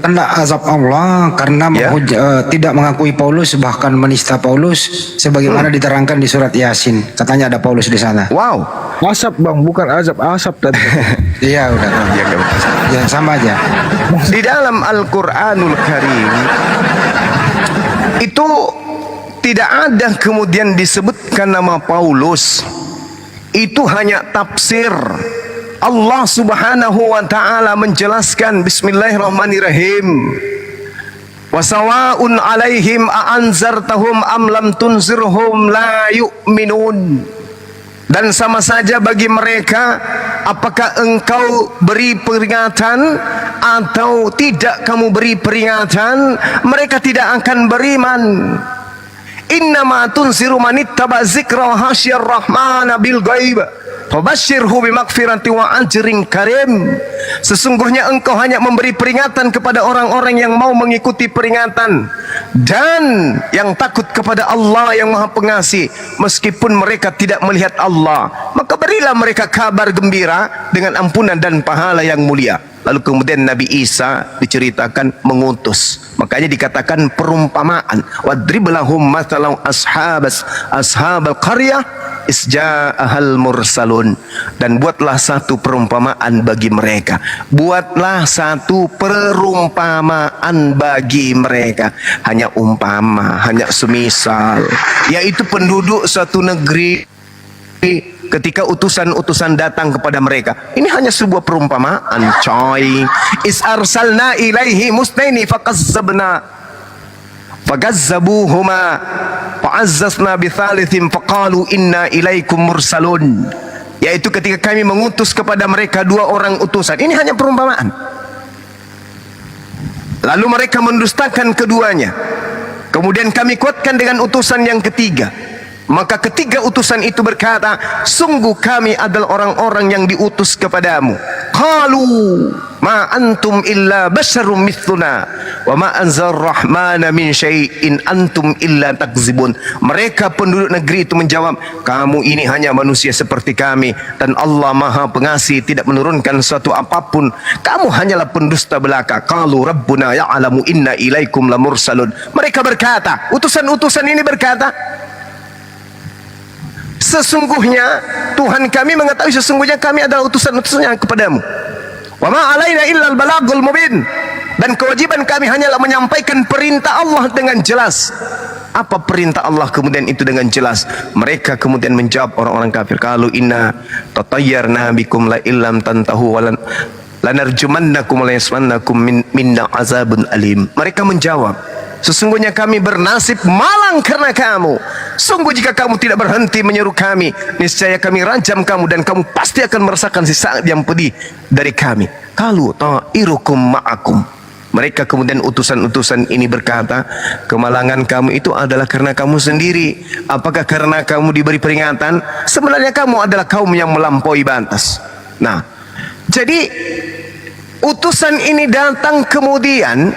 hendak azab Allah karena tidak mengakui Paulus, bahkan menista Paulus sebagaimana diterangkan di surat Yasin. Katanya ada Paulus di sana. Wow. Asap bang, bukan azab, asap tadi. Iya udah. Ya sama aja. Di dalam Al-Quranul Karim itu tidak ada kemudian disebutkan nama Paulus. Itu hanya tafsir. Allah subhanahu wa ta'ala menjelaskan, bismillahirrahmanirrahim, wasawa'un alaihim a'anzartahum am lam tunzirhum la yu'minun. Dan sama saja bagi mereka apakah engkau beri peringatan atau tidak kamu beri peringatan, mereka tidak akan beriman. Innama tunziru manittaba zikra wa hasyar rahmana bil ghaib fabashshirhu bimaghfirati wa ajrin karim. Sesungguhnya engkau hanya memberi peringatan kepada orang-orang yang mau mengikuti peringatan dan yang takut kepada Allah yang Maha Pengasih, meskipun mereka tidak melihat Allah. Maka berilah mereka kabar gembira dengan ampunan dan pahala yang mulia. Lalu kemudian Nabi Isa diceritakan mengutus. Makanya dikatakan perumpamaan. Wadrib lahum mathalan ashabal qaryah isja'ahal mursalun. Dan buatlah satu perumpamaan bagi mereka. Buatlah satu perumpamaan bagi mereka. Hanya umpama, hanya semisal, yaitu penduduk satu negeri ketika utusan-utusan datang kepada mereka. Ini hanya sebuah perumpamaan, coy. Is arsalna ilaihi musnaini fakazzabuhuma fa'azzazna bithalithin faqalu inna ilaikum mursalun. Yaitu ketika kami mengutus kepada mereka dua orang utusan. Ini hanya perumpamaan. Lalu mereka mendustakan keduanya. Kemudian kami kuatkan dengan utusan yang ketiga. Maka ketiga utusan itu berkata, sungguh kami adalah orang-orang yang diutus kepadamu. Qalu ma antum illa basyarum mithluna wa ma anzal rahmana min syai'in antum illa takzibun. Mereka penduduk negeri itu menjawab, kamu ini hanya manusia seperti kami, dan Allah Maha Pengasih tidak menurunkan suatu apapun. Kamu hanyalah pendusta belaka. Qalu rabbuna ya'lamu inna ilaikum lamursalun. Mereka berkata, utusan-utusan ini berkata, sesungguhnya Tuhan kami mengetahui sesungguhnya kami adalah utusan-utusannya kepadamu. Wa ma alaina illal balagul mubin. Dan kewajiban kami hanyalah menyampaikan perintah Allah dengan jelas. Apa perintah Allah kemudian itu dengan jelas? Mereka kemudian menjawab, orang-orang kafir, kalau inna tatayyarna bikum la illam tantahu walan lanarjumannakum la yasmannakum minna azabun alim. Mereka menjawab, sesungguhnya kami bernasib malang karena kamu. Sungguh jika kamu tidak berhenti menyeru kami, niscaya kami rajam kamu dan kamu pasti akan merasakan siksa yang pedih dari kami. Qalu ta'irukum ma'akum. Mereka kemudian utusan-utusan ini berkata, kemalangan kamu itu adalah karena kamu sendiri. Apakah karena kamu diberi peringatan? Sebenarnya kamu adalah kaum yang melampaui batas. Nah, jadi utusan ini datang kemudian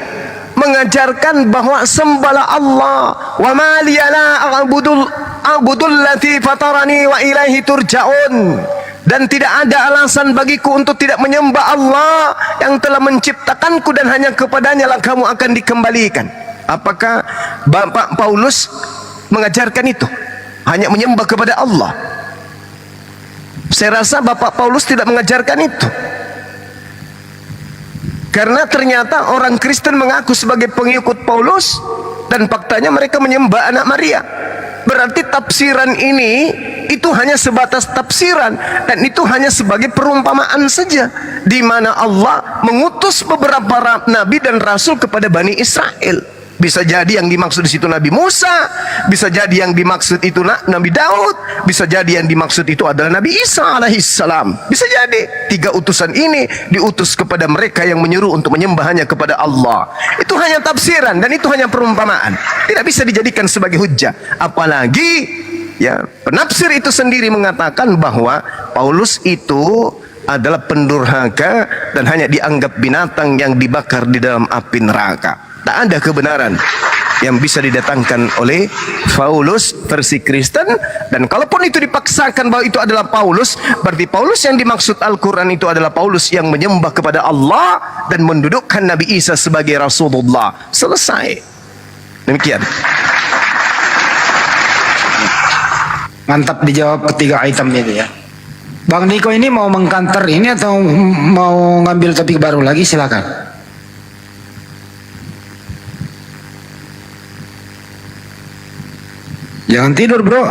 mengajarkan bahwa sembahlah Allah. Wa ma liyala a'budul lati fatarani wa ilaihi turja'un. Dan tidak ada alasan bagiku untuk tidak menyembah Allah yang telah menciptakanku dan hanya kepadanya lah kamu akan dikembalikan. Apakah Bapak Paulus mengajarkan itu? Hanya menyembah kepada Allah? Saya rasa Bapak Paulus tidak mengajarkan itu. Karena ternyata orang Kristen mengaku sebagai pengikut Paulus dan faktanya mereka menyembah anak Maria. Berarti tafsiran ini itu hanya sebatas tafsiran dan itu hanya sebagai perumpamaan saja, di mana Allah mengutus beberapa nabi dan rasul kepada Bani Israel. Bisa jadi yang dimaksud di situ Nabi Musa, bisa jadi yang dimaksud itu Nabi Daud, bisa jadi yang dimaksud itu adalah Nabi Isa alaihissalam. Bisa jadi tiga utusan ini diutus kepada mereka yang menyuruh untuk menyembah hanya kepada Allah. Itu hanya tafsiran dan itu hanya perumpamaan, tidak bisa dijadikan sebagai hujjah. Apalagi ya penafsir itu sendiri mengatakan bahwa Paulus itu adalah pendurhaka dan hanya dianggap binatang yang dibakar di dalam api neraka. Tak ada kebenaran yang bisa didatangkan oleh Paulus versi Kristen. Dan kalaupun itu dipaksakan bahwa itu adalah Paulus, berarti Paulus yang dimaksud Al-Quran itu adalah Paulus yang menyembah kepada Allah dan mendudukkan Nabi Isa sebagai Rasulullah. Selesai. Demikian. Mantap dijawab ketiga item ini ya. Bang Niko ini mau mengkanter ini atau mau ngambil topik baru lagi, silakan. Jangan tidur bro,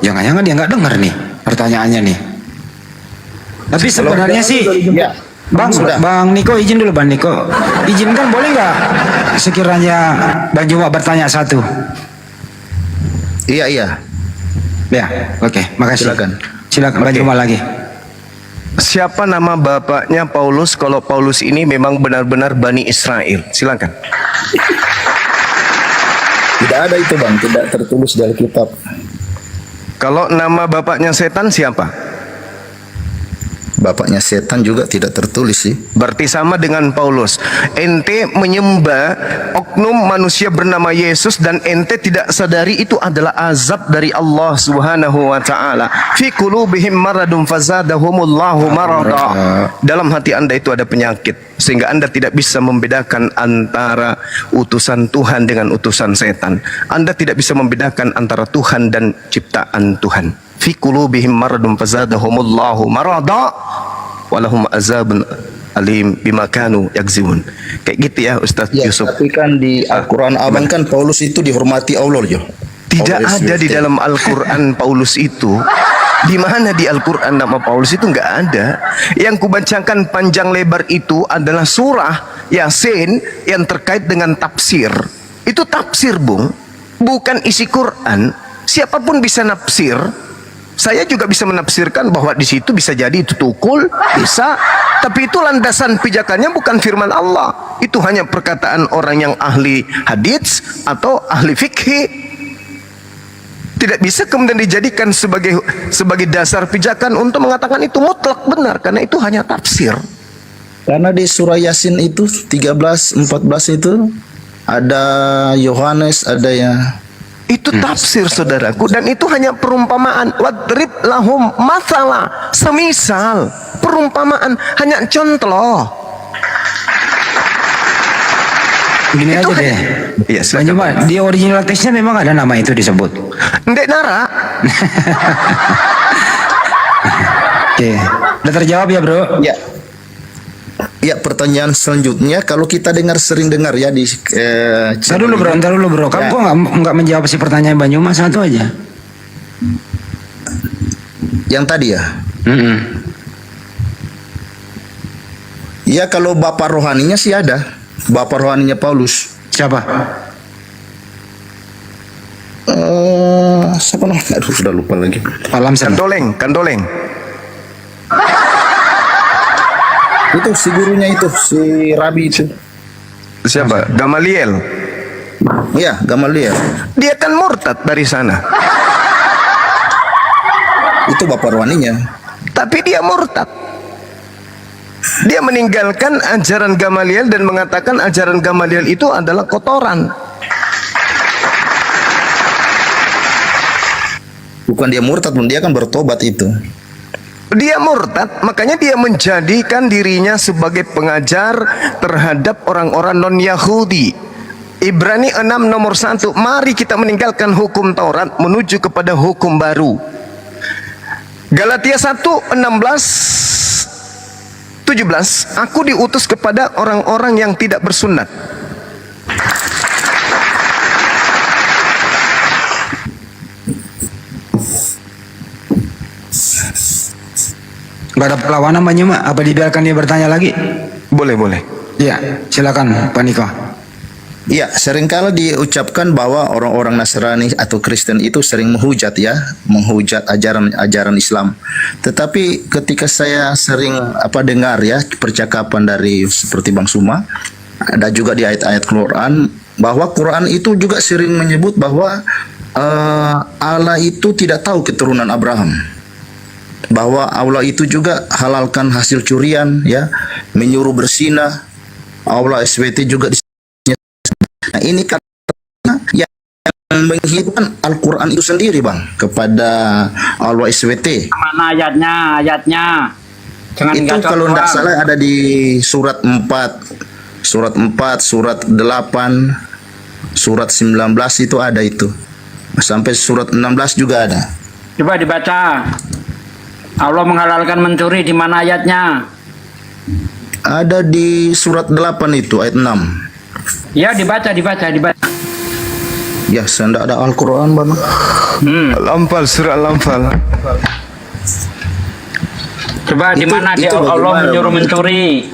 jangan-jangan dia nggak dengar nih pertanyaannya nih. Tapi sebenarnya sih, Bang Niko izin dulu Bang Niko, izinkan boleh nggak sekiranya Bang Juma bertanya satu? Iya. Ya, oke, makasih. Silakan Bang Juma lagi. Siapa nama bapaknya Paulus kalau Paulus ini memang benar-benar Bani Israel? Silakan. Tidak ada itu Bang, tidak tertulis dari kitab. Kalau nama bapaknya setan siapa? Bapaknya setan juga tidak tertulis sih. Berarti sama dengan Paulus. Ente menyembah oknum manusia bernama Yesus dan ente tidak sadari itu adalah azab dari Allah Subhanahu wa taala. Fi qulubihim maradun fazadahumullahu marada. Dalam hati Anda itu ada penyakit sehingga Anda tidak bisa membedakan antara utusan Tuhan dengan utusan setan. Anda tidak bisa membedakan antara Tuhan dan ciptaan Tuhan. Fi qulubihim maradun fazadahumullahu marada walahum azabun alim bima kanu yakzimun. Kayak gitu ya Ustaz Yusuf. Tapi kan di Al-Quran Abang kan Paulus itu dihormati Allah ya. Tidak ada di dalam Al-Quran Paulus itu. Di mana di Al-Quran nama Paulus itu nggak ada. Yang kubacakan panjang lebar itu adalah surah Yasin yang terkait dengan tafsir. Itu tafsir Bung, bukan isi Quran. Siapapun bisa nafsir. Saya juga bisa menafsirkan bahwa di situ bisa jadi itu tukul, bisa, tapi itu landasan pijakannya bukan firman Allah. Itu hanya perkataan orang yang ahli hadits atau ahli fikih. Tidak bisa kemudian dijadikan sebagai dasar pijakan untuk mengatakan itu mutlak benar, karena itu hanya tafsir. Karena di surah Yasin itu 13, 14 itu ada Yohanes, ada ya. Itu tafsir saudaraku, dan itu hanya perumpamaan. Wadrib lahum masalah, semisal perumpamaan, hanya contoh. Gini aja deh. Iya, Cuma di original teksnya memang ada nama itu disebut. Ndek Nara. Oke, udah terjawab ya bro? Ya. Ya, pertanyaan selanjutnya, kalau kita sering dengar ya di Ntar dulu bro. Kamu kok nggak menjawab si pertanyaan Banyuma satu aja? Yang tadi ya? Ya, kalau bapak rohaninya sih ada. Bapak rohaninya Paulus. Siapa? Siapa namanya? Aduh, sudah lupa lagi. Kandoleng. Itu si gurunya itu, si Rabi itu. Siapa? Gamaliel. Iya, Gamaliel. Dia kan murtad dari sana. Itu bapak rohaninya. Tapi dia murtad. Dia meninggalkan ajaran Gamaliel dan mengatakan ajaran Gamaliel itu adalah kotoran. Bukan dia murtad, dia kan bertobat itu. Dia murtad, makanya dia menjadikan dirinya sebagai pengajar terhadap orang-orang non-Yahudi. Ibrani 6 nomor 1, mari kita meninggalkan hukum Taurat menuju kepada hukum baru. Galatia 1 16 17, aku diutus kepada orang-orang yang tidak bersunat. Gak ada perlawanan Banyuma? Apa dibiarkan dia bertanya lagi? Boleh. Iya, silakan Pak Niko. Iya, seringkali diucapkan bahwa orang-orang Nasrani atau Kristen itu sering menghujat ajaran Islam. Tetapi ketika saya sering dengar ya percakapan dari seperti Bang Suma, ada juga di ayat-ayat Quran bahwa Quran itu juga sering menyebut bahwa Allah itu tidak tahu keturunan Abraham. Bahwa Allah itu juga halalkan hasil curian ya, menyuruh berzina. Allah SWT juga Nah, ini karena yang menghidupkan Al-Quran itu sendiri Bang kepada Allah SWT. Mana ayatnya? Jangan itu kalau tidak salah ada di surat 4, surat 8, surat 19 itu ada itu. Sampai surat 16 juga ada. Coba dibaca. Allah menghalalkan mencuri, di mana ayatnya? Ada di surat 8 itu ayat 6. Ya, dibaca. Ya, saya tidak ada Al-Quran Bang. Al-Anfal, surah Al-Anfal. Coba di mana dia Allah menyuruh mencuri?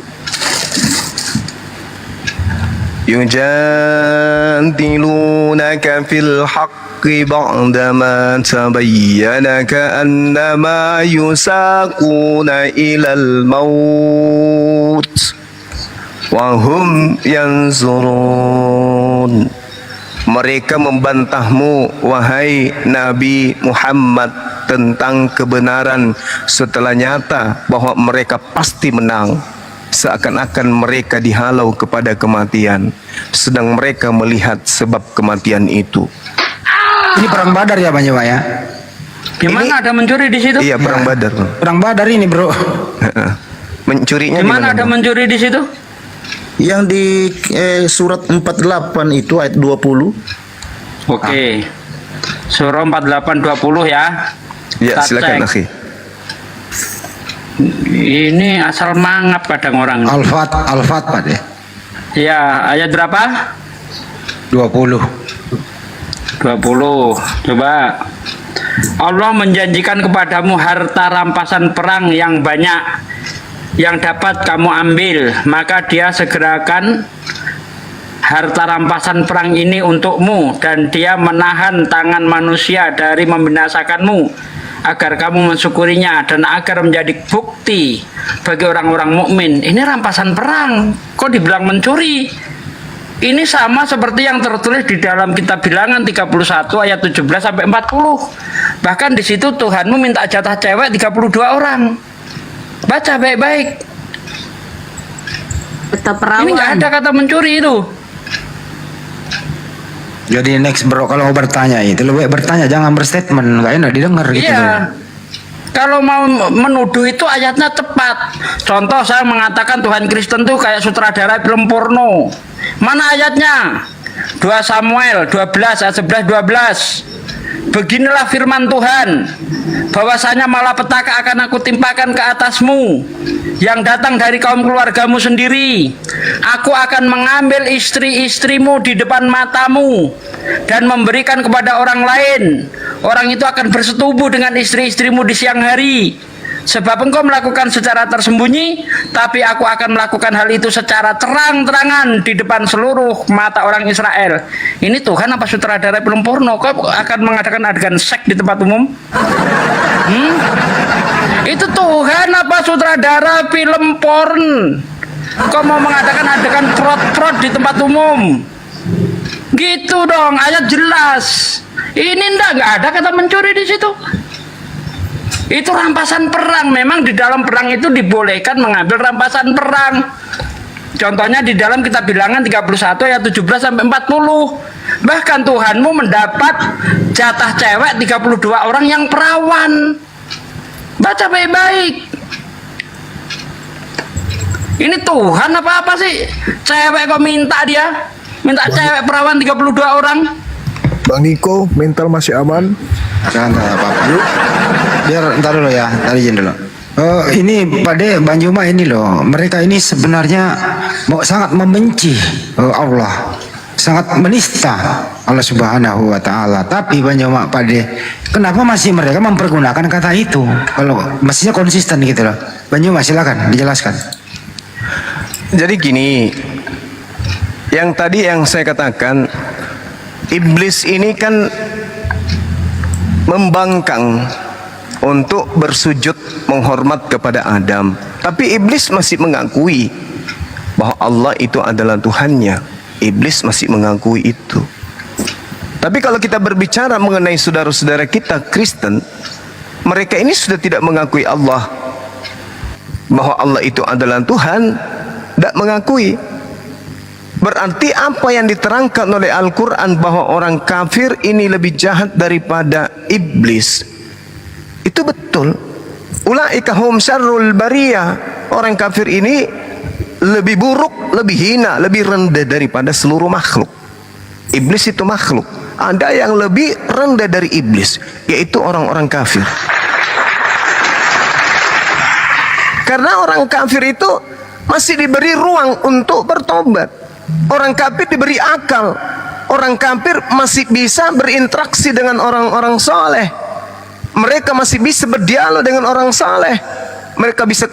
Yujadilunaka fil haqqi ba'dama tabayyana ka'annama yusaquna ilal maut wahum yanzurun. Mereka membantahmu wahai Nabi Muhammad tentang kebenaran setelah nyata bahwa mereka pasti menang, seakan-akan mereka dihalau kepada kematian, sedang mereka melihat sebab kematian itu. Ini perang Badar ya Banyuma ya? Gimana ada mencuri di situ? Iya, perang Badar. Perang Badar ini bro. Mencurinya gimana ada mencuri di situ? Yang di surat 48 itu ayat 20. Oke. Surah 48 20 ya. Ya, silakan akhi. Ini asal mangap kadang orang. Al-Fat Pak ya. Ya, ayat berapa? 20. Coba. Allah menjanjikan kepadamu harta rampasan perang yang banyak yang dapat kamu ambil, maka dia segerakan harta rampasan perang ini untukmu, dan dia menahan tangan manusia dari membinasakanmu agar kamu mensyukurinya dan agar menjadi bukti bagi orang-orang mukmin. Ini rampasan perang, kok dibilang mencuri? Ini sama seperti yang tertulis di dalam kitab Bilangan 31 ayat 17 sampai 40. Bahkan di situ Tuhanmu minta jatah cewek 32 orang. Baca baik-baik. Tetap perawan. Ini nggak ada kata mencuri itu. Jadi next bro, kalau mau bertanya itu lebih baik bertanya, jangan berstatement, nggak enak didengar gitu. Iya. Kalau mau menuduh itu ayatnya tepat. Contoh saya mengatakan Tuhan Kristen tuh kayak sutradara film porno. Mana ayatnya? 2 Samuel 12 ayat 11 12. Beginilah firman Tuhan, bahwasanya malapetaka akan aku timpakan ke atasmu yang datang dari kaum keluargamu sendiri. Aku akan mengambil istri-istrimu di depan matamu dan memberikan kepada orang lain. Orang itu akan bersetubuh dengan istri-istrimu di siang hari. Sebab engkau melakukan secara tersembunyi, tapi aku akan melakukan hal itu secara terang-terangan di depan seluruh mata orang Israel. Ini Tuhan apa sutradara film porno? Kau akan mengadakan adegan seks di tempat umum? Itu Tuhan apa sutradara film porn? Kau mau mengadakan adegan trot-trot di tempat umum? Gitu dong, ayat jelas. Ini nggak ada kata mencuri di situ. Itu rampasan perang. Memang di dalam perang itu dibolehkan mengambil rampasan perang. Contohnya di dalam kitab Bilangan 31 ayat 17 sampai 40. Bahkan Tuhanmu mendapat jatah cewek 32 orang yang perawan. Baca baik-baik. Ini Tuhan apa sih? Cewek kok minta dia? Minta cewek perawan 32 orang? Bang Niko, mental masih aman? Jangan apa-apa. Biar ntar dulu ya, tadi izin dulu. Ini Pak Bang Juma ini loh, mereka ini sebenarnya sangat membenci Allah, sangat menista Allah Subhanahu wa Ta'ala. Tapi Bang Juma, Pak kenapa masih mereka mempergunakan kata itu? Kalau mestinya konsisten gitu loh. Bang Juma, silakan dijelaskan. Jadi gini, yang tadi yang saya katakan, iblis ini kan membangkang untuk bersujud menghormat kepada Adam. Tapi iblis masih mengakui bahwa Allah itu adalah Tuhannya. Iblis masih mengakui itu. Tapi kalau kita berbicara mengenai saudara-saudara kita Kristen, mereka ini sudah tidak mengakui Allah, bahwa Allah itu adalah Tuhan, tidak mengakui. Berarti apa yang diterangkan oleh Al-Quran bahwa orang kafir ini lebih jahat daripada iblis, itu betul. Ulaika hum syarrul bariyah. Orang kafir ini lebih buruk, lebih hina, lebih rendah daripada seluruh makhluk. Iblis itu makhluk. Ada yang lebih rendah dari iblis, yaitu orang-orang kafir. Karena orang kafir itu masih diberi ruang untuk bertobat. Orang kafir diberi akal. Orang kafir masih bisa berinteraksi dengan orang-orang soleh. Mereka masih bisa berdialog dengan orang saleh. Mereka bisa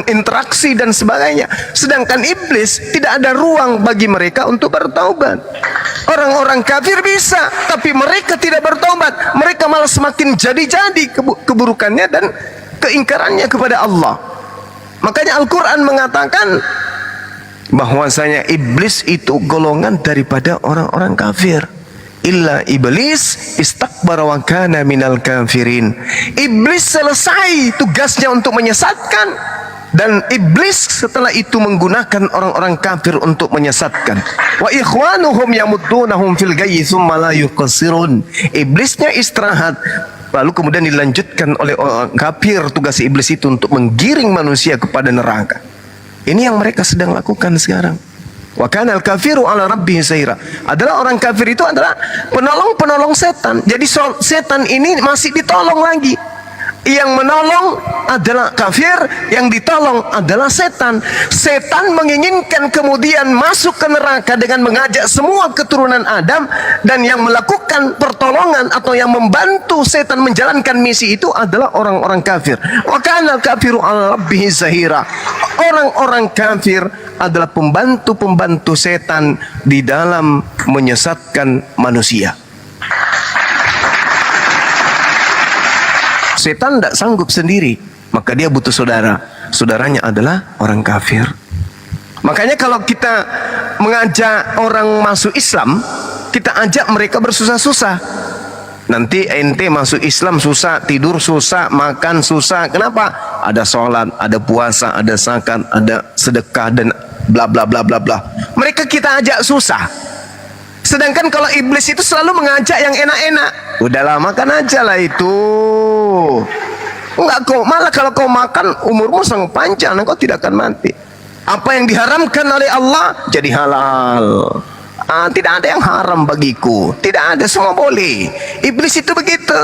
interaksi dan sebagainya. Sedangkan iblis tidak ada ruang bagi mereka untuk bertaubat. Orang-orang kafir bisa, tapi mereka tidak bertobat. Mereka malah semakin jadi-jadi keburukannya dan keingkarannya kepada Allah. Makanya Al-Quran mengatakan bahwasanya iblis itu golongan daripada orang-orang kafir. Illa iblis istakbara wa kana minal kafirin. Iblis selesai tugasnya untuk menyesatkan, dan iblis setelah itu menggunakan orang-orang kafir untuk menyesatkan. Wa ikhwanuhum yamuddunahum fil ghayyi tsumma la yuqsirun. Iblisnya istirahat, lalu kemudian dilanjutkan oleh orang kafir. Tugas iblis itu untuk menggiring manusia kepada neraka. Ini yang mereka sedang lakukan sekarang. Wa kana al-kafiru ala rabbihi zaira. Adalah orang kafir itu adalah penolong-penolong setan. Jadi setan ini masih ditolong lagi. Yang menolong adalah kafir, yang ditolong adalah setan. Setan menginginkan kemudian masuk ke neraka dengan mengajak semua keturunan Adam, dan yang melakukan pertolongan atau yang membantu setan menjalankan misi itu adalah orang-orang kafir. Wa kana al-kafiru ala rabbihi zahira. Orang-orang kafir adalah pembantu-pembantu setan di dalam menyesatkan manusia. Setan tidak sanggup sendiri, maka dia butuh saudara. Saudaranya adalah orang kafir. Makanya kalau kita mengajak orang masuk Islam, kita ajak mereka bersusah-susah. Nanti ente masuk Islam susah, tidur susah, makan susah. Kenapa? Ada sholat, ada puasa, ada zakat, ada sedekah dan bla bla bla bla bla. Mereka kita ajak susah. Sedangkan kalau iblis itu selalu mengajak yang enak-enak. Udahlah, makan aja lah itu. Enggak kok, malah kalau kau makan umurmu sangat panjang, kau tidak akan mati. Apa yang diharamkan oleh Allah jadi halal. Tidak ada yang haram bagiku, tidak ada, semua boleh. Iblis itu begitu.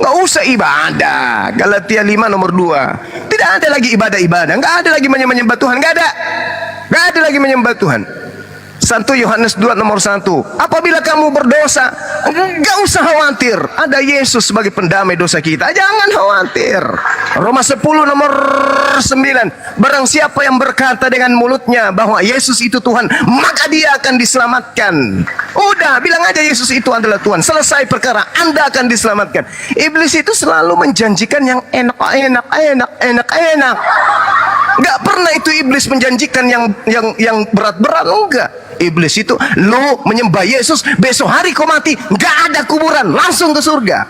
Nggak usah ibadah. Galatia 5 nomor 2. Tidak ada lagi ibadah-ibadah, nggak ada lagi menyembah Tuhan, nggak ada lagi menyembah Tuhan. 1 Yohanes 2 nomor 1. Apabila kamu berdosa, enggak usah khawatir. Ada Yesus sebagai pendamai dosa kita. Jangan khawatir. Roma 10 nomor 9. Barang siapa yang berkata dengan mulutnya bahwa Yesus itu Tuhan, maka dia akan diselamatkan. Udah, bilang aja Yesus itu adalah Tuhan. Selesai perkara, Anda akan diselamatkan. Iblis itu selalu menjanjikan yang enak. Enggak pernah itu iblis menjanjikan yang berat-berat, enggak. Iblis itu, lo menyembah Yesus, besok hari kau mati, enggak ada kuburan, langsung ke surga.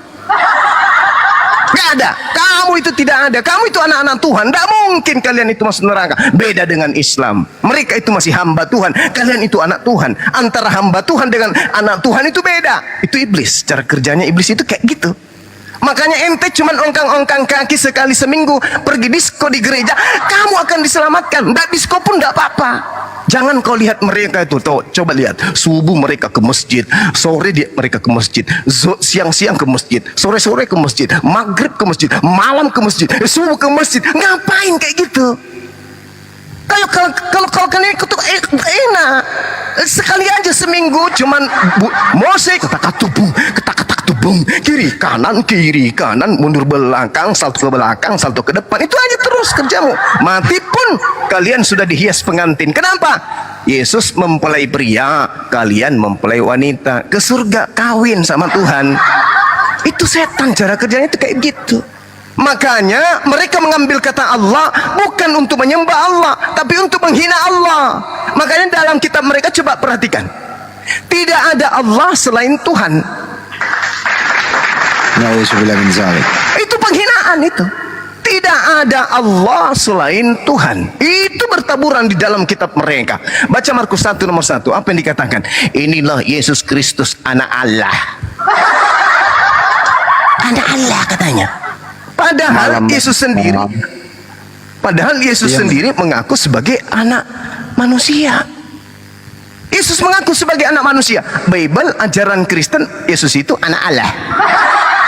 Enggak ada. Kamu itu tidak ada. Kamu itu anak-anak Tuhan. Enggak mungkin kalian itu masuk neraka. Beda dengan Islam. Mereka itu masih hamba Tuhan. Kalian itu anak Tuhan. Antara hamba Tuhan dengan anak Tuhan itu beda. Itu iblis. Cara kerjanya iblis itu kayak gitu. Makanya ente cuman ongkang-ongkang kaki sekali seminggu, pergi disko di gereja, kamu akan diselamatkan. Nggak disko pun nggak apa-apa. Jangan kau lihat mereka itu, tuh, coba lihat. Subuh mereka ke masjid, sore mereka ke masjid, siang-siang ke masjid, sore-sore ke masjid, maghrib ke masjid, malam ke masjid, subuh ke masjid. Ngapain kayak gitu? Kalau kalian ikut enak, sekali aja seminggu cuman Mose kata tubung, tubung, kiri kanan, mundur belakang, salto ke belakang, salto ke depan. Itu aja terus kerjamu. Mati pun kalian sudah dihias pengantin. Kenapa? Yesus mempelai pria, kalian mempelai wanita. Ke surga kawin sama Tuhan. Itu setan, cara kerjanya itu kayak gitu. Makanya mereka mengambil kata Allah bukan untuk menyembah Allah, tapi untuk menghina Allah. Makanya dalam kitab mereka, coba perhatikan, tidak ada Allah selain Tuhan. Itu penghinaan itu. Tidak ada Allah selain Tuhan. Itu bertaburan di dalam kitab mereka. Baca Markus 1 nomor 1. Apa yang dikatakan? Inilah Yesus Kristus, anak Allah. Anak Allah katanya. Padahal Yesus sendiri mengaku sebagai anak manusia. Yesus mengaku sebagai anak manusia. Bible, ajaran Kristen, Yesus itu anak Allah.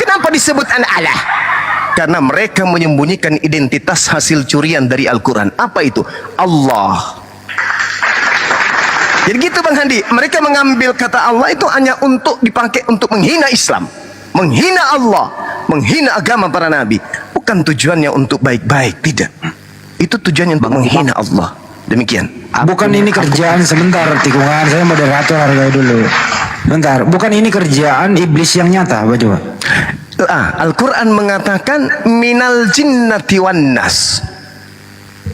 Kenapa disebut anak Allah? Karena mereka menyembunyikan identitas hasil curian dari Al-Quran. Apa itu? Allah. Jadi gitu Bang Handi. Mereka mengambil kata Allah itu hanya untuk dipakai untuk menghina Islam, menghina Allah, menghina agama para nabi. Bukan tujuannya untuk baik-baik, tidak. Itu tujuannya untuk menghina Allah. Demikian. Bukan ini kerjaan, sebentar tikungan, saya moderator harga dulu. Bentar, bukan ini kerjaan iblis yang nyata, apa coba? Al-Quran mengatakan minal jinnati wan nas,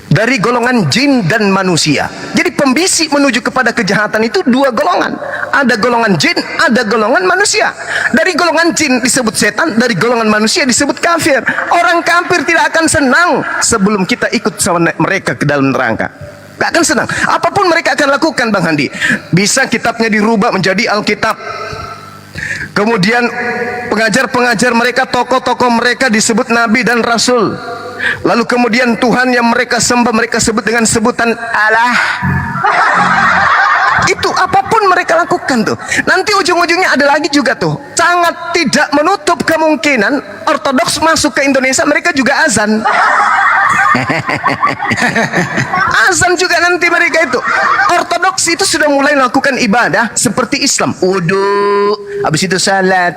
dari golongan jin dan manusia. Jadi pembisik menuju kepada kejahatan itu dua golongan. Ada golongan jin, ada golongan manusia. Dari golongan jin disebut setan, dari golongan manusia disebut kafir. Orang kafir tidak akan senang sebelum kita ikut sama mereka ke dalam neraka. Gak akan senang. Apapun mereka akan lakukan Bang Handi. Bisa kitabnya dirubah menjadi Alkitab. Kemudian pengajar-pengajar mereka, tokoh-tokoh mereka disebut nabi dan rasul. Lalu kemudian Tuhan yang mereka sembah mereka sebut dengan sebutan Allah. Itu apapun mereka lakukan tuh. Nanti ujung-ujungnya ada lagi juga tuh. Sangat tidak menutup kemungkinan Ortodoks masuk ke Indonesia, mereka juga azan. Azan juga nanti mereka itu. Ortodoks itu sudah mulai melakukan ibadah seperti Islam. Wudu, habis itu salat.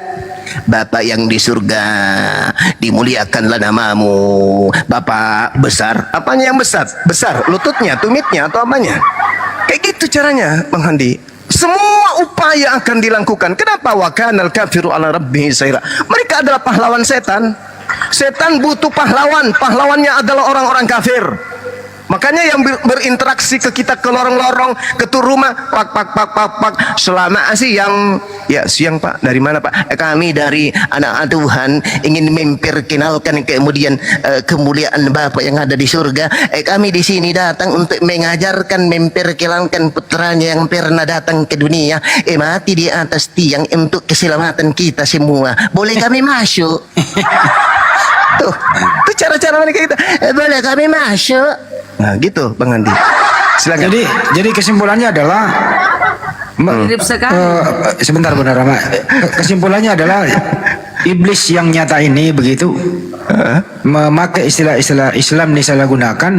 Bapak yang di surga, dimuliakanlah namamu. Bapak besar. Apanya yang besar? Besar lututnya, tumitnya, atau apanya? Kayak gitu caranya Bang Handi. Semua upaya akan dilakukan. Kenapa? Wa kanal kafiru ala rabbihi saira. Mereka adalah pahlawan setan. Setan butuh pahlawan. Pahlawannya adalah orang-orang kafir. Makanya yang berinteraksi ke kita ke lorong-lorong, ke tu rumah, pak. Selama siang, ya siang Pak, dari mana Pak? Kami dari anak Tuhan ingin memperkenalkan kemudian kemuliaan Bapak yang ada di surga. Kami di sini datang untuk mengajarkan, memperkenalkan putranya yang pernah datang ke dunia, mati di atas tiang untuk keselamatan kita semua. Boleh kami masuk? Tuh cara-cara mereka kita. Boleh kami masuk? Nah gitu Bang Andi. Silakan. Jadi kesimpulannya adalah Mirip sekali. sebentar Bunda Rama. Kesimpulannya adalah iblis yang nyata ini begitu memakai istilah-istilah Islam disalahgunakan,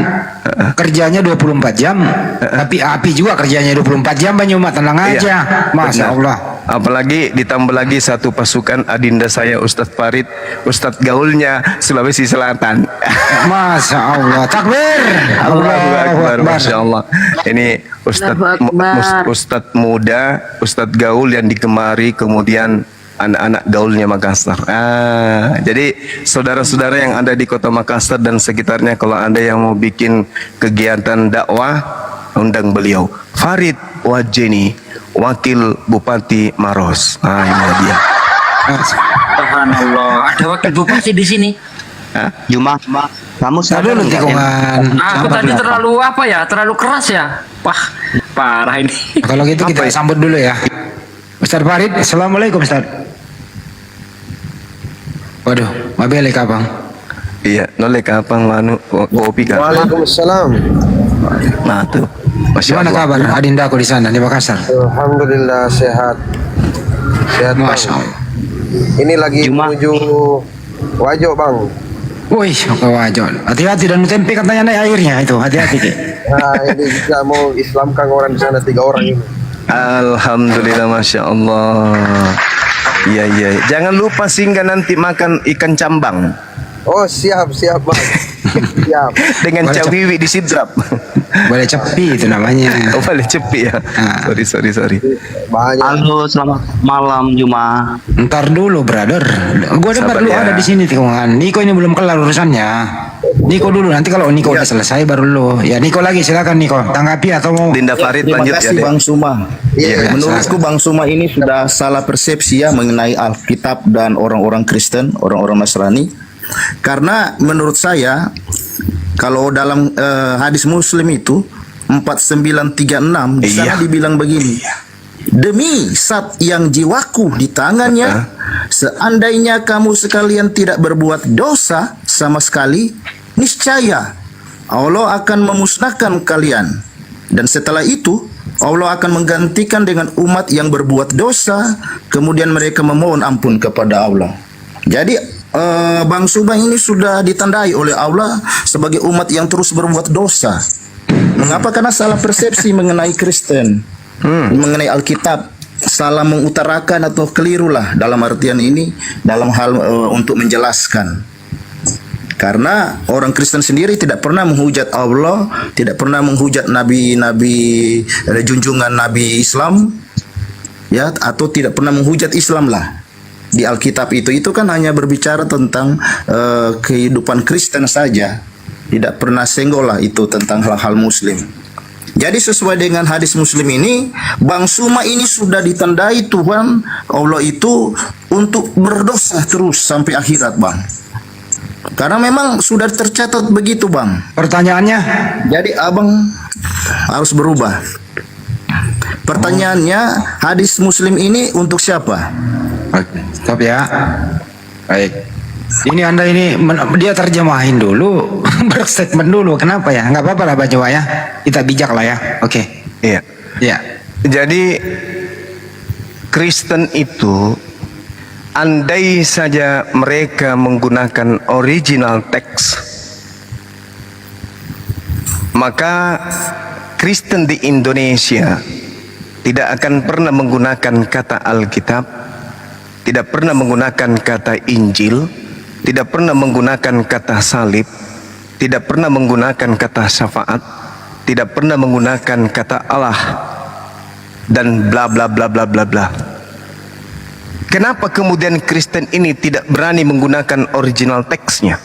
kerjanya 24 jam, tapi api juga kerjanya 24 jam. Banyuma tenang aja. Masya Allah. Apalagi ditambah lagi satu pasukan adinda saya Ustadz Farid, Ustadz gaulnya Sulawesi Selatan. Masya Allah. Takbir. Allahu Akbar. Masya Allah. Ini Ustadz muda, Ustadz gaul yang dikemari, kemudian anak-anak gaulnya Makassar. Jadi saudara-saudara yang ada di kota Makassar dan sekitarnya, kalau ada yang mau bikin kegiatan dakwah, undang beliau. Farid Wajeni, Wakil Bupati Maros. Ini dia. Subhanallah, ada wakil bupati di sini. Juma, kamu sadar dulu tikungan. Aku tadi terlalu apa ya? Terlalu keras ya? Wah, parah ini. Kalau gitu kita sambut dulu ya. Ustaz Farid, assalamualaikum Ustaz. Waduh, mabele kapang. Iya, noleh kapang manu kopi kan. Waalaikumsalam. Nah tuh, Gimana kabar adinda aku di sana di Makassar? Alhamdulillah sehat. Sehat. Masya Allah. Ini lagi menuju Wajo Bang. Wih, ke Wajo. Hati-hati dan tempe katanya naik airnya itu. Hati-hati Ki. Nah, ini kita mau Islamkan orang di sana 3 orang ini. Alhamdulillah, Masya Allah. Iya. Jangan lupa singgah nanti makan ikan cambang. Oh siap Bang. Siap. Dengan cawiwi di sidrap. Boleh cepi itu namanya. Oh, boleh cepi ya. Sorry. Halo, selamat malam Juma. Ntar dulu brother. Gua dengar lu ada di sini tikungan. Niko ini belum kelar urusannya. Niko dulu, nanti kalau Niko udah selesai baru lu. Ya Niko lagi, silakan Niko. Tanggapi atau mau Dinda Farid lanjut ya. Terima kasih Bang Suma. Menurutku Bang Suma ini sudah salah persepsi ya mengenai Alkitab dan orang-orang Kristen, orang-orang Nasrani. Karena menurut saya kalau dalam hadis Muslim itu 4936 di sana dibilang begini. Demi zat yang jiwaku di tangannya, seandainya kamu sekalian tidak berbuat dosa sama sekali, niscaya Allah akan memusnahkan kalian. Dan setelah itu Allah akan menggantikan dengan umat yang berbuat dosa, kemudian mereka memohon ampun kepada Allah. Jadi Bang Subang ini sudah ditandai oleh Allah sebagai umat yang terus berbuat dosa. Mengapa? Karena salah persepsi mengenai Kristen, mengenai Alkitab, salah mengutarakan atau kelirulah dalam artian ini, dalam hal untuk menjelaskan. Karena orang Kristen sendiri tidak pernah menghujat Allah, tidak pernah menghujat nabi-nabi junjungan Nabi Islam, ya, atau tidak pernah menghujat Islam lah. Di Alkitab itu kan hanya berbicara tentang kehidupan Kristen saja, tidak pernah senggol lah itu tentang hal-hal Muslim. Jadi sesuai dengan hadis Muslim ini, Bang Suma ini sudah ditandai Tuhan Allah itu untuk berdosa terus sampai akhirat Bang. Karena memang sudah tercatat begitu Bang. Pertanyaannya? Jadi abang harus berubah. Pertanyaannya, hadis Muslim ini untuk siapa? Stop ya. Baik. Ini Anda ini dia terjemahin dulu, berstatement dulu. Kenapa ya? Nggak apa-apa lah baca ya. Kita bijak lah ya. Oke. Iya. Jadi Kristen itu, andai saja mereka menggunakan original teks, maka Kristen di Indonesia tidak akan pernah menggunakan kata Alkitab, tidak pernah menggunakan kata Injil, tidak pernah menggunakan kata salib, tidak pernah menggunakan kata syafaat, tidak pernah menggunakan kata Allah, dan bla bla bla bla bla bla. Kenapa kemudian Kristen ini tidak berani menggunakan original teksnya?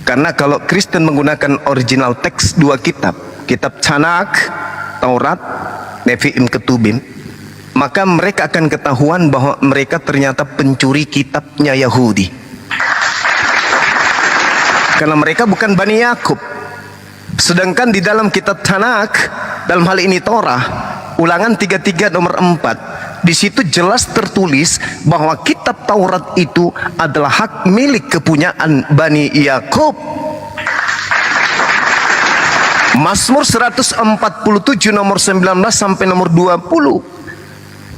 Karena kalau Kristen menggunakan original teks dua kitab, kitab Tanakh, Taurat, Nevi'im, Ketubim, maka mereka akan ketahuan bahwa mereka ternyata pencuri kitabnya Yahudi. Karena mereka bukan Bani Yakub. Sedangkan di dalam kitab Tanakh, dalam hal ini Torah, Ulangan 33 nomor 4, di situ jelas tertulis bahwa kitab Taurat itu adalah hak milik kepunyaan Bani Yakub. Mazmur 147 nomor 19 sampai nomor 20.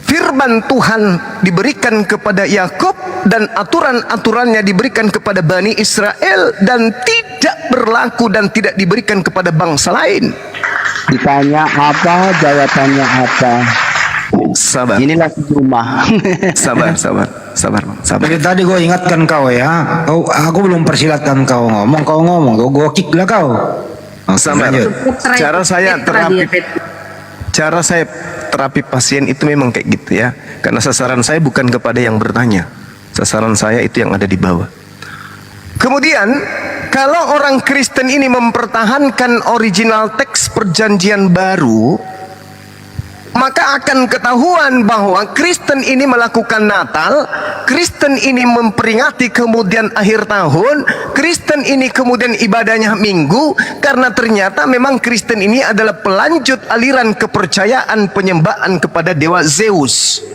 Firman Tuhan diberikan kepada Yakub dan aturan-aturannya diberikan kepada Bani Israel dan tidak berlaku dan tidak diberikan kepada bangsa lain. Ditanya apa, jawabannya apa. Sabar. Inilah rumah. Sabar. Dari tadi gue ingatkan kau ya. Aku belum persilatkan kau ngomong. Kau ngomong, gue kick lah kau. Sabar. Cara saya terapi pasien itu memang kayak gitu ya. Karena sasaran saya bukan kepada yang bertanya. Sasaran saya itu yang ada di bawah. Kemudian, kalau orang Kristen ini mempertahankan original teks perjanjian baru, maka akan ketahuan bahwa Kristen ini melakukan Natal, Kristen ini memperingati kemudian akhir tahun, Kristen ini kemudian ibadahnya Minggu, karena ternyata memang Kristen ini adalah pelanjut aliran kepercayaan penyembahan kepada dewa Zeus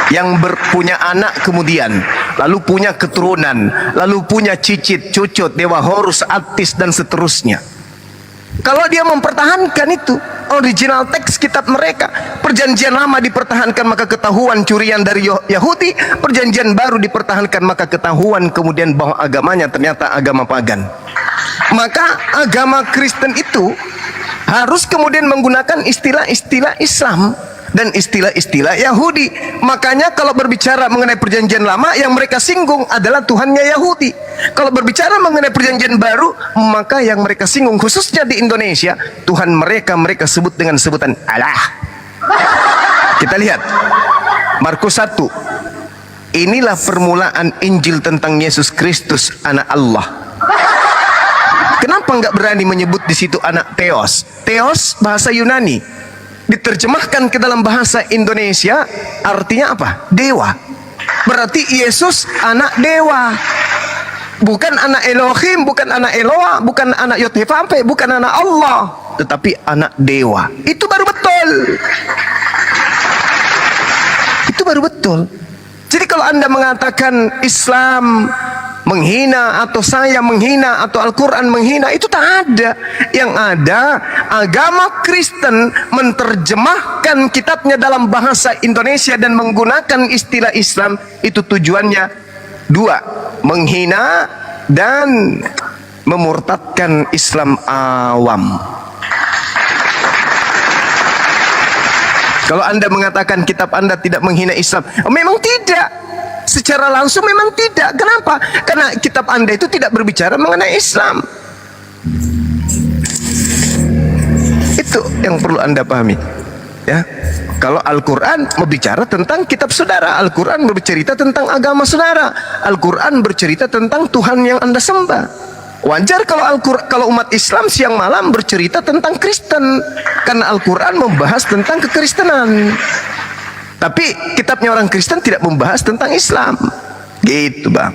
yang punya anak kemudian, lalu punya keturunan, lalu punya cicit, cucut, dewa Horus, Attis, dan seterusnya. Kalau dia mempertahankan itu original teks kitab mereka, perjanjian lama dipertahankan maka ketahuan curian dari Yahudi, perjanjian baru dipertahankan maka ketahuan kemudian bahwa agamanya ternyata agama pagan. Maka agama Kristen itu harus kemudian menggunakan istilah-istilah Islam dan istilah-istilah Yahudi. Makanya kalau berbicara mengenai perjanjian lama, yang mereka singgung adalah Tuhannya Yahudi. Kalau berbicara mengenai perjanjian baru, maka yang mereka singgung khususnya di Indonesia, Tuhan mereka sebut dengan sebutan Allah. Kita lihat Markus 1. Inilah permulaan Injil tentang Yesus Kristus, anak Allah. Kenapa nggak berani menyebut di situ anak Theos? Theos bahasa Yunani, diterjemahkan ke dalam bahasa Indonesia artinya apa? Dewa. Berarti Yesus anak dewa, bukan anak Elohim, bukan anak Eloa, bukan anak Yotefampe, bukan anak Allah, tetapi anak dewa. Itu baru betul. Itu baru betul. Jadi kalau Anda mengatakan Islam menghina atau saya menghina atau Al-Quran menghina, itu tak ada. Yang ada agama Kristen menerjemahkan kitabnya dalam bahasa Indonesia dan menggunakan istilah Islam, itu tujuannya dua: menghina dan memurtadkan Islam awam. Kalau Anda mengatakan kitab Anda tidak menghina Islam, memang tidak. Secara langsung memang tidak. Kenapa? Karena kitab Anda itu tidak berbicara mengenai Islam. Itu yang perlu Anda pahami. Ya, kalau Al-Quran berbicara tentang kitab saudara, Al-Quran bercerita tentang agama saudara, Al-Quran bercerita tentang Tuhan yang Anda sembah. Wajar kalau umat Islam siang malam bercerita tentang Kristen, karena Al-Quran membahas tentang kekristenan. Tapi kitabnya orang Kristen tidak membahas tentang Islam. Gitu bang.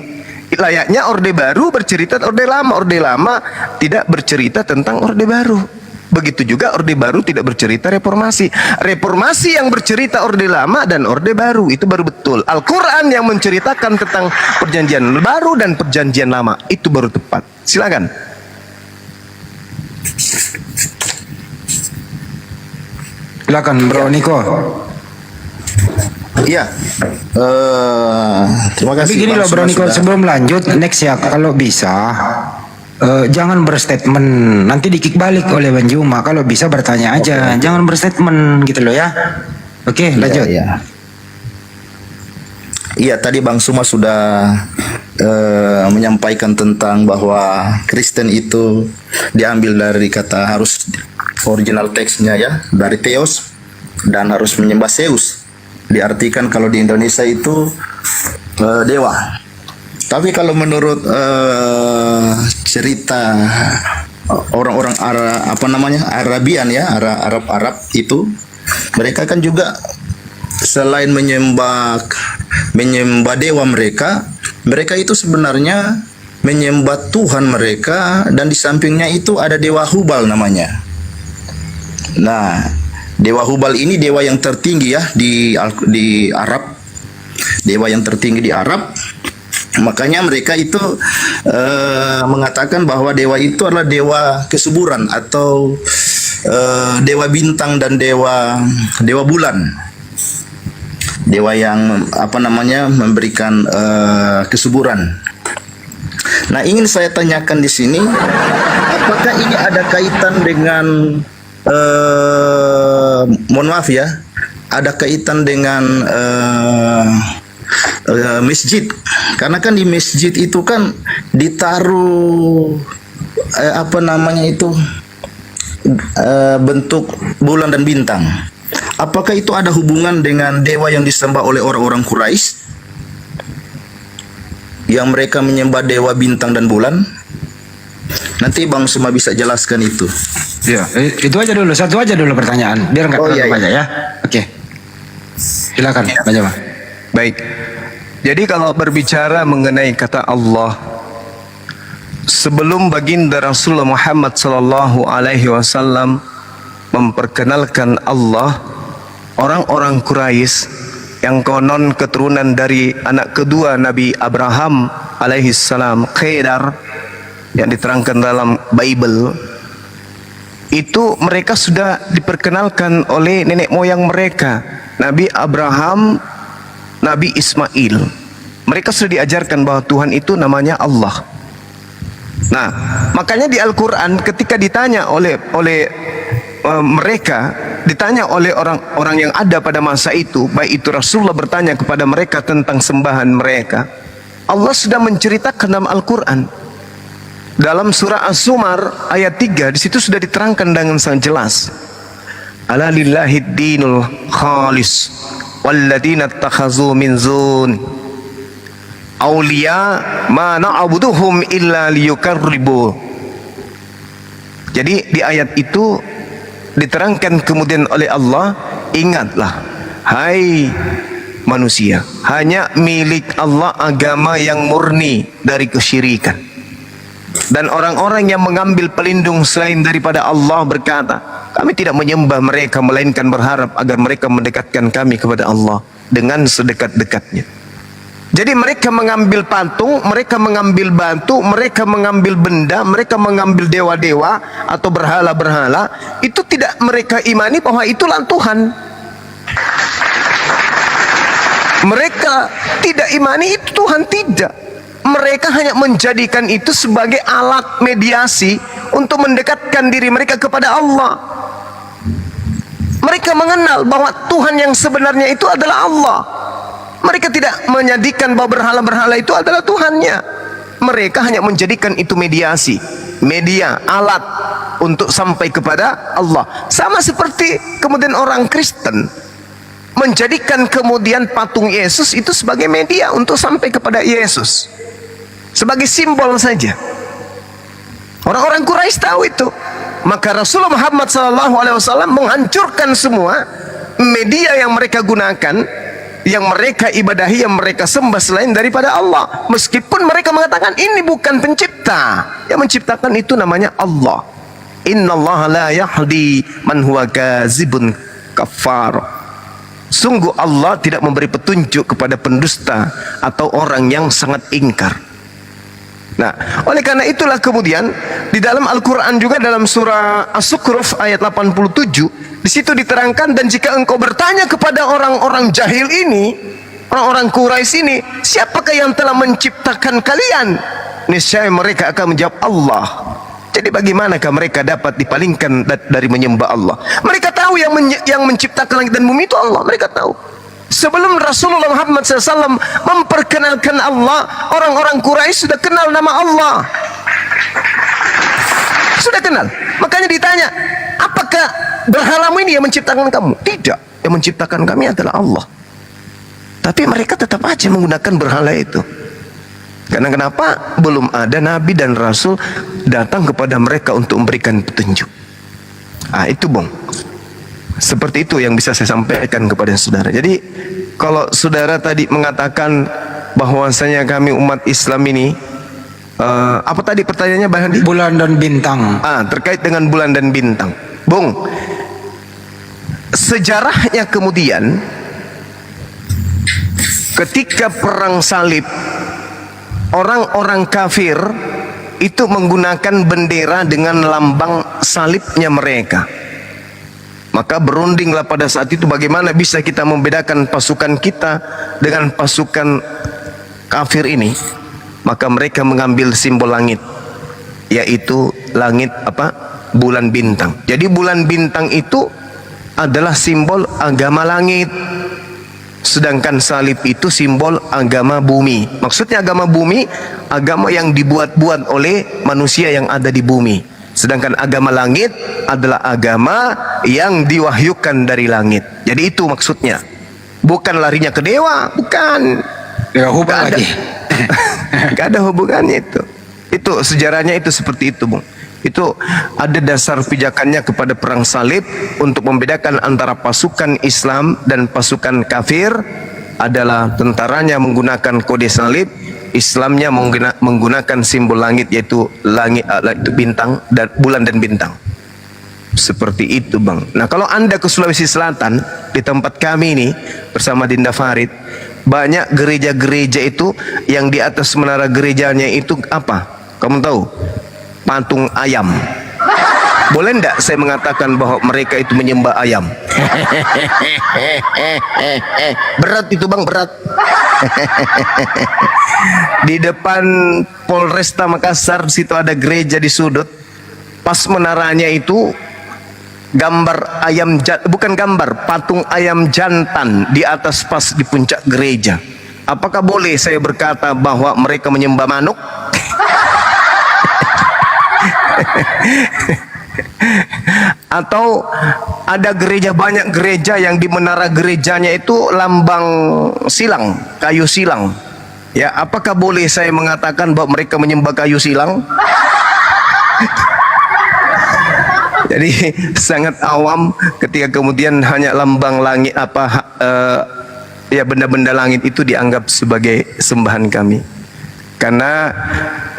Layaknya Orde Baru bercerita Orde Lama. Orde Lama tidak bercerita tentang Orde Baru. Begitu juga Orde Baru tidak bercerita reformasi. Reformasi yang bercerita Orde Lama dan Orde Baru, itu baru betul. Al-Quran yang menceritakan tentang perjanjian baru dan perjanjian lama, itu baru tepat. Silakan. Silakan Bro Niko. Iya. Terima kasih. Tapi gini loh Bro Niko, sebelum lanjut next ya, kalau bisa jangan berstatement, nanti di-kick balik oleh Bang Juma. Kalau bisa bertanya aja, jangan berstatement gitu loh ya. Oke, lanjut. Iya, tadi Bang Suma sudah menyampaikan tentang bahwa Kristen itu diambil dari kata, harus original teksnya ya, dari Theos, dan harus menyembah Zeus. Diartikan kalau di Indonesia itu dewa. Tapi kalau menurut cerita orang-orang Arabian ya, Arab itu, mereka kan juga selain menyembah dewa mereka itu sebenarnya menyembah Tuhan mereka, dan di sampingnya itu ada dewa Hubal namanya. Nah, dewa Hubal ini dewa yang tertinggi ya di Arab, dewa yang tertinggi di Arab. Makanya mereka itu mengatakan bahwa dewa itu adalah dewa kesuburan atau dewa bintang dan dewa bulan. Dewa yang memberikan kesuburan. Nah, ingin saya tanyakan di sini, apakah ini ada kaitan dengan mohon maaf ya, ada kaitan dengan masjid? Karena kan di masjid itu kan ditaruh bentuk bulan dan bintang. Apakah itu ada hubungan dengan dewa yang disembah oleh orang-orang Quraisy, yang mereka menyembah dewa bintang dan bulan? Nanti Bang Suma bisa jelaskan itu. Ya, itu aja dulu, satu aja dulu pertanyaan, biar nggak terlalu banyak ya. Oke, silakan Pak Jawa. Baik. Jadi kalau berbicara mengenai kata Allah, sebelum baginda Rasulullah Muhammad sallallahu alaihi wasallam memperkenalkan Allah, orang-orang Quraisy yang konon keturunan dari anak kedua Nabi Abraham alaihi salam, Kedar, yang diterangkan dalam Bible, itu mereka sudah diperkenalkan oleh nenek moyang mereka, Nabi Abraham, Nabi Ismail. Mereka sudah diajarkan bahwa Tuhan itu namanya Allah. Nah, makanya di Al-Quran ketika ditanya oleh mereka, ditanya oleh orang-orang yang ada pada masa itu, baik itu Rasulullah bertanya kepada mereka tentang sembahan mereka, Allah sudah menceritakan dalam Al-Quran. Dalam surah As-Zumar ayat 3, di situ sudah diterangkan dengan sangat jelas. Ala lillahid dinul khalis walladzina takhazu min zun awliya ma na'buduhum illa liyukarribu. Jadi di ayat itu diterangkan kemudian oleh Allah, ingatlah hai manusia, hanya milik Allah agama yang murni dari kesyirikan. Dan orang-orang yang mengambil pelindung selain daripada Allah berkata, kami tidak menyembah mereka melainkan berharap agar mereka mendekatkan kami kepada Allah dengan sedekat-dekatnya. Jadi mereka mengambil patung, mereka mengambil batu, mereka mengambil benda, mereka mengambil dewa-dewa atau berhala-berhala, itu tidak mereka imani bahwa itulah Tuhan. Mereka tidak imani itu Tuhan, tidak. Mereka hanya menjadikan itu sebagai alat mediasi untuk mendekatkan diri mereka kepada Allah. Mereka mengenal bahwa Tuhan yang sebenarnya itu adalah Allah. Mereka tidak menjadikan bahwa berhala-berhala itu adalah Tuhannya. Mereka hanya menjadikan itu mediasi, media, alat untuk sampai kepada Allah. Sama seperti kemudian orang Kristen menjadikan kemudian patung Yesus itu sebagai media untuk sampai kepada Yesus, sebagai simbol saja. Orang-orang Quraisy tahu itu. Maka Rasulullah Muhammad SAW menghancurkan semua media yang mereka gunakan, yang mereka ibadahi, yang mereka sembah selain daripada Allah. Meskipun mereka mengatakan ini bukan pencipta, yang menciptakan itu namanya Allah. Innallaha la yahdi man huwa kazibun kafar. Sungguh Allah tidak memberi petunjuk kepada pendusta atau orang yang sangat ingkar. Nah, oleh karena itulah kemudian di dalam Al-Quran juga dalam surah As-Zukhruf ayat 87, di situ diterangkan, dan jika engkau bertanya kepada orang-orang jahil ini, orang-orang Quraisy ini, siapakah yang telah menciptakan kalian? Niscaya mereka akan menjawab Allah. Jadi bagaimanakah mereka dapat dipalingkan dari menyembah Allah? Mereka tahu yang menciptakan langit dan bumi itu Allah, mereka tahu. Sebelum Rasulullah Muhammad SAW memperkenalkan Allah, orang-orang Quraisy sudah kenal nama Allah. Sudah kenal. Makanya ditanya, apakah berhalamu ini yang menciptakan kamu? Tidak. Yang menciptakan kami adalah Allah. Tapi mereka tetap aja menggunakan berhala itu. Karena kenapa? Belum ada nabi dan rasul datang kepada mereka untuk memberikan petunjuk. Itu Bung. Seperti itu yang bisa saya sampaikan kepada saudara. Jadi kalau saudara tadi mengatakan bahwasanya kami umat Islam ini apa tadi pertanyaannya Bang Hadi? Bulan dan bintang. Terkait dengan bulan dan bintang. Bung, sejarahnya kemudian ketika perang salib, orang-orang kafir itu menggunakan bendera dengan lambang salibnya mereka. Maka berundinglah pada saat itu bagaimana bisa kita membedakan pasukan kita dengan pasukan kafir ini. Maka mereka mengambil simbol langit, yaitu langit bulan bintang. Jadi bulan bintang itu adalah simbol agama langit, sedangkan salib itu simbol agama bumi. Maksudnya agama bumi, agama yang dibuat-buat oleh manusia yang ada di bumi. Sedangkan agama langit adalah agama yang diwahyukan dari langit. Jadi itu maksudnya. Bukan larinya ke dewa, bukan. Gak lagi. Gak ada hubungannya itu. Itu sejarahnya itu seperti itu, Bung. Itu ada dasar pijakannya kepada perang salib untuk membedakan antara pasukan Islam dan pasukan kafir adalah tentaranya menggunakan kode salib, Islamnya menggunakan simbol langit yaitu langit itu bintang dan bulan dan bintang. Seperti itu, Bang. Nah, kalau Anda ke Sulawesi Selatan di tempat kami ini bersama Dinda Farid, banyak gereja-gereja itu yang di atas menara gerejanya itu apa? Kamu tahu? Patung ayam. Boleh enggak saya mengatakan bahwa mereka itu menyembah ayam? Berat itu, Bang, berat. Di depan Polresta Makassar situ ada gereja di sudut. Pas menaranya itu gambar ayam, bukan gambar, patung ayam jantan di atas pas di puncak gereja. Apakah boleh saya berkata bahwa mereka menyembah manuk? Atau ada gereja, banyak gereja yang di menara gerejanya itu lambang silang, kayu silang. Ya, apakah boleh saya mengatakan bahwa mereka menyembah kayu silang? Jadi sangat awam ketika kemudian hanya lambang langit ya benda-benda langit itu dianggap sebagai sembahan kami. Karena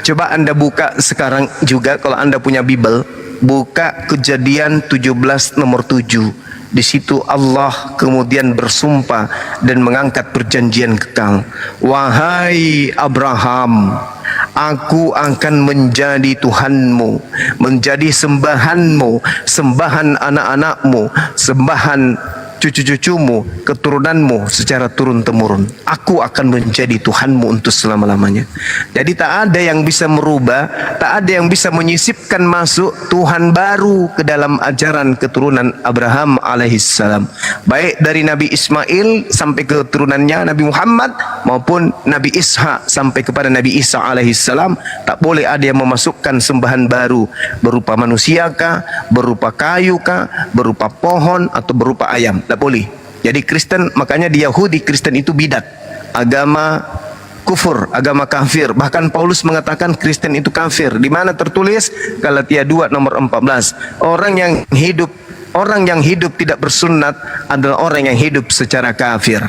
coba Anda buka sekarang juga kalau Anda punya Bible, buka Kejadian 17 nomor 7. Di situ Allah kemudian bersumpah dan mengangkat perjanjian kekal. Wahai Abraham, aku akan menjadi Tuhanmu, menjadi sembahanmu, sembahan anak-anakmu, sembahan cucu-cucumu, keturunanmu secara turun-temurun. Aku akan menjadi Tuhanmu untuk selama-lamanya. Jadi tak ada yang bisa merubah, tak ada yang bisa menyisipkan masuk Tuhan baru ke dalam ajaran keturunan Abraham alaihissalam. Baik dari Nabi Ismail sampai ke keturunannya Nabi Muhammad maupun Nabi Ishak sampai kepada Nabi Isa alaihissalam, tak boleh ada yang memasukkan sembahan baru berupa manusia kah, berupa kayu kah, berupa pohon atau berupa ayam. Tak boleh. Jadi Kristen, makanya di Yahudi Kristen itu bidat, agama kufur, agama kafir. Bahkan Paulus mengatakan Kristen itu kafir. Di mana tertulis? Galatia 2 nomor 14. Orang yang hidup tidak bersunat adalah orang yang hidup secara kafir.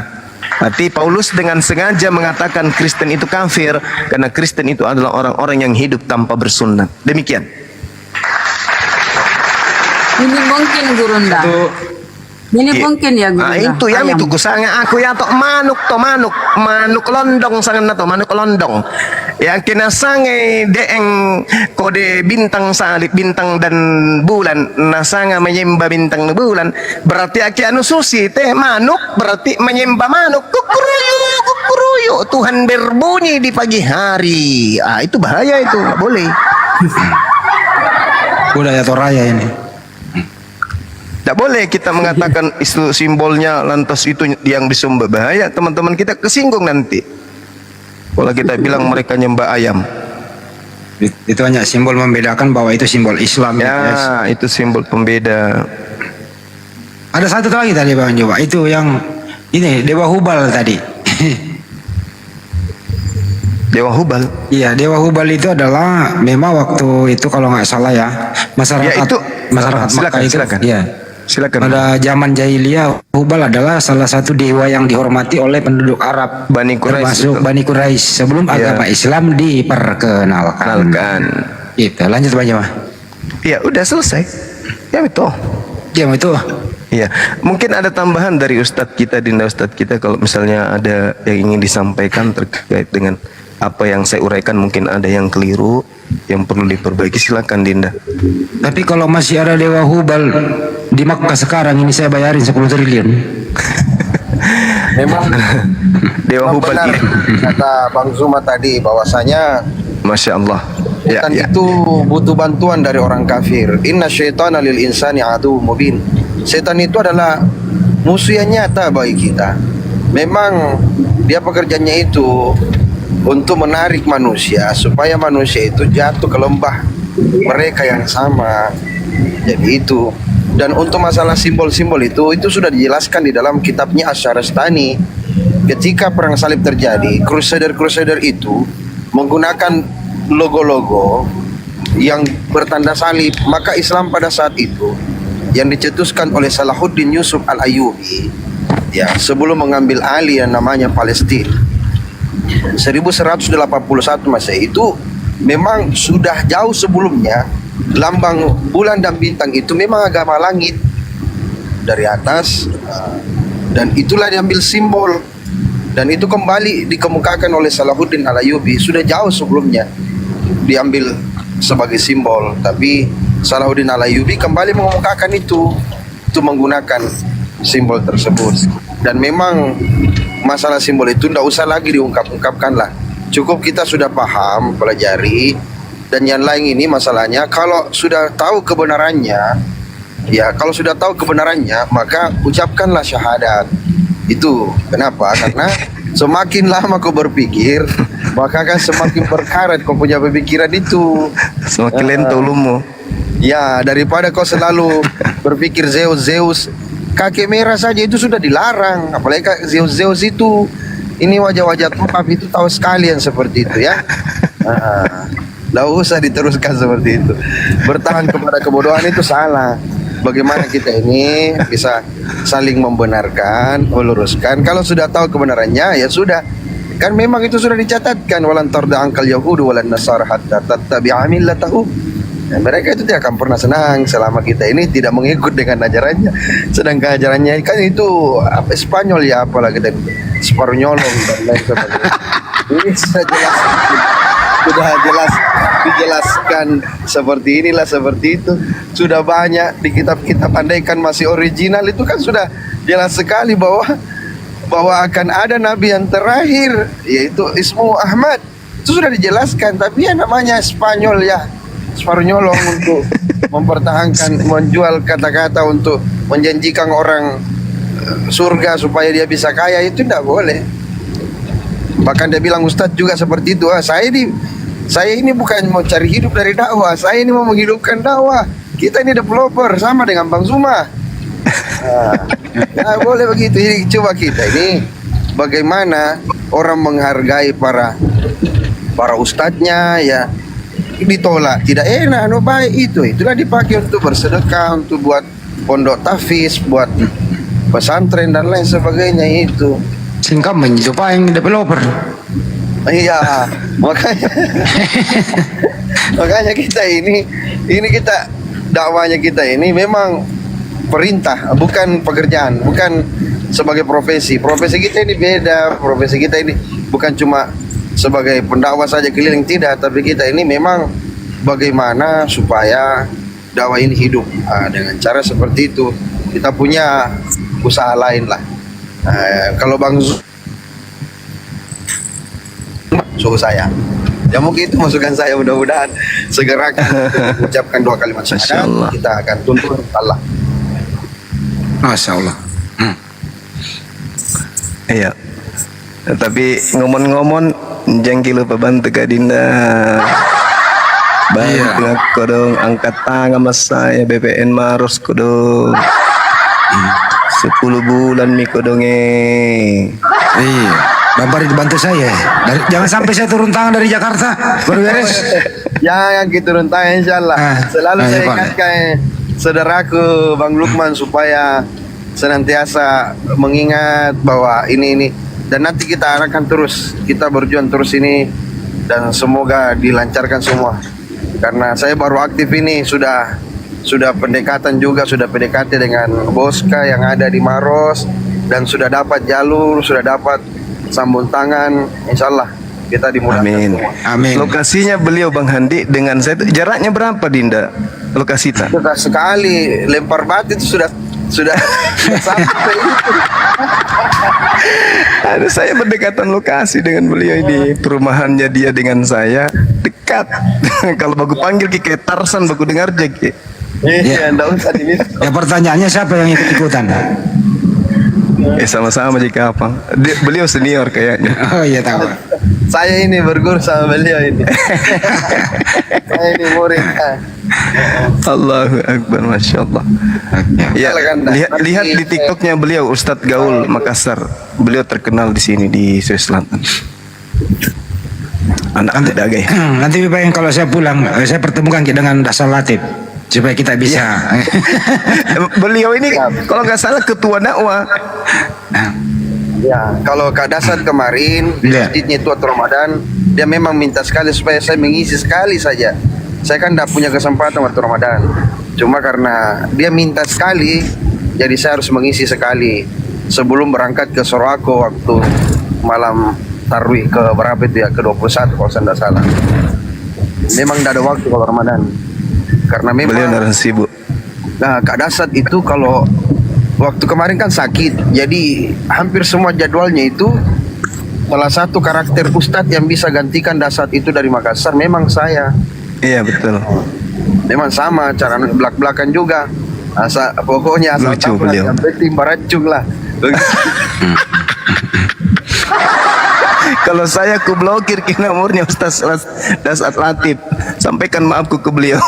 Berarti Paulus dengan sengaja mengatakan Kristen itu kafir karena Kristen itu adalah orang-orang yang hidup tanpa bersunat. Demikian. Ini mungkin Gurunda. Ini mungkin ya Gurunda. Itu ya itu kusanga aku ya tok manuk londong sangan nato manuk londong. Yang kena sange deeng kode bintang salib, bintang dan bulan, nasanga menyembah bintang dan bulan, berarti aki anu susi teh manuk, berarti menyembah manuk. Kukuruyu Tuhan berbunyi di pagi hari. Itu bahaya, itu nggak boleh. Budaya Toraya ini. Tidak boleh kita mengatakan itu simbolnya lantas itu yang disembah. Bahaya, teman-teman kita kesinggung nanti kalau kita bilang mereka nyembah ayam. Itu hanya simbol membedakan bahwa itu simbol Islam. Ya, itu simbol pembeda. Ada satu lagi tadi Bang Jawa, itu yang ini Dewa Hubal tadi. Dewa Hubal. Iya, Dewa Hubal itu adalah memang waktu itu kalau nggak salah ya masyarakat Ya, itu masyarakat Makkah itu. silakan. Iya. Silakan. Pada zaman jahiliyah Hubal adalah salah satu dewa yang dihormati oleh penduduk Arab, Bani Quraisy, termasuk betul. Bani Quraisy sebelum Iya. agama Islam diperkenalkan. Itu lanjut Pak Jemaah. Ya udah selesai. Ya betul. Ya itu. Iya, mungkin ada tambahan dari Ustadz kita, Dinda Ustadz kita, kalau misalnya ada yang ingin disampaikan terkait dengan apa yang saya uraikan, mungkin ada yang keliru, yang perlu diperbaiki, silakan Dinda. Tapi kalau masih ada Dewa Hubal di Makkah sekarang ini saya bayarin 10 triliun. Memang Dewa Hubal benar kata Bang Zuma tadi bahwasanya Masya Allah. Ya, setan ya. itu butuh bantuan dari orang kafir. Inna syaitana lil insani adu mubin. Setan itu adalah musuh yang nyata bagi kita. Memang dia pekerjaannya itu untuk menarik manusia supaya manusia itu jatuh ke lembah mereka yang sama. Jadi itu. Dan untuk masalah simbol-simbol itu sudah dijelaskan di dalam kitabnya Asy-Syarastani. Ketika perang salib terjadi, crusader itu menggunakan logo-logo yang bertanda salib. Maka Islam pada saat itu yang dicetuskan oleh Salahuddin Yusuf Al-Ayyubi, ya, sebelum mengambil alih yang namanya Palestina 1181 Masehi, itu memang sudah jauh sebelumnya lambang bulan dan bintang itu memang agama langit dari atas, dan itulah diambil simbol, dan itu kembali dikemukakan oleh Salahuddin Al-Ayyubi sudah jauh sebelumnya diambil sebagai simbol. Tapi Salahuddin Al-Ayyubi kembali mengemukakan itu menggunakan simbol tersebut. Dan memang masalah simbol itu tidak usah lagi diungkap-ungkapkan lah, cukup kita sudah paham, pelajari. Dan yang lain ini masalahnya kalau sudah tahu kebenarannya, ya kalau sudah tahu kebenarannya maka ucapkanlah syahadat. Itu kenapa? Karena semakin lama kau berpikir maka kan semakin berkarat kau punya pemikiran itu, semakin lento ulumu. Ya, daripada kau selalu berpikir Zeus, kakek merah saja itu sudah dilarang. Apalagi Zeus itu, ini wajah-wajah topap itu tahu sekalian seperti itu ya. Tidak usah diteruskan seperti itu. Bertahan kepada kebodohan itu salah. Bagaimana kita ini bisa saling membenarkan, meluruskan. Kalau sudah tahu kebenarannya ya sudah. Kan memang itu sudah dicatatkan, walan tarda angkal yahudu walan nasara hatta tattabi'a millatahum. Mereka itu tidak akan pernah senang selama kita ini tidak mengikut dengan ajarannya. Sedangkan ajarannya kan itu apa, Spanyol ya, apalah kita Sparnyolong dan lain sebagainya. Ini sudah jelas dijelaskan seperti inilah, seperti itu. Sudah banyak di kitab-kitab, andaikan masih original itu kan sudah jelas sekali bahwa akan ada nabi yang terakhir yaitu Ismu Ahmad. Itu sudah dijelaskan, tapi ya namanya Spanyol ya, Sparnyolong untuk mempertahankan, menjual kata-kata untuk menjanjikan orang surga supaya dia bisa kaya, itu tidak boleh. Bahkan dia bilang Ustadz juga seperti itu. Saya ini bukan mau cari hidup dari dakwah, saya ini mau menghidupkan dakwah. Kita ini developer sama dengan Bang Zuma. Nah, boleh begitu. Jadi coba kita ini bagaimana orang menghargai para ustadznya ya, ditolak tidak enak, no baik itulah dipakai untuk bersedekah, untuk buat pondok tahfiz, buat pesantren dan lain sebagainya itu. Singkat menjadi Pak yang developer. Iya, makanya kita ini kita dakwanya kita ini memang perintah, bukan pekerjaan, bukan sebagai profesi. Profesi kita ini beda, profesi kita ini bukan cuma sebagai pendakwah saja keliling, tidak, tapi kita ini memang bagaimana supaya dakwah ini hidup. Dengan cara seperti itu kita punya usaha lain lah. Kalau Bang suruh saya, ya mungkin itu masukan saya, mudah-mudahan segera mengucapkan 2 kalimat syahadat, kita akan tuntut Allah. Masya Allah. Iya. Tapi ngomong-ngomong jangan lupa bantu Kak Dinda. Bantu aku dong, angkat tangan mas saya BPN Maros kodong. 10 bulan mi kodonge. Iya. Bang Farid bantu saya. Jangan sampai saya turun tangan dari Jakarta baru beres. Jangan kita turun tangan insyaallah. Selalu saya ingatkan saudaraku Bang Lukman supaya senantiasa mengingat bahwa ini dan nanti kita arahkan terus, kita berjuang terus ini dan semoga dilancarkan semua. Karena saya baru aktif ini sudah pendekatan juga, sudah PDKT dengan Boska yang ada di Maros dan sudah dapat jalur, sudah dapat sambung tangan, insyaallah kita dimudahkan. Amin. semua. Amin. Lokasinya beliau Bang Handi dengan saya itu jaraknya berapa Dinda? Lokasi tak? Sudah sekali lempar batu itu sudah sampai itu. Ada saya berdekatan lokasi dengan beliau ini. Perumahannya dia dengan saya dekat. Kalau bagus panggil Ki kayak Tarsan bagus dengar aja Ki. Iya, enggak usah ini. Ya pertanyaannya siapa yang ikut-ikutan? Sama-sama jika apa. Beliau senior kayaknya. Oh iya tahu. Saya ini berguru sama beliau ini. Saya ini murid. Allahu Akbar, Masya Allah. Ya, lihat di TikToknya beliau Ustadz Gaul Makassar. Beliau terkenal di sini di Sulawesi Selatan. Anak tidak gay. Nanti lebih baik kalau saya pulang, saya pertemukan dengan Dasar Latif supaya kita bisa. Beliau ini kalau nggak salah ketua dakwah. Ya, kalau Kak Dasar kemarin di masjidnya itu waktu Ramadan, dia memang minta sekali supaya saya mengisi sekali saja. Saya kan tidak punya kesempatan waktu Ramadan. Cuma karena dia minta sekali, jadi saya harus mengisi sekali sebelum berangkat ke Sorowako waktu malam Tarwih ke berapa itu ya, ke 21 kalau saya tidak salah. Memang tidak ada waktu kalau Ramadan. Karena memang beliau sibuk. Nah, Kak Dasar itu kalau waktu kemarin kan sakit, jadi hampir semua jadwalnya itu salah satu karakter Ustadz yang bisa gantikan Dasar itu dari Makassar memang saya. Iya betul. Memang sama cara belak-belakan juga. Pokoknya asal Lucu tahu beliau. lah, yang penting baracung lah. Kalau saya ku blokir ke nomornya Ustaz Dasar Latif. Sampaikan maafku ke beliau.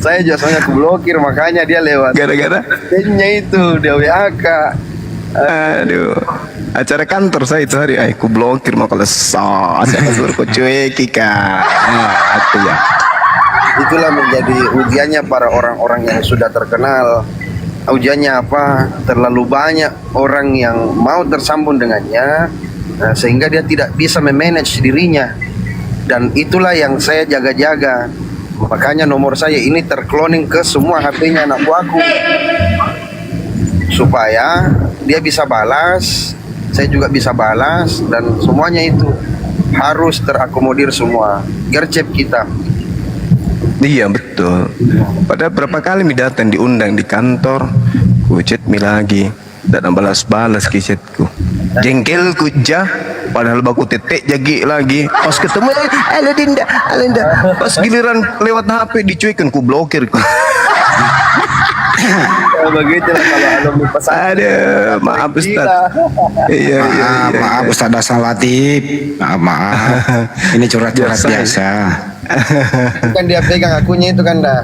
Saya jasanya aku blokir, makanya dia lewat. Gara-gara? Nya itu dia WA-K. Aduh. Acara kantor saya itu hari aku blokir mau kalau saya suruh ku cueki Kak. Itu ya. Itulah menjadi ujiannya para orang-orang yang sudah terkenal. Ujiannya apa? Terlalu banyak orang yang mau tersambung dengannya, sehingga dia tidak bisa memanage dirinya. Dan itulah yang saya jaga-jaga. Makanya nomor saya ini terkloning ke semua HP-nya anak buahku, supaya dia bisa balas, saya juga bisa balas, dan semuanya itu harus terakomodir semua. Gercep kita. Iya betul. Padahal berapa kali mi datang diundang di kantor, ku chat mi lagi, dan balas-balas ke chatku. Jengkel ku jah, padahal baku tetek jagi lagi. Pas ketemu, Dinda. Pas giliran lewat HP dicuekin ku blokir ku. Begitulah kalau alumni pesan. Aduh, maaf Ustaz. Iya, maaf Ustaz Dasar Latif. Maaf. Ini curhat-curhat biasa. Kan dia pegang akunya itu kan dah.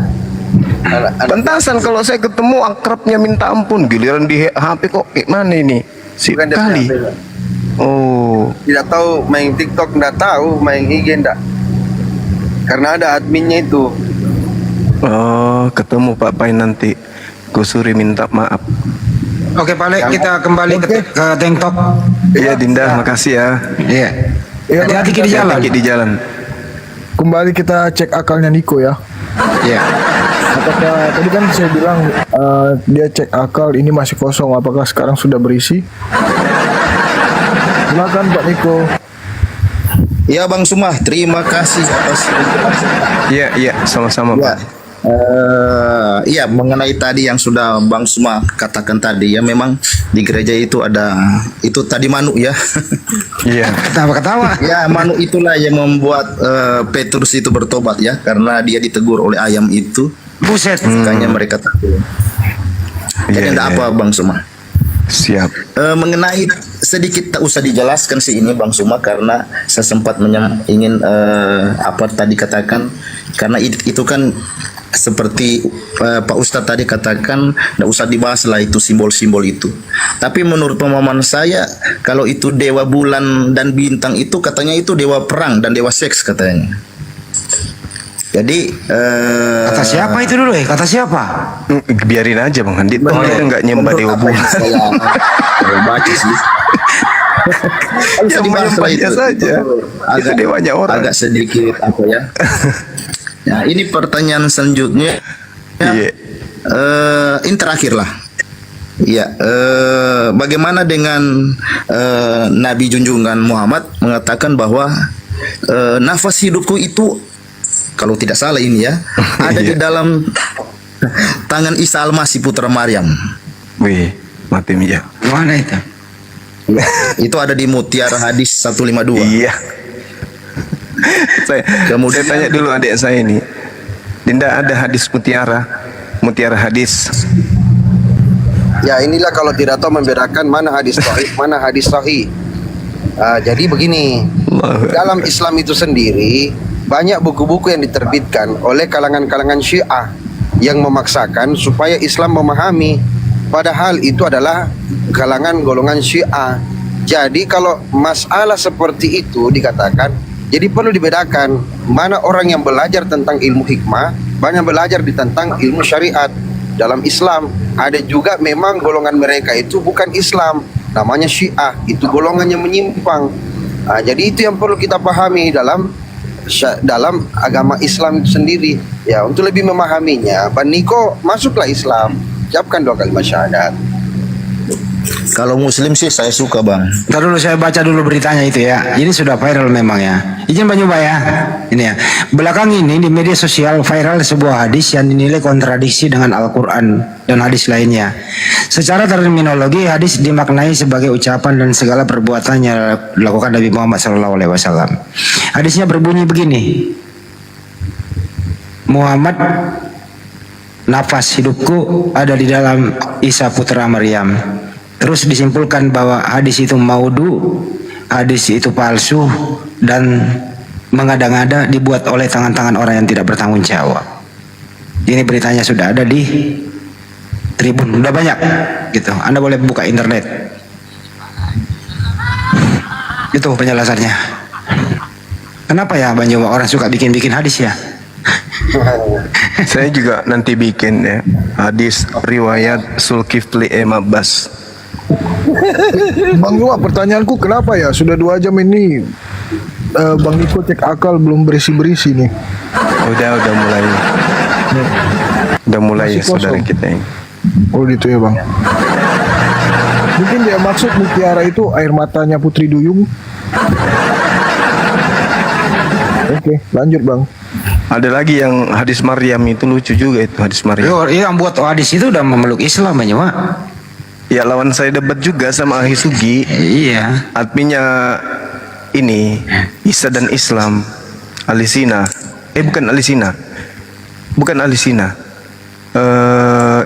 Pentasan kalau saya ketemu akrabnya minta ampun, giliran di HP kok kayak mana ini? Sip kali. Oh. Tidak tahu main TikTok, tidak tahu main IG, tidak. Karena ada adminnya itu. Oh, ketemu Pak Pai nanti. Kusuri minta maaf. Oke, Pak Lek, kita kembali ke TikTok. Iya, Dinda, makasih ya. Iya. Hati-hati di jalan. Hati-hati di jalan. Kembali kita cek akalnya Niko ya. Iya. Apakah tadi kan saya bilang dia cek akal ini masih kosong, apakah sekarang sudah berisi? Silakan Pak Niko. Ya Bang Sumah, terima kasih atas Iya, sama-sama Pak. Iya, mengenai tadi yang sudah Bang Suma katakan tadi ya, memang di gereja itu ada itu tadi Manu ya. Iya. Ketawa-ketawa. Ya, Manu itulah yang membuat Petrus itu bertobat ya, karena dia ditegur oleh ayam itu. Buset. Makanya mereka takut. Jadi ada apa Bang Suma? Siap. Mengenai sedikit tak usah dijelaskan sih ini Bang Suma, karena saya sempat ingin apa tadi katakan, karena itu kan seperti Pak Ustadz tadi katakan, tidak usah dibahas lah itu simbol-simbol itu. Tapi menurut pemahaman saya, kalau itu dewa bulan dan bintang itu katanya itu dewa perang dan dewa seks katanya. Jadi Kata siapa itu dulu ya? Kata siapa? Biarin aja Bang Handit. Bang kita nggak nyembah dewa apa yang bulan. saya baca sih. Ya menyembahnya saja. Itu dewanya orang. Agak sedikit apa ya. Nah, ini pertanyaan selanjutnya. Iya. Ini terakhir lah. Ya, bagaimana dengan Nabi junjungan Muhammad mengatakan bahwa nafas hidupku itu, kalau tidak salah ini ya, ada di dalam tangan Isa Al-Masih putra Maryam. Wih, mati ya. Mana itu? Itu ada di Mutiara Hadis 152. Iya. Kemudian saya tanya dulu adik saya ini. Tidak ada hadis mutiara hadis. Ya inilah kalau tidak tahu membedakan mana hadis sahih, mana hadis sahih. Jadi begini, dalam Islam itu sendiri banyak buku-buku yang diterbitkan oleh kalangan-kalangan Syiah yang memaksakan supaya Islam memahami, padahal itu adalah kalangan golongan Syiah. Jadi kalau masalah seperti itu dikatakan, jadi perlu dibedakan mana orang yang belajar tentang ilmu hikmah, banyak belajar tentang ilmu syariat. Dalam Islam ada juga memang golongan mereka itu bukan Islam, namanya Syiah, itu golongan yang menyimpang. Jadi itu yang perlu kita pahami dalam agama Islam itu sendiri. Ya, untuk lebih memahaminya, Bang Niko masuklah Islam, ucapkan 2 kalimat syahadat. Kalau Muslim sih saya suka Bang. Ntar dulu saya baca dulu beritanya itu ya. Ini sudah viral memang ya. Izin Bang Yuba ya. Ini ya. Belakang ini di media sosial viral sebuah hadis yang dinilai kontradiksi dengan Al-Quran dan hadis lainnya. Secara terminologi hadis dimaknai sebagai ucapan dan segala perbuatan yang dilakukan Nabi Muhammad SAW. Hadisnya berbunyi begini. Muhammad, nafas hidupku ada di dalam Isa putra Maryam. Terus disimpulkan bahwa hadis itu maudhu, hadis itu palsu, dan mengada-ngada dibuat oleh tangan-tangan orang yang tidak bertanggung jawab. Ini beritanya sudah ada di Tribun, udah banyak gitu. Anda boleh buka internet. Itu penjelasannya. Kenapa ya Bang Jawa orang suka bikin-bikin hadis ya? Saya juga nanti bikin ya hadis riwayat Zulkifli Abbas. Bang Yuwa, pertanyaanku kenapa ya sudah 2 jam ini Bang Niko cek akal belum berisi-berisi nih. Udah mulai. Udah mulai ya saudara kita ini. Oh gitu ya Bang. Mungkin dia maksud mutiara itu air matanya Putri Duyung. Oke, lanjut Bang. Ada lagi yang hadis Maryam itu lucu juga itu hadis Maryam. Yang buat hadis itu udah memeluk Islam aja Pak. Ya lawan saya debat juga sama Ahi Sugi. Iya. Adminnya ini Isa dan Islam Alisina. Bukan Alisina. Bukan Alisina.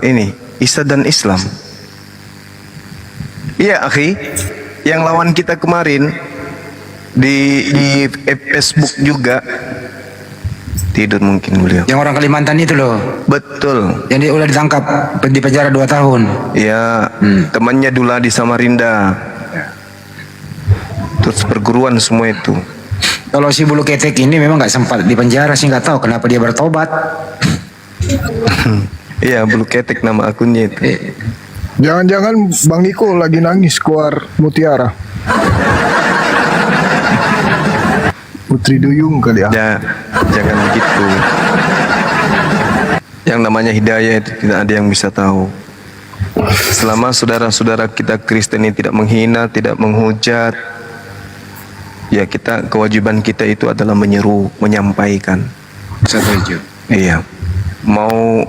Ini Isa dan Islam. Iya Akhi. Yang lawan kita kemarin di Facebook juga. Tidur mungkin beliau. Yang orang Kalimantan itu loh. Betul. Yang dia udah ditangkap di penjara 2 tahun. Ya, temannya Dula di Samarinda. Terus perguruan semua itu. Kalau si bulu ketek ini memang nggak sempat di penjara sih, nggak tahu kenapa dia bertobat. Iya, bulu ketek nama akunnya itu. Jangan-jangan Bang Niko lagi nangis keluar mutiara. Putri Duyung kali ya. Ya, jangan begitu. Yang namanya hidayah itu tidak ada yang bisa tahu. Selama saudara-saudara kita Kristen ini tidak menghina, tidak menghujat, ya kita, kewajiban kita itu adalah menyeru, menyampaikan. Setuju. Iya. Mau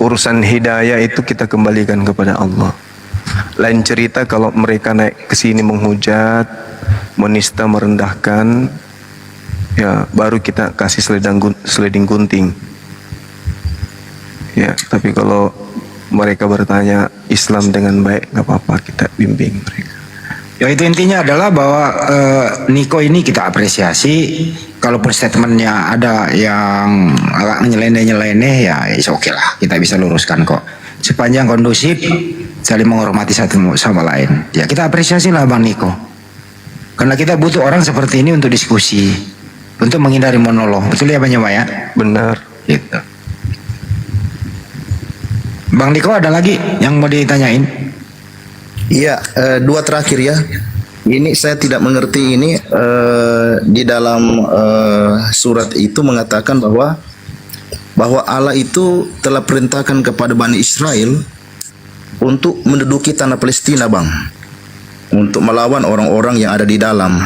urusan hidayah itu kita kembalikan kepada Allah. Lain cerita kalau mereka naik ke sini menghujat, menista, merendahkan, ya baru kita kasih seleding gunting. Ya, tapi kalau mereka bertanya Islam dengan baik, nggak apa-apa, kita bimbing mereka. Ya itu intinya adalah bahwa Niko ini kita apresiasi. kalaupun statementnya ada yang agak nyeleneh-nyeleneh ya oke lah, kita bisa luruskan kok. Sepanjang kondusif, saling menghormati satu sama lain. Ya kita apresiasi lah Bang Niko. Karena kita butuh orang seperti ini untuk diskusi, untuk menghindari monolog. Betul ya Bang Juma ya? Benar. Gitu. Bang Niko ada lagi yang mau ditanyain? Iya, dua terakhir ya. Ini saya tidak mengerti ini di dalam surat itu mengatakan bahwa Allah itu telah perintahkan kepada Bani Israel untuk menduduki tanah Palestina, Bang, untuk melawan orang-orang yang ada di dalam.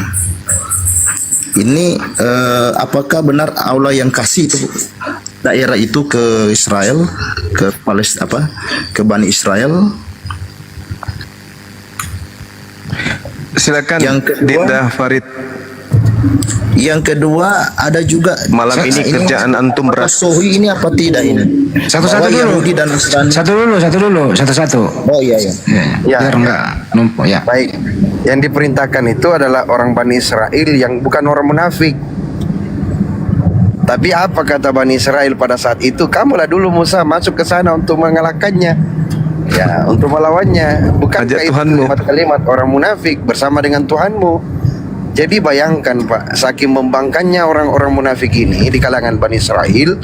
Ini apakah benar Allah yang kasih itu daerah itu ke Israel, ke Palestina, ke Bani Israel? Silakan yang kedua, Dinda Farid. Yang kedua ada juga malam ini kerjaan antum berat. Sohi ini apa tidak ini? Satu-satu dulu. Yahudi dan Nasrani. Satu-satu. Oh iya. Biar enggak numpuk ya. Baik. Yang diperintahkan itu adalah orang Bani Israel yang bukan orang munafik. Tapi apa kata Bani Israel pada saat itu? Kamulah dulu Musa masuk ke sana untuk mengalahkannya. Ya, untuk melawannya. Bukankah itu kalimat orang munafik bersama dengan Tuhanmu? Jadi bayangkan Pak, saking membangkangnya orang-orang munafik ini di kalangan Bani Israel,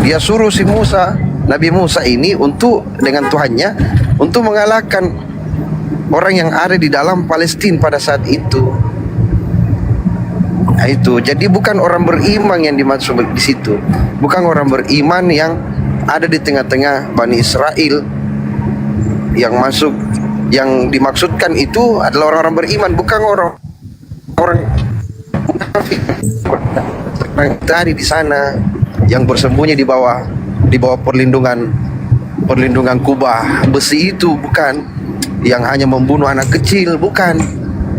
dia suruh si Musa, Nabi Musa ini untuk dengan Tuhannya untuk mengalahkan orang yang ada di dalam Palestina pada saat itu. Nah itu, jadi bukan orang beriman yang dimaksud di situ, bukan orang beriman yang ada di tengah-tengah Bani Israel yang masuk, yang dimaksudkan itu adalah orang-orang beriman, bukan orang munafik. Tadi di sana yang bersembunyi di bawah perlindungan kubah besi itu, bukan yang hanya membunuh anak kecil, bukan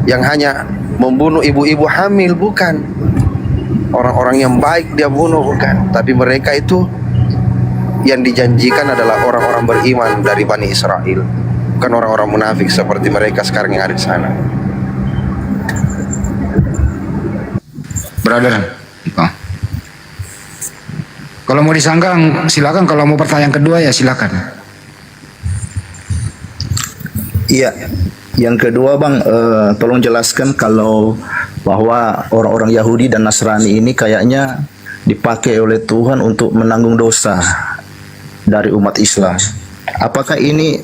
yang hanya membunuh ibu-ibu hamil, bukan orang-orang yang baik dia bunuh, bukan. Tapi mereka itu yang dijanjikan adalah orang-orang beriman dari Bani Israel, bukan orang-orang munafik seperti mereka sekarang yang ada di sana. Brother, kalau mau disanggang silakan, kalau mau pertanyaan kedua ya silakan. Iya, yang kedua Bang, tolong jelaskan kalau bahwa orang-orang Yahudi dan Nasrani ini kayaknya dipakai oleh Tuhan untuk menanggung dosa dari umat Islam. Apakah ini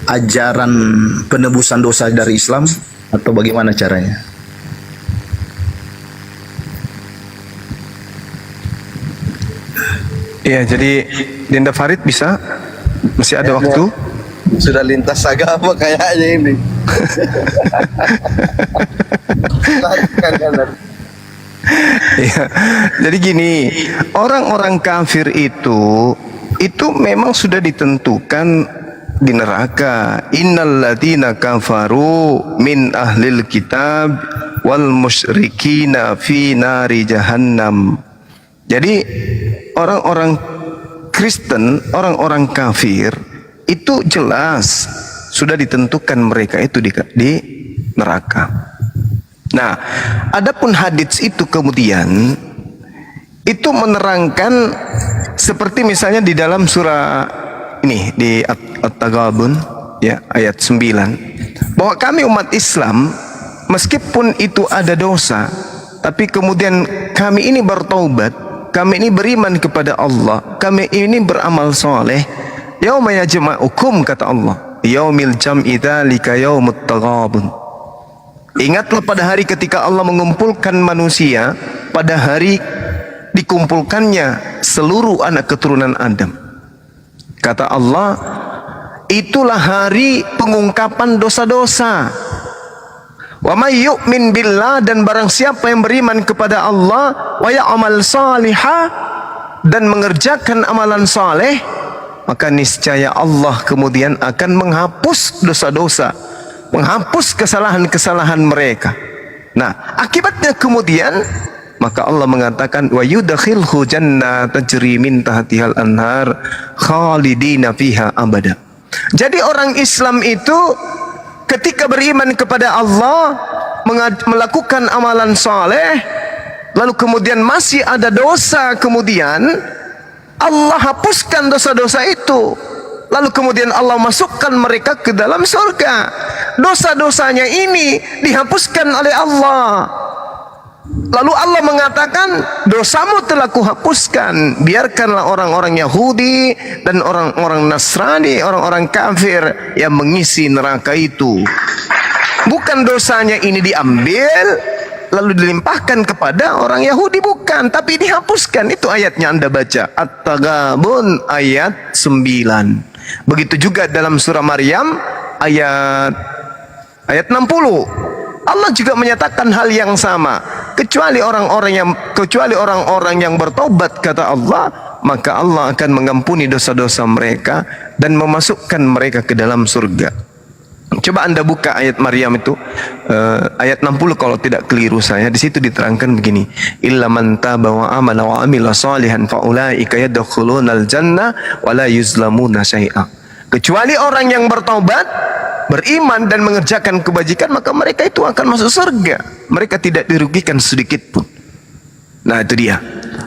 ajaran penebusan dosa dari Islam atau bagaimana caranya? Iya, jadi Dinda Farid bisa? Masih ada waktu? Sudah lintas agama kayaknya ini. Ya, jadi gini, orang-orang kafir itu memang sudah ditentukan di neraka. Innalladzina kafaru min ahlil kitab wal musyrikina fi nari jahannam. Jadi orang-orang Kristen, orang-orang kafir itu jelas sudah ditentukan mereka itu di neraka. Nah, adapun hadits itu kemudian itu menerangkan seperti misalnya di dalam surah ini di At-Taghabun ya ayat 9 bahwa kami umat Islam meskipun itu ada dosa tapi kemudian kami ini bertaubat, kami ini beriman kepada Allah, kami ini beramal soleh. Yauma yajma'ukum kata Allah, yaumil jam'i dzalika yaumut taghabun. Ingatlah pada hari ketika Allah mengumpulkan manusia, pada hari dikumpulkannya seluruh anak keturunan Adam. Kata Allah, itulah hari pengungkapan dosa-dosa. Wa may yu'min billah, dan barang siapa yang beriman kepada Allah, wa ya'mal salihah, dan mengerjakan amalan saleh, maka niscaya Allah kemudian akan menghapus dosa-dosa, menghapus kesalahan-kesalahan mereka. Nah, akibatnya kemudian maka Allah mengatakan wa yudkhilhu jannatan tajri min tahtihal anhar khalidina fiha abada. Jadi orang Islam itu ketika beriman kepada Allah, melakukan amalan saleh, lalu kemudian masih ada dosa, kemudian Allah hapuskan dosa-dosa itu, lalu kemudian Allah masukkan mereka ke dalam surga. Dosa-dosanya ini dihapuskan oleh Allah. Lalu Allah mengatakan, dosamu telah kuhapuskan. Biarkanlah orang-orang Yahudi dan orang-orang Nasrani, orang-orang kafir yang mengisi neraka itu. Bukan dosanya ini diambil lalu dilimpahkan kepada orang Yahudi, bukan, tapi dihapuskan. Itu ayatnya Anda baca, At-Taghabun ayat 9. Begitu juga dalam surah Maryam ayat 60. Allah juga menyatakan hal yang sama. Kecuali orang-orang yang bertobat, kata Allah, maka Allah akan mengampuni dosa-dosa mereka dan memasukkan mereka ke dalam surga. Coba Anda buka ayat Maryam itu, ayat 60 kalau tidak keliru saya. Di situ diterangkan begini, illa man taba wa amana wa amila salihan fa ulaika yadkhulunal jannah wa la yuzlamuna syai'a. Kecuali orang yang bertaubat, beriman dan mengerjakan kebajikan, maka mereka itu akan masuk surga. Mereka tidak dirugikan sedikit pun. Nah, itu dia.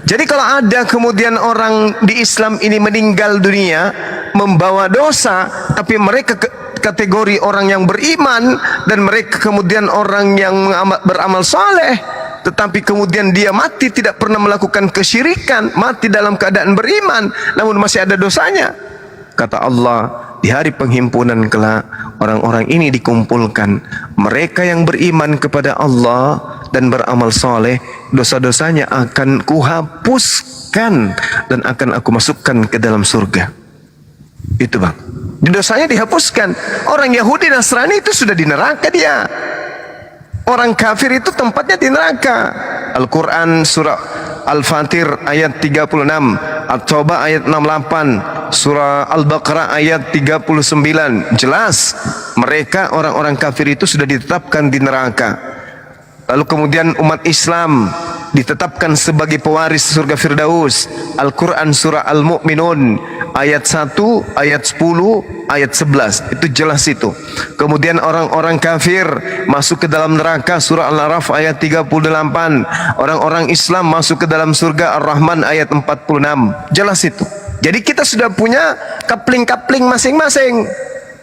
Jadi kalau ada kemudian orang di Islam ini meninggal dunia membawa dosa, tapi mereka kategori orang yang beriman, dan mereka kemudian orang yang beramal saleh, tetapi kemudian dia mati tidak pernah melakukan kesyirikan, mati dalam keadaan beriman, namun masih ada dosanya. Kata Allah, di hari penghimpunan kelak, orang-orang ini dikumpulkan. Mereka yang beriman kepada Allah dan beramal soleh, dosa-dosanya akan kuhapuskan dan akan aku masukkan ke dalam surga. Itu bang, dosanya dihapuskan. Orang Yahudi Nasrani itu sudah di neraka dia. Orang kafir itu tempatnya di neraka. Al-Quran surah Al-Fatir ayat 36, At-Taubah ayat 68, surah Al-Baqarah ayat 39. Jelas mereka orang-orang kafir itu sudah ditetapkan di neraka. Lalu kemudian umat Islam ditetapkan sebagai pewaris surga Firdaus. Al-Quran surah Al-Mu'minun ayat 1, ayat 10, ayat 11. Itu jelas itu. Kemudian orang-orang kafir masuk ke dalam neraka, surah Al-Araf ayat 38. Orang-orang Islam masuk ke dalam surga Ar-Rahman ayat 46. Jelas itu. Jadi kita sudah punya kapling-kapling masing-masing.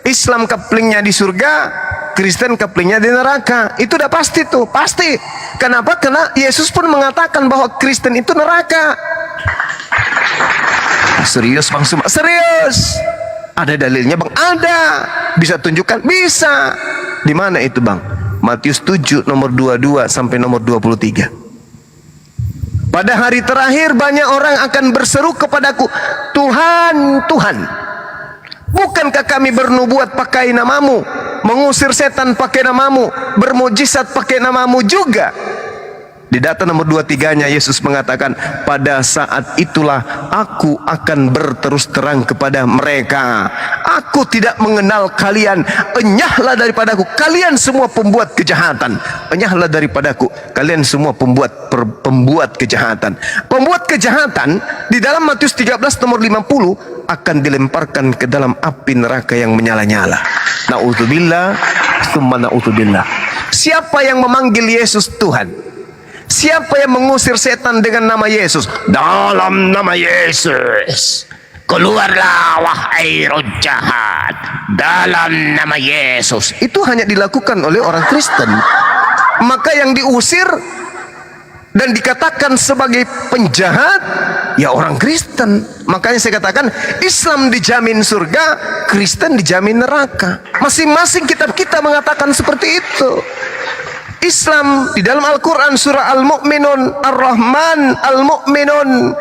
Islam kaplingnya di surga, Kristen kaplingnya di neraka. Itu udah pasti tuh, pasti. Kenapa? Karena Yesus pun mengatakan bahwa Kristen itu neraka. Serius Bang Suma? Serius. Ada dalilnya Bang? Ada. Bisa tunjukkan? Bisa. Di mana itu Bang? Matius 7 nomor 22 sampai nomor 23. Pada hari terakhir banyak orang akan berseru kepadaku, Tuhan, Tuhan, bukankah kami bernubuat pakai namamu, mengusir setan pakai namamu, bermujizat pakai namamu juga? Di data nomor 23-nya Yesus mengatakan, pada saat itulah aku akan berterus terang kepada mereka, aku tidak mengenal kalian, enyahlah daripadaku kalian semua pembuat kejahatan. Enyahlah daripadaku kalian semua pembuat kejahatan. Pembuat kejahatan di dalam Matius 13 nomor 50 akan dilemparkan ke dalam api neraka yang menyala-nyala. Na'udzubillah, summa na'udzubillah. Siapa yang memanggil Yesus Tuhan? Siapa yang mengusir setan dengan nama Yesus? Dalam nama Yesus, keluarlah wahai roh jahat. Dalam nama Yesus. Itu hanya dilakukan oleh orang Kristen. Maka yang diusir dan dikatakan sebagai penjahat, ya orang Kristen. Makanya saya katakan, Islam dijamin surga, Kristen dijamin neraka. Masing-masing kitab kita mengatakan seperti itu. Islam di dalam Al-Quran surah Al-Mu'minun, Ar-Rahman, Al-Mu'minun,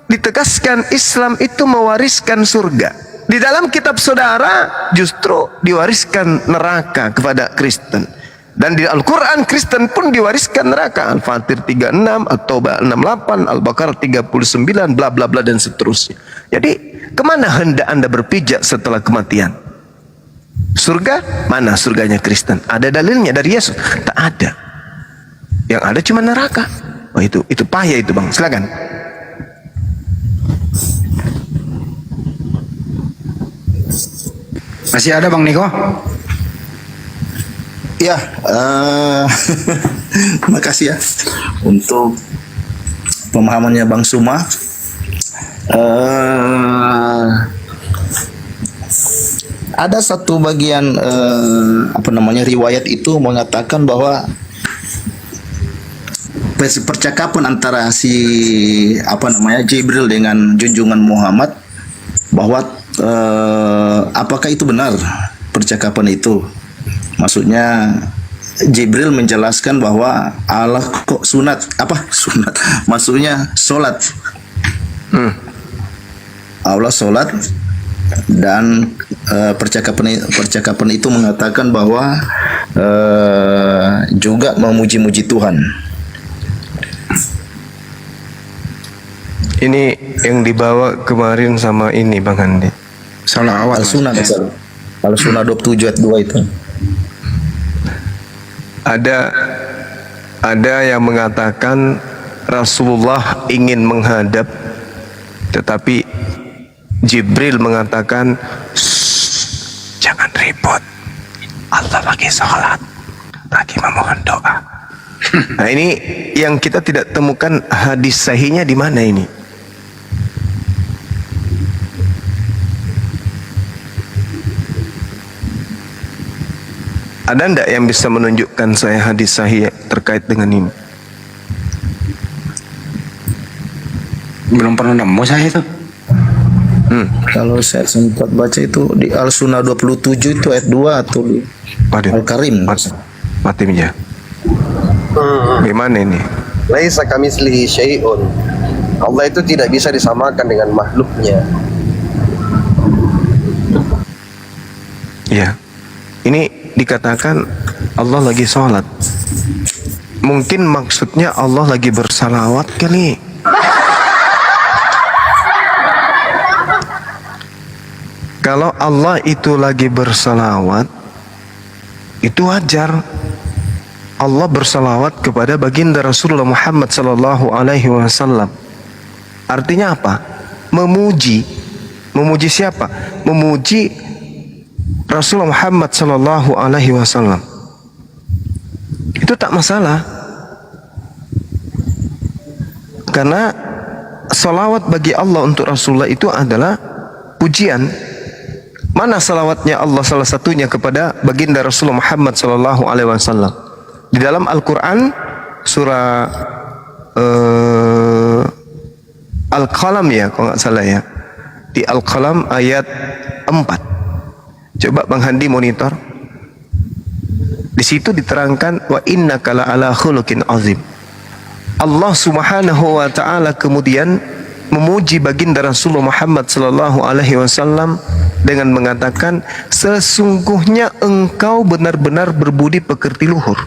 ditegaskan Islam itu mewariskan surga. Di dalam kitab saudara justru diwariskan neraka kepada Kristen. Dan di Al-Quran Kristen pun diwariskan neraka. Al-Fatir 36, At-Taubah 68, Al-Baqarah 39, bla bla bla dan seterusnya. Jadi kemana hendak Anda berpijak setelah kematian? Surga? Mana surganya Kristen? Ada dalilnya dari Yesus? Tak ada. Yang ada cuma neraka. Oh itu payah itu Bang. Silakan. Masih ada Bang Niko? Ya, makasih ya untuk pemahamannya Bang Suma. Ada satu bagian riwayat itu mengatakan bahwa percakapan antara Jibril dengan junjungan Muhammad, bahwa apakah itu benar percakapan itu? Maksudnya Jibril menjelaskan bahwa Allah kok maksudnya sholat. Allah sholat, dan percakapan itu mengatakan bahwa juga memuji-muji Tuhan. Ini yang dibawa kemarin sama ini Bang Andi. Salawat. Al-Sunnah 27 ayat 2 itu. Ada yang mengatakan Rasulullah ingin menghadap, tetapi Jibril mengatakan, jangan ribut, Allah lagi sholat, lagi memohon doa. Nah, ini yang kita tidak temukan hadis sahihnya di mana ini. Ada ndak yang bisa menunjukkan saya hadis sahih terkait dengan ini? Belum pernah nemu saya itu. Kalau saya sempat baca itu di Al-Sunnah 27 itu ayat 2 atau di Al-Karim. Mati ya. Gimana ini? Laisa kamitslihi syai'un. Allah itu tidak bisa disamakan dengan makhluknya. Ya. Ini dikatakan Allah lagi sholat. Mungkin maksudnya Allah lagi bersalawat kali. Kalau Allah itu lagi bersalawat, itu wajar. Allah bersalawat kepada baginda Rasulullah Muhammad sallallahu alaihi wasallam. Artinya apa? Memuji. Memuji siapa? Memuji Rasulullah Muhammad sallallahu alaihi wasallam. Itu tak masalah. Karena salawat bagi Allah untuk Rasulullah itu adalah pujian. Mana salawatnya Allah salah satunya kepada baginda Rasulullah Muhammad sallallahu alaihi wasallam? Di dalam Al-Qur'an surah Al-Qalam ya, kalau nggak salah ya. Di Al-Qalam ayat 4. Coba Bang Handi monitor. Di situ diterangkan wa innaka la'ala khuluqin azim. Allah Subhanahu wa taala kemudian memuji baginda Rasulullah Muhammad sallallahu alaihi wasallam dengan mengatakan, sesungguhnya engkau benar-benar berbudi pekerti luhur.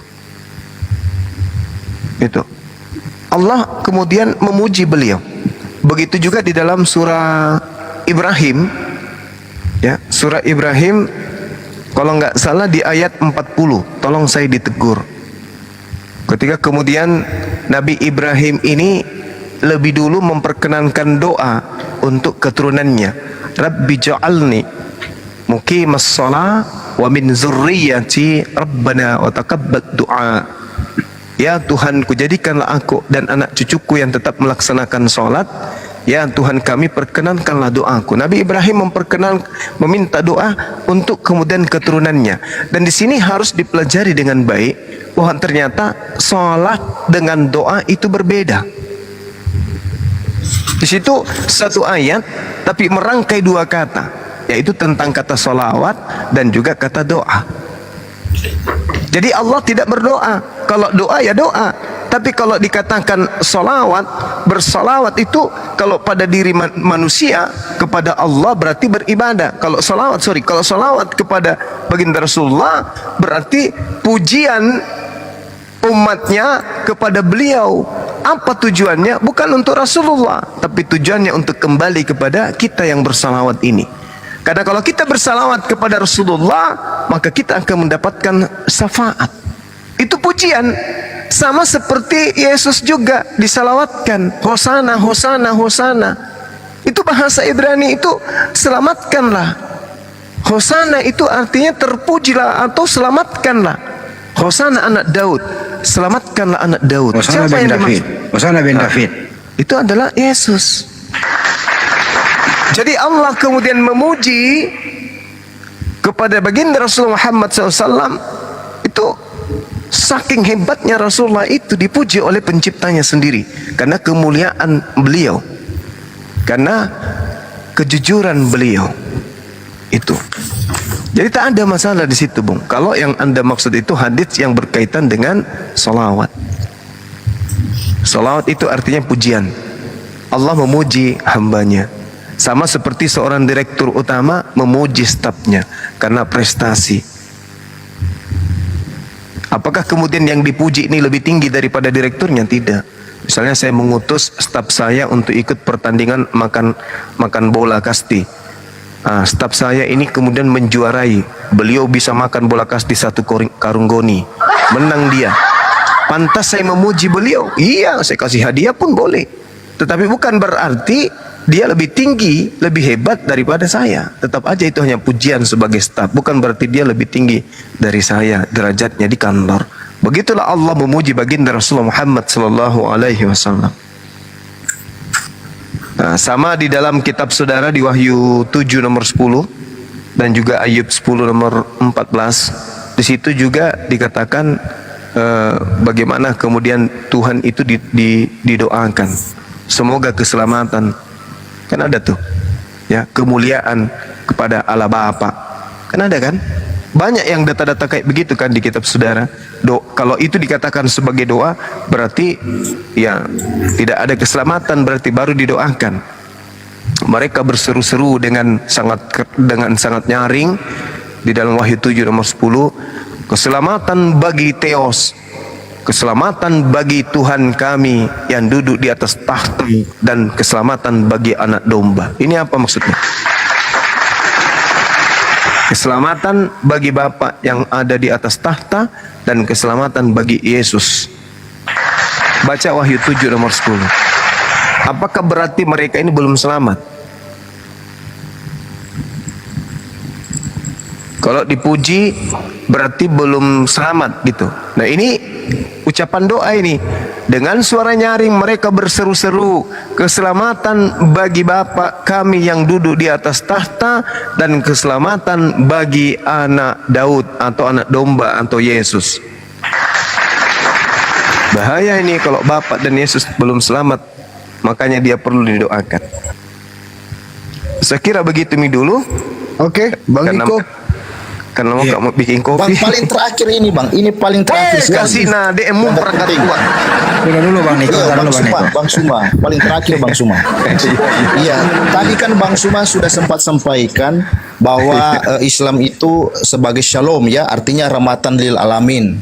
Itu. Allah kemudian memuji beliau. Begitu juga di dalam surah Ibrahim, ya, surah Ibrahim kalau nggak salah di ayat 40, tolong saya ditegur. Ketika kemudian Nabi Ibrahim ini lebih dulu memperkenankan doa untuk keturunannya. Rabbi ja'alni muqimas shalah wa min zurriyyati rabbana wa taqabbal du'a. Ya Tuhanku, jadikanlah aku dan anak cucuku yang tetap melaksanakan sholat. Ya Tuhan kami, perkenankanlah doaku. Nabi Ibrahim meminta doa untuk kemudian keturunannya. Dan di sini harus dipelajari dengan baik bahwa ternyata sholat dengan doa itu berbeda. Di situ satu ayat tapi merangkai dua kata, yaitu tentang kata sholawat dan juga kata doa. Jadi Allah tidak berdoa. Kalau doa ya doa. Tapi kalau dikatakan solawat, bersolawat itu kalau pada diri manusia kepada Allah berarti beribadah. Kalau solawat kepada baginda Rasulullah berarti pujian umatnya kepada beliau. Apa tujuannya? Bukan untuk Rasulullah, tapi tujuannya untuk kembali kepada kita yang bersalawat ini. Karena kalau kita bersalawat kepada Rasulullah, maka kita akan mendapatkan syafaat. Itu pujian. Sama seperti Yesus juga disalawatkan. Hosana, hosana, hosana. Itu bahasa Ibrani itu selamatkanlah. Hosana itu artinya terpujilah atau selamatkanlah. Hosana anak Daud. Selamatkanlah anak Daud. Hosana Siapa bin yang David. dimaksud? Hosana bin David. itu adalah Yesus. Jadi Allah kemudian memuji kepada baginda Rasulullah Muhammad SAW. Itu saking hebatnya Rasulullah itu dipuji oleh penciptanya sendiri, karena kemuliaan beliau, karena kejujuran beliau itu. Jadi tak ada masalah di situ, Bung. Kalau yang Anda maksud itu hadis yang berkaitan dengan salawat. Salawat itu artinya pujian. Allah memuji hambanya. Sama seperti seorang direktur utama memuji stafnya karena prestasi. Apakah kemudian yang dipuji ini lebih tinggi daripada direkturnya? Tidak. Misalnya saya mengutus staf saya untuk ikut pertandingan makan bola kasti. Staf saya ini kemudian menjuarai. Beliau bisa makan bola kasti 1 karung goni. Menang dia. Pantas saya memuji beliau? Iya, saya kasih hadiah pun boleh. Tetapi bukan berarti dia lebih tinggi, lebih hebat daripada saya. Tetap aja itu hanya pujian sebagai staf. Bukan berarti dia lebih tinggi dari saya derajatnya di kantor. Begitulah Allah memuji baginda Rasulullah Muhammad sallallahu alaihi wasallam. Nah, sama di dalam kitab saudara di Wahyu 7 nomor 10 dan juga Ayub 10 nomor 14. Di situ juga dikatakan bagaimana kemudian Tuhan itu didoakan. Semoga keselamatan. Kan ada tuh, ya, kemuliaan kepada Allah Bapa. Kan ada kan? Banyak yang data-data kayak begitu kan di kitab saudara. Kalau itu dikatakan sebagai doa, berarti ya tidak ada keselamatan, berarti baru didoakan. Mereka berseru-seru dengan sangat nyaring di dalam Wahyu 7 nomor 10, keselamatan bagi Theos, keselamatan bagi Tuhan kami yang duduk di atas tahta, dan keselamatan bagi anak domba. Ini apa maksudnya? Keselamatan bagi Bapa yang ada di atas tahta dan keselamatan bagi Yesus. Baca Wahyu 7 nomor 10. Apakah berarti mereka ini belum selamat? Kalau dipuji berarti belum selamat gitu. Nah, ini ucapan doa ini. Dengan suara nyaring mereka berseru-seru, keselamatan bagi Bapa kami yang duduk di atas tahta dan keselamatan bagi anak Daud atau anak domba atau Yesus. Bahaya ini kalau Bapa dan Yesus belum selamat, makanya dia perlu didoakan. Saya kira begitu dulu. Oke, Bang Niko. Karena mau mau bikin kopi. Bang, paling terakhir ini Bang, ini paling terakhir sekali. Kasih DM-mu perangkat kuat. Tunggu dulu Bang Niko, Iya, Bang Suma, paling terakhir Bang Suma. Iya, tadi kan Bang Suma sudah sempat sampaikan bahwa Islam itu sebagai shalom, ya, artinya rahmatan lil alamin.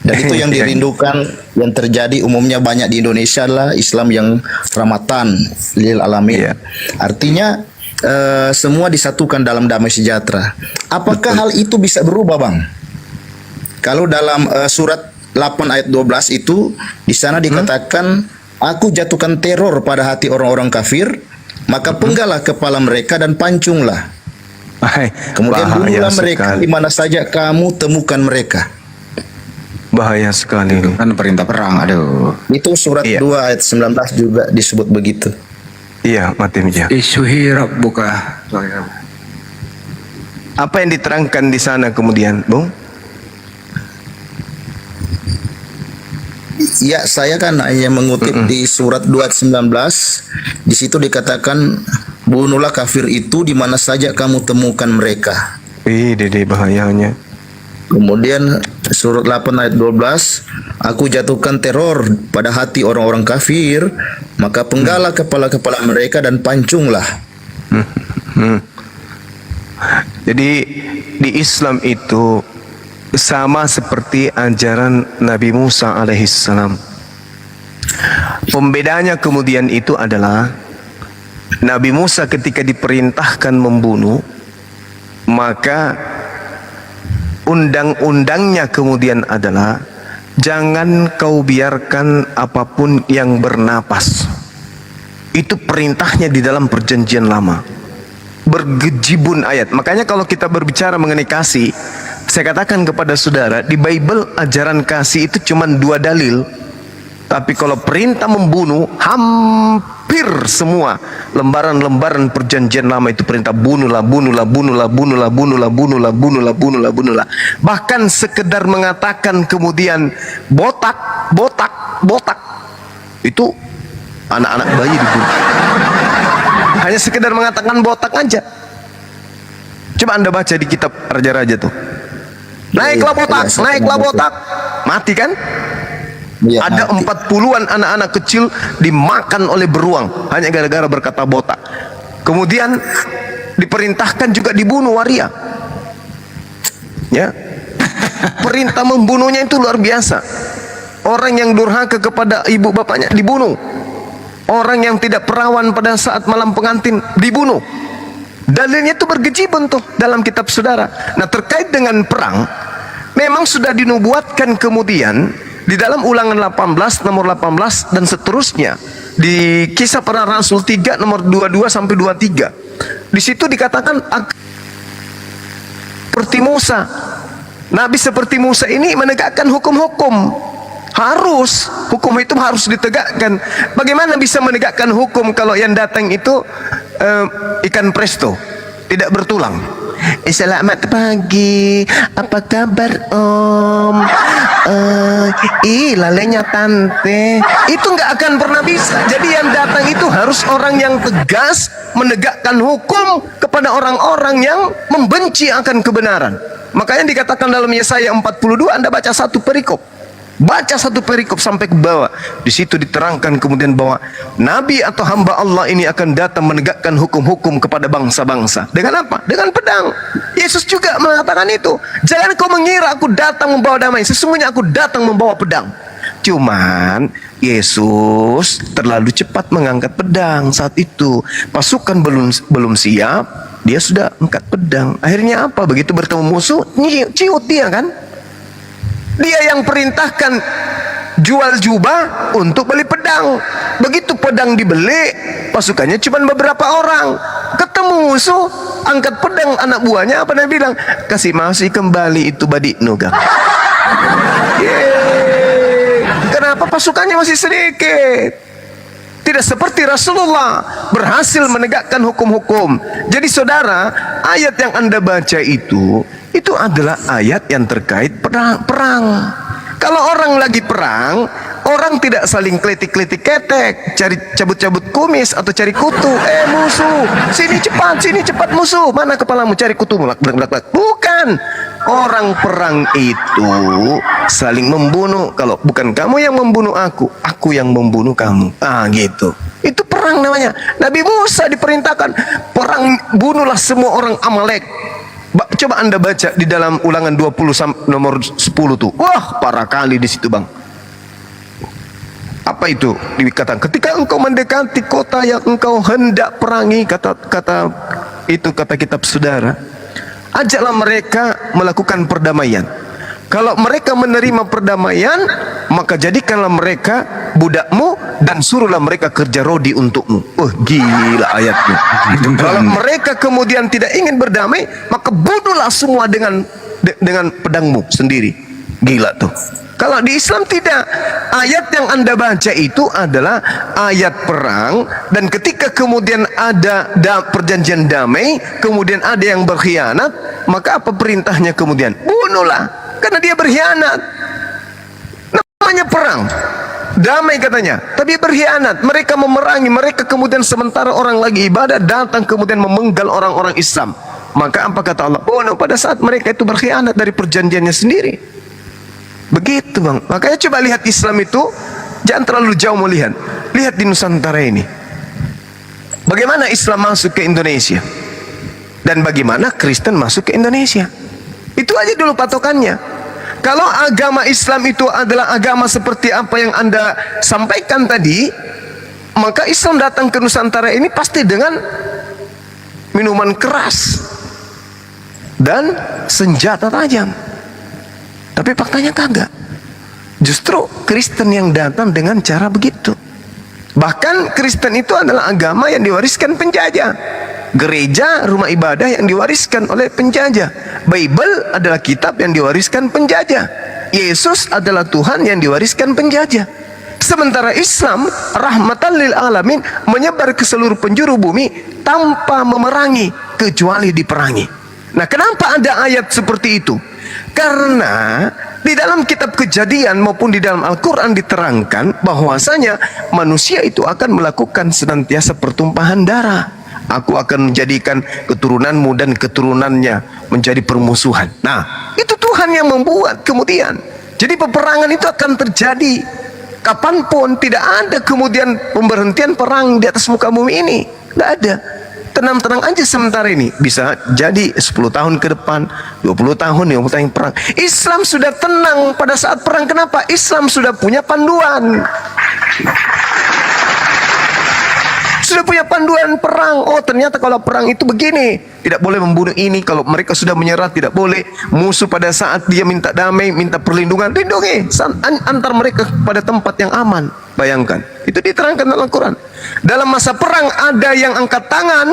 Dan itu yang dirindukan, yang terjadi umumnya banyak di Indonesia adalah Islam yang rahmatan lil alamin. Artinya semua disatukan dalam damai sejahtera. Apakah hal itu bisa berubah, Bang? Kalau dalam surat 8 ayat 12 itu di sana dikatakan, aku jatuhkan teror pada hati orang-orang kafir, maka penggalah kepala mereka dan pancunglah. Kemudian bunuhlah mereka di mana saja kamu temukan mereka. Bahaya sekali. Itu kan perintah perang, aduh. Itu surat 2 ayat 19 juga disebut begitu. Iya, mati meja. Isuhirab buka. Apa yang diterangkan di sana kemudian, Bung? Ya, saya kan hanya mengutip di surat 2 ayat 19. Di situ dikatakan, bunuhlah kafir itu di mana saja kamu temukan mereka. Dede bahayanya. Kemudian surat 8 ayat 12, aku jatuhkan teror pada hati orang-orang kafir, maka penggalah kepala-kepala mereka dan pancunglah. Jadi di Islam itu sama seperti ajaran Nabi Musa alaihissalam. Pembedanya kemudian itu adalah Nabi Musa ketika diperintahkan membunuh, maka undang-undangnya kemudian adalah jangan kau biarkan apapun yang bernapas. Itu perintahnya di dalam perjanjian lama. Bergejibun ayat. Makanya kalau kita berbicara mengenai kasih, saya katakan kepada saudara, di Bible ajaran kasih itu cuma 2 dalil. Tapi kalau perintah membunuh, hampir semua lembaran-lembaran perjanjian lama itu perintah bunuhlah, bunuhlah, bunuhlah, bunuhlah, bunuhlah, bunuhlah, bunuhlah, bunuhlah, bunuhlah. Bahkan sekedar mengatakan kemudian botak, botak, botak, itu anak-anak bayi dibunuh. Hanya sekedar mengatakan botak aja. Coba Anda baca di kitab Raja-Raja tuh. Naiklah botak, naiklah botak. Mati kan? Iya, Ada 40-an anak-anak kecil dimakan oleh beruang hanya gara-gara berkata botak. Kemudian diperintahkan juga dibunuh waria. Ya. Perintah membunuhnya itu luar biasa. Orang yang durhaka kepada ibu bapaknya dibunuh. Orang yang tidak perawan pada saat malam pengantin dibunuh. Dalilnya itu bergejibun tuh dalam kitab saudara. Nah, terkait dengan perang memang sudah dinubuatkan kemudian di dalam Ulangan 18 nomor 18 dan seterusnya, di Kisah Para Rasul 3 nomor 22 sampai 23. Di situ dikatakan seperti Musa. Nabi seperti Musa ini menegakkan hukum-hukum. Harus, hukum itu harus ditegakkan. Bagaimana bisa menegakkan hukum kalau yang datang itu ikan presto, tidak bertulang? Selamat pagi, apa kabar om? Lalenya tante. Itu nggak akan pernah bisa. Jadi yang datang itu harus orang yang tegas menegakkan hukum kepada orang-orang yang membenci akan kebenaran. Makanya dikatakan dalam Yesaya 42, Anda baca satu perikop. Baca satu perikop sampai ke bawah. Di situ diterangkan kemudian bahwa Nabi atau hamba Allah ini akan datang menegakkan hukum-hukum kepada bangsa-bangsa. Dengan apa? Dengan pedang. Yesus juga mengatakan itu. Jangan kau mengira aku datang membawa damai. Sesungguhnya aku datang membawa pedang. Cuman Yesus terlalu cepat mengangkat pedang saat itu. Pasukan belum siap, dia sudah angkat pedang. Akhirnya apa? Begitu bertemu musuh, ciut dia kan? Dia yang perintahkan jual jubah untuk beli pedang. Begitu pedang dibeli, pasukannya cuma beberapa orang. Ketemu musuh, angkat pedang anak buahnya, apa dia bilang? Kasih masih kembali itu badiknu kan. Kenapa pasukannya masih sedikit? Tidak seperti Rasulullah berhasil menegakkan hukum-hukum. Jadi saudara, ayat yang Anda baca itu adalah ayat yang terkait perang. Kalau orang lagi perang, orang tidak saling kletik-kletik ketek, cari cabut-cabut kumis atau cari kutu. Musuh, sini cepat musuh. Mana kepalamu, cari kutumu. Bukan. Orang perang itu saling membunuh. Kalau bukan kamu yang membunuh aku yang membunuh kamu. Gitu. Itu perang namanya. Nabi Musa diperintahkan perang, bunuhlah semua orang Amalek. Coba Anda baca di dalam Ulangan 20 nomor 10 tuh. Wah, parah kali di situ, Bang. Apa itu? Dikatakan ketika engkau mendekati kota yang engkau hendak perangi, kata kitab saudara, ajaklah mereka melakukan perdamaian. Kalau mereka menerima perdamaian, maka jadikanlah mereka budakmu dan suruhlah mereka kerja rodi untukmu. Gila ayatnya. Kalau mereka kemudian tidak ingin berdamai, maka bunuhlah semua dengan pedangmu sendiri. Gila tuh. Kalau di Islam tidak. Ayat yang Anda baca itu adalah ayat perang, dan ketika kemudian ada perjanjian damai, kemudian ada yang berkhianat, maka apa perintahnya kemudian? Bunuhlah, karena dia berkhianat. Namanya perang. Damai katanya, tapi berkhianat. Mereka memerangi, mereka kemudian sementara orang lagi ibadah datang kemudian memenggal orang-orang Islam. Maka apa kata Allah? Bunuh pada saat mereka itu berkhianat dari perjanjiannya sendiri. Begitu, Bang. Makanya coba lihat Islam itu, jangan terlalu jauh melihat. Lihat di Nusantara ini. Bagaimana Islam masuk ke Indonesia? Dan bagaimana Kristen masuk ke Indonesia? Itu aja dulu patokannya. Kalau agama Islam itu adalah agama seperti apa yang Anda sampaikan tadi, maka Islam datang ke Nusantara ini pasti dengan minuman keras dan senjata tajam. Tapi faktanya kagak. Justru Kristen yang datang dengan cara begitu. Bahkan Kristen itu adalah agama yang diwariskan penjajah. Gereja, rumah ibadah yang diwariskan oleh penjajah. Bible adalah kitab yang diwariskan penjajah. Yesus adalah Tuhan yang diwariskan penjajah. Sementara Islam rahmatan lil alamin, menyebar ke seluruh penjuru bumi tanpa memerangi kecuali diperangi. Nah, kenapa ada ayat seperti itu? Karena di dalam kitab Kejadian maupun di dalam Al-Quran diterangkan bahwasanya manusia itu akan melakukan senantiasa pertumpahan darah. Aku akan menjadikan keturunanmu dan keturunannya menjadi permusuhan. Nah, itu Tuhan yang membuat kemudian. Jadi peperangan itu akan terjadi kapanpun. Tidak ada kemudian pemberhentian perang di atas muka bumi ini. Tidak ada. Tenang-tenang aja sementara ini. Bisa jadi 10 tahun ke depan, 20 tahun, 50 tahun perang. Islam sudah tenang pada saat perang. Kenapa? Islam sudah punya panduan. Sudah punya panduan perang. Oh, ternyata kalau perang itu begini, tidak boleh membunuh ini. Kalau mereka sudah menyerah, tidak boleh. Musuh pada saat dia minta damai, minta perlindungan, lindungi antar mereka pada tempat yang aman. Bayangkan, itu diterangkan dalam Al-Quran. Dalam masa perang ada yang angkat tangan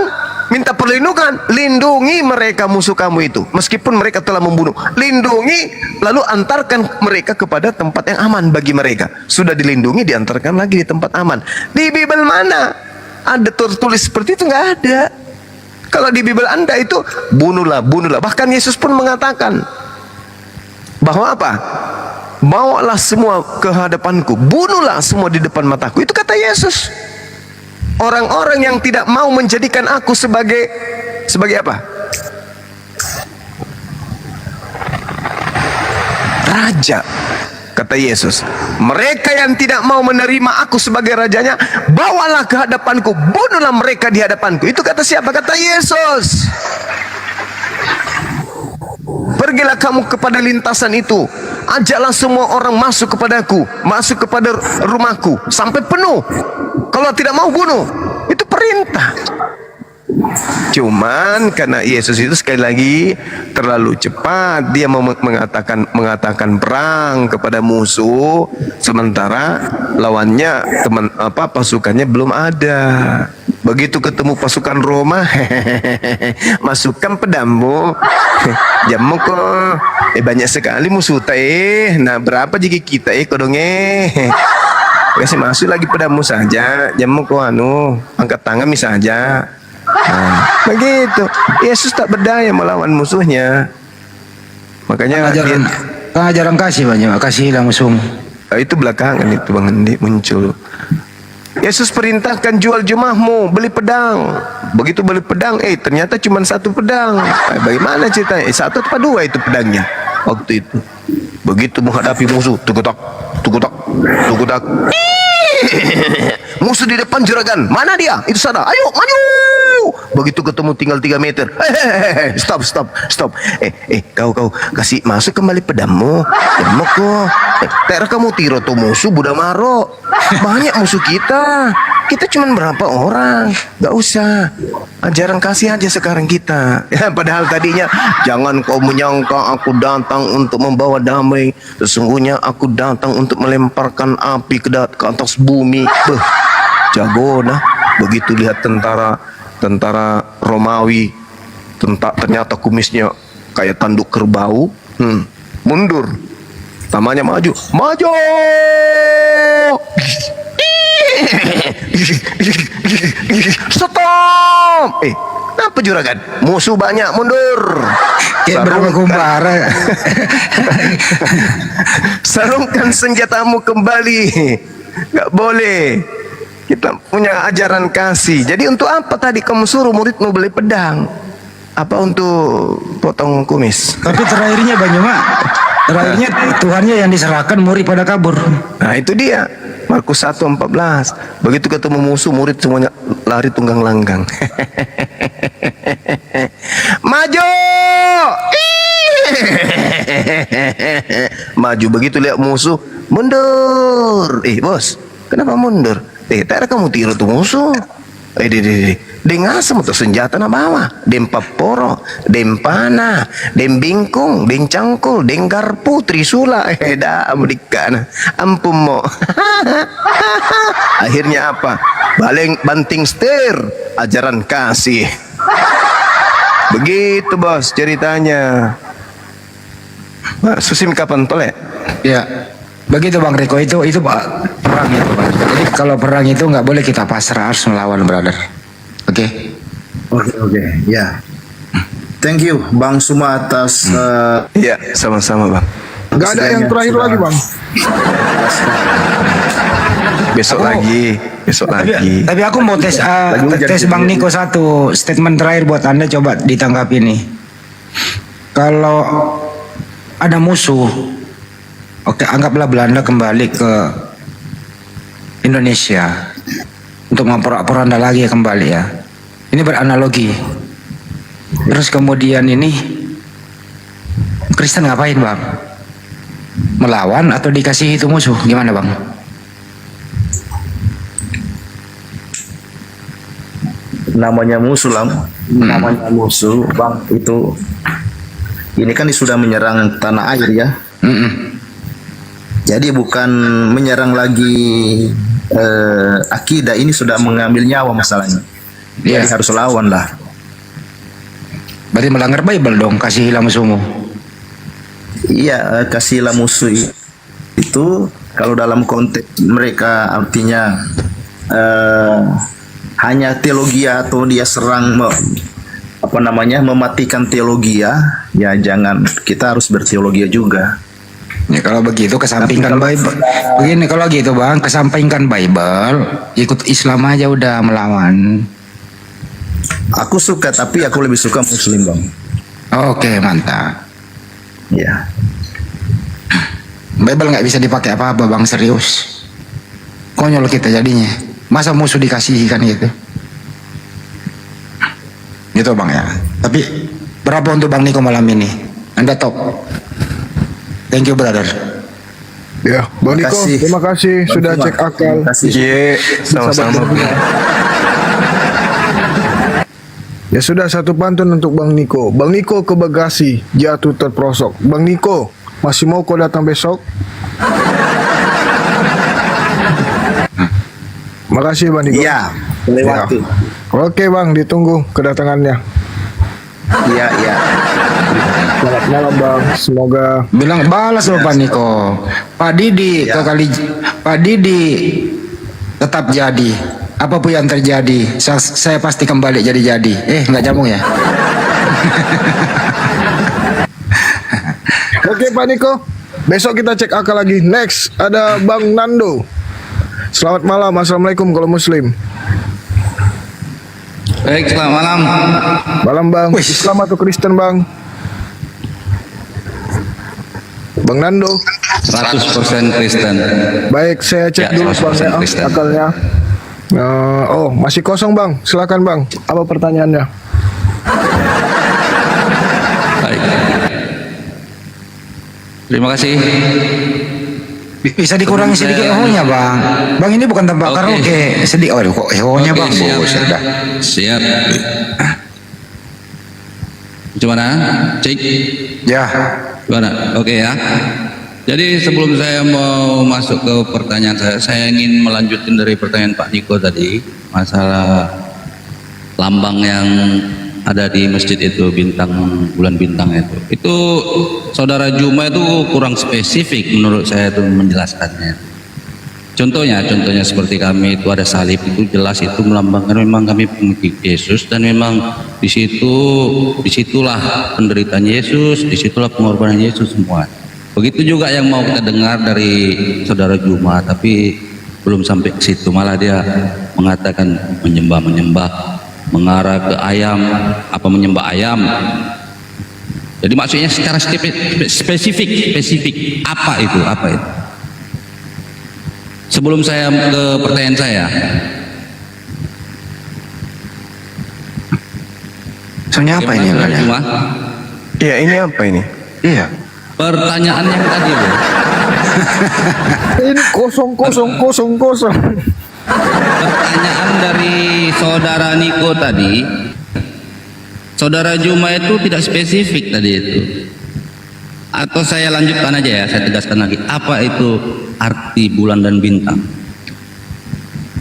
minta perlindungan, lindungi mereka musuh kamu itu, meskipun mereka telah membunuh. Lindungi, lalu antarkan mereka kepada tempat yang aman bagi mereka. Sudah dilindungi, diantarkan lagi di tempat aman. Di Bible mana ada tertulis seperti itu? Nggak ada. Kalau di Bible Anda itu bunuhlah, bunuhlah. Bahkan Yesus pun mengatakan bahwa apa? Bawalah semua ke hadapanku, bunuhlah semua di depan mataku. Itu kata Yesus. Orang-orang yang tidak mau menjadikan aku sebagai apa? Raja. Kata Yesus, mereka yang tidak mau menerima aku sebagai rajanya, bawalah ke hadapanku, bunuhlah mereka di hadapanku. Itu kata siapa? Kata Yesus. Pergilah kamu kepada lintasan itu, ajaklah semua orang masuk kepadaku, masuk kepada rumahku sampai penuh. Kalau tidak mau, bunuh. Itu perintah. Cuman karena Yesus itu sekali lagi terlalu cepat, dia mengatakan perang kepada musuh, sementara lawannya pasukannya belum ada. Begitu ketemu pasukan Roma, masukkan pedangmu, jamu kok, banyak sekali musuh nah berapa jika kita kodongnya, kasih masuk lagi pedangmu saja, jamu kok angkat tangan misalnya. Nah, begitu. Yesus tak berdaya melawan musuhnya. Makanya ajaran kasih banyak, kasihlah musuhmu. Itu belakangan itu Bang Andi muncul. Yesus perintahkan jual jumahmu, beli pedang. Begitu beli pedang, ternyata cuma satu pedang. Bagaimana ceritanya? Satu atau dua itu pedangnya waktu itu. Begitu menghadapi musuh, tukutak, tukutak, tukutak. Musuh di depan juragan, mana dia? Itu sana, ayo maju. Begitu ketemu tinggal 3 meter, stop. Kau kasih masuk kembali pedangmu. Demok kok. Ter kamu tiro tuh musuh budak maro. Banyak musuh kita. Kita cuma berapa orang? Gak usah. Ajaran kasih aja sekarang kita. Ya, padahal tadinya jangan kau menyangka aku datang untuk membawa damai. Sesungguhnya aku datang untuk melemparkan api ke atas bumi. Jago nah. Begitu lihat tentara Romawi, ternyata kumisnya kayak tanduk kerbau. Mundur. Tamanya maju. Stop. Kenapa juragan? Musuh banyak, mundur. Sarungkan senjatamu kembali. Gak boleh. Kita punya ajaran kasih. Jadi untuk apa tadi kamu suruh muridmu beli pedang? Apa untuk potong kumis? Tapi terakhirnya Banyuma, terakhirnya Tuhannya yang diserahkan, murid pada kabur. Nah itu dia, Markus 1:14. Begitu ketemu musuh, murid semuanya lari tunggang langgang. Maju! Maju, begitu lihat musuh, mundur. Bos, kenapa mundur? Tak kamu tiru tuh musuh. Deng asam atau senjata na bawa, deng paporo, deng pana, deng bingkung, deng cangkul, deng garpu, trisula, dah amerikana, ampun mo. Akhirnya apa? Banting setir, ajaran kasih. Begitu bos ceritanya. Susim kapan tolek? Ya, begitu Bang Riko, itu Pak perang itu, Bang. Jadi kalau perang itu nggak boleh kita pasrah, harus melawan, brother. Oke? Oke, ya. Thank you Bang Suma atas Iya, sama-sama Bang. Gak ada yang terakhir lagi bang. Besok lagi. Tapi aku mau tes Bang Niko satu statement terakhir buat Anda, coba ditanggapi nih. Kalau ada musuh, oke, anggaplah Belanda kembali ke Indonesia untuk memporak-poranda lagi ya kembali ya. Ini beranalogi. Terus kemudian ini Kristen ngapain bang? Melawan atau dikasih itu musuh? Gimana bang? namanya musuh lah, namanya musuh bang itu. Ini kan sudah menyerang tanah air ya. Jadi bukan menyerang lagi akidah, ini sudah mengambil nyawa masalahnya. Jadi harus lawan lah. Berarti melanggar Bible dong, kasihilah musuhmu. Iya, kasihilah musuh itu kalau dalam konteks mereka artinya hanya teologi atau dia serang mematikan teologi ya jangan, kita harus berteologi juga. Ya kalau begitu kesampingkan Bible. Begini kalau gitu bang, kesampingkan Bible, ikut Islam aja udah melawan. Aku suka, tapi aku lebih suka Muslim bang. Oke, mantap. Ya. Bible nggak bisa dipakai apa-apa bang, serius. Konyol kita jadinya. Masa musuh dikasihi kan gitu. Gitu bang ya. Tapi berapa untuk Bang Niko malam ini? Anda top. Thank you brother. Ya, Bang Niko, terima kasih sudah cek akal. Iya, sama-sama. Ya sudah, satu pantun untuk Bang Niko. Bang Niko ke Bekasi, jatuh terprosok. Bang Niko, masih mau kau datang besok? Makasih Bang Niko. Iya, waktu. Oke Bang, ditunggu kedatangannya. Iya, iya. Selamat malam Bang, semoga bilang balas loh Pak Niko. Pak Didi Pak Didi tetap jadi. Apapun yang terjadi, saya pasti kembali jadi. Nggak nyambung ya. Oke Pak Niko, besok kita cek akal lagi. Next ada Bang Nando. Selamat malam, assalamualaikum kalau Muslim. Baik, selamat malam. Malam Bang. Islam atau Kristen Bang? Bang Nando. 100% Kristen. Baik, saya cek dulu Bang ya, akalnya. Masih kosong Bang. Silakan Bang. Apa pertanyaannya? Baik. Terima kasih. Bisa dikurangi sedikit ehonya Bang. Bang ini bukan tempat karaoke. Sedikit kok ehonya Bang. Siap. Siap. Gimana? Cek. Ya. Gimana? Oke ya. Jadi sebelum saya mau masuk ke pertanyaan saya ingin melanjutkan dari pertanyaan Pak Niko tadi, masalah lambang yang ada di masjid itu, bulan bintang itu. Itu saudara Juma itu kurang spesifik menurut saya itu menjelaskannya. Contohnya seperti kami itu ada salib, itu jelas itu melambangkan memang kami pengikut Yesus, dan memang disitulah penderitaan Yesus, disitulah pengorbanan Yesus semua. Begitu juga yang mau kita dengar dari saudara Juma, tapi belum sampai ke situ, malah dia mengatakan menyembah, mengarah ke ayam, menyembah ayam. Jadi maksudnya secara spesifik apa itu? Sebelum saya ke pertanyaan saya. Soalnya apa ini? Iya, ini apa ini? Iya. Pertanyaan yang tadi loh. Ini kosong. Pertanyaan dari saudara Niko tadi, saudara Juma itu tidak spesifik tadi itu. Atau saya lanjutkan aja ya, saya tegaskan lagi. Apa itu arti bulan dan bintang?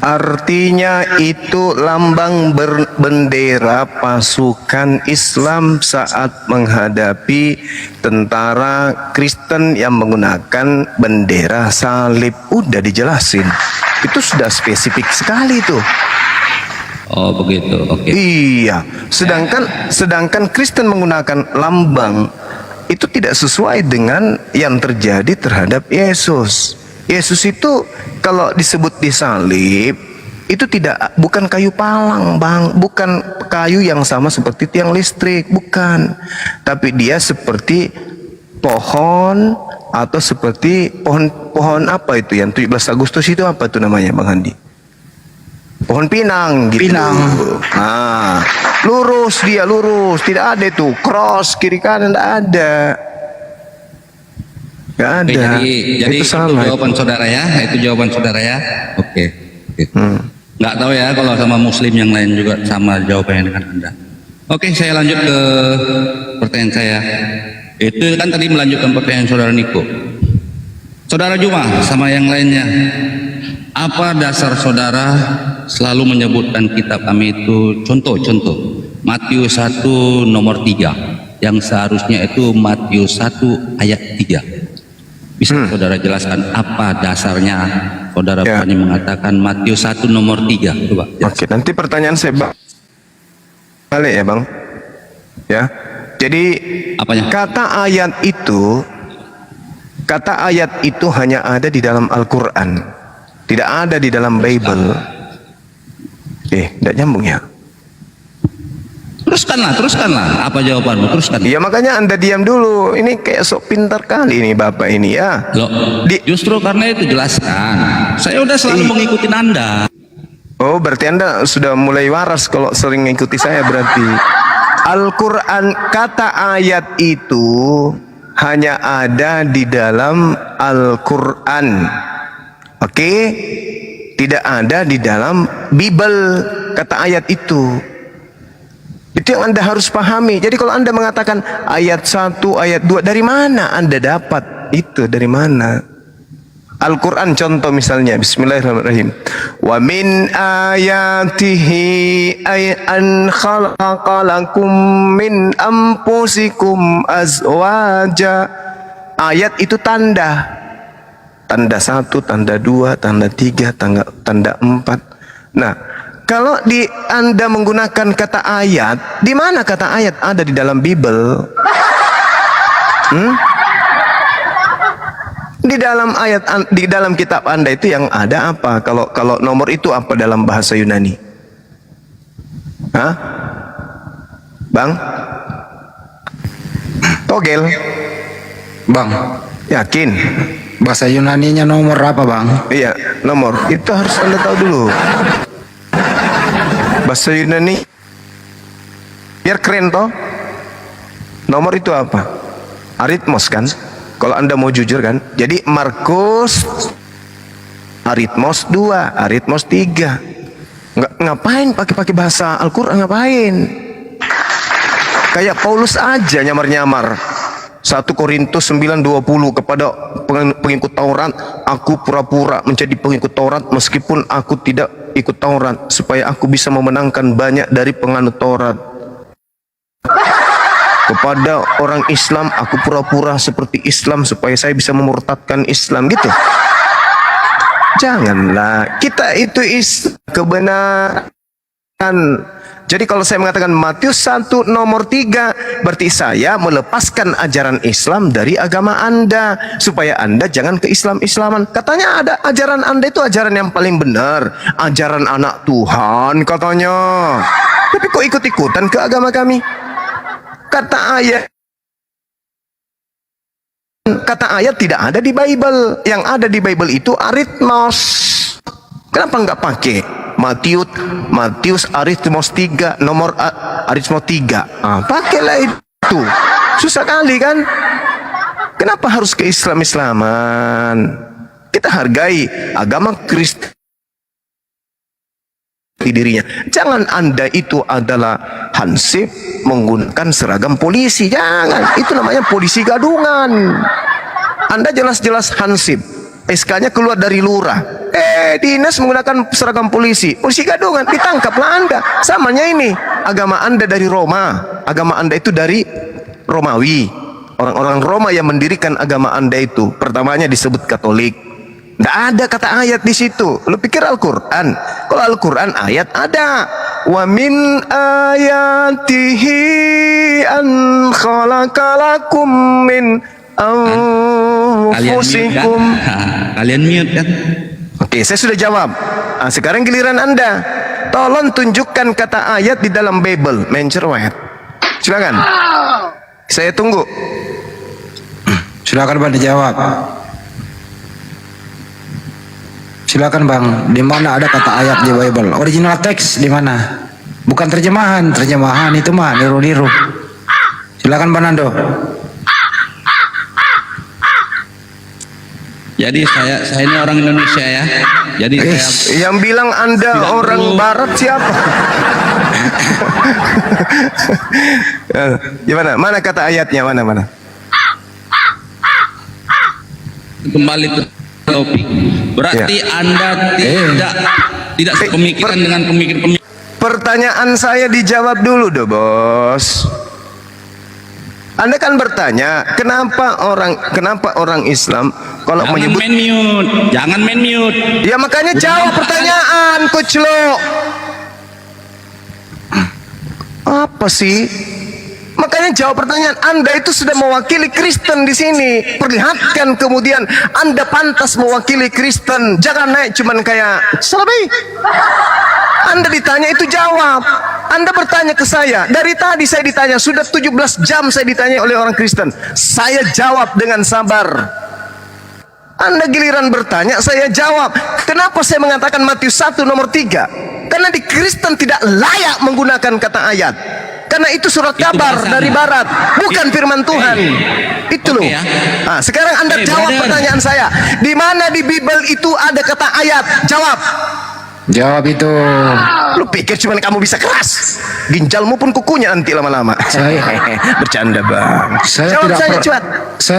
Artinya itu lambang bendera pasukan Islam saat menghadapi tentara Kristen yang menggunakan bendera salib. Udah dijelasin. Itu sudah spesifik sekali tuh. Oh begitu, oke. Iya, sedangkan Kristen menggunakan lambang itu tidak sesuai dengan yang terjadi terhadap Yesus. Yesus itu kalau disebut disalib itu bukan kayu palang, Bang, bukan kayu yang sama seperti tiang listrik, bukan. Tapi dia seperti pohon atau seperti pohon apa itu yang 17 Agustus itu apa tuh namanya, Bang Handi? Pohon pinang gitu. Pinang. Nah, lurus, tidak ada itu cross kiri kanan, tidak ada. Gak ada. Oke, jadi itu salah. jawaban saudara ya, itu jawaban saudara ya. Oke. Nggak tahu ya kalau sama Muslim yang lain juga sama jawabannya dengan Anda. Oke, saya lanjut ke pertanyaan saya. Itu kan tadi melanjutkan pertanyaan saudara Niko. Saudara Juma sama yang lainnya. Apa dasar saudara selalu menyebutkan kitab kami itu contoh Matius 1 nomor 3 yang seharusnya itu Matius 1 ayat 3. Bisa saudara jelaskan apa dasarnya saudara berani mengatakan Matius 1 nomor 3? Coba. Oke, nanti pertanyaan saya balik ya, Bang. Ya. Jadi apanya? Kata ayat itu hanya ada di dalam Al-Qur'an. Tidak ada di dalam Bible. Tidak nyambung ya. Teruskanlah. Apa jawabanmu? Teruskan. Iya, makanya Anda diam dulu. Ini kayak sok pintar kali ini Bapak ini ya. Loh, justru karena itu jelaskan. Saya udah selalu mengikuti Anda. Oh, berarti Anda sudah mulai waras kalau sering mengikuti saya berarti. Al-Qur'an, kata ayat itu hanya ada di dalam Al-Qur'an. Oke, tidak ada di dalam Bible kata ayat itu. Itu yang Anda harus pahami. Jadi kalau Anda mengatakan ayat 1, ayat 2, dari mana Anda dapat itu? Dari mana? Al-Quran contoh misalnya, bismillahirrahmanirrahim. Wa min ayatihi an khalaqalakum min anfusikum azwaja. Ayat itu tanda. Tanda 1, tanda 2, tanda 3, tanda 4. Nah, kalau Anda menggunakan kata ayat, di mana kata ayat ada di dalam Bible? Di dalam kitab Anda itu yang ada apa? Kalau nomor itu apa dalam bahasa Yunani? Hah? Bang? Togel? Bang, yakin? Bahasa Yunaninya nomor apa, Bang? Iya, nomor. Itu harus Anda tahu dulu. Bahasa Yunani biar keren toh. Nomor itu apa? Aritmos kan? Kalau Anda mau jujur kan. Jadi Markus aritmos 2, aritmos 3. Ngapain pakai bahasa Al-Qur'an, ngapain? Kayak Paulus aja nyamar-nyamar. 1 Korintus 9:20 kepada pengikut Taurat, aku pura-pura menjadi pengikut Taurat meskipun aku tidak ikut Taurat supaya aku bisa memenangkan banyak dari penganut Taurat. Kepada orang Islam aku pura-pura seperti Islam supaya saya bisa memurtadkan Islam gitu. Janganlah, kita itu kebenaran. Jadi kalau saya mengatakan Matius 1 nomor 3, berarti saya melepaskan ajaran Islam dari agama Anda supaya Anda jangan ke Islam-Islaman. Katanya ada ajaran Anda itu ajaran yang paling benar, ajaran anak Tuhan katanya. Tapi kok ikut-ikutan ke agama kami? Kata ayat tidak ada di Bible. Yang ada di Bible itu aritmos. Kenapa nggak pakai Matius aritmos 3, nomor aritmos 3? Pakailah itu. Susah kali kan? Kenapa harus ke Islam-Islaman? Kita hargai agama Kristen dirinya. Jangan Anda itu adalah hansip menggunakan seragam polisi. Jangan. Itu namanya polisi gadungan. Anda jelas-jelas hansip. SK-nya keluar dari lurah. Dinas menggunakan seragam polisi. Polisi gadungan, ditangkaplah Anda. Samanya ini, agama Anda dari Roma. Agama Anda itu dari Romawi. Orang-orang Roma yang mendirikan agama Anda itu, pertamanya disebut Katolik. Tidak ada kata ayat di situ. Lu pikir Al-Quran? Kalau Al-Quran ayat ada. Wa min ayatihi an khalaqalakum min anfusikum. Kalian mute kan? Oke, saya sudah jawab. Sekarang giliran Anda. Tolong tunjukkan kata ayat di dalam Bible. Mencerwet. Silakan. Saya tunggu. Silakan Bang dijawab. Silakan Bang, di mana ada kata ayat di Bible? Original teks di mana? Bukan terjemahan. Terjemahan itu mah niru-niru. Silakan Bang Nando. Jadi saya ini orang Indonesia ya. Jadi saya yang bilang Anda orang Barat siapa? Gimana? Mana kata ayatnya? Mana? kembali ke topik. Berarti Anda tidak sepemikiran dengan pemikiran. Pertanyaan saya dijawab dulu dong, Bos. Anda kan bertanya, kenapa orang Islam kalau menyebut jangan main mute. Ya makanya jawab pertanyaan, Coach Lo. Apa sih? Makanya jawab pertanyaan. Anda itu sudah mewakili Kristen di sini. Perlihatkan kemudian Anda pantas mewakili Kristen. Jangan naik cuman kayak Salabi. Anda ditanya itu jawab. Anda bertanya ke saya. Dari tadi saya ditanya, sudah 17 jam saya ditanya oleh orang Kristen. Saya jawab dengan sabar. Anda giliran bertanya, saya jawab. Kenapa saya mengatakan Matius 1 nomor 3? Karena di Kristen tidak layak menggunakan kata ayat. Karena itu surat kabar dari barat, bukan firman Tuhan. Itu loh. Nah, sekarang Anda jawab pertanyaan saya. Di mana di Bible itu ada kata ayat? Jawab. Jawab itu. Lu pikir cuma kamu bisa keras? Ginjalmu pun kukunya nanti lama-lama. Bercanda, Bang.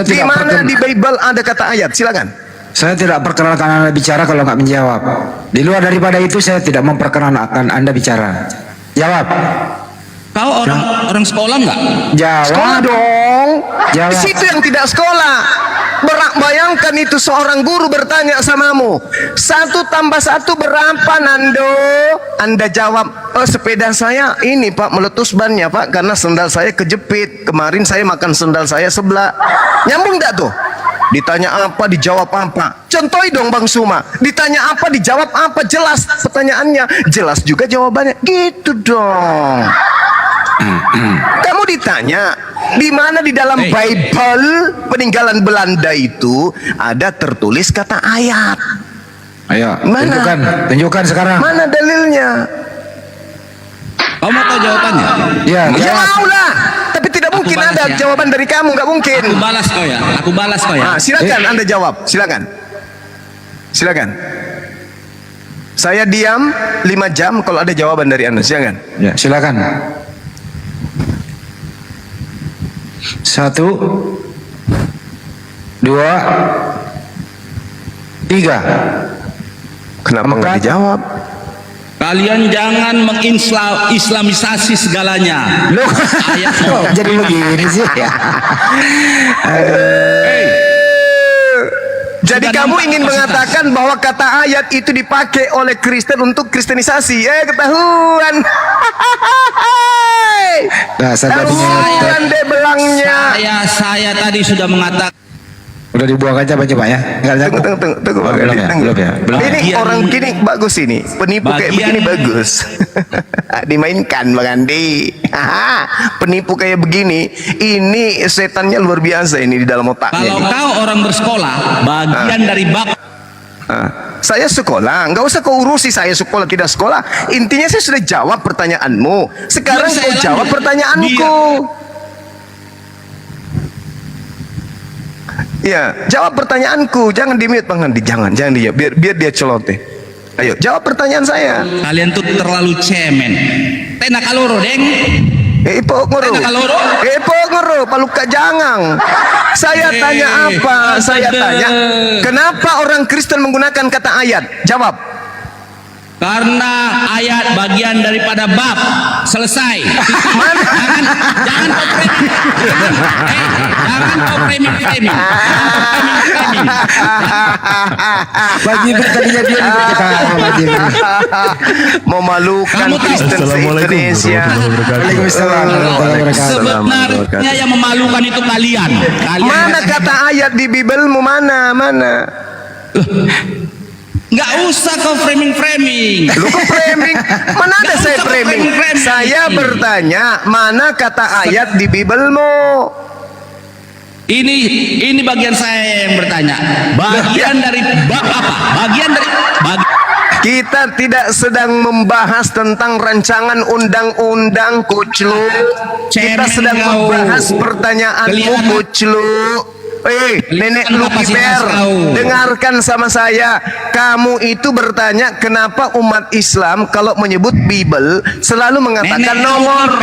Di mana di Bible ada kata ayat? Silakan. Saya tidak perkenalkan Anda bicara kalau nggak menjawab. Di luar daripada itu saya tidak memperkenalkan Anda bicara. Jawab. Kau orang sekolah nggak? Jawab. Sekolah dong. Jawab. Di situ yang tidak sekolah. Bayangkan itu seorang guru bertanya samamu, 1 tambah 1 berapa, Nando? Anda jawab, oh sepeda saya ini Pak meletus bannya Pak, karena sendal saya kejepit. Kemarin saya makan sendal saya sebelah. Nyambung nggak tuh? Ditanya apa, dijawab apa? Contohi dong Bang Suma. Ditanya apa, dijawab apa? Jelas pertanyaannya, jelas juga jawabannya. Gitu dong. Kamu ditanya, di mana di dalam Bible peninggalan Belanda itu ada tertulis kata ayat? Ayo, mana? tunjukkan sekarang. Mana dalilnya? Kamu mau tahu jawabannya? Ya mau lah. Tapi tidak mungkin ada jawaban dari kamu, nggak mungkin. Aku balas kau ya. Silakan Anda jawab, silakan. Saya diam 5 jam kalau ada jawaban dari Anda, silakan. Ya, silakan. 1, 2, 3. Kenapa nggak dijawab? Kalian jangan mengislamisasi segalanya. Loh, jadi begini sih ya. Jadi kamu ingin mengatakan bahwa kata ayat itu dipakai oleh Kristen untuk kristenisasi? Ketahuan. Ketahuan deh belangnya. Saya tadi sudah mengatakan. Udah dibuang aja Pak ya. Tunggu. Belum ya. Ini orang begini bagus ini. Penipu kayak begini bagus. Dimainkan Bang Andi. Penipu kayak begini, ini setannya luar biasa ini di dalam otaknya. Kalau kau orang bersekolah, bagian dari bab. Saya sekolah, nggak usah kau urusi saya sekolah tidak sekolah. Intinya saya sudah jawab pertanyaanmu. Sekarang kau jawab pertanyaanku. Ya, jawab pertanyaanku. Jangan di-mute Bang Andi, jangan dia. Biar dia celoteh. Ayo, jawab pertanyaan saya. Kalian tuh terlalu cemen. Tena kaloro, Deng. Ipo ngoro, paluka jangang. Saya tanya apa? Saya tanya, kenapa orang Kristen menggunakan kata ayat? Jawab. Karena ayat bagian daripada bab. Selesai. Jangan kau framing. Bagi tadinya dia kita wajib. Memalukan Kristen se-Indonesia. Sebenarnya yang memalukan itu kalian. Mana kata ayat di Bibelmu? Mana? Nggak usah kau framing. Lu kok framing? Mana ada saya framing? Saya bertanya, mana kata ayat di Bibelmu? Ini bagian saya yang bertanya. Bagian dari bab apa? Kita tidak sedang membahas tentang rancangan undang-undang, Kuclu. Kita sedang membahas pertanyaanmu, Kuclu. Nenek Lucky Bear, dengarkan sama saya. Kamu itu bertanya kenapa umat Islam kalau menyebut Bible selalu mengatakan nomor.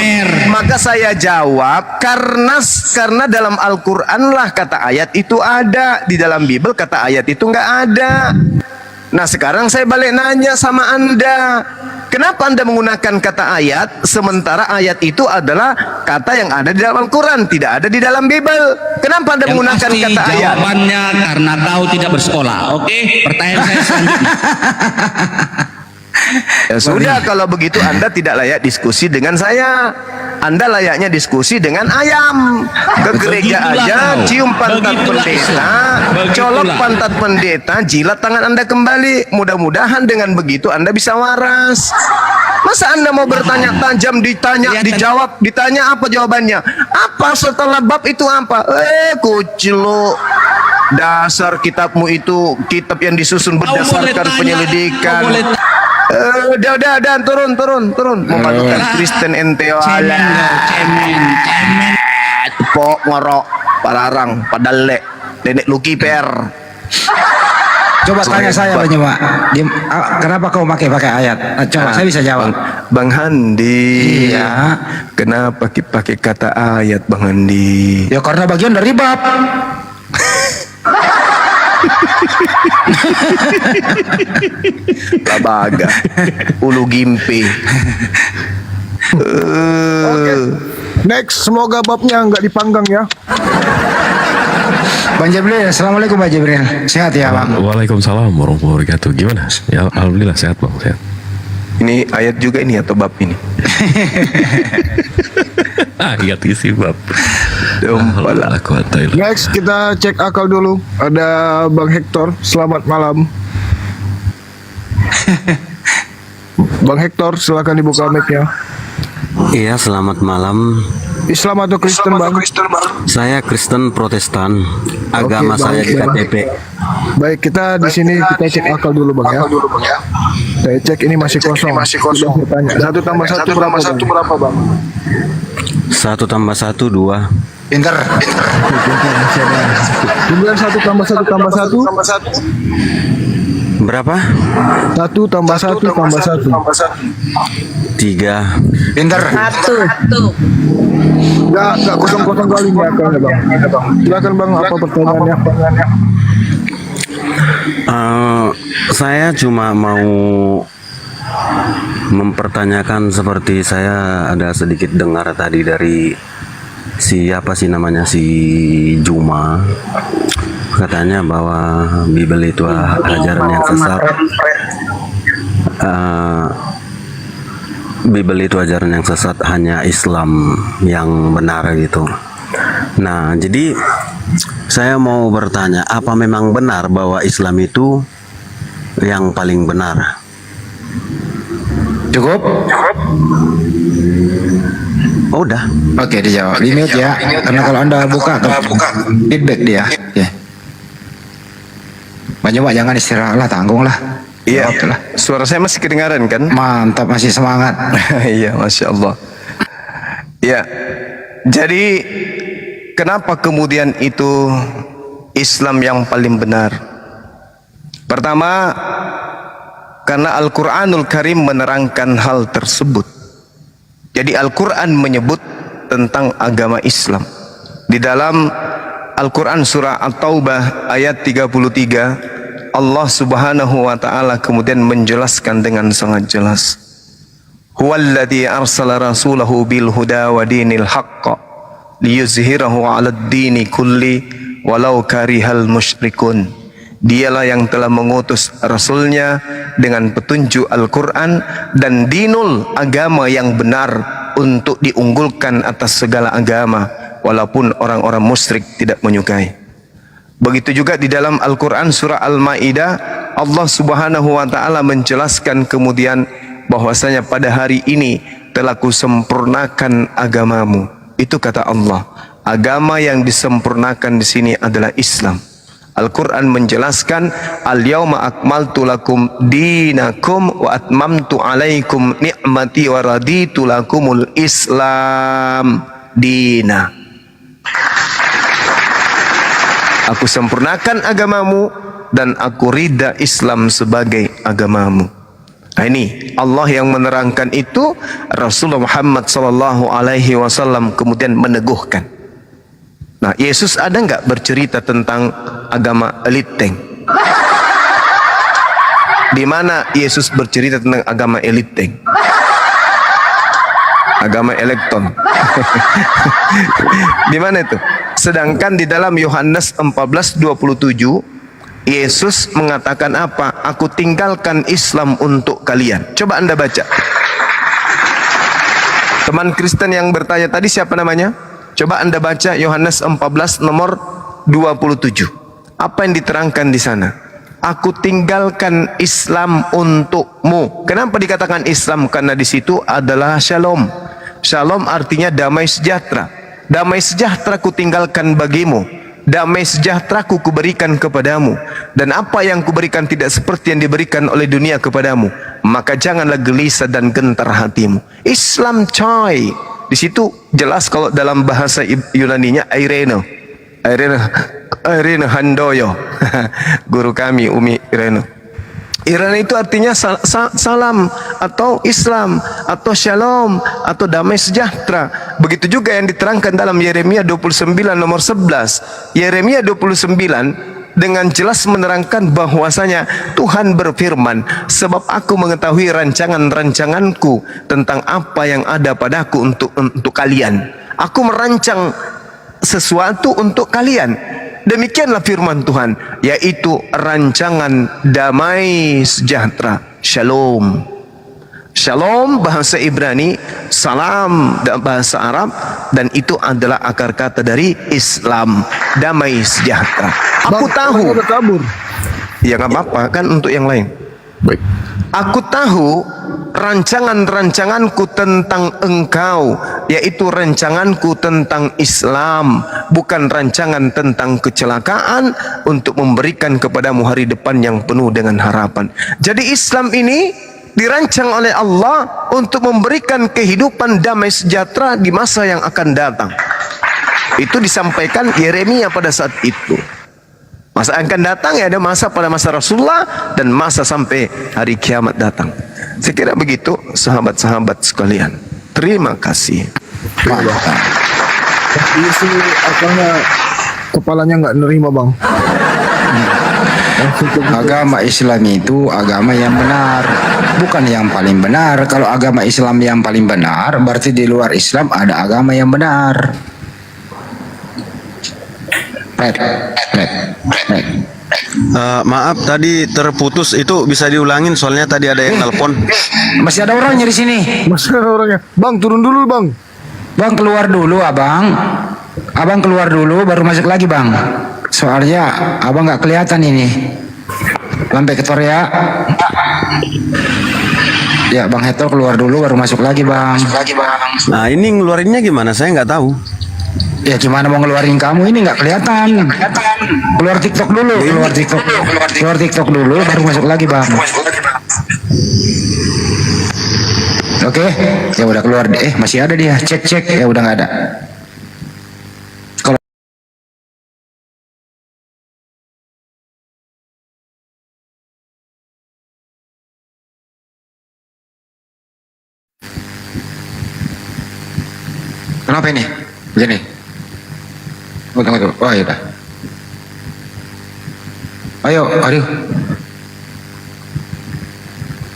Maka saya jawab, karena dalam Al-Quran lah kata ayat itu ada. Di dalam Bible kata ayat itu nggak ada. Nah sekarang saya balik nanya sama Anda, kenapa Anda menggunakan kata ayat sementara ayat itu adalah kata yang ada di dalam Al-Quran, tidak ada di dalam Bible? Kenapa Anda menggunakan kata ayat? Jawabannya karena kau tidak bersekolah. Oke, pertanyaan saya selanjutnya. Ya sudah, kalau begitu Anda tidak layak diskusi dengan saya. Anda layaknya diskusi dengan ayam. Ke gereja aja cium pantat pendeta, colok pantat pendeta, jilat tangan Anda kembali. Mudah-mudahan dengan begitu Anda bisa waras. Masa Anda mau bertanya tajam, ditanya dijawab, ditanya apa jawabannya? Apa setelah bab itu apa? Kuclu. Dasar kitabmu itu kitab yang disusun berdasarkan penyelidikan. Udah, turun. Memalukan Kristen ente wala. Cemen. Pok ngorok, pararang, padale, nenek Lucky Bear. Coba tanya saya Pak. Kenapa kau pakai ayat? Coba saya bisa jawab. Bang Handi. Iya. Kenapa pakai kata ayat, Bang Handi? Ya karena bagian dari bab. Labaga, ulu gimpi. Oke. Next, semoga babnya nggak dipanggang ya. Bang Jibril, assalamualaikum Bang Jibril. Sehat ya Bang? Waalaikumsalam warahmatullahi wabarakatuh. Gimana? Ya alhamdulillah sehat Bang, sehat. Ini ayat juga ini atau bab ini? Ayat isi bab. Next kita cek akal dulu. Ada Bang Hector. Selamat malam. Bang Hector, silakan dibuka mic-nya. Iya, selamat malam. Islam atau Kristen, Bang? Saya Kristen Protestan. Agama saya di KTP. Baik, kita di sini kita cek akal dulu, Bang ya. Saya cek ini masih kosong. Sudah bertanya. 1 tambah 1 berapa, Bang? 1 tambah 1 2. Pinter. Kemudian 1 tambah 1 tambah 1. Berapa? 1 tambah 1 tambah 1. 3. Pinter. 1. Enggak kosong-kosong kali nih akalnya, Bang. Silakan Bang, apa pertanyaannya? Saya cuma mau mempertanyakan, seperti saya ada sedikit dengar tadi dari siapa sih namanya, si Juma, katanya bahwa Bible itu ajaran yang sesat. Bible itu ajaran yang sesat, hanya Islam yang benar gitu. Nah, jadi saya mau bertanya, apa memang benar bahwa Islam itu yang paling benar? Cukup? Oh, udah. Oke, dijawab. Di mute ya. Karena kalau Anda buka feedback dia. Ya. Banyak jangan istirahat lah, tanggung lah. Iya, suara saya masih kedengaran kan? Mantap, masih semangat. Iya, Masya Allah. Ya, jadi kenapa kemudian itu Islam yang paling benar? Pertama, karena Al-Quranul Karim menerangkan hal tersebut. Jadi Al-Quran menyebut tentang agama Islam. Di dalam Al-Quran surah At-Taubah ayat 33, Allah subhanahu wa ta'ala kemudian menjelaskan dengan sangat jelas. Huwallazi arsala rasulahu bil huda wa dinil haqq liyuzhirahu 'alad dini kulli walau karihal musyrikun. Dialah yang telah mengutus Rasulnya dengan petunjuk Al-Quran dan dinul, agama yang benar, untuk diunggulkan atas segala agama, walaupun orang-orang musyrik tidak menyukai. Begitu juga di dalam Al-Quran surah Al-Ma'idah, Allah subhanahu wa ta'ala menjelaskan kemudian bahwasanya pada hari ini telah kusempurnakan agamamu. Itu kata Allah. Agama yang disempurnakan di sini adalah Islam. Al-Quran menjelaskan, Al-yawma akmaltu lakum dinakum wa atmamtu alaikum ni'mati wa raditu lakumul Islam dina. Aku sempurnakan agamamu dan aku ridha Islam sebagai agamamu. Nah, ini Allah yang menerangkan itu, Rasulullah Muhammad sallallahu alaihi wasallam kemudian meneguhkan. Nah, Yesus ada nggak bercerita tentang agama eliteng? Di mana Yesus bercerita tentang agama eliteng? Agama elekton. Di mana itu? Sedangkan di dalam Yohanes 14:27, Yesus mengatakan apa? Aku tinggalkan Islam untuk kalian. Coba Anda baca. Teman Kristen yang bertanya tadi siapa namanya? Coba Anda baca Yohanes 14 nomor 27. Apa yang diterangkan di sana? Aku tinggalkan Islam untukmu. Kenapa dikatakan Islam? Karena di situ adalah shalom. Shalom artinya damai sejahtera. Damai sejahtera ku tinggalkan bagimu. Damai sejahtera ku kuberikan kepadamu. Dan apa yang kuberikan tidak seperti yang diberikan oleh dunia kepadamu. Maka janganlah gelisah dan gentar hatimu. Islam coy. Di situ jelas kalau dalam bahasa Yunaninya Irene Handoyo. Guru kami Umi Irene. Irene itu artinya salam atau Islam atau shalom atau damai sejahtera. Begitu juga yang diterangkan dalam Yeremia 29 nomor 11. Yeremia 29 dengan jelas menerangkan bahwasanya Tuhan berfirman, sebab aku mengetahui rancangan-rancanganku tentang apa yang ada padaku untuk kalian. Aku merancang sesuatu untuk kalian. Demikianlah firman Tuhan, yaitu rancangan damai sejahtera, shalom. Shalom bahasa Ibrani, salam bahasa Arab, dan itu adalah akar kata dari Islam, damai sejahtera. Aku tahu. Ya nggak apa-apa kan untuk yang lain. Baik. Aku tahu rancangan-rancanganku tentang engkau, yaitu rancanganku tentang Islam, bukan rancangan tentang kecelakaan, untuk memberikan kepadamu hari depan yang penuh dengan harapan. Jadi Islam ini dirancang oleh Allah untuk memberikan kehidupan damai sejahtera di masa yang akan datang. Itu disampaikan Yeremia pada saat itu. Masa akan datang ya ada masa pada masa Rasulullah dan masa sampai hari kiamat datang. Saya kira begitu sahabat-sahabat sekalian. Terima kasih. Isi kepalanya nggak nerima bang. Agama Islam itu agama yang benar, bukan yang paling benar. Kalau agama Islam yang paling benar, berarti di luar Islam ada agama yang benar. Maaf tadi terputus, itu bisa diulangin soalnya tadi ada yang nelpon. Masih ada orangnya di sini. Masih ada orangnya. Bang turun dulu bang. Bang keluar dulu abang. Abang keluar dulu baru masuk lagi bang. Soalnya abang nggak kelihatan ini. Lampe ketor ya. Ya bang Hetor keluar dulu baru masuk lagi bang. Nah ini ngeluarinnya gimana? Saya nggak tahu. Ya gimana mau ngeluarin kamu, ini nggak kelihatan. Keluar TikTok dulu, keluar TikTok dulu baru masuk lagi bang. Oke, ya udah keluar deh. Masih ada dia, cek ya udah nggak ada. Kalau Kenapa ini? Begini. Tunggu. Oh iya dah. Ayo, aduh.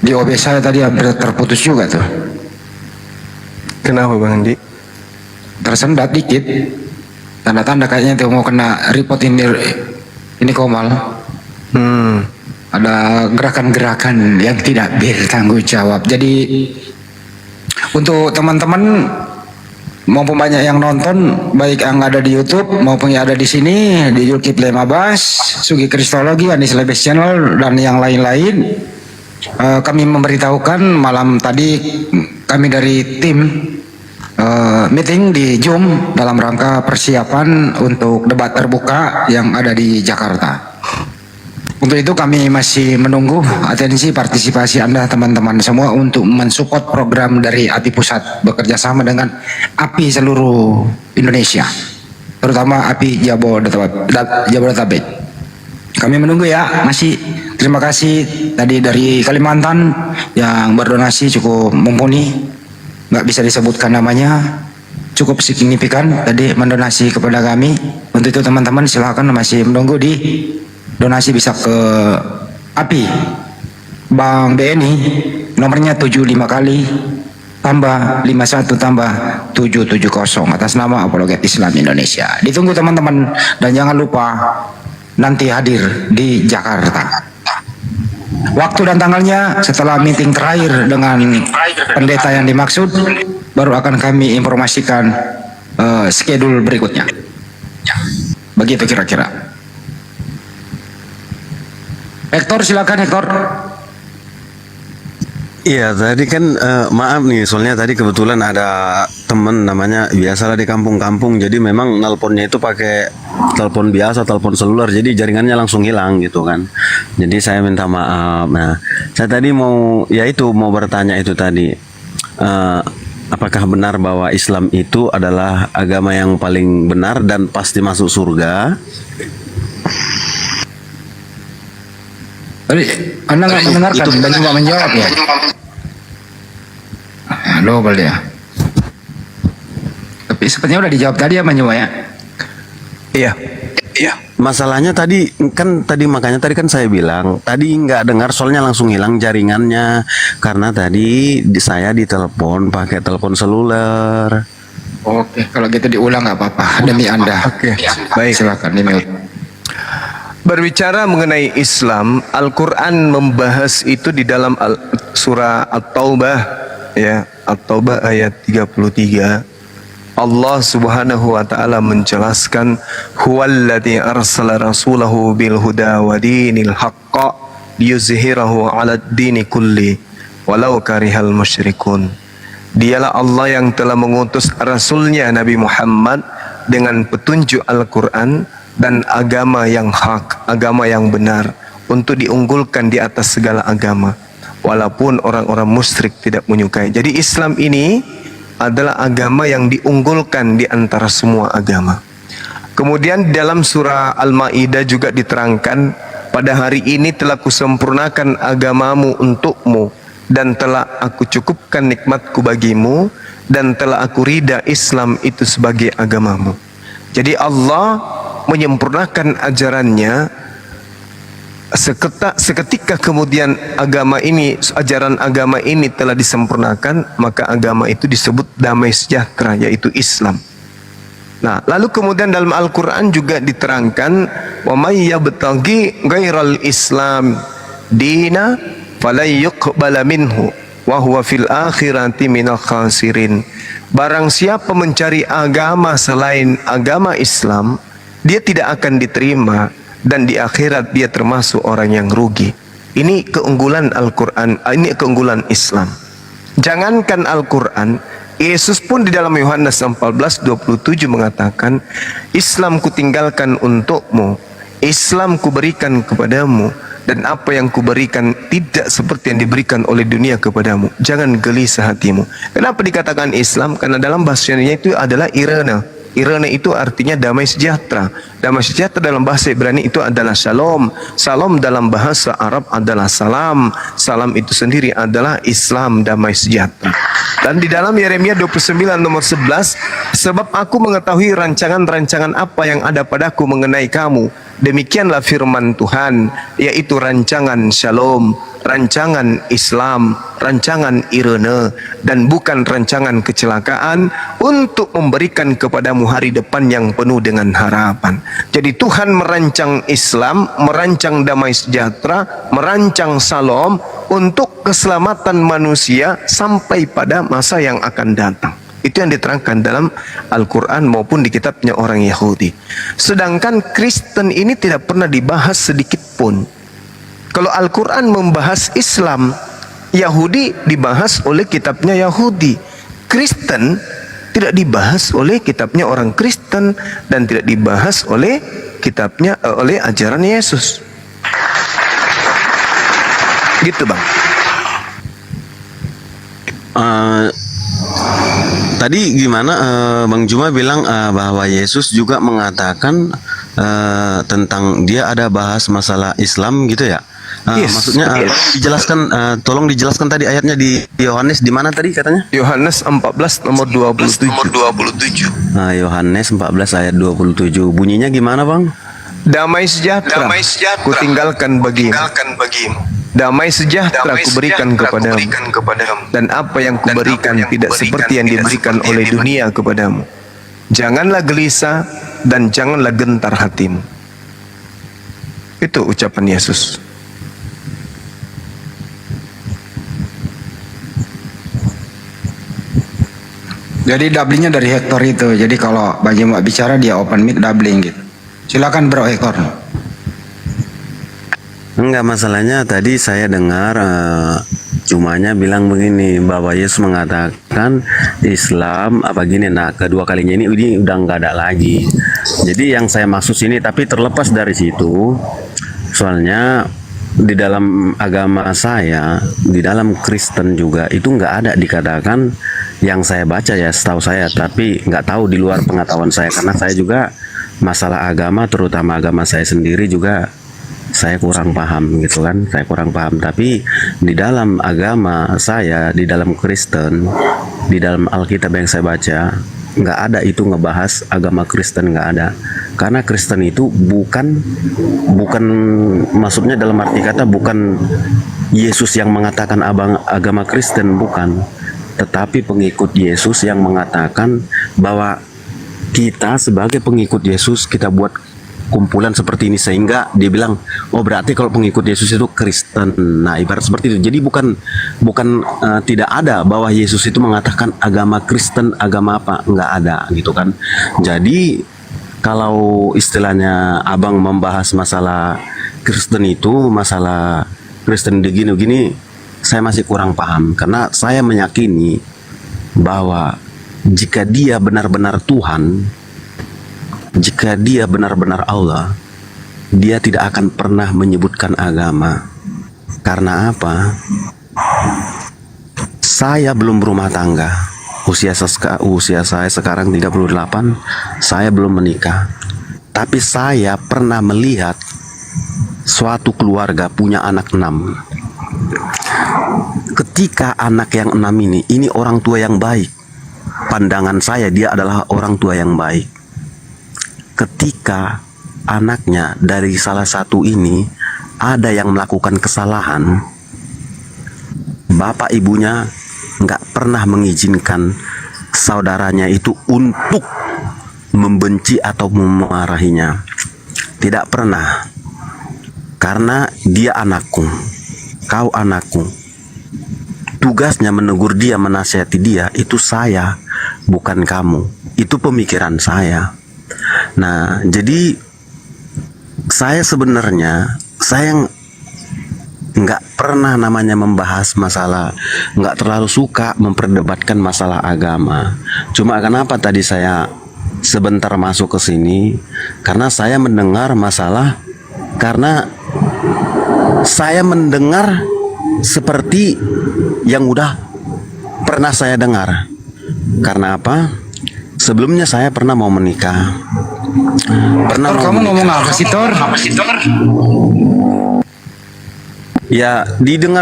Di OBS saya tadi hampir terputus juga tuh. Kenapa Bang Andi? Tersendat dikit. Tanda-tanda kayaknya tuh mau kena report ini Komal. Ada gerakan-gerakan yang tidak bertanggung jawab. Jadi untuk teman-teman maupun banyak yang nonton, baik yang ada di YouTube maupun yang ada di sini di Zulkifli Mabas, Sugi Kristologi, Anis Lebes Channel dan yang lain-lain, kami memberitahukan malam tadi kami dari tim meeting di Zoom dalam rangka persiapan untuk debat terbuka yang ada di Jakarta. Untuk itu kami masih menunggu atensi partisipasi Anda teman-teman semua untuk mensupport program dari API Pusat bekerja sama dengan API seluruh Indonesia, terutama API Jabodetabek. Kami menunggu ya, masih terima kasih tadi dari Kalimantan yang berdonasi cukup mumpuni, nggak bisa disebutkan namanya, cukup signifikan tadi mendonasi kepada kami. Untuk itu teman-teman silakan masih menunggu di donasi bisa ke API Bank BNI nomornya 75 kali tambah 51 tambah 770 atas nama Apologet Islam Indonesia. Ditunggu teman-teman dan jangan lupa nanti hadir di Jakarta. Waktu dan tanggalnya setelah meeting terakhir dengan pendeta yang dimaksud baru akan kami informasikan schedule berikutnya. Begitu kira-kira. Hector silakan Hector. Iya tadi kan maaf nih soalnya tadi kebetulan ada temen namanya biasalah di kampung-kampung, jadi memang nelponnya itu pakai telepon biasa, telepon seluler, jadi jaringannya langsung hilang gitu kan. Jadi saya minta maaf. Nah saya tadi mau bertanya itu tadi, apakah benar bahwa Islam itu adalah agama yang paling benar dan pasti masuk surga? Anda nggak mendengarkan dan cuma menjawab ya? Double ya. Tapi sepertinya udah dijawab tadi ya Manjuma ya? Iya. Masalahnya tadi makanya tadi kan saya bilang tadi nggak dengar soalnya langsung hilang jaringannya karena tadi saya ditelepon pakai telepon seluler. Oke, kalau gitu diulang nggak apa-apa demi Anda. Oke, baik. Silakan dimute. Berbicara mengenai Islam, Al-Quran membahas itu di dalam surah At-Taubah, ya, At-Taubah ayat 33. Allah Subhanahu wa taala menjelaskan, "Huwallazi arsala rasulahu bil huda wa dinil haqq liyuzhirahu 'alad dini kulli walau karihal musyrikun." Dialah Allah yang telah mengutus rasulnya Nabi Muhammad dengan petunjuk Al-Quran dan agama yang hak, agama yang benar untuk diunggulkan di atas segala agama walaupun orang-orang musyrik tidak menyukai. Jadi Islam ini adalah agama yang diunggulkan di antara semua agama. Kemudian dalam surah Al-Maidah juga diterangkan, pada hari ini telah kusempurnakan agamamu untukmu dan telah aku cukupkan nikmatku bagimu dan telah aku ridha Islam itu sebagai agamamu. Jadi Allah menyempurnakan ajarannya seketika kemudian ajaran agama ini telah disempurnakan, maka agama itu disebut damai sejahtera, yaitu Islam. Nah, lalu kemudian dalam Al-Quran juga diterangkan, wa may yabtaghi ghairal Islam dina falay yuqbala minhu wa huwa fil akhirati minal khasirin. Barang siapa mencari agama selain agama Islam, dia tidak akan diterima dan di akhirat dia termasuk orang yang rugi. Ini keunggulan Al-Quran, ini keunggulan Islam. Jangankan Al-Quran, Yesus pun di dalam Yohanes 14:27 mengatakan, Islam kutinggalkan untukmu, Islam kuberikan kepadamu, dan apa yang kuberikan tidak seperti yang diberikan oleh dunia kepadamu. Jangan gelisah hatimu. Kenapa dikatakan Islam? Karena dalam bahasanya itu adalah irana. Irana itu artinya damai sejahtera. Damai sejahtera dalam bahasa Ibrani itu adalah shalom. Shalom dalam bahasa Arab adalah salam. Salam itu sendiri adalah Islam, damai sejahtera. Dan di dalam Yeremia 29 nomor 11, Sebab aku mengetahui rancangan-rancangan apa yang ada padaku mengenai kamu. Demikianlah firman Tuhan, yaitu rancangan shalom, rancangan Islam, rancangan irene, dan bukan rancangan kecelakaan, untuk memberikan kepadamu hari depan yang penuh dengan harapan. Jadi Tuhan merancang Islam, merancang damai sejahtera, merancang shalom untuk keselamatan manusia sampai pada masa yang akan datang. Itu yang diterangkan dalam Al-Quran maupun di kitabnya orang Yahudi. Sedangkan Kristen ini tidak pernah dibahas sedikit pun. Kalau Al-Quran membahas Islam, Yahudi dibahas oleh kitabnya Yahudi. Kristen tidak dibahas oleh kitabnya orang Kristen dan tidak dibahas oleh kitabnya oleh ajaran Yesus. Gitu Bang. Tadi gimana Bang Juma bilang bahwa Yesus juga mengatakan tentang dia ada bahas masalah Islam gitu ya? Maksudnya dijelaskan, tolong dijelaskan tadi ayatnya di Yohanes di mana tadi katanya? Yohanes 14 nomor 27. Nah, Yohanes 14 ayat 27. Bunyinya gimana Bang? Damai sejahtera, kutinggalkan bagimu. Damai sejahtera kuberikan kepadamu. Dan apa yang kuberikan tidak seperti yang diberikan oleh dunia kepadamu. Janganlah gelisah dan janganlah gentar hatimu. Itu ucapan Yesus. Jadi doublingnya dari Hector itu. Jadi kalau Bang Juma bicara dia open mic doubling gitu. Silakan Bro Hector. Enggak, masalahnya tadi saya dengar Jumanya bilang begini bahwa Yesus mengatakan Islam apa gini. Nah, kedua kalinya ini udah nggak ada lagi. Jadi yang saya maksud sini, tapi terlepas dari situ, soalnya di dalam agama saya, di dalam Kristen juga itu nggak ada dikatakan, yang saya baca ya setahu saya, tapi nggak tahu di luar pengetahuan saya karena saya juga masalah agama, terutama agama saya sendiri juga saya kurang paham gitu kan, saya kurang paham. Tapi di dalam agama saya, di dalam Kristen, di dalam Alkitab yang saya baca, nggak ada itu ngebahas agama Kristen, nggak ada. Karena Kristen itu bukan maksudnya dalam arti kata bukan Yesus yang mengatakan agama Kristen, bukan, tetapi pengikut Yesus yang mengatakan bahwa kita sebagai pengikut Yesus kita buat kumpulan seperti ini, sehingga dia bilang, oh berarti kalau pengikut Yesus itu Kristen. Nah, ibarat seperti itu. Jadi bukan tidak ada bahwa Yesus itu mengatakan agama Kristen, agama apa, nggak ada gitu kan. Jadi kalau istilahnya abang membahas masalah Kristen itu, masalah Kristen begini-gini, saya masih kurang paham karena saya meyakini bahwa jika dia benar-benar Tuhan, jika dia benar-benar Allah, dia tidak akan pernah menyebutkan agama. Karena apa? Saya belum berumah tangga. Usia saya sekarang 38, saya belum menikah. Tapi saya pernah melihat suatu keluarga punya anak 6. Ketika anak yang 6 ini orang tua yang baik. Pandangan saya dia adalah orang tua yang baik. Ketika anaknya dari salah satu ini ada yang melakukan kesalahan, bapak ibunya nggak pernah mengizinkan saudaranya itu untuk membenci atau memarahinya. Tidak pernah. Karena dia anakku, kau anakku. Tugasnya menegur dia, menasihati dia, itu saya, bukan kamu. Itu pemikiran saya. Nah, jadi saya sebenarnya saya nggak pernah namanya membahas masalah, nggak terlalu suka memperdebatkan masalah agama. Cuma kenapa tadi saya sebentar masuk ke sini, karena saya mendengar masalah, karena saya mendengar seperti yang udah pernah saya dengar. Karena apa? Sebelumnya saya pernah mau menikah. Kamu ngomong apa sih, Tor? Ya,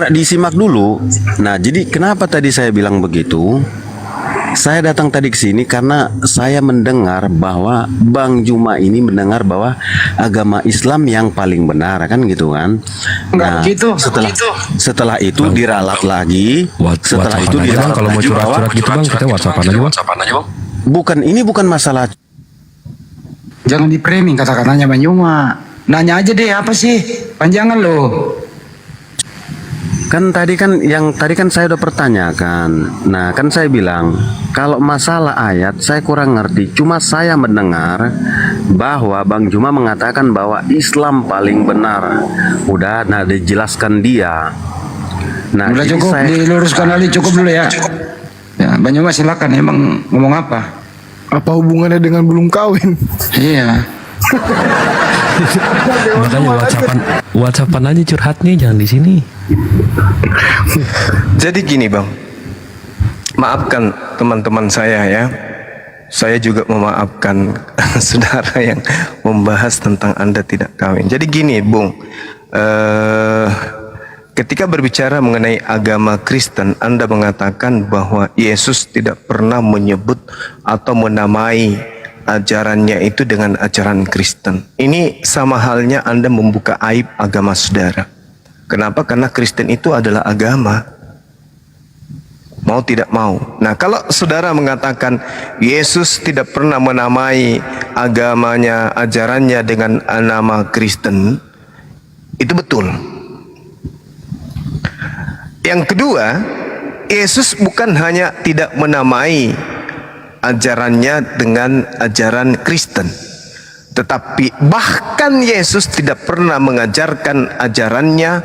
disimak dulu. Nah, jadi kenapa tadi saya bilang begitu? saya datang tadi ke sini karena saya mendengar bahwa Bang Juma ini mendengar bahwa agama Islam yang paling benar, kan gitu kan. Nah, setelah itu diralat lagi, setelah itu diralat kalau mau lagi bahwa curhat-curhat gitu Bang, kita WhatsAppan aja Bang. ini bukan masalah. Jangan di framing kata-katanya Bang Juma. Nanya aja deh apa sih? Panjangan loh. Kan tadi kan saya udah pertanyakan. Nah, kan saya bilang kalau masalah ayat saya kurang ngerti. Cuma saya mendengar bahwa Bang Juma mengatakan bahwa Islam paling benar. Udah, nah dijelaskan dia. Nah, udah jadi cukup, diluruskan kali cukup dulu ya. Ya, Bang Juma silakan, emang ngomong apa? Apa hubungannya dengan belum kawin? Iya. Makanya WhatsAppan aja curhatnya, jangan di sini. Jadi gini Bang, maafkan teman-teman saya ya. Saya juga memaafkan saudara yang membahas tentang Anda tidak kawin. Jadi gini Bung, ketika berbicara mengenai agama Kristen, Anda mengatakan bahwa Yesus tidak pernah menyebut atau menamai ajarannya itu dengan ajaran Kristen. Ini sama halnya Anda membuka aib agama saudara. Kenapa? Karena Kristen itu adalah agama. Mau tidak mau. Nah, kalau saudara mengatakan Yesus tidak pernah menamai agamanya, ajarannya dengan nama Kristen, itu betul. Yang kedua, Yesus bukan hanya tidak menamai ajarannya dengan ajaran Kristen, tetapi bahkan Yesus tidak pernah mengajarkan ajarannya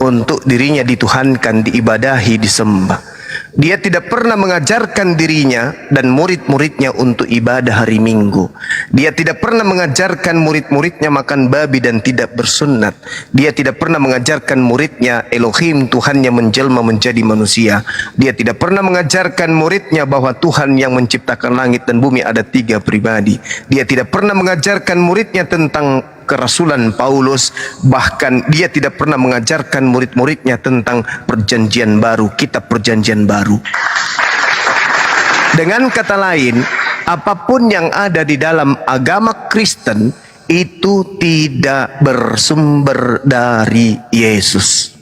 untuk dirinya dituhankan, diibadahi, disembah. Dia tidak pernah mengajarkan dirinya dan murid-muridnya untuk ibadah hari Minggu. Dia tidak pernah mengajarkan murid-muridnya makan babi dan tidak bersunat. Dia tidak pernah mengajarkan muridnya Elohim, Tuhannya menjelma menjadi manusia. Dia tidak pernah mengajarkan muridnya bahwa Tuhan yang menciptakan langit dan bumi ada 3 pribadi. Dia tidak pernah mengajarkan muridnya tentang kerasulan Paulus. Bahkan dia tidak pernah mengajarkan murid-muridnya tentang perjanjian baru, kitab perjanjian baru. Dengan kata lain, apapun yang ada di dalam agama Kristen itu tidak bersumber dari Yesus.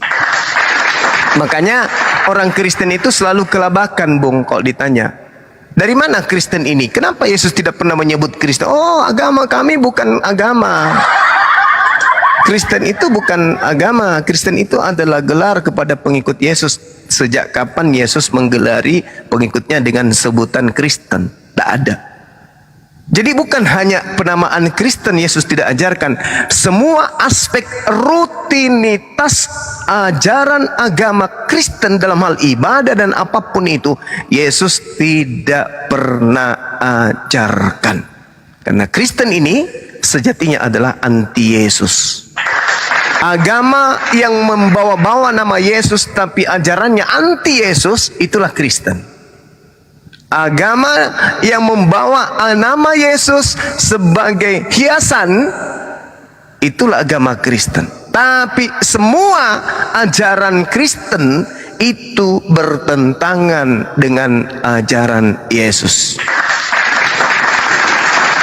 Makanya orang Kristen itu selalu kelabakan Bung kalau ditanya, dari mana Kristen ini? Kenapa Yesus tidak pernah menyebut Kristen? Oh, agama kami bukan agama. Kristen itu bukan agama. Kristen itu adalah gelar kepada pengikut Yesus. Sejak kapan Yesus menggelari pengikutnya dengan sebutan Kristen? Tidak ada. Jadi bukan hanya penamaan Kristen Yesus tidak ajarkan, semua aspek rutinitas ajaran agama Kristen dalam hal ibadah dan apapun itu Yesus tidak pernah ajarkan. Karena Kristen ini sejatinya adalah anti Yesus. Agama yang membawa-bawa nama Yesus tapi ajarannya anti Yesus, itulah Kristen. Agama yang membawa nama Yesus sebagai hiasan, itulah agama Kristen. Tapi semua ajaran Kristen itu bertentangan dengan ajaran Yesus.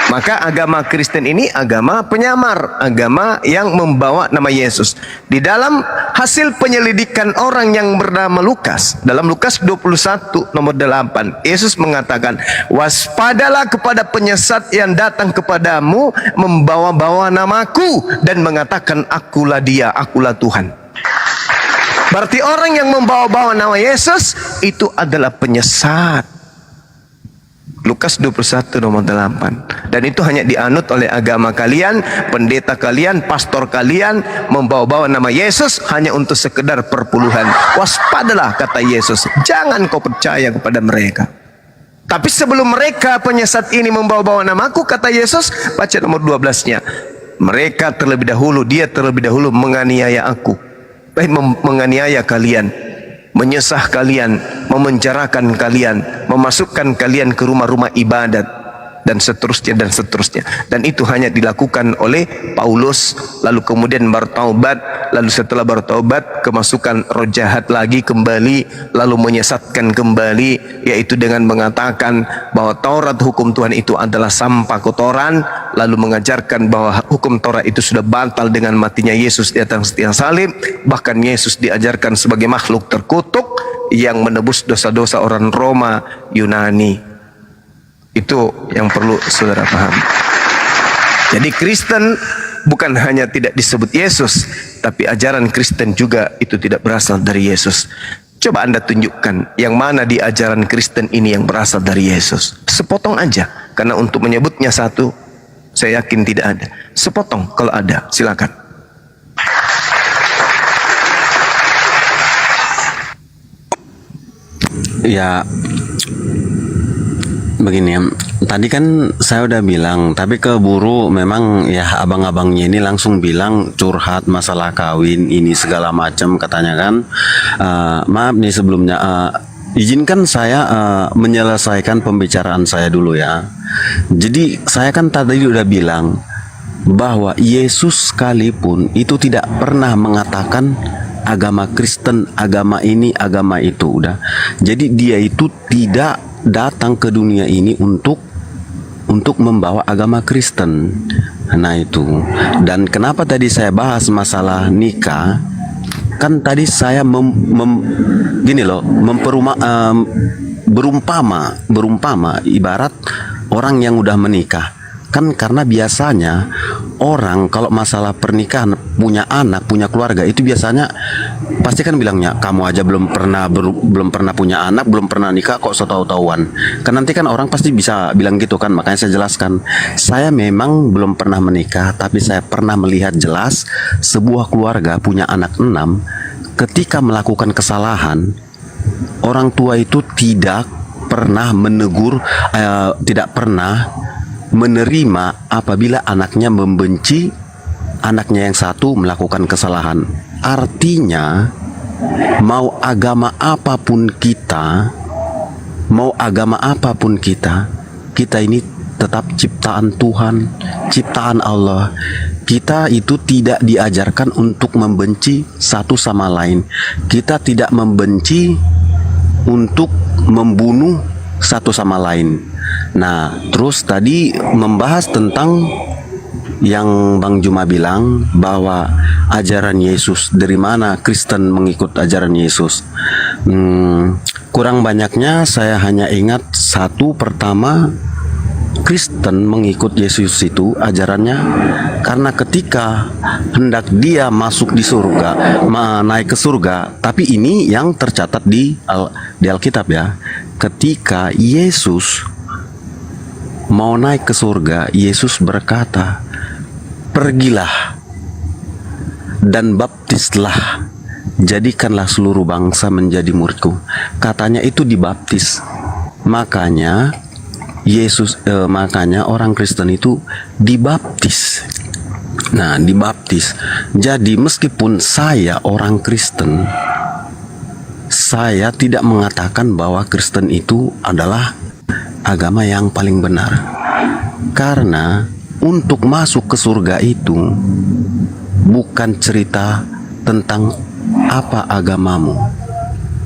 Maka agama Kristen ini agama penyamar, agama yang membawa nama Yesus. Di dalam hasil penyelidikan orang yang bernama Lukas, dalam Lukas 21 nomor 8, Yesus mengatakan, waspadalah kepada penyesat yang datang kepadamu membawa-bawa namaku dan mengatakan akulah dia, akulah Tuhan. Berarti orang yang membawa-bawa nama Yesus itu adalah penyesat. Lukas 21 nomor 8. Dan itu hanya dianut oleh agama kalian, pendeta kalian, pastor kalian, membawa-bawa nama Yesus hanya untuk sekedar perpuluhan. Waspadalah, kata Yesus, jangan kau percaya kepada mereka. Tapi sebelum mereka penyesat ini membawa-bawa namaku, kata Yesus, baca nomor 12-nya, mereka terlebih dahulu, dia terlebih dahulu menganiaya aku, menganiaya kalian, menyesah kalian, memenjarakan kalian, memasukkan kalian ke rumah-rumah ibadat, dan dan seterusnya dan seterusnya. Dan itu hanya dilakukan oleh Paulus, lalu kemudian bertaubat, lalu setelah bertaubat kemasukan roh jahat lagi kembali, lalu menyesatkan kembali, yaitu dengan mengatakan bahwa Taurat hukum Tuhan itu adalah sampah kotoran, lalu mengajarkan bahwa hukum Taurat itu sudah batal dengan matinya Yesus di atas tiang salib. Bahkan Yesus diajarkan sebagai makhluk terkutuk yang menebus dosa-dosa orang Roma, Yunani. Itu yang perlu saudara pahami. Jadi Kristen bukan hanya tidak disebut Yesus, tapi ajaran Kristen juga itu tidak berasal dari Yesus. Coba Anda tunjukkan yang mana di ajaran Kristen ini yang berasal dari Yesus. Sepotong aja, karena untuk menyebutnya satu, saya yakin tidak ada. Sepotong kalau ada, silakan. Ya, begini ya, tadi kan saya udah bilang, tapi keburu memang ya abang-abangnya ini langsung bilang curhat masalah kawin ini segala macam katanya kan. Maaf nih sebelumnya, izinkan saya menyelesaikan pembicaraan saya dulu ya. Jadi saya kan tadi udah bilang bahwa Yesus sekalipun itu tidak pernah mengatakan agama Kristen, agama ini, agama itu, udah. Jadi dia itu tidak datang ke dunia ini untuk membawa agama Kristen. Nah itu. Dan kenapa tadi saya bahas masalah nikah? Kan tadi saya berumpama ibarat orang yang udah menikah. Kan karena biasanya orang kalau masalah pernikahan, punya anak, punya keluarga, itu biasanya pasti kan bilangnya, kamu aja belum pernah punya anak, belum pernah nikah kok setahu-tahuan. Kan nanti kan orang pasti bisa bilang gitu kan. Makanya saya jelaskan, saya memang belum pernah menikah, tapi saya pernah melihat jelas sebuah keluarga punya anak 6, ketika melakukan kesalahan, orang tua itu tidak pernah menegur, tidak pernah menerima apabila anaknya membenci anaknya yang satu melakukan kesalahan. Artinya mau agama apapun kita, kita ini tetap ciptaan Tuhan, ciptaan Allah. Kita itu tidak diajarkan untuk membenci satu sama lain. Kita tidak membenci untuk membunuh satu sama lain. Nah, terus tadi membahas tentang yang Bang Juma bilang bahwa ajaran Yesus, dari mana Kristen mengikut ajaran Yesus. Kurang banyaknya saya hanya ingat satu, pertama Kristen mengikut Yesus itu ajarannya karena ketika hendak dia masuk di surga, naik ke surga. Tapi ini yang tercatat di Alkitab ya. Ketika Yesus mau naik ke surga, Yesus berkata, "Pergilah dan baptislah, jadikanlah seluruh bangsa menjadi muridku." Katanya itu dibaptis. Makanya makanya orang Kristen itu dibaptis. Nah, dibaptis. Jadi meskipun saya orang Kristen, saya tidak mengatakan bahwa Kristen itu adalah agama yang paling benar. Karena untuk masuk ke surga itu bukan cerita tentang apa agamamu,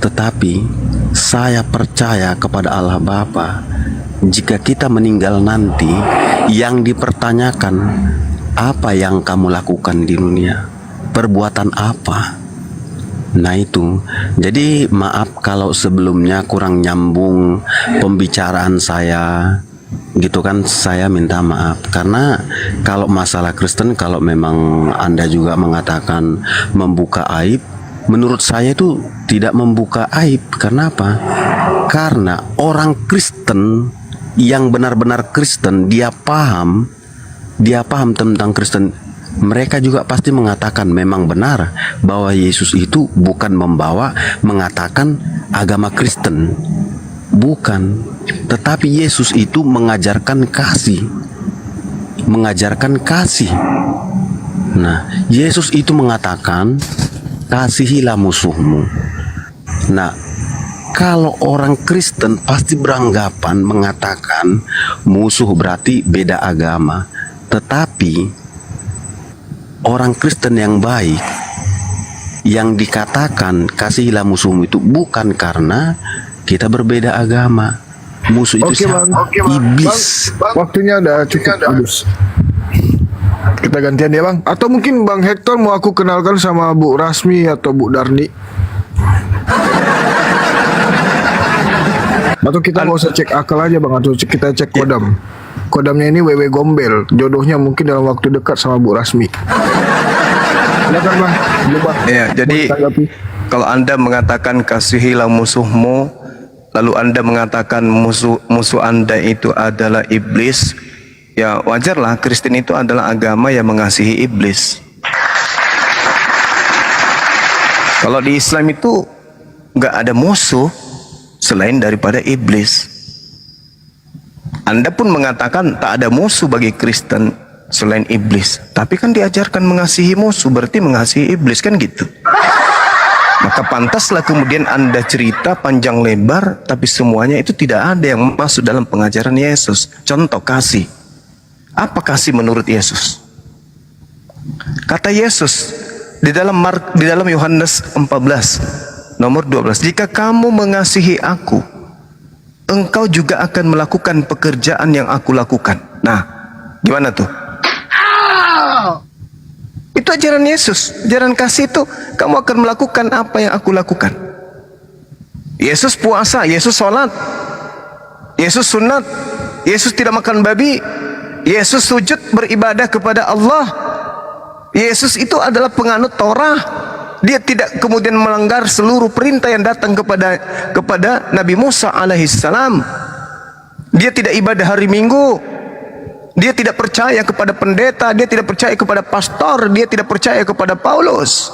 tetapi saya percaya kepada Allah Bapa. Jika kita meninggal nanti, yang dipertanyakan apa yang kamu lakukan di dunia, perbuatan apa. Nah itu, jadi maaf kalau sebelumnya kurang nyambung pembicaraan saya, gitu kan, saya minta maaf. Karena kalau masalah Kristen, kalau memang Anda juga mengatakan membuka aib, menurut saya itu tidak membuka aib. Kenapa? Karena orang Kristen yang benar-benar Kristen, dia paham tentang Kristen. Mereka juga pasti mengatakan memang benar bahwa Yesus itu bukan mengatakan agama Kristen, bukan, tetapi Yesus itu mengajarkan kasih. Nah, Yesus itu mengatakan kasihilah musuhmu. Nah, Kalau orang Kristen pasti beranggapan mengatakan musuh berarti beda agama. Tetapi orang Kristen yang baik yang dikatakan kasihilah musuhmu itu bukan karena kita berbeda agama. Musuh itu siapa? Iblis. Waktunya udah cukup habis. Kita gantian ya bang. Atau mungkin Bang Hector mau aku kenalkan sama Bu Rasmi atau Bu Darni. Atau kita nggak usah cek akal aja bang. Atau kita cek kodam. Kodamnya ini WW Gombel. Jodohnya mungkin dalam waktu dekat sama Bu Rasmi. Silakan bang. Ya, jadi kalau Anda mengatakan kasihilah musuhmu, lalu Anda mengatakan musuh Anda itu adalah iblis, ya wajarlah. Kristen itu adalah agama yang mengasihi iblis. Kalau di Islam itu nggak ada musuh selain daripada iblis. Anda pun mengatakan tak ada musuh bagi Kristen selain iblis, tapi kan diajarkan mengasihi musuh, berarti mengasihi iblis, kan gitu. Maka pantaslah kemudian Anda cerita panjang lebar, tapi semuanya itu tidak ada yang masuk dalam pengajaran Yesus. Contoh kasih. Apa kasih menurut Yesus? Kata Yesus di dalam Yohanes 14 nomor 12, jika kamu mengasihi aku, engkau juga akan melakukan pekerjaan yang aku lakukan. Nah, gimana tuh? Itu ajaran Yesus. Ajaran kasih itu kamu akan melakukan apa yang aku lakukan. Yesus puasa, Yesus sholat, Yesus sunat, Yesus tidak makan babi, Yesus sujud beribadah kepada Allah. Yesus itu adalah penganut Torah. Dia tidak kemudian melanggar seluruh perintah yang datang kepada Nabi Musa alaihissalam. Dia tidak ibadah hari Minggu. Dia tidak percaya kepada pendeta, dia tidak percaya kepada pastor, dia tidak percaya kepada Paulus.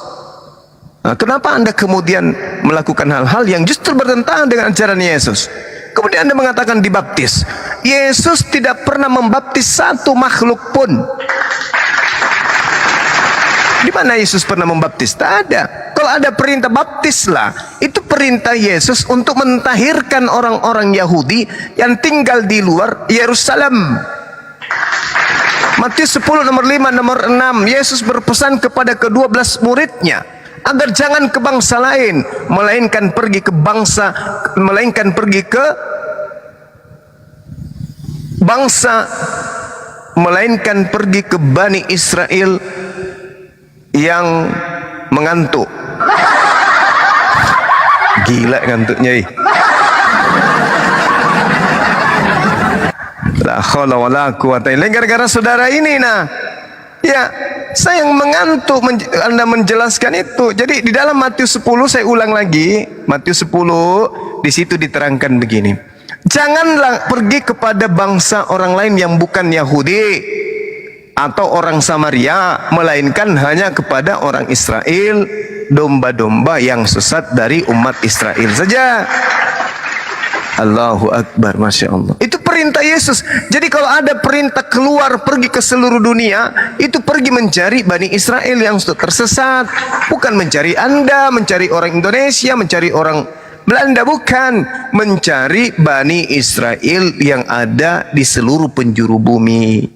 Nah, kenapa Anda kemudian melakukan hal-hal yang justru bertentangan dengan ajaran Yesus? Kemudian Anda mengatakan dibaptis. Yesus tidak pernah membaptis satu makhluk pun. Di mana Yesus pernah membaptis? Tak ada. Kalau ada perintah baptislah, itu perintah Yesus untuk mentahirkan orang-orang Yahudi yang tinggal di luar Yerusalem. Matius 10 nomor 5 nomor 6, Yesus berpesan kepada ke-12 muridnya agar jangan ke bangsa lain, melainkan pergi ke Bani Israel yang mengantuk. Gila ngantuknya. La haula wala quwata illa billah. Gara-gara saudara ini ya, saya yang mengantuk Anda menjelaskan itu. Jadi di dalam Matius 10, saya ulang lagi, Matius 10 di situ diterangkan begini. Janganlah pergi kepada bangsa orang lain yang bukan Yahudi atau orang Samaria, melainkan hanya kepada orang Israel, domba-domba yang sesat dari umat Israel saja. Allahu Akbar, Masya Allah. Itu perintah Yesus. Jadi kalau ada perintah keluar pergi ke seluruh dunia, itu pergi mencari Bani Israel yang sudah tersesat. Bukan mencari Anda, mencari orang Indonesia, mencari orang Belanda, bukan. Mencari Bani Israel yang ada di seluruh penjuru bumi.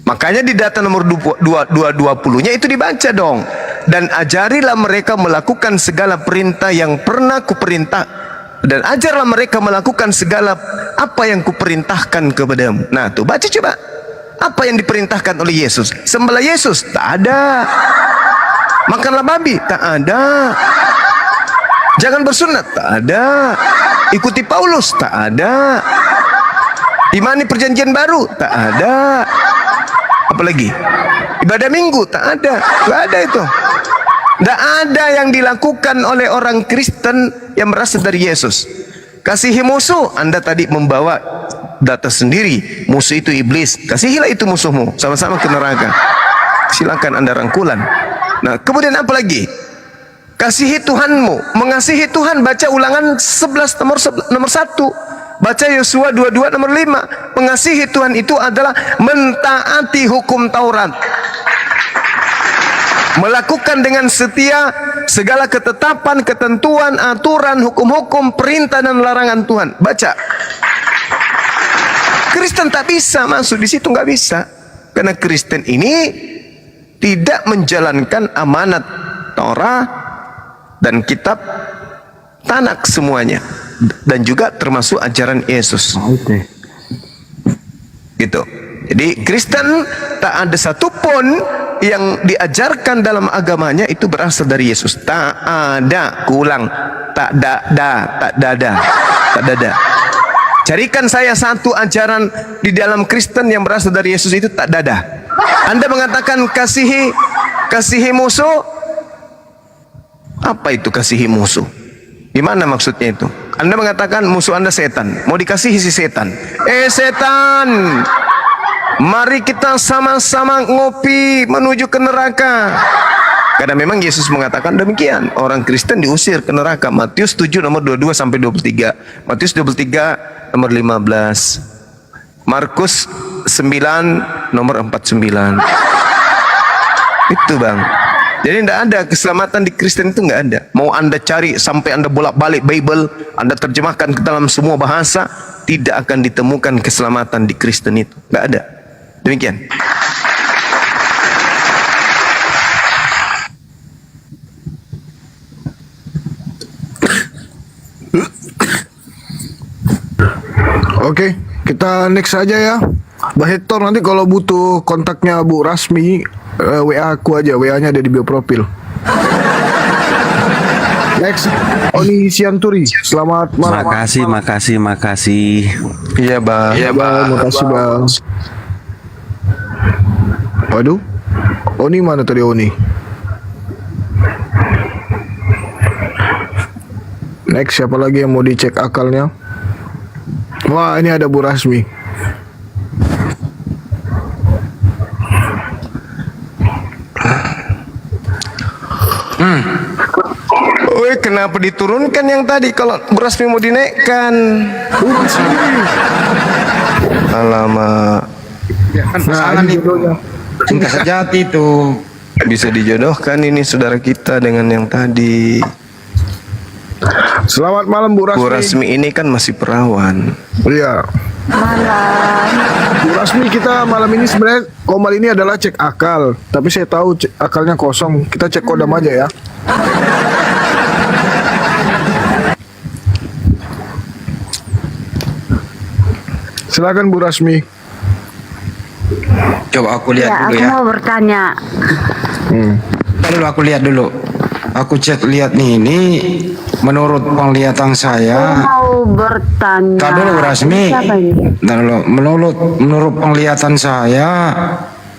Makanya di data nomor 220-nya itu dibaca dong. Dan ajarilah mereka melakukan segala perintah yang pernah kuperintah. Dan ajarlah mereka melakukan segala apa yang kuperintahkan kepadamu. Nah tuh baca coba. Apa yang diperintahkan oleh Yesus? Sembelih Yesus? Tak ada. Makanlah babi? Tak ada. Jangan bersunat? Tak ada. Ikuti Paulus? Tak ada. Imani perjanjian baru? Tak ada. Apalagi? Ibadah minggu? Tak ada. Tak ada itu. Tidak ada yang dilakukan oleh orang Kristen yang berasal dari Yesus. Kasihi musuh, Anda tadi membawa data sendiri. Musuh itu iblis. Kasihilah itu musuhmu, sama-sama ke neraka. Silakan Anda rangkulan. Nah, kemudian apa lagi? Kasihi Tuhanmu. Mengasihi Tuhan, baca Ulangan 11 nomor 1. Baca Yosua 22 nomor 5. Mengasihi Tuhan itu adalah mentaati hukum Taurat. melakukan dengan setia segala ketetapan, ketentuan, aturan, hukum-hukum, perintah dan larangan Tuhan. Baca. Kristen tak bisa masuk di situ, nggak bisa. Karena Kristen ini tidak menjalankan amanat Taurat dan kitab Tanak semuanya, dan juga termasuk ajaran Yesus. Gitu. Jadi Kristen tak ada satupun yang diajarkan dalam agamanya itu berasal dari Yesus. Tak ada. Kuulang. Tak ada. Carikan saya satu ajaran di dalam Kristen yang berasal dari Yesus, itu tak ada. Anda mengatakan kasihi musuh. Apa itu kasihi musuh? Gimana maksudnya itu? Anda mengatakan musuh Anda setan, mau dikasihi si setan. Setan, mari kita sama-sama ngopi menuju ke neraka. Karena memang Yesus mengatakan demikian. Orang Kristen diusir ke neraka. Matius 7 nomor 22 sampai 23. Matius 23 nomor 15. Markus 9 nomor 49. Itu bang. Jadi tidak ada keselamatan di Kristen, itu nggak ada. Mau Anda cari sampai Anda bolak-balik Bible, Anda terjemahkan ke dalam semua bahasa, tidak akan ditemukan keselamatan di Kristen itu. Nggak ada. Demikian. Oke, kita next aja ya. Mbak Hector, nanti kalau butuh kontaknya Bu Rasmi, WA aku aja, WA-nya ada di bio profil. Next, Oni Sianturi, selamat malam. Makasih. Iya bang. Makasih bang. Waduh, Oni mana tadi Oni? Next, siapa lagi yang mau dicek akalnya? Wah, ini ada Bu Rasmi. Woi, kenapa diturunkan yang tadi kalau Bu Rasmi mau dinaikkan? Alamak. Pasangan itu cinta sejati itu. Bisa dijodohkan ini saudara kita dengan yang tadi. Selamat malam Bu Rasmi. Bu Rasmi ini kan masih perawan. Iya. Bu Rasmi, kita malam ini sebenarnya komal ini adalah cek akal, tapi saya tahu akalnya kosong. Kita cek kodam aja ya. Silakan Bu Rasmi. Coba aku lihat dulu ya. Aku mau bertanya. Dulu aku lihat dulu. Aku lihat nih, ini menurut penglihatan saya. Mau bertanya. Tak dulu Bu Rasmi. Siapa ini? Tak dulu. Menurut penglihatan saya,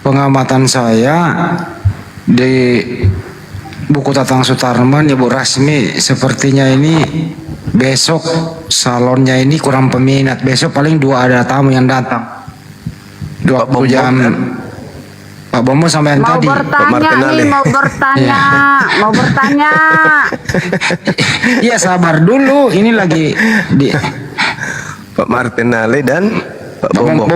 pengamatan saya di buku Tatang Sutarman ya Bu Rasmi, sepertinya ini besok salonnya ini kurang peminat. Besok paling 2 ada tamu yang datang. 20 jam. Pak Bomo sampai yang tadi. Mau bertanya. Iya, sabar dulu. Ini lagi di Pak Martinale dan Pak Bom.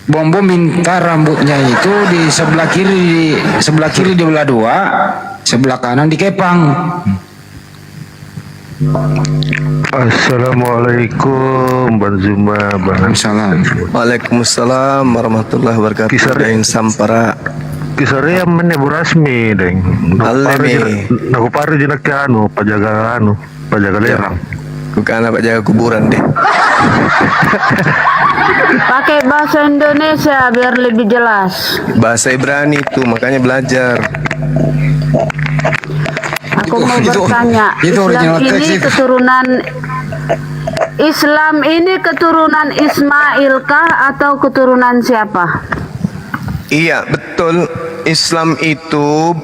Bom minta rambutnya itu di sebelah kiri di belah 2, sebelah kanan dikepang. Assalamualaikum Bang Zuma. Waalaikumsalam warahmatullahi wabarakatuh. Kisarain sampara. Kisare yang mana Bu Rasmi deng. Aku pari jenak pajaga lerang. Bukan apa jaga kuburan deh. Pakai bahasa Indonesia biar lebih jelas. Bahasa Ibrani itu makanya belajar. Aku mau bertanya. Islam ini keturunan Ismail kah atau keturunan siapa? Iya, betul. Islam itu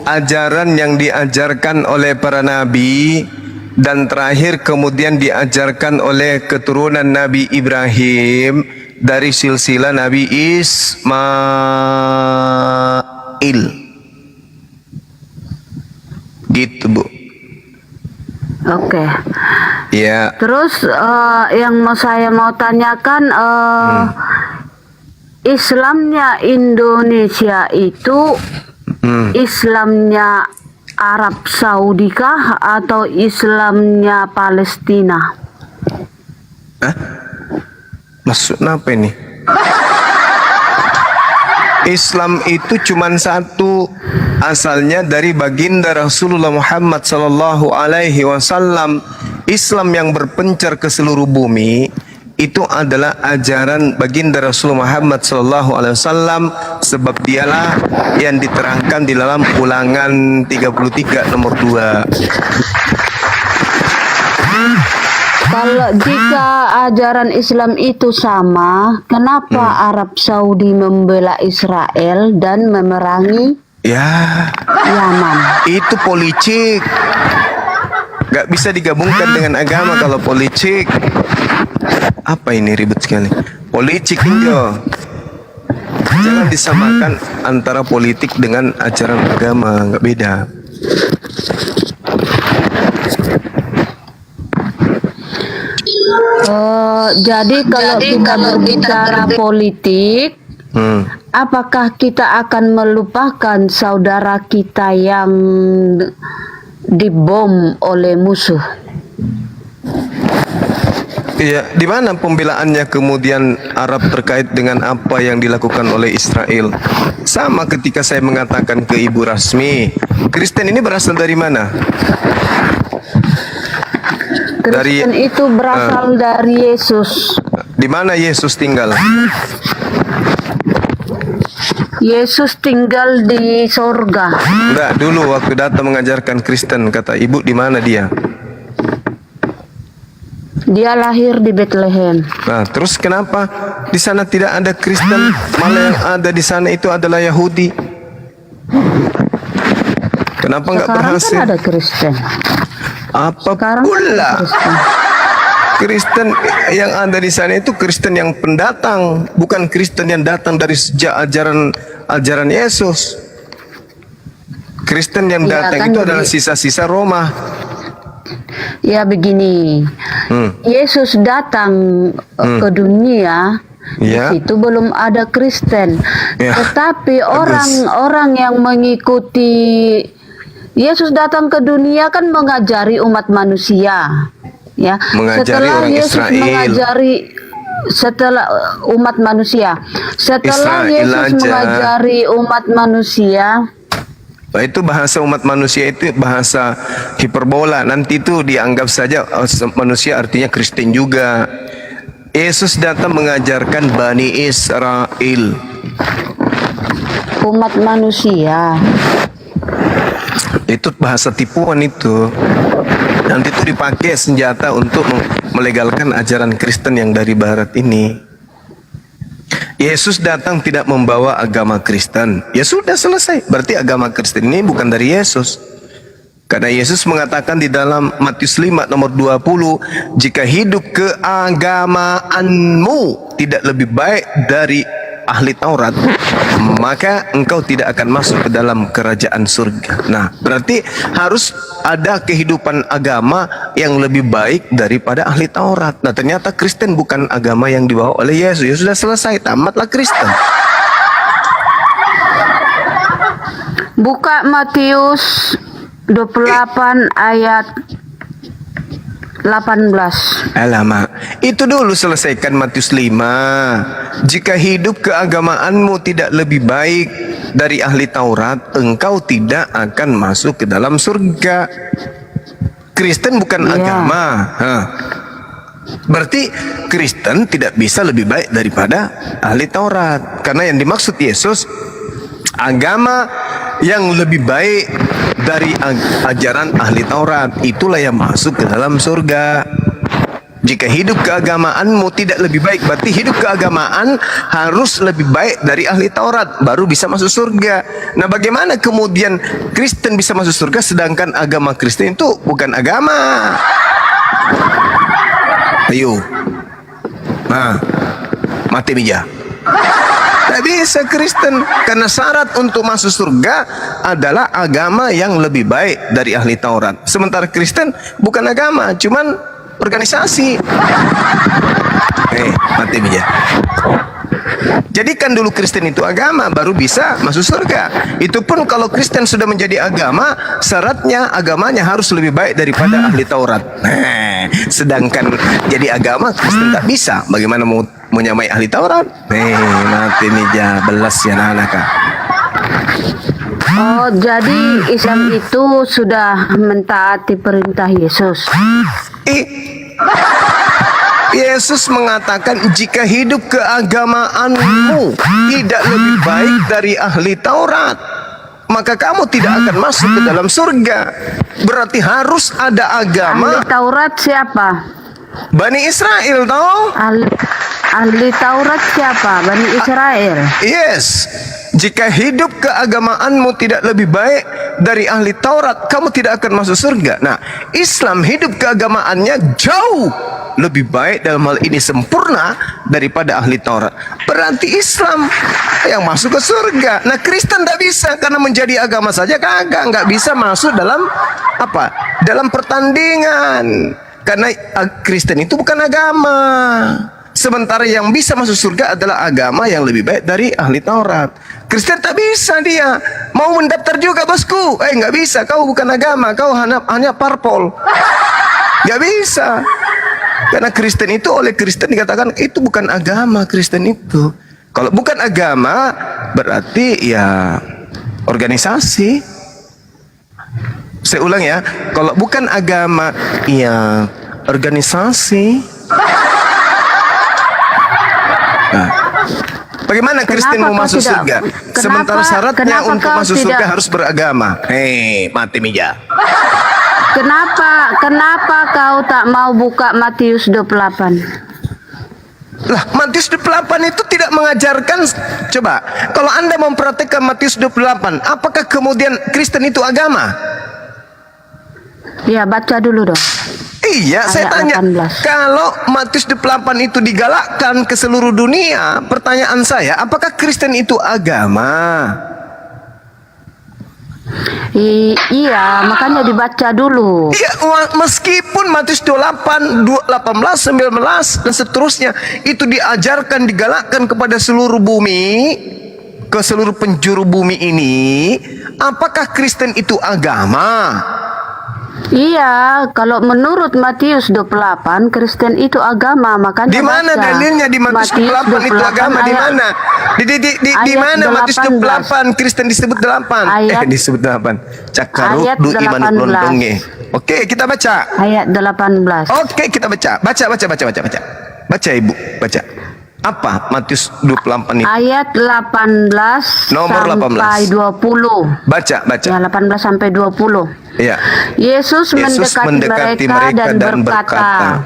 ajaran yang diajarkan oleh para nabi dan terakhir kemudian diajarkan oleh keturunan Nabi Ibrahim dari silsilah Nabi Ismail. Gitu Bu. Oke. Ya. Terus yang saya mau tanyakan, Islamnya Indonesia itu Islamnya Arab Saudi kah atau Islamnya Palestina? Maksudnya apa ini? Islam itu cuman satu, asalnya dari baginda Rasulullah Muhammad sallallahu alaihi wasallam. Islam yang berpencar ke seluruh bumi itu adalah ajaran baginda Rasulullah Muhammad sallallahu alaihi wasallam, sebab dialah yang diterangkan di dalam Ulangan 33 nomor 2. Kalau jika ajaran Islam itu sama, kenapa Arab Saudi membela Israel dan memerangi Yaman? Itu politik. Gak bisa digabungkan dengan agama kalau politik. Apa ini ribet sekali. Politik itu. Jangan disamakan antara politik dengan ajaran agama, gak beda. Jadi kalau kita berbicara politik, apakah kita akan melupakan saudara kita yang dibom oleh musuh? Iya, di mana pembelaannya kemudian Arab terkait dengan apa yang dilakukan oleh Israel? Sama ketika saya mengatakan ke Ibu Rasmi, Kristen ini berasal dari mana? Kristen itu berasal dari Yesus. Di mana Yesus tinggal? Yesus tinggal di sorga. Enggak, dulu waktu datang mengajarkan Kristen, kata Ibu, di mana dia? Dia lahir di Bethlehem. Nah, terus kenapa di sana tidak ada Kristen, malah yang ada di sana itu adalah Yahudi? Kenapa enggak berhasil? Sekarang kan ada Kristen. Apa pula? Kristen yang ada di sana itu Kristen yang pendatang, bukan Kristen yang datang dari sejak ajaran Yesus. Kristen yang datang itu adalah sisa-sisa Roma. Ya begini, Yesus datang ke dunia, di situ belum ada Kristen, tetapi orang-orang yang mengikuti Yesus datang ke dunia kan mengajari umat manusia, ya. Setelah Yesus mengajari umat manusia, setelah Yesus mengajari umat manusia. Nah, itu bahasa umat manusia itu bahasa hiperbola. Nanti itu dianggap saja manusia artinya Kristen juga. Yesus datang mengajarkan Bani Israel. Umat manusia. Itu bahasa tipuan itu. Nanti itu dipakai senjata untuk melegalkan ajaran Kristen yang dari barat ini. Yesus datang tidak membawa agama Kristen. Ya sudah, selesai. Berarti agama Kristen ini bukan dari Yesus. Karena Yesus mengatakan di dalam Matius 5 nomor 20, jika hidup keagamaanmu tidak lebih baik dari ahli Taurat, maka engkau tidak akan masuk ke dalam kerajaan surga. Nah, berarti harus ada kehidupan agama yang lebih baik daripada ahli Taurat. Nah, ternyata Kristen bukan agama yang dibawa oleh Yesus. Ya sudah, selesai, tamatlah Kristen. Buka Matius 28 ayat 18. Alamak, itu dulu selesaikan Matius 5. Jika hidup keagamaanmu tidak lebih baik dari ahli Taurat, engkau tidak akan masuk ke dalam surga. Kristen bukan agama. Berarti Kristen tidak bisa lebih baik daripada ahli Taurat. Karena yang dimaksud Yesus, agama yang lebih baik dari ajaran ahli Taurat, itulah yang masuk ke dalam surga. Jika hidup keagamaanmu tidak lebih baik, berarti hidup keagamaan harus lebih baik dari ahli Taurat, baru bisa masuk surga. Nah, bagaimana kemudian Kristen bisa masuk surga sedangkan agama Kristen itu bukan agama? Ayo, nah, mati meja. Tidak bisa Kristen, karena syarat untuk masuk surga adalah agama yang lebih baik dari ahli Taurat. Sementara Kristen bukan agama, cuman organisasi. Mati meja. Jadikan dulu Kristen itu agama, baru bisa masuk surga. Itu pun kalau Kristen sudah menjadi agama, syaratnya agamanya harus lebih baik daripada ahli Taurat. Sedangkan jadi agama Kristen tak bisa, bagaimana mau menyamai ahli Taurat? Mati meja belas ya anak. Oh, jadi Islam itu sudah mentaati perintah Yesus. Yesus mengatakan jika hidup keagamaanmu tidak lebih baik dari ahli Taurat, maka kamu tidak akan masuk ke dalam surga. Berarti harus ada agama. Ahli Taurat siapa? Bani Israel toh? Ahli Taurat siapa? Bani Israel. Yes. Jika hidup keagamaanmu tidak lebih baik dari ahli Taurat, kamu tidak akan masuk surga. Nah, Islam hidup keagamaannya jauh lebih baik, dalam hal ini sempurna daripada ahli Taurat. Berarti Islam yang masuk ke surga. Nah, Kristen tidak bisa karena menjadi agama saja kagak, nggak bisa masuk dalam apa? Dalam pertandingan. Karena Kristen itu bukan agama. Sementara yang bisa masuk surga adalah agama yang lebih baik dari ahli Taurat. Kristen tak bisa dia. Mau mendaftar juga bosku. Nggak bisa. Kau bukan agama. Kau hanya parpol. Nggak bisa. Karena Kristen itu oleh Kristen dikatakan itu bukan agama. Kristen itu. Kalau bukan agama berarti ya organisasi. Saya ulang ya. Kalau bukan agama ya organisasi. Nah, bagaimana Kristen mau masuk surga? Sementara syaratnya untuk masuk surga harus beragama. Mati meja. Kenapa kau tak mau buka Matius 28? Lah, Matius 28 itu tidak mengajarkan. Coba, kalau Anda memperhatikan Matius 28, apakah kemudian Kristen itu agama? Ya, baca dulu dong. Iya, saya tanya. 18. Kalau Matius 28 itu digalakkan ke seluruh dunia, pertanyaan saya, apakah Kristen itu agama? Iya, makanya dibaca dulu. Iya, meskipun Matius 28, 18, 19 dan seterusnya itu diajarkan, digalakkan kepada seluruh bumi, ke seluruh penjuru bumi ini, apakah Kristen itu agama? Iya, kalau menurut Matius 28, Kristen itu agama, makanya di mana baca. dalilnya di Matius 28 itu agama? Di mana? Di mana Matius 28 Kristen disebut 8? Disebut 8. Cakaruk du iman londongnya. Oke, kita baca. Ayat 18. Oke, kita baca. Baca Ibu, baca. Apa Matius 28 itu? Ayat 18 Nomor sampai 20. Baca. Ya, 18 sampai 20. Iya. Yesus mendekati mereka dan berkata,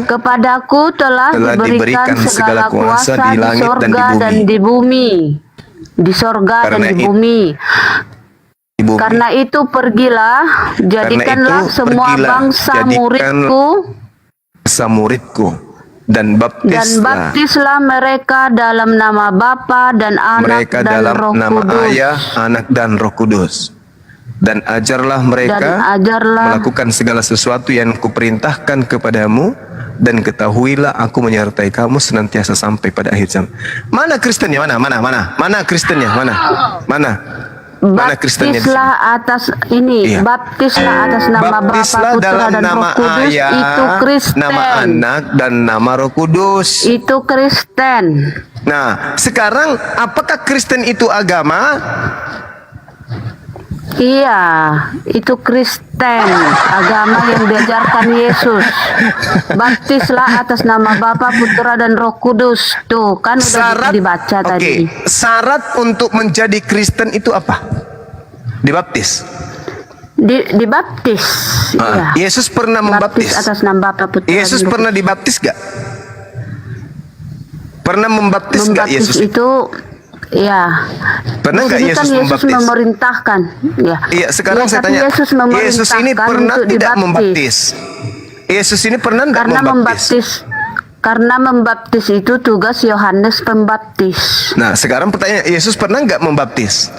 Kepadaku telah diberikan segala kuasa di langit dan di bumi. Di sorga dan di bumi. Karena itu pergilah, jadikanlah semua bangsa muridku, dan baptislah mereka dalam nama Bapa dan Anak dan Roh Kudus. Ayah, Anak dan Roh Kudus. Dan ajarlah mereka melakukan segala sesuatu yang kuperintahkan kepadamu, dan ketahuilah aku menyertai kamu senantiasa sampai pada akhir zaman. Mana Kristennya? Mana Kristennya? Mana Kristennya? Baptislah atas ini, baptislah atas nama Bapa, Putra dan Roh Kudus, itu Kristen. Nama Anak dan nama Roh Kudus. Itu Kristen. Nah, sekarang apakah Kristen itu agama? Iya, itu Kristen, agama yang diajarkan Yesus. Baptislah atas nama Bapa, Putra dan Roh Kudus. Tuh, kan udah dibaca tadi. Syarat untuk menjadi Kristen itu apa? Dibaptis. Dibaptis. Iya. Yesus pernah membaptis atas nama Bapa, Putra Yesus dan Roh pernah dibaptis gak? Pernah membaptis gak Yesus? Itu ya. Pernah nggak Yesus membaptis? Memerintahkan. Ya. Iya, sekarang saya tanya. Yesus ini pernah tidak membaptis? Yesus ini pernah tidak membaptis? Karena membaptis itu tugas Yohanes Pembaptis. Nah, sekarang pertanyaan, Yesus pernah nggak membaptis?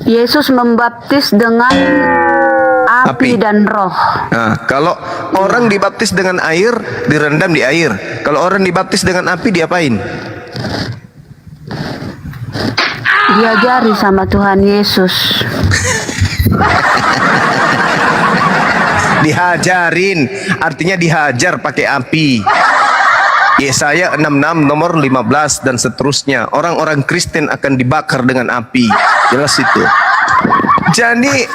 Yesus membaptis dengan api dan roh. Nah, kalau orang dibaptis dengan air, direndam di air. Kalau orang dibaptis dengan api, diapain? Diajari sama Tuhan Yesus. Dihajarin, artinya dihajar pakai api. Yesaya 66 nomor 15 dan seterusnya. Orang-orang Kristen akan dibakar dengan api. Jelas itu. Jadi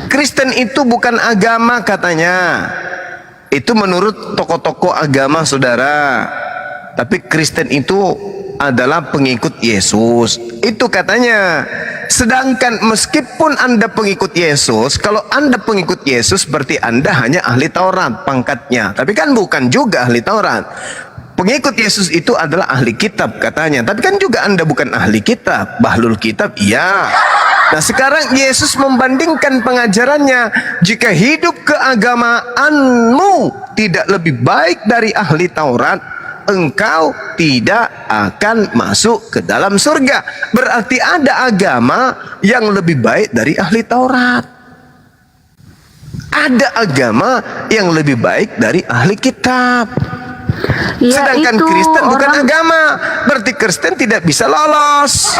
Kristen itu bukan agama katanya. Itu menurut tokoh-tokoh agama saudara. Tapi Kristen itu adalah pengikut Yesus. Itu katanya. Sedangkan meskipun Anda pengikut Yesus, kalau Anda pengikut Yesus berarti Anda hanya ahli Taurat pangkatnya. Tapi kan bukan juga ahli Taurat. Pengikut Yesus itu adalah ahli kitab katanya. Tapi kan juga Anda bukan ahli kitab. Bahlul kitab, iya. Nah sekarang Yesus membandingkan pengajarannya. Jika hidup keagamaanmu tidak lebih baik dari ahli Taurat, engkau tidak akan masuk ke dalam surga. Berarti ada agama yang lebih baik dari ahli Taurat. Ada agama yang lebih baik dari ahli kitab. Ya, sedangkan itu Kristen bukan orang- agama. Berarti Kristen tidak bisa lolos.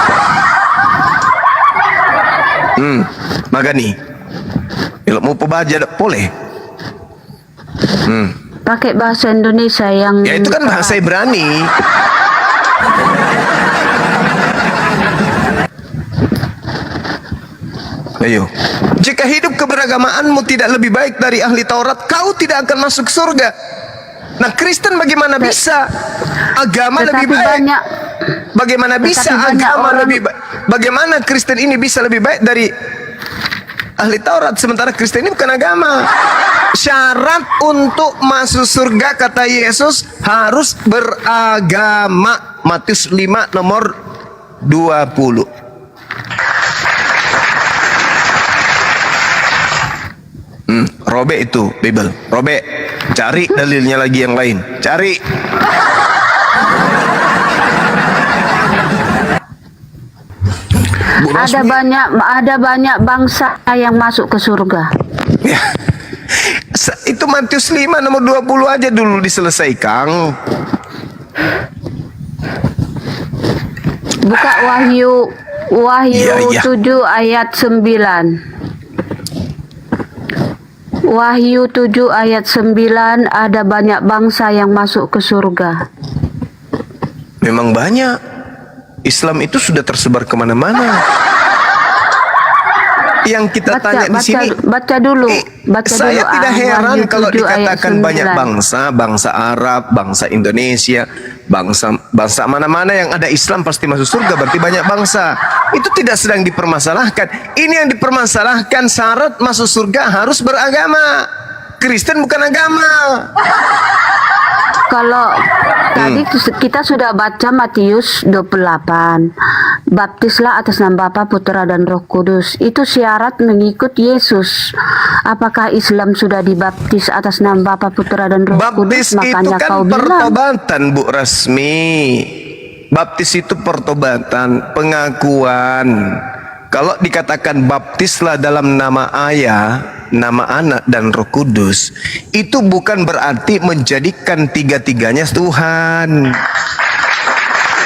Magani. Ilmu pebaja boleh. Pakai bahasa Indonesia yang Ya itu kan bahasa Ibrani. Ayo. Jika hidup keberagamaanmu tidak lebih baik dari ahli Taurat, kau tidak akan masuk surga. Nah, Kristen bagaimana bisa? Agama lebih baik. Bagaimana bisa agama lebih baik? Bagaimana Kristen ini bisa lebih baik dari ahli Taurat sementara Kristen ini bukan agama? Syarat untuk masuk surga kata Yesus harus beragama. Matius 5 nomor 20. Robek itu Bible. Robek, cari dalilnya lagi yang lain. Cari. ada banyak bangsa yang masuk ke surga. Ya. Itu Matius 5 nomor 20 aja dulu diselesaikan. Buka Wahyu Iya. 7 ayat 9. Wahyu 7 ayat 9, ada banyak bangsa yang masuk ke surga. Memang banyak. Islam itu sudah tersebar kemana-mana. Yang kita tanya di sini, baca dulu. saya tidak heran Wahyu kalau 7 ayat dikatakan banyak 9. bangsa, bangsa Arab, bangsa Indonesia, bangsa mana-mana yang ada Islam pasti masuk surga, berarti banyak bangsa. Itu tidak sedang dipermasalahkan. Ini yang dipermasalahkan, syarat masuk surga harus beragama. Kristen bukan agama. Kalau tadi kita sudah baca Matius 28. Baptislah atas nama Bapa, Putra dan Roh Kudus. Itu syarat mengikut Yesus. Apakah Islam sudah dibaptis atas nama Bapa, Putra dan Roh Kudus? Baptis itu Makanya kan kau bilang pertobatan, Bu Rasmi. Baptis itu pertobatan, pengakuan. Kalau dikatakan baptislah dalam nama Ayah, nama Anak dan Roh Kudus, itu bukan berarti menjadikan tiga-tiganya Tuhan.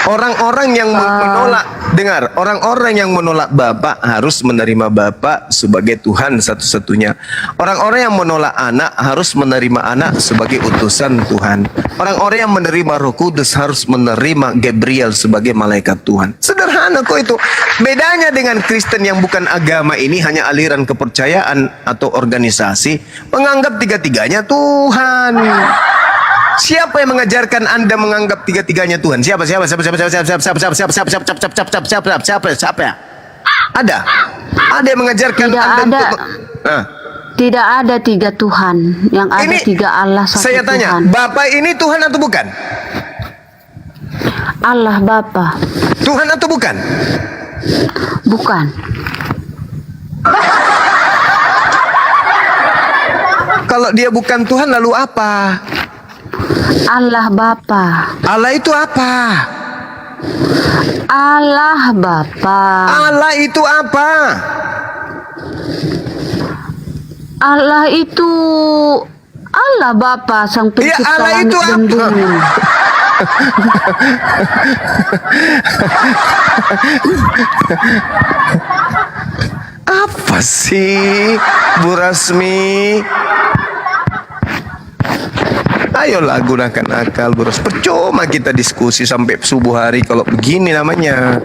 Orang-orang yang menolak, dengar, orang-orang yang menolak Bapa harus menerima Bapa sebagai Tuhan satu-satunya. Orang-orang yang menolak Anak harus menerima Anak sebagai utusan Tuhan. Orang-orang yang menerima Roh Kudus harus menerima Gabriel sebagai malaikat Tuhan. Sederhana kok itu. Bedanya dengan Kristen yang bukan agama ini hanya aliran kepercayaan atau organisasi, menganggap tiga-tiganya Tuhan. Siapa yang mengajarkan Anda menganggap tiga-tiganya Tuhan? Siapa? Ada yang mengajarkan Anda untuk tidak ada tiga Tuhan, yang ada tiga Allah satu saya tanya, Tuhan. Bapa ini Tuhan atau bukan? Allah Bapa. Tuhan atau bukan? Bukan. Kalau dia bukan Tuhan lalu apa? Allah Bapa. Allah itu apa? Allah Bapa. Allah itu apa? Allah itu Allah Bapa Sang Pencipta Allah langit itu dan apa? bumi. Apa sih Bu Rasmi? Ayolah gunakan akal Bu Rasmi. Percuma kita diskusi sampai subuh hari kalau begini namanya.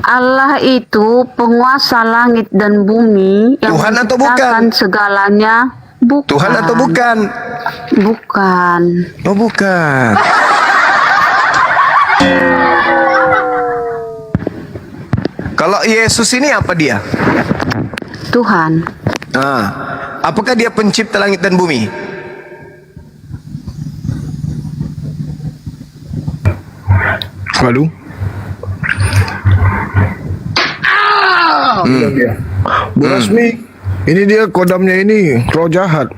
Allah itu penguasa langit dan bumi yang Tuhan atau menciptakan segalanya. Bukan. Tuhan atau bukan? Bukan. Oh bukan. Kalau Yesus ini apa dia? Tuhan. Ah, apakah dia pencipta langit dan bumi? Waduh. Bu Rasmi, ini dia kodamnya ini roh jahat.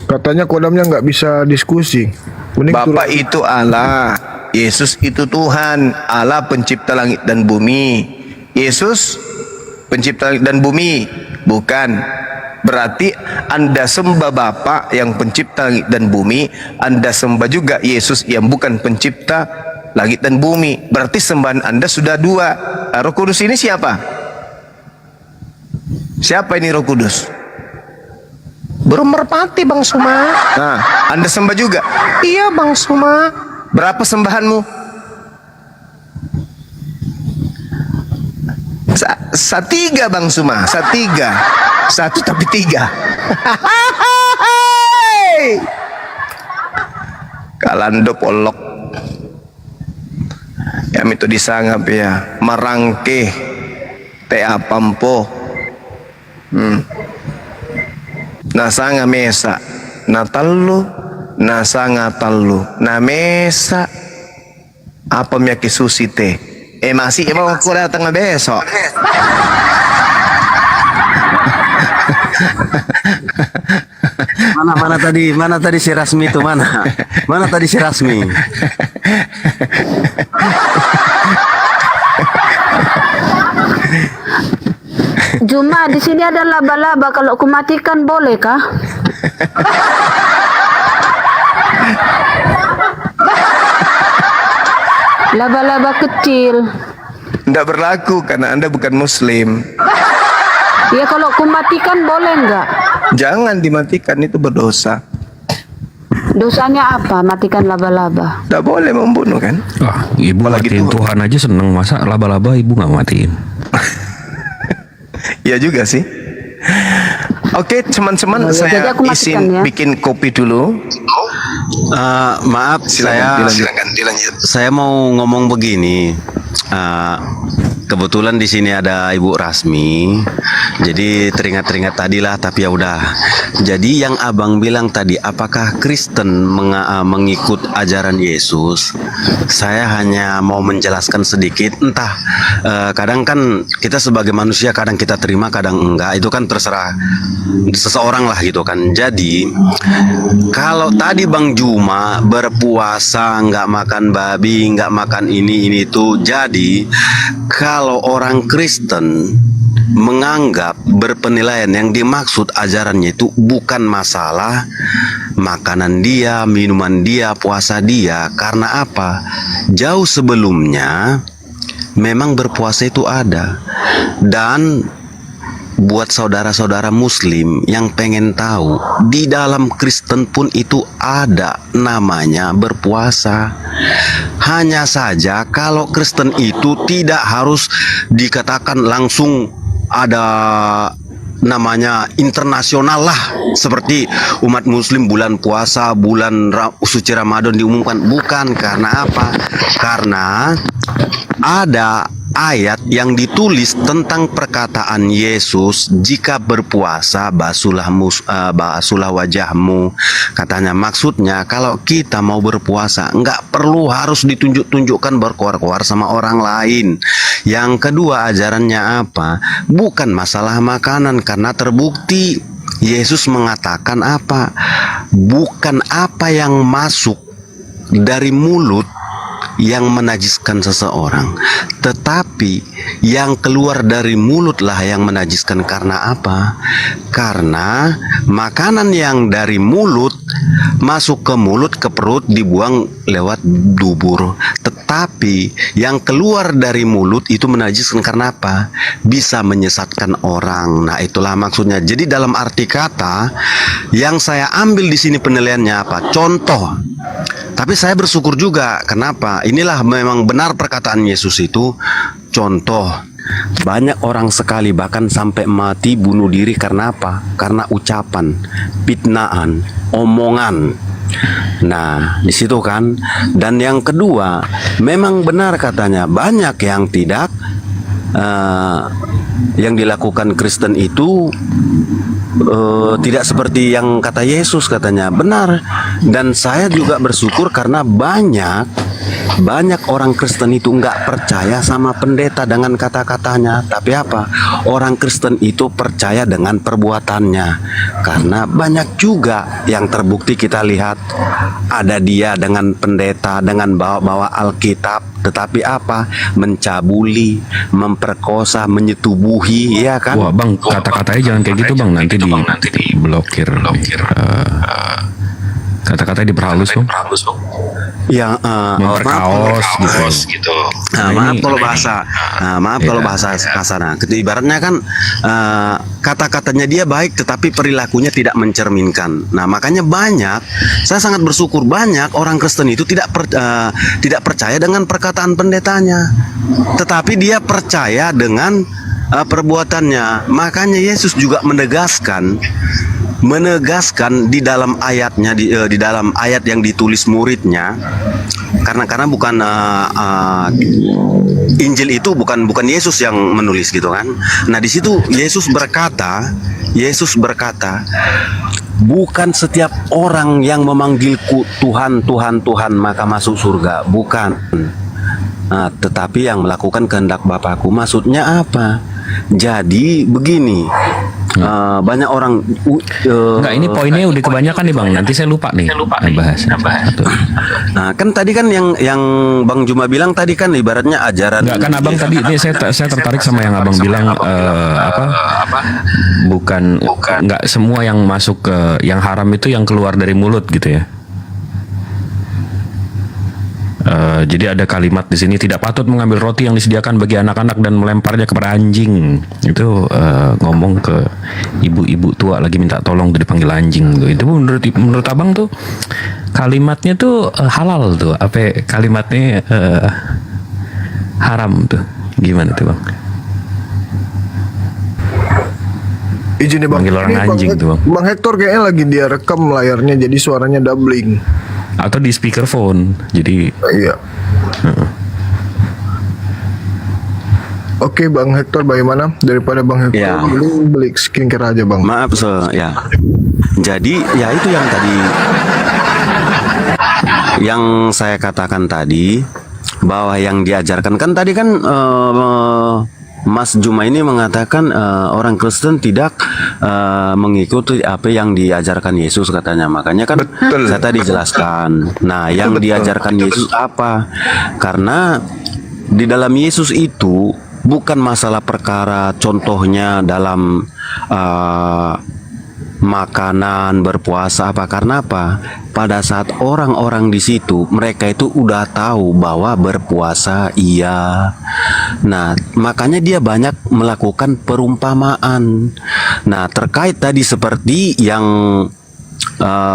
Katanya kodamnya nggak bisa diskusi. Mending Bapak itu Allah, Yesus itu Tuhan, Allah pencipta langit dan bumi. Yesus pencipta langit dan bumi, bukan. Berarti Anda sembah Bapa yang pencipta langit dan bumi, Anda sembah juga Yesus yang bukan pencipta langit dan bumi. Berarti sembahan Anda sudah dua. Roh Kudus ini siapa? Siapa ini Roh Kudus? Burung merpati Bang Suma. Nah, Anda sembah juga? Iya Bang Suma. Berapa sembahanmu? Tiga Bang Suma. Tiga. Satu tapi tiga. Kalando polok. Ya itu disangap ya. Marangke. Tea pampo. Nasa nga mesa natallo nasa nga tallo na mesa apa miya kisusite masih emang aku datang na besok. Mana tadi si Rasmi itu mana? Mana tadi si Rasmi? Juma, di sini ada laba-laba. Kalau aku matikan boleh kah? Laba-laba kecil. Tidak berlaku karena Anda bukan Muslim. Ya kalau aku matikan boleh nggak? Jangan dimatikan, itu berdosa. Dosanya apa? Matikan laba-laba. Tidak boleh membunuh kan? Wah, ibu matiin Tuhan aja seneng, masa laba-laba ibu nggak matiin? Ya juga sih. Oke, teman-teman, Jadi saya aku matikan izin ya. bikin kopi dulu. Maaf, saya mau ngomong begini. Kebetulan di sini ada Ibu Rasmi, jadi teringat-teringat tadi lah. Tapi ya udah. Jadi yang abang bilang tadi, apakah Kristen mengikut ajaran Yesus? Saya hanya mau menjelaskan sedikit. Entah, kadang kan kita sebagai manusia kadang kita terima, kadang enggak. Itu kan terserah seseorang lah gitu kan. Jadi kalau tadi Bang Juma berpuasa, nggak makan babi, nggak makan ini itu. Jadi kalau orang Kristen menganggap berpenilaian yang dimaksud ajarannya itu bukan masalah makanan dia, minuman dia, puasa dia. Karena apa? Jauh sebelumnya memang berpuasa itu ada. Dan buat saudara-saudara Muslim yang pengen tahu, di dalam Kristen pun itu ada namanya berpuasa. Hanya saja kalau Kristen itu tidak harus dikatakan langsung ada namanya internasional lah, seperti umat Muslim bulan puasa, bulan suci Ramadan diumumkan. Bukan. Karena apa? Karena ada ayat yang ditulis tentang perkataan Yesus, jika berpuasa basuhlah wajahmu. Katanya maksudnya kalau kita mau berpuasa nggak perlu harus ditunjuk-tunjukkan berkoar-koar sama orang lain. Yang kedua, ajarannya apa? Bukan masalah makanan, karena terbukti Yesus mengatakan apa? Bukan apa yang masuk dari mulut yang menajiskan seseorang, tetapi yang keluar dari mulut lah yang menajiskan. Karena apa? Karena makanan yang dari mulut masuk ke mulut, ke perut, dibuang lewat dubur. Tetapi yang keluar dari mulut itu menajiskan. Karena apa? Bisa menyesatkan orang. Nah, itulah maksudnya. Jadi dalam arti kata yang saya ambil di sini penilaiannya apa? Contoh. Tapi saya bersyukur juga. Kenapa? Inilah memang benar perkataan Yesus itu. Contoh, banyak orang sekali bahkan sampai mati bunuh diri karena apa? Karena ucapan, fitnaan, omongan. Nah, di situ kan. Dan yang kedua, memang benar katanya banyak yang tidak yang dilakukan Kristen itu tidak seperti yang kata Yesus katanya. Benar. Dan saya juga bersyukur karena banyak orang Kristen itu nggak percaya sama pendeta dengan kata-katanya, tapi apa? Orang Kristen itu percaya dengan perbuatannya. Karena banyak juga yang terbukti kita lihat ada dia dengan pendeta dengan bawa-bawa Alkitab, tetapi apa? Mencabuli, memperkosa, menyetubuhi, ya kan? Wah bang, kata-katanya jangan kayak gitu bang, nanti diblokir. Kata-katanya diperhalus bang. Yang memperkaos gitu. Maaf kalau bahasa kasar. Ibaratnya kan kata-katanya dia baik, tetapi perilakunya tidak mencerminkan. Nah, makanya saya sangat bersyukur banyak orang Kristen itu tidak percaya dengan perkataan pendetanya, tetapi dia percaya dengan perbuatannya. Makanya Yesus juga menegaskan di dalam ayatnya, di dalam ayat yang ditulis muridnya, karena bukan Injil itu bukan Yesus yang menulis gitu kan. Nah, di situ Yesus berkata, bukan setiap orang yang memanggilku Tuhan, Tuhan, Tuhan maka masuk surga, bukan. Tetapi yang melakukan kehendak Bapakku. Maksudnya apa? Jadi begini, banyak orang enggak, ini poinnya udah kebanyakan nih bang, nanti saya lupa nih bahas. Nah, kan tadi kan yang Bang Juma bilang tadi kan ibaratnya ajaran. Enggak kan abang tadi ini saya tertarik sama yang abang bilang bukan enggak semua yang masuk ke yang haram itu yang keluar dari mulut gitu ya. Jadi ada kalimat di sini, tidak patut mengambil roti yang disediakan bagi anak-anak dan melemparnya kepada anjing. Itu ngomong ke ibu-ibu tua lagi minta tolong tuh dipanggil anjing tuh. Itu menurut abang tuh kalimatnya tuh halal tuh, apa kalimatnya haram tuh, gimana tuh bang? Izin nih bang, panggil orang ini anjing tuh bang. Bang Hector kayaknya lagi dia rekam layarnya, jadi suaranya doubling. Atau di speakerphone, jadi. Iya. Oke Bang Hector, bagaimana? Daripada Bang Hector Ya. beli skincare aja Bang. Maaf ya. Jadi ya itu yang tadi yang saya katakan tadi, bahwa yang diajarkan kan tadi kan Mas Juma ini mengatakan orang Kristen tidak mengikuti apa yang diajarkan Yesus katanya. Makanya kan saya tadi jelaskan. Nah, yang diajarkan Yesus apa? Karena di dalam Yesus itu bukan masalah perkara contohnya dalam makanan, berpuasa apa. Karena apa? Pada saat orang-orang di situ, mereka itu udah tahu bahwa berpuasa iya. Nah, makanya dia banyak melakukan perumpamaan. Nah, terkait tadi seperti yang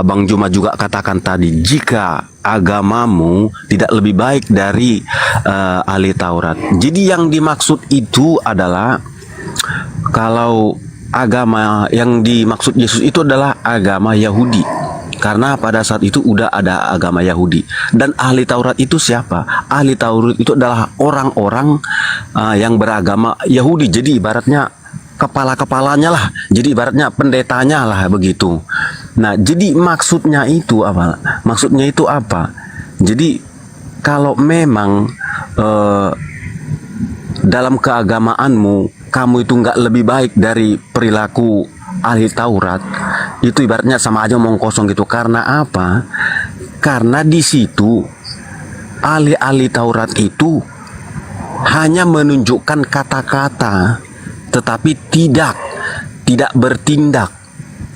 Bang Juma juga katakan tadi, jika agamamu tidak lebih baik dari ahli Taurat. Jadi yang dimaksud itu adalah kalau agama yang dimaksud Yesus itu adalah agama Yahudi. Karena pada saat itu udah ada agama Yahudi. Dan ahli Taurat itu siapa? Ahli Taurat itu adalah orang-orang yang beragama Yahudi. Jadi ibaratnya kepala-kepalanya lah. Jadi ibaratnya pendetanya lah begitu. Nah, jadi maksudnya itu apa? Maksudnya itu apa? Jadi kalau memang dalam keagamaanmu kamu itu nggak lebih baik dari perilaku ahli Taurat, itu ibaratnya sama aja omong kosong gitu. Karena apa? Karena di situ ahli-ahli Taurat itu hanya menunjukkan kata-kata tetapi tidak bertindak,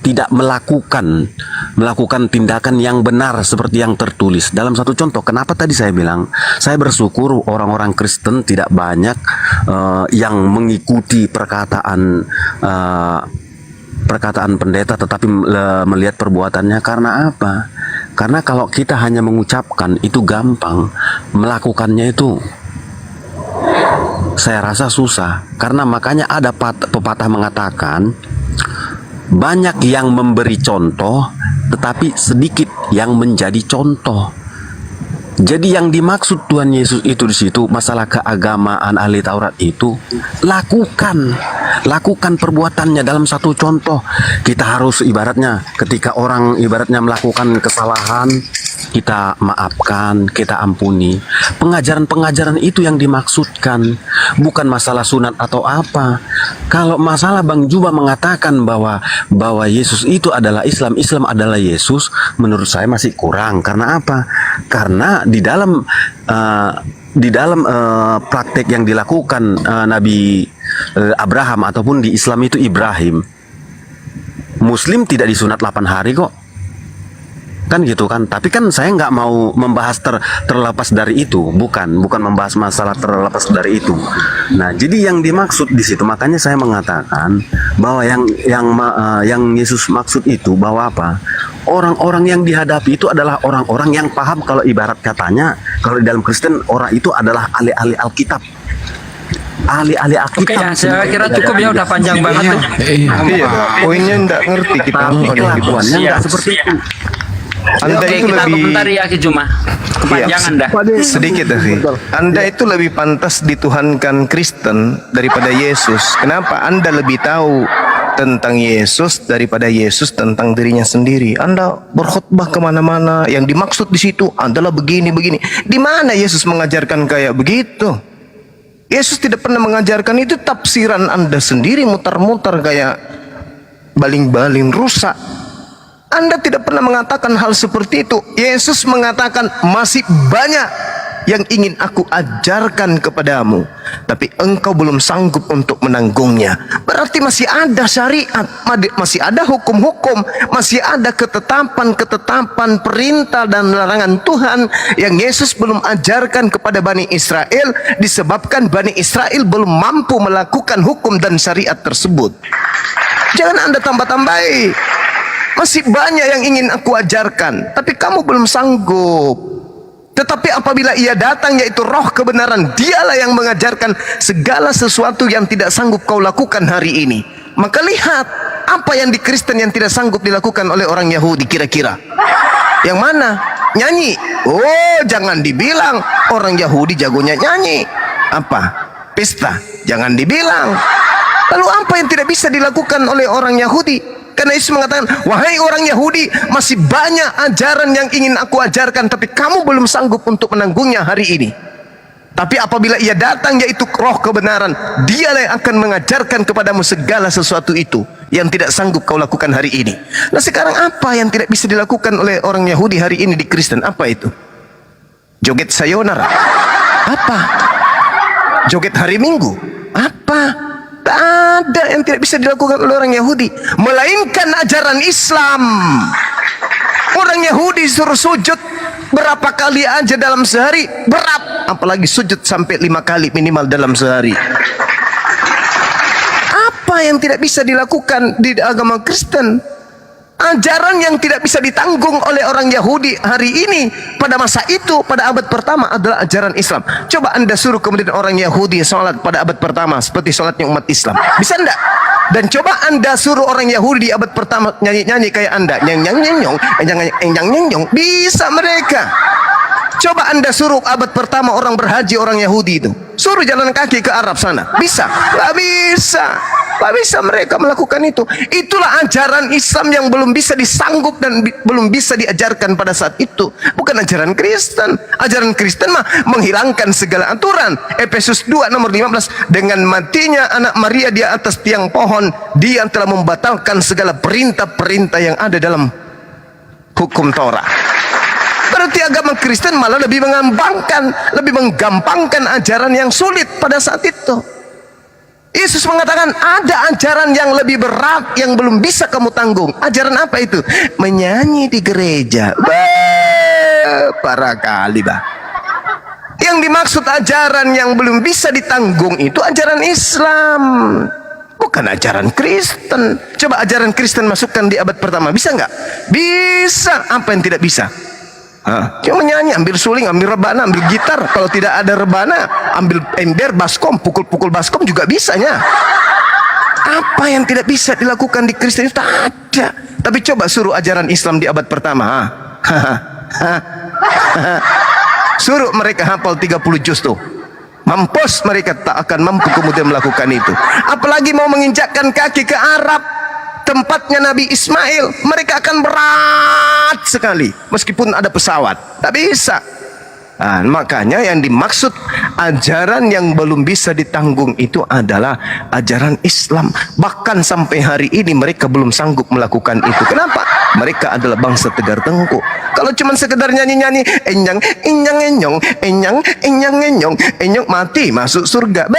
tidak melakukan tindakan yang benar seperti yang tertulis. Dalam satu contoh, kenapa tadi saya bilang saya bersyukur orang-orang Kristen tidak banyak yang mengikuti perkataan pendeta tetapi melihat perbuatannya. Karena apa? Karena kalau kita hanya mengucapkan itu gampang, melakukannya itu saya rasa susah. Karena makanya ada pepatah mengatakan banyak yang memberi contoh tetapi sedikit yang menjadi contoh. Jadi yang dimaksud Tuhan Yesus itu di situ masalah keagamaan ahli Taurat itu lakukan perbuatannya dalam satu contoh. Kita harus ibaratnya ketika orang ibaratnya melakukan kesalahan, kita maafkan, kita ampuni. Pengajaran-pengajaran itu yang dimaksudkan, bukan masalah sunat atau apa. Kalau masalah Bang Juba mengatakan bahwa Yesus itu adalah Islam, Islam adalah Yesus, menurut saya masih kurang. Karena apa? Karena di dalam praktek yang dilakukan Nabi Abraham ataupun di Islam itu Ibrahim, Muslim tidak disunat 8 hari kok. Kan gitu kan. Tapi kan saya nggak mau membahas terlepas dari itu, bukan membahas masalah terlepas dari itu. Nah, jadi yang dimaksud di situ, makanya saya mengatakan bahwa yang Yesus maksud itu bahwa apa? Orang-orang yang dihadapi itu adalah orang-orang yang paham, kalau ibarat katanya kalau di dalam Kristen orang itu adalah ahli-ahli Alkitab. Ahli-ahli Alkitab. Oke, ya, saya kira cukup ya, udah panjang banget tuh. Iya, poinnya enggak ngerti kita. Kelakuannya enggak seperti itu. Anda Oke, itu kita lebih komentari ya Ki Juma. Kepanjangan dah. sedikit sih. Anda itu lebih pantas dituhankan Kristen daripada Yesus. Kenapa? Anda lebih tahu tentang Yesus daripada Yesus tentang dirinya sendiri. Anda berkhutbah kemana-mana, yang dimaksud di situ adalah begini. Di mana Yesus mengajarkan kayak begitu? Yesus tidak pernah mengajarkan itu. Tafsiran Anda sendiri mutar-mutar kayak baling-baling rusak. Anda tidak pernah mengatakan hal seperti itu. Yesus mengatakan masih banyak yang ingin aku ajarkan kepadamu, tapi engkau belum sanggup untuk menanggungnya. Berarti masih ada syariat, masih ada hukum-hukum, masih ada ketetapan-ketetapan perintah dan larangan Tuhan yang Yesus belum ajarkan kepada Bani Israel, disebabkan Bani Israel belum mampu melakukan hukum dan syariat tersebut. Jangan Anda tambah-tambahi. Masih banyak yang ingin aku ajarkan, tapi kamu belum sanggup. Tetapi apabila ia datang, yaitu roh kebenaran, dialah yang mengajarkan segala sesuatu yang tidak sanggup kau lakukan hari ini. Maka lihat, apa yang di Kristen yang tidak sanggup dilakukan oleh orang Yahudi kira-kira? Yang mana? Nyanyi. Oh, jangan dibilang orang Yahudi jagonya nyanyi. Apa? Pesta. Jangan dibilang. Lalu apa yang tidak bisa dilakukan oleh orang Yahudi? Karena Yesus mengatakan, wahai orang Yahudi, masih banyak ajaran yang ingin aku ajarkan, tapi kamu belum sanggup untuk menanggungnya hari ini. Tapi apabila ia datang, yaitu roh kebenaran, dialah yang akan mengajarkan kepadamu segala sesuatu itu yang tidak sanggup kau lakukan hari ini. Nah, sekarang apa yang tidak bisa dilakukan oleh orang Yahudi hari ini di Kristen? Apa itu? Joget sayonara? Apa? Joget hari Minggu? Apa? Tak ada yang tidak bisa dilakukan oleh orang Yahudi, melainkan ajaran Islam. Orang Yahudi suruh sujud berapa kali aja dalam sehari? Berat. Apalagi sujud sampai 5 kali minimal dalam sehari. Apa yang tidak bisa dilakukan di agama Kristen? Ajaran yang tidak bisa ditanggung oleh orang Yahudi hari ini, pada masa itu, pada abad pertama adalah ajaran Islam. Coba Anda suruh kemudian orang Yahudi sholat pada abad pertama seperti sholatnya umat Islam, bisa enggak? Dan coba Anda suruh orang Yahudi di abad pertama nyanyi-nyanyi kayak Anda, nyang, bisa mereka. Coba Anda suruh abad pertama orang berhaji, orang Yahudi itu suruh jalan kaki ke Arab sana, bisa? Gak bisa. Gak bisa mereka melakukan itu. Itulah ajaran Islam yang belum bisa disanggup dan belum bisa diajarkan pada saat itu. Bukan ajaran Kristen. Ajaran Kristen mah menghilangkan segala aturan. Efesus 2 nomor 15, dengan matinya anak Maria di atas tiang pohon, dia telah membatalkan segala perintah-perintah yang ada dalam hukum Taurat. Berarti Nanti agama Kristen malah lebih menggampangkan ajaran yang sulit pada saat itu. Yesus mengatakan ada ajaran yang lebih berat yang belum bisa kamu tanggung. Ajaran apa itu? Menyanyi di gereja. Parah kali, bah. Yang dimaksud ajaran yang belum bisa ditanggung itu ajaran Islam, bukan ajaran Kristen. Coba ajaran Kristen masukkan di abad pertama, bisa nggak? Bisa. Apa yang tidak bisa? Cuma nyanyi, ambil suling, ambil rebana, ambil gitar. Kalau tidak ada rebana, ambil ember, baskom, pukul-pukul baskom juga bisanya. Apa yang tidak bisa dilakukan di Kristen itu tak ada. Tapi coba suruh ajaran Islam di abad pertama. Suruh mereka hafal 30 juz tuh, mampus, mereka tak akan mampu kemudian melakukan itu. Apalagi mau menginjakkan kaki ke Arab, tempatnya Nabi Ismail, mereka akan berat sekali meskipun ada pesawat, tak bisa. Makanya yang dimaksud ajaran yang belum bisa ditanggung itu adalah ajaran Islam. Bahkan sampai hari ini mereka belum sanggup melakukan itu. Kenapa? Mereka adalah bangsa tegar tengkuk. Kalau cuma sekedar nyanyi-nyanyi enyang enyang enyong enyang enyang enyong enyong, mati masuk surga,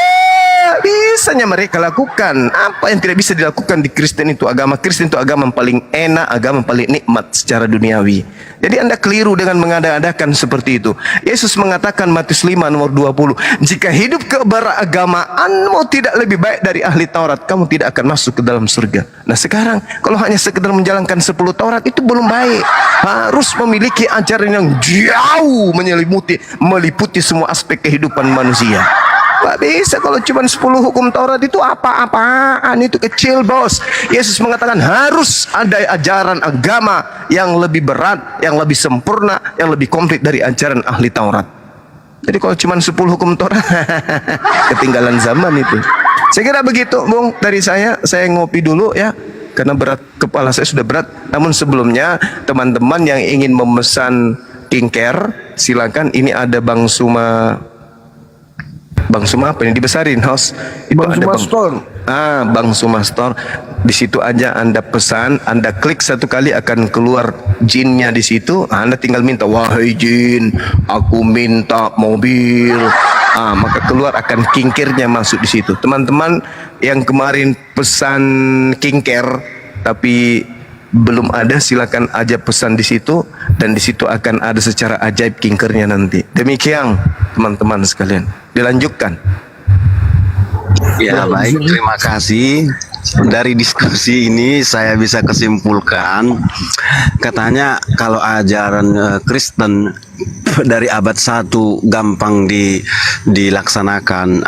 bisanya mereka lakukan. Apa yang tidak bisa dilakukan di Kristen itu? Agama Kristen itu agama yang paling enak, agama yang paling nikmat secara duniawi. Jadi Anda keliru dengan mengada-adakan seperti itu. Yesus mengatakan Matius 5 nomor 20, jika hidup keberagamaanmu tidak lebih baik dari ahli Taurat, kamu tidak akan masuk ke dalam surga. Nah sekarang kalau hanya sekedar menjalankan 10 Taurat itu belum baik. Harus memiliki ajaran yang jauh meliputi semua aspek kehidupan manusia. Gak bisa kalau cuma 10 hukum Taurat itu apa-apaan, itu kecil, bos. Yesus mengatakan harus ada ajaran agama yang lebih berat, yang lebih sempurna, yang lebih komplit dari ajaran ahli Taurat. Jadi kalau cuma 10 hukum Taurat ketinggalan zaman itu. Saya kira begitu, Bung, dari saya ngopi dulu ya, karena berat, kepala saya sudah berat. Namun sebelumnya teman-teman yang ingin memesan skincare, silakan. Ini ada Bang Suma apa ini dibesarin, host? Itu Bang ada Suma Store. Bang Suma Store. Di situ aja Anda pesan, Anda klik satu kali akan keluar jinnya di situ. Anda tinggal minta, wahai jin, aku minta mobil. Maka keluar akan kincirnya masuk di situ. Teman-teman yang kemarin pesan kincir tapi belum ada, silakan aja pesan di situ, dan di situ akan ada secara ajaib kincirnya nanti. Demikian teman-teman sekalian, dilanjutkan. Ya baik, terima kasih. Dari diskusi ini saya bisa kesimpulkan, katanya kalau ajaran Kristen dari abad 1 gampang dilaksanakan.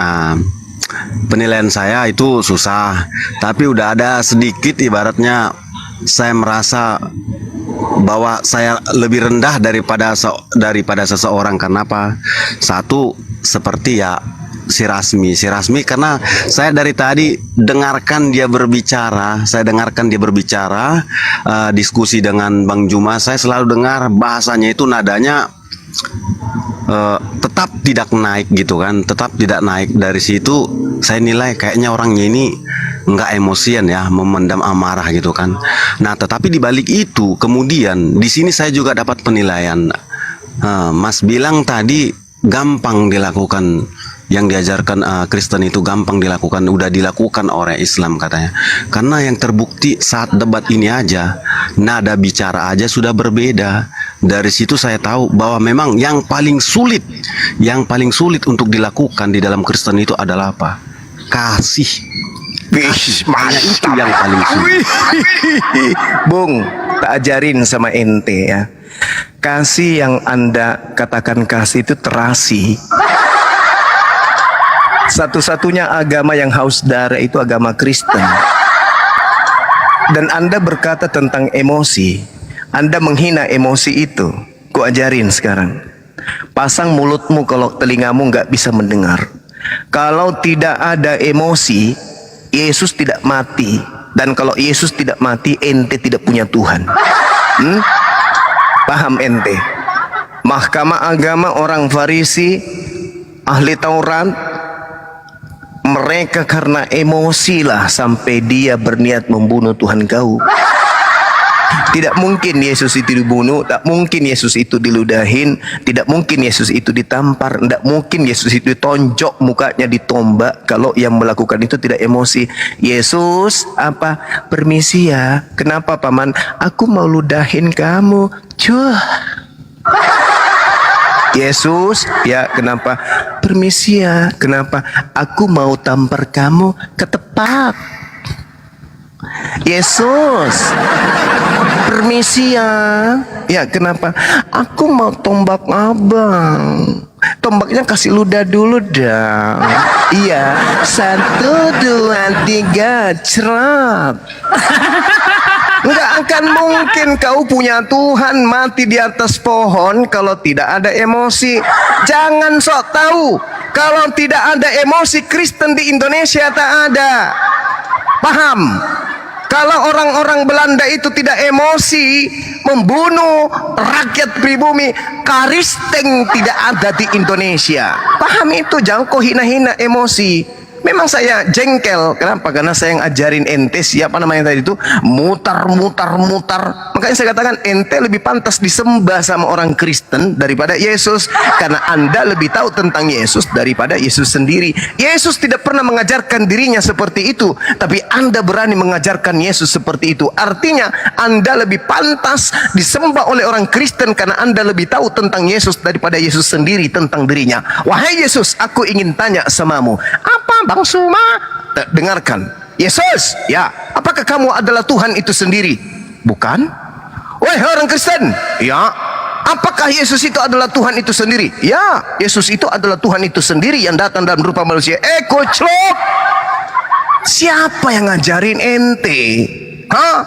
Penilaian saya itu susah, tapi udah ada sedikit, ibaratnya saya merasa bahwa saya lebih rendah daripada seseorang. Karena apa? Satu, seperti ya si Rasmi karena saya dari tadi dengarkan dia berbicara, diskusi dengan Bang Juma, saya selalu dengar bahasanya itu nadanya tetap tidak naik gitu kan, tetap tidak naik. Dari situ saya nilai kayaknya orangnya ini nggak emosian ya, memendam amarah gitu kan. Nah tetapi di balik itu kemudian di sini saya juga dapat penilaian. Mas bilang tadi gampang dilakukan, yang diajarkan Kristen itu gampang dilakukan, udah dilakukan oleh Islam katanya. Karena yang terbukti saat debat ini aja, nada bicara aja sudah berbeda. Dari situ saya tahu bahwa memang yang paling sulit untuk dilakukan di dalam Kristen itu adalah apa? Kasih. Hanya itu yang paling sulit. Bung, tak ajarin sama ente ya. Kasih yang Anda katakan kasih itu terasi. Satu-satunya agama yang haus darah itu agama Kristen. Dan Anda berkata tentang emosi, Anda menghina emosi itu. Ku ajarin sekarang. Pasang mulutmu kalau telingamu nggak bisa mendengar. Kalau tidak ada emosi, Yesus tidak mati. Dan kalau Yesus tidak mati, ente tidak punya Tuhan. Paham ente? Mahkamah agama orang Farisi, ahli Taurat, mereka karena emosilah sampai dia berniat membunuh Tuhan kau. Tidak mungkin Yesus itu dibunuh, tak mungkin Yesus itu diludahin, tidak mungkin Yesus itu ditampar, tidak mungkin Yesus itu ditonjok mukanya ditombak kalau yang melakukan itu tidak emosi. Yesus, apa? Permisi ya. Kenapa paman? Aku mau ludahin kamu. Cuh. Yesus, ya kenapa? Permisi ya. Kenapa? Aku mau tampar kamu ketepak. Yesus, permisi ya. Ya kenapa? Aku mau tombak abang. Tombaknya kasih ludah dulu dong. Iya, 1, 2, 3, cerap. Enggak akan mungkin kau punya Tuhan mati di atas pohon kalau tidak ada emosi. Jangan sok tahu. Kalau tidak ada emosi, Kristen di Indonesia tak ada. Paham? Kalau orang-orang Belanda itu tidak emosi, membunuh rakyat pribumi, Karisteng tidak ada di Indonesia. Paham itu? Jangan kau hina-hina emosi. Memang saya jengkel. Kenapa? Karena saya yang ajarin ente siapa namanya tadi itu mutar. Makanya saya katakan ente lebih pantas disembah sama orang Kristen daripada Yesus, karena Anda lebih tahu tentang Yesus daripada Yesus sendiri. Yesus tidak pernah mengajarkan dirinya seperti itu, tapi Anda berani mengajarkan Yesus seperti itu. Artinya Anda lebih pantas disembah oleh orang Kristen karena Anda lebih tahu tentang Yesus daripada Yesus sendiri tentang dirinya. Wahai Yesus, aku ingin tanya samamu, apa Bang Suma? Dengarkan. Yesus, ya, apakah kamu adalah Tuhan itu sendiri? Bukan. Wahai orang Kristen, ya, apakah Yesus itu adalah Tuhan itu sendiri? Ya, Yesus itu adalah Tuhan itu sendiri yang datang dalam rupa manusia. Koclok. Siapa yang ngajarin ente? Hah?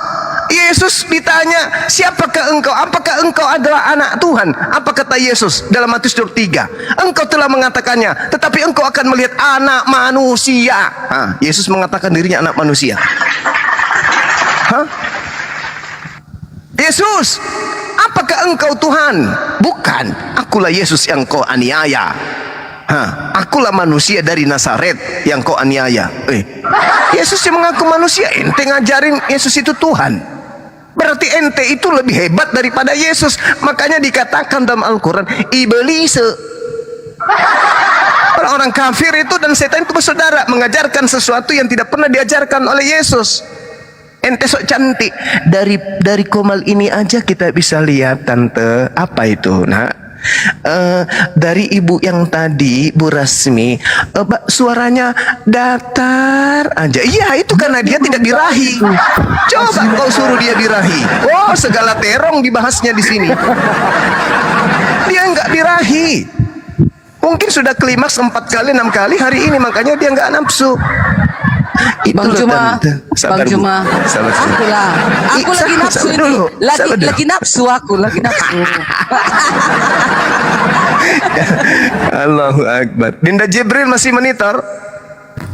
Yesus ditanya, siapakah engkau? Apakah engkau adalah anak Tuhan? Apa kata Yesus dalam Matius 23? Engkau telah mengatakannya, tetapi engkau akan melihat anak manusia. Yesus mengatakan dirinya anak manusia. Yesus, apakah engkau Tuhan? Bukan, akulah Yesus yang kau aniaya. Akulah manusia dari Nazaret yang kau aniaya. Yesus yang mengaku manusia, ente ngajarin Yesus itu Tuhan. Berarti ente itu lebih hebat daripada Yesus. Makanya dikatakan dalam Al-Quran, iblis. Orang-orang kafir itu dan setan itu bersaudara, mengajarkan sesuatu yang tidak pernah diajarkan oleh Yesus. Ente sok cantik. Dari komal ini aja kita bisa lihat, tante, apa itu? Dari ibu yang tadi, Bu Rasmi, suaranya datar aja. Iya, itu karena dia tidak birahi. Coba kau suruh dia birahi. Oh, segala terong dibahasnya di sini. Dia nggak birahi. Mungkin sudah klimaks 4 kali 6 kali hari ini, makanya dia nggak nafsu. Bang Juma, aku lagi nafsu ini, lagi nafsu aku, lagi nafsu. Allahu Akbar. Dinda Jibril masih monitor?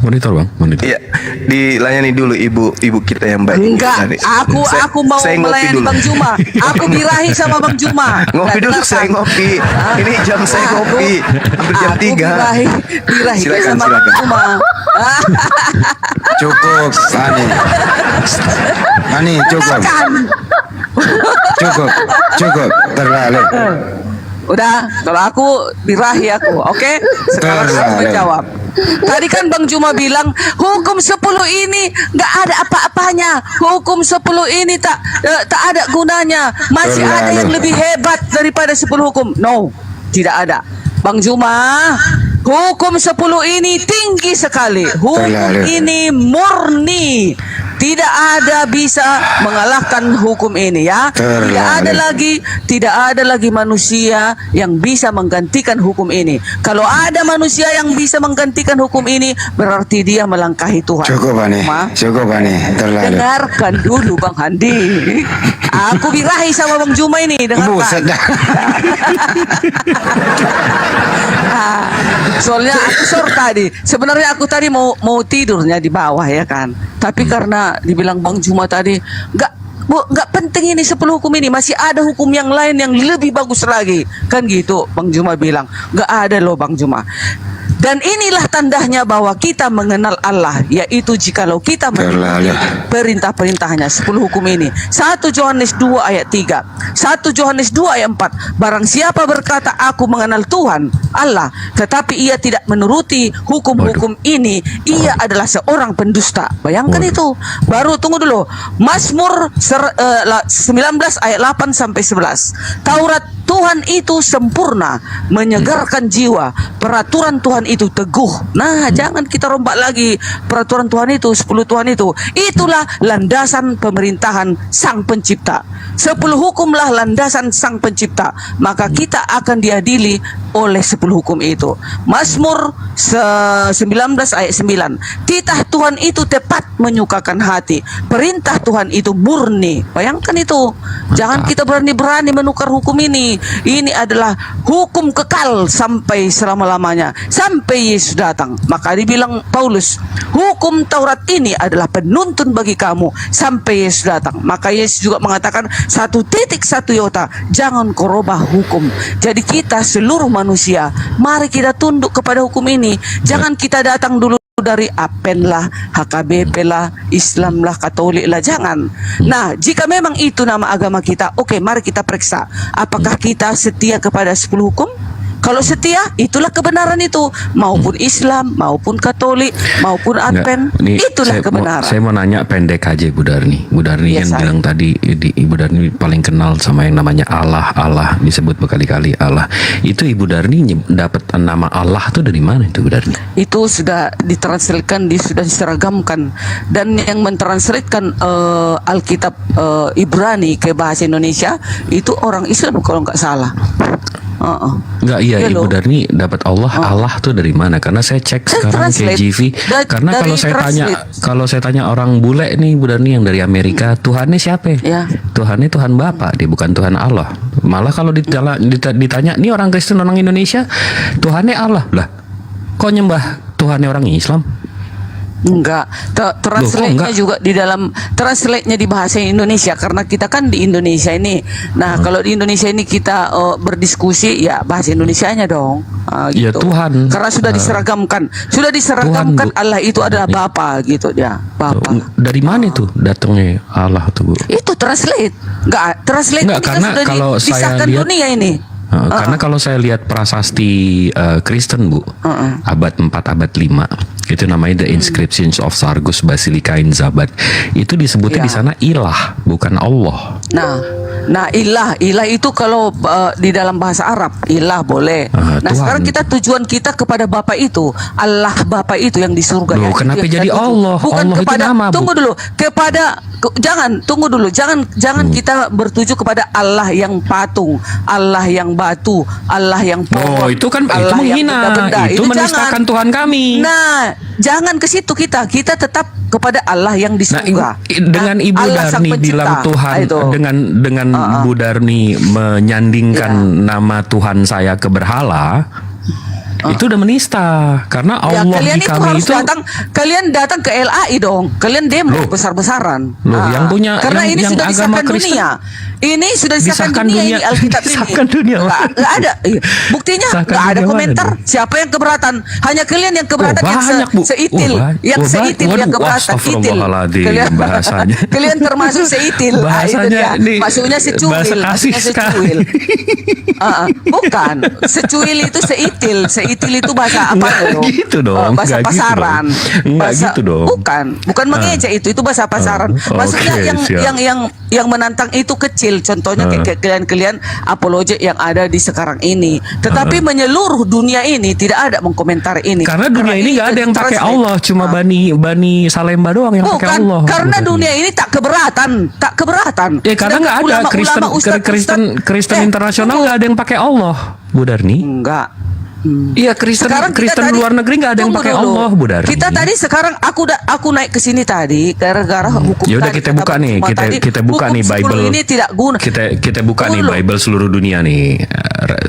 Monitor bang, monitor. Iya, dilayani dulu ibu kita yang baik. Enggak, aku mau melayani Bang Juma. Aku birahi sama Bang Juma. Ngopi dulu, saya ngopi. Ini jam saya ngopi, hampir jam 3. Birahi silakan, sama Bang Juma. Cukup, Ani, cukup, terlalu. Udah, kalau aku birahi aku, oke? Sekarang aku menjawab. Tadi kan Bang Juma bilang hukum 10 ini nggak ada apa-apanya. Hukum 10 ini tak ada gunanya. Masih ada yang lebih hebat daripada 10 hukum. No, tidak ada. Bang Juma, hukum 10 ini tinggi sekali. Hukum ini murni. Tidak ada bisa mengalahkan hukum ini ya. Tidak ada lagi manusia yang bisa menggantikan hukum ini. Kalau ada manusia yang bisa menggantikan hukum ini, berarti dia melangkahi Tuhan. Cukup Ani, terlalu. Dengarkan dulu Bang Handi. Aku birahi sama Bang Juma ini, dengarkan. Soalnya aku tadi. Sebenarnya aku tadi mau tidurnya di bawah ya kan. Tapi karena dibilang Bang Juma tadi, nggak penting ini 10 hukum ini, masih ada hukum yang lain yang lebih bagus lagi. Kan gitu Bang Juma bilang. Nggak ada loh Bang Juma. Dan inilah tandanya bahwa kita mengenal Allah, yaitu jikalau kita menaati perintah-perintahnya. 10 hukum ini. 1 Yohanes 2 ayat 3. 1 Yohanes 2 ayat 4. Barang siapa berkata aku mengenal Tuhan Allah, tetapi ia tidak menuruti hukum-hukum ini, ia adalah seorang pendusta. Bayangkan itu. Baru tunggu dulu. Mazmur 19 ayat 8 sampai 11. Taurat Tuhan itu sempurna, menyegarkan jiwa. Peraturan Tuhan itu teguh. Nah, jangan kita rombak lagi peraturan Tuhan itu, 10 Tuhan itu. Itulah landasan pemerintahan Sang Pencipta. 10 hukumlah landasan Sang Pencipta. Maka kita akan diadili oleh 10 hukum itu. Mazmur 19 ayat 9. Titah Tuhan itu tepat menyukakan hati. Perintah Tuhan itu murni. Bayangkan itu. Jangan kita berani-berani menukar hukum ini. Ini adalah hukum kekal sampai selama-lamanya, sampai Yesus datang. Maka dibilang Paulus, hukum Taurat ini adalah penuntun bagi kamu sampai Yesus datang. Maka Yesus juga mengatakan 1 iota, jangan kau robah hukum. Jadi kita seluruh manusia, mari kita tunduk kepada hukum ini. Jangan kita datang dulu dari Apen lah, HKBP lah, Islam lah, Katolik lah, jangan. Nah, jika memang itu nama agama kita, oke, mari kita periksa apakah kita setia kepada 10 hukum. Kalau setia, itulah kebenaran itu. Maupun Islam, maupun Katolik, maupun Advent, itulah kebenaran. Saya mau nanya pendek aja Ibu Darni. Ibu Darni Yes, kan bilang tadi, Ibu Darni paling kenal sama yang namanya Allah. Allah disebut berkali-kali Allah. Itu Ibu Darni dapat nama Allah tuh dari mana itu Ibu Darni? Itu sudah ditranslatekan, sudah diseragamkan. Dan yang mentranslatekan Alkitab Ibrani ke bahasa Indonesia itu orang Islam kalau nggak salah. Enggak, iya Ibu Darni dapat Allah tuh dari mana? Karena saya cek sekarang KJV. Karena kalau saya tanya orang bule nih Ibu Darni yang dari Amerika, Tuhannya siapa? Ya. Tuhannya Tuhan Bapa, dia bukan Tuhan Allah. Malah kalau ditanya, nih orang Kristen orang Indonesia, Tuhannya Allah lah. Kok nyembah Tuhannya orang Islam? Enggak, translate-nya juga di dalam translate-nya di bahasa Indonesia karena kita kan di Indonesia ini. Nah, kalau di Indonesia ini kita berdiskusi ya bahasa Indonesianya dong. Ya Gitu. Tuhan. Karena sudah diseragamkan. Sudah diseragamkan Allah itu adalah Bapa gitu dia. Bapa. Dari mana itu datangnya Allah tuh Bu? Itu translate. Enggak, translate Enggak, ini kan karena sudah kalau saya disahkan lihat dunia ini. Karena kalau saya lihat prasasti Kristen Bu, abad 4 abad 5 itu namanya The Inscriptions of Sargus Basilica in Zabat. Itu disebutnya di sana ilah, bukan Allah. Nah ilah itu kalau di dalam bahasa Arab ilah boleh. Nah Tuhan. sekarang tujuan kita kepada Bapa itu, Allah Bapa itu yang di surga. Loh, ya, kenapa itu yang jadi kita tuju. Allah? Bukan Allah itu kepada nama, Bu. tunggu dulu kepada tunggu dulu jangan kita bertuju kepada Allah yang patung, Allah yang batu, Allah yang pohon. Oh, itu kan Allah itu yang menghina. benda-benda. Itu menistakan jangan. Tuhan kami. Nah, jangan ke situ kita tetap kepada Allah yang di surga. Dengan Ibu Allah Sang Darni Pencipta. bilang Tuhan, Itu. dengan Bu Darni menyandingkan nama Tuhan saya ke berhala, itu udah menista. Karena Ya, Allah kalian di itu kami harus itu kalian datang ke LAI dong. Kalian demo besar-besaran. yang punya karena ini yang sudah agama disahkan Kristen dunia. Ini sudah disahkan disahkan dunia, dunia. ini Alkitab ini. Disahkan dunia. Nggak ada. Buktinya Disahkan nggak ada dunia komentar. mana, Siapa yang keberatan? Hanya kalian yang keberatan yang banyak, Bu. seitil, yang seitil yang keberatan. Itil. Astagfirullahaladzim, Kalian bahasanya. Kalian termasuk seitil. Itu Bahasanya dia. nih, Maksudnya secuil. bahasa kasih Maksudnya secuil. Bukan. Secuil itu seitil. Seitil itu bahasa apa Nggak dong? gitu dong. Bahasa nggak gitu pasaran. dong. Nggak Bahasa- gitu dong. Bukan mengejek itu bahasa pasaran. Maksudnya oke, siap. yang menantang itu kecil. Contohnya kayak kalian apologet yang ada di sekarang ini. Tetapi menyeluruh dunia ini tidak ada mengkomentari ini. Karena dunia ini nggak ada yang pakai Allah, cuma Bani Salemba doang yang pakai Allah. Karena dunia ini tak keberatan. Ya karena nggak ada Kristen internasional nggak ada yang pakai Allah, Bu Darni. Enggak. Iya Kristen kita luar negeri nggak ada yang tunggu pakai dulu. Allah, Bu Darni. Kita tadi sekarang aku naik ke sini tadi gara-gara hukum. Ya udah tadi, kita buka kata nih, Bang Usman tadi, kita buka hukum nih 10 Bible. ini tidak guna. Kita buka nih Tunggu. Bible seluruh dunia nih,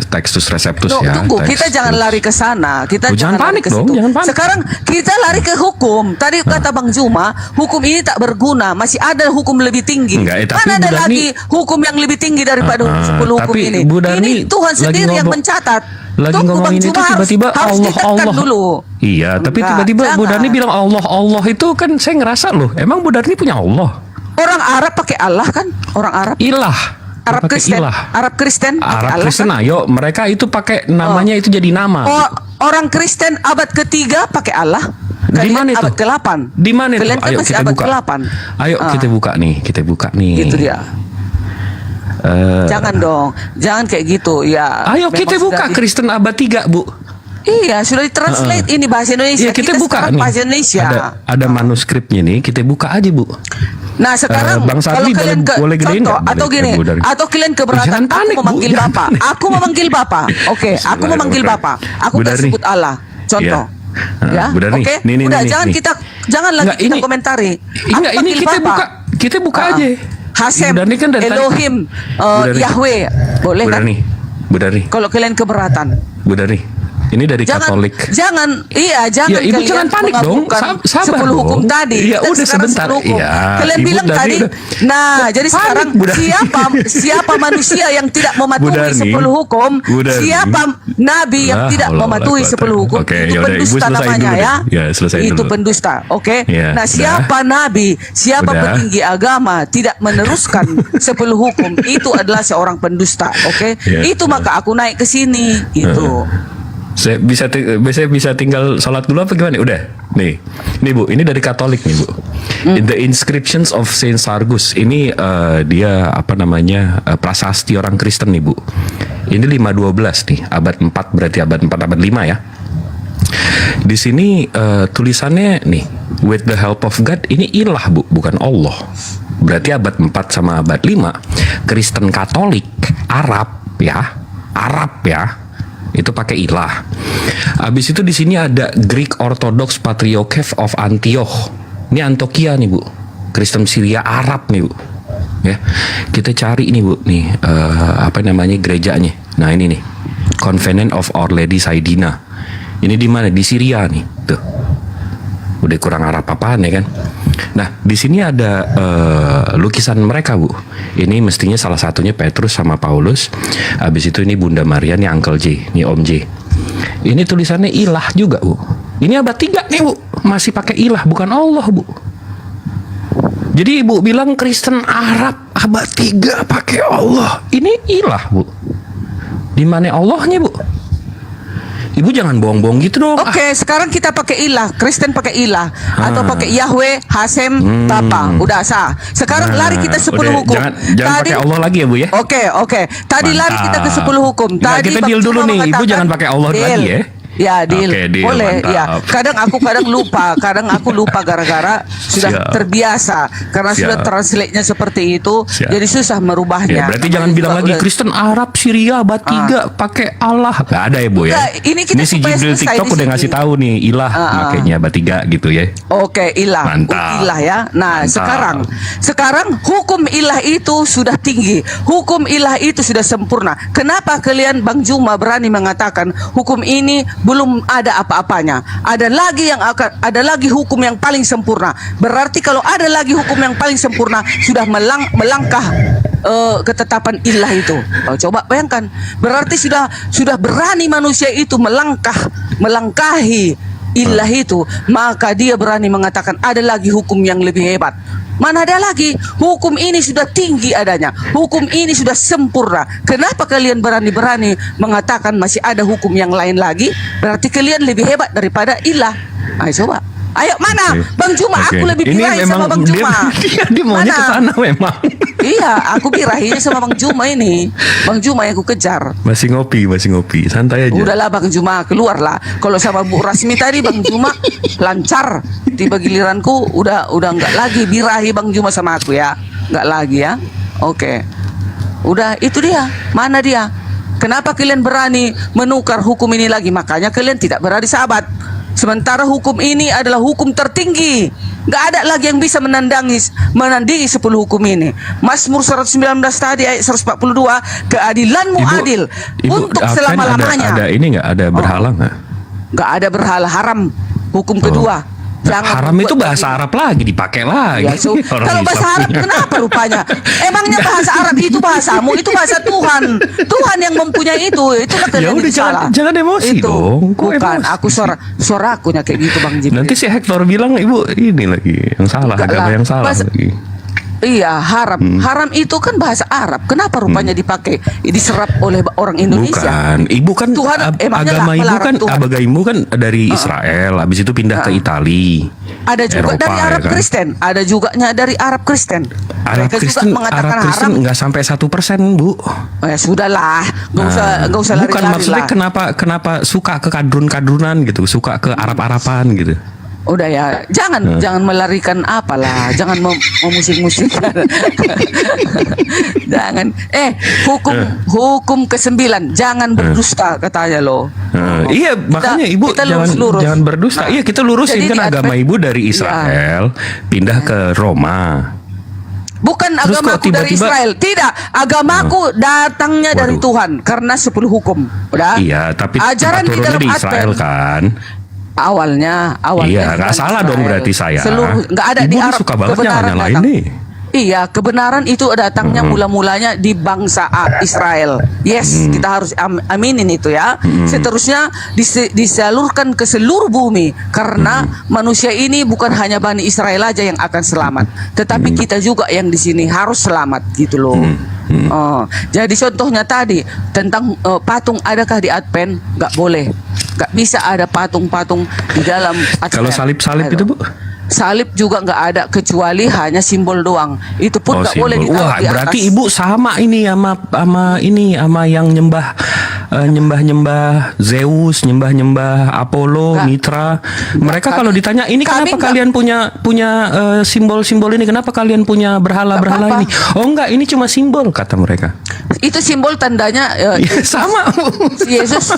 Textus Receptus No, ya. tunggu, kita Textus. jangan lari ke sana. Kita jangan lari panik ke dong, situ. jangan panik. Sekarang kita lari ke hukum. Tadi kata Bang Juma, hukum ini tak berguna. Masih ada hukum lebih tinggi. Enggak, tapi Mana ada Bu Darni- lagi hukum yang lebih tinggi daripada 10 hukum tapi ini? Bu Darni Ini Tuhan lagi sendiri yang ngomong- mencatat. Lagi Tunggu, ngomongin Bang itu Juma, tiba-tiba harus Allah ditekan Allah. dulu. Iya, tapi Enggak, tiba-tiba Bu jangan. Darni bilang Allah itu kan saya ngerasa loh. Emang Bu Darni punya Allah? Orang Arab pakai Allah kan? Orang Arab. Ilah. Arab Pakai Kristen. ilah. Arab Kristen pakai Arab Allah Kristen, kan? ayo mereka itu pakai namanya itu jadi nama. Oh, orang Kristen abad ketiga pakai Allah. Di mana itu? Abad ke-8. Di mana itu? Kalian kan Ayo masih kita abad buka. ke-8. Ayo kita buka nih, kita buka nih. Itu dia. Jangan dong, jangan kayak gitu ya. Ayo memang kita buka sudah Kristen abad 3, Bu. Iya, sudah ditranslate ini bahasa Indonesia. Iya, kita buka sekarang nih. bahasa Indonesia. Ada manuskripnya nih, kita buka aja, Bu. Nah sekarang Bang kalau Sadli kalian boleh gedein contoh nggak? atau Boleh, gini Bu Darni. atau kalian keberatan Jangan panik, aku Bu, memanggil jangan bapak, panik. aku memanggil bapak, oke, aku memanggil bapak, aku Bu gak Darni. sebut Allah, contoh, Iya. ya, Bu Darni, oke, nih, udah nih, jangan nih. jangan lagi Nggak, kita ini- komentari. Enggak, ini kita buka aja. Hasem, Bu Darni kan dari tadi- Elohim, Bu Darni. Yahweh, boleh Bu kan? Darni, Bu Darni, Kalau kalian keberatan. Bu Darni. Ini dari Katolik. Jangan Ya, Ibu kalian jangan panik dong. mengabulkan Sabar 10 hukum dong. tadi. Iya, Dan udah sekarang sebentar. 10 hukum. Iya, Kalian Ibu bilang tadi tadi. udah- Nah, jadi Panik, sekarang Bu Darni. siapa manusia yang tidak mematuhi Darni. 10 hukum? Bu Darni. Siapa nabi yang Lah, tidak Allah, mematuhi Allah, 10 hukum? Oke, Itu yaudah, Ibu pendusta selesain namanya dulu ya. deh. Ya, selesain Itu dulu. pendusta. Oke. Ya, Nah, udah. siapa nabi, siapa Udah. petinggi agama tidak meneruskan 10 hukum, itu adalah seorang pendusta. Oke. Ya, Itu maka aku naik ke sini gitu. Saya bisa tinggal sholat dulu apa gimana? Udah. Nih Bu, ini dari Katolik nih, Bu. In the inscriptions of Saint Sargus. Ini dia apa namanya? Prasasti orang Kristen nih, Bu. Ini 512 nih, abad 4 berarti abad 4 abad 5 ya. Di sini tulisannya nih, with the help of God, ini ilah, Bu, bukan Allah. Berarti abad 4 sama abad 5 Kristen Katolik Arab ya, itu pakai ilah. Habis itu di sini ada Greek Orthodox Patriarchate of Antioch. Ini Antioquia nih, Bu. Kristen Syria Arab nih, Bu. Ya. Kita cari nih, Bu, nih apa namanya gerejanya. Nah, ini nih. Covenant of Our Lady Saidina. Ini di mana? Di Syria nih. Tuh. Udah kurang Arab apaan ya kan? Nah, di sini ada lukisan mereka, Bu. Ini mestinya salah satunya Petrus sama Paulus. Habis itu ini Bunda Maria, nih Uncle J, nih Om J. Ini tulisannya ilah juga, Bu. Ini abad 3 nih, Bu. Masih pakai ilah, bukan Allah, Bu. Jadi Ibu bilang Kristen Arab abad 3 pakai Allah. Ini ilah, Bu. Di mana Allahnya, Bu? Ibu jangan bohong-bohong gitu dong. Oke, sekarang kita pakai ilah, Kristen pakai ilah atau pakai Yahweh, Hasem, Bapa. Udah sah. Sekarang lari kita 10 udah, hukum. Jangan pakai Allah lagi ya, Bu ya. Oke. Tadi lari kita ke 10 hukum. Nggak, Tadi kita Bang deal dulu Juma nih. Ibu mengatakan, jangan pakai Allah deal. lagi ya. Ya, deal. Oke, deal, Boleh, mantap. ya. Kadang aku lupa gara-gara sudah Siap. terbiasa karena Siap. sudah translate-nya seperti itu, Siap. jadi susah merubahnya. Ya, berarti Namanya jangan bilang juga lagi udah- Kristen Arab Syria abad 3 pakai Allah. Gak ada ya, Bu ya. Enggak, ini kita si supaya Jibril selesai TikTok di udah sini. ngasih tahu nih ilah makanya abad 3 gitu ya. Oke, ilah. Mantap. Ilah ya. Nah, Mantap. sekarang hukum ilah itu sudah tinggi. Hukum ilah itu sudah sempurna. Kenapa kalian Bang Juma berani mengatakan hukum ini belum ada apa-apanya? Ada lagi hukum yang paling sempurna. Berarti kalau ada lagi hukum yang paling sempurna sudah melangkah ketetapan ilah itu. Coba bayangkan. Berarti sudah berani manusia itu melangkahi ilah itu, maka dia berani mengatakan ada lagi hukum yang lebih hebat. Mana ada lagi? Hukum ini sudah tinggi adanya. Hukum ini sudah sempurna. Kenapa kalian berani-berani mengatakan masih ada hukum yang lain lagi? Berarti kalian lebih hebat daripada ilah. Ayo coba. Ayo mana? Bang Juma, Oke. aku lebih Ini birahi memang sama Bang Juma. dia maunya ke sana memang. Iya, aku birahinya sama Bang Juma ini. Bang Juma yang aku kejar. Masih ngopi, santai aja. Udahlah Bang Juma, keluarlah. Kalau sama Bu Rasmi tadi Bang Juma lancar. Tiba giliranku udah enggak lagi birahi Bang Juma sama aku ya. Enggak lagi ya. Oke. Udah itu dia. Mana dia? Kenapa kalian berani menukar hukum ini lagi? Makanya kalian tidak berani sahabat. Sementara hukum ini adalah hukum tertinggi. Gak ada lagi yang bisa menandingi 10 hukum ini. Mazmur 119 tadi ayat 142, keadilanmu adil untuk Advent selama-lamanya. Ada ini nggak? Ada berhala nggak? Gak ada berhala, haram. Hukum kedua. Haram itu bahasa Arab lagi dipakai lagi. Ya, kalau bahasa Arab kenapa rupanya? Emangnya bahasa Arab itu bahasamu, itu bahasa Tuhan. Tuhan yang mempunyai itu kan Ya udah jangan emosi itu. dong. Kok Bukan, emosi? aku suara akunya kayak gitu Bang Jim. Nanti si Hector bilang ibu ini lagi yang salah, Enggak agama lah. yang salah lagi. Iya, haram. Haram itu kan bahasa Arab. Kenapa rupanya dipakai, diserap oleh orang Indonesia? Bukan, ibu kan Tuhan, emangnya agama ibu melarang kan Tuhan? ibu kan dari Israel, habis itu pindah ke Itali. Ada juga Eropa, dari Arab ya kan? Kristen, ada juga dari Arab Kristen. Arab Mereka Kristen, juga mengatakan Arab Kristen haram. nggak sampai 1%, Bu. Ya sudahlah, nggak usah Bukan lari-lari maksudnya lah. kenapa suka ke kadrun-kadrunan gitu, suka ke Arab-Araban gitu. Udah ya, jangan melarikan apalah, jangan memusik-musikkan. Jangan. Hukum ke-9, jangan berdusta katanya loh. Iya, makanya ibu kita lurus. jangan berdusta. Iya, kita lurusin jadi kan di agama Advent- ibu dari Israel pindah ke Roma. Bukan Terus kok agamaku dari tiba-tiba- Israel. Tidak, agamaku datangnya dari Tuhan karena 10 hukum. Udah? Iya, tapi ajaran di turunnya dalam di Israel Advent. kan. Awalnya Iya, nggak bukan salah dong Israel. berarti saya. Nggak ada Ibu di nih Arab. suka banget Kebenaran nyala-nyalain datang. nih. Iya, kebenaran itu datangnya mula-mulanya di bangsa Israel. Yes, kita harus aminin itu ya. Seterusnya disalurkan ke seluruh bumi karena manusia ini bukan hanya Bani Israel aja yang akan selamat, tetapi kita juga yang di sini harus selamat gitu loh. Jadi contohnya tadi tentang patung adakah di Advent? Nggak boleh, nggak bisa ada patung-patung di dalam Advent. Kalau salib-salib itu, Bu? Salib juga nggak ada kecuali hanya simbol doang. Itu pun nggak boleh simbol. ditaruh Wah, di atas. berarti ibu sama ini sama yang nyembah Zeus, nyembah Apollo, Mitra. Mereka kalau ditanya ini kenapa kalian punya simbol-simbol ini? Kenapa kalian punya berhala-berhala ini? Oh enggak, ini cuma simbol kata mereka. Itu simbol tandanya sama. Yesus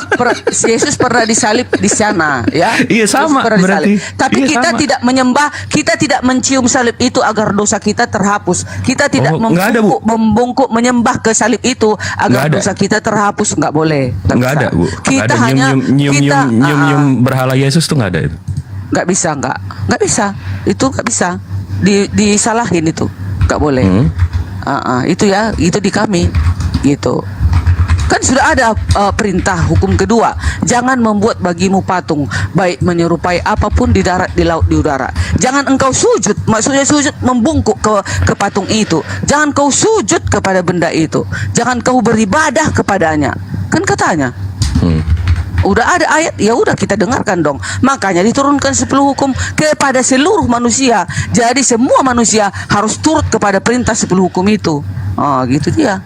pernah disalib di sana ya. Iya, sama, Yesus pernah berarti. disalib. Tapi Iya, kita sama. tidak menyembah, kita tidak mencium salib itu agar dosa kita terhapus. Kita tidak nggak ada, Bu. membungkuk menyembah ke salib itu Nggak agar ada. dosa kita terhapus, nggak boleh. Nggak ada, Bu. Kita Nggak ada hanya nyium berhala Yesus tuh nggak ada itu. nggak bisa itu nggak bisa disalahin itu nggak boleh. Itu ya, itu di kami gitu. Kan sudah ada perintah hukum kedua, jangan membuat bagimu patung baik menyerupai apapun di darat, di laut, di udara. Jangan engkau sujud, maksudnya sujud membungkuk ke patung itu. Jangan kau sujud kepada benda itu. Jangan kau beribadah kepadanya. Kan katanya. Udah ada ayat, ya udah kita dengarkan dong. Makanya diturunkan 10 hukum kepada seluruh manusia. Jadi semua manusia harus turut kepada perintah 10 hukum itu. Gitu dia.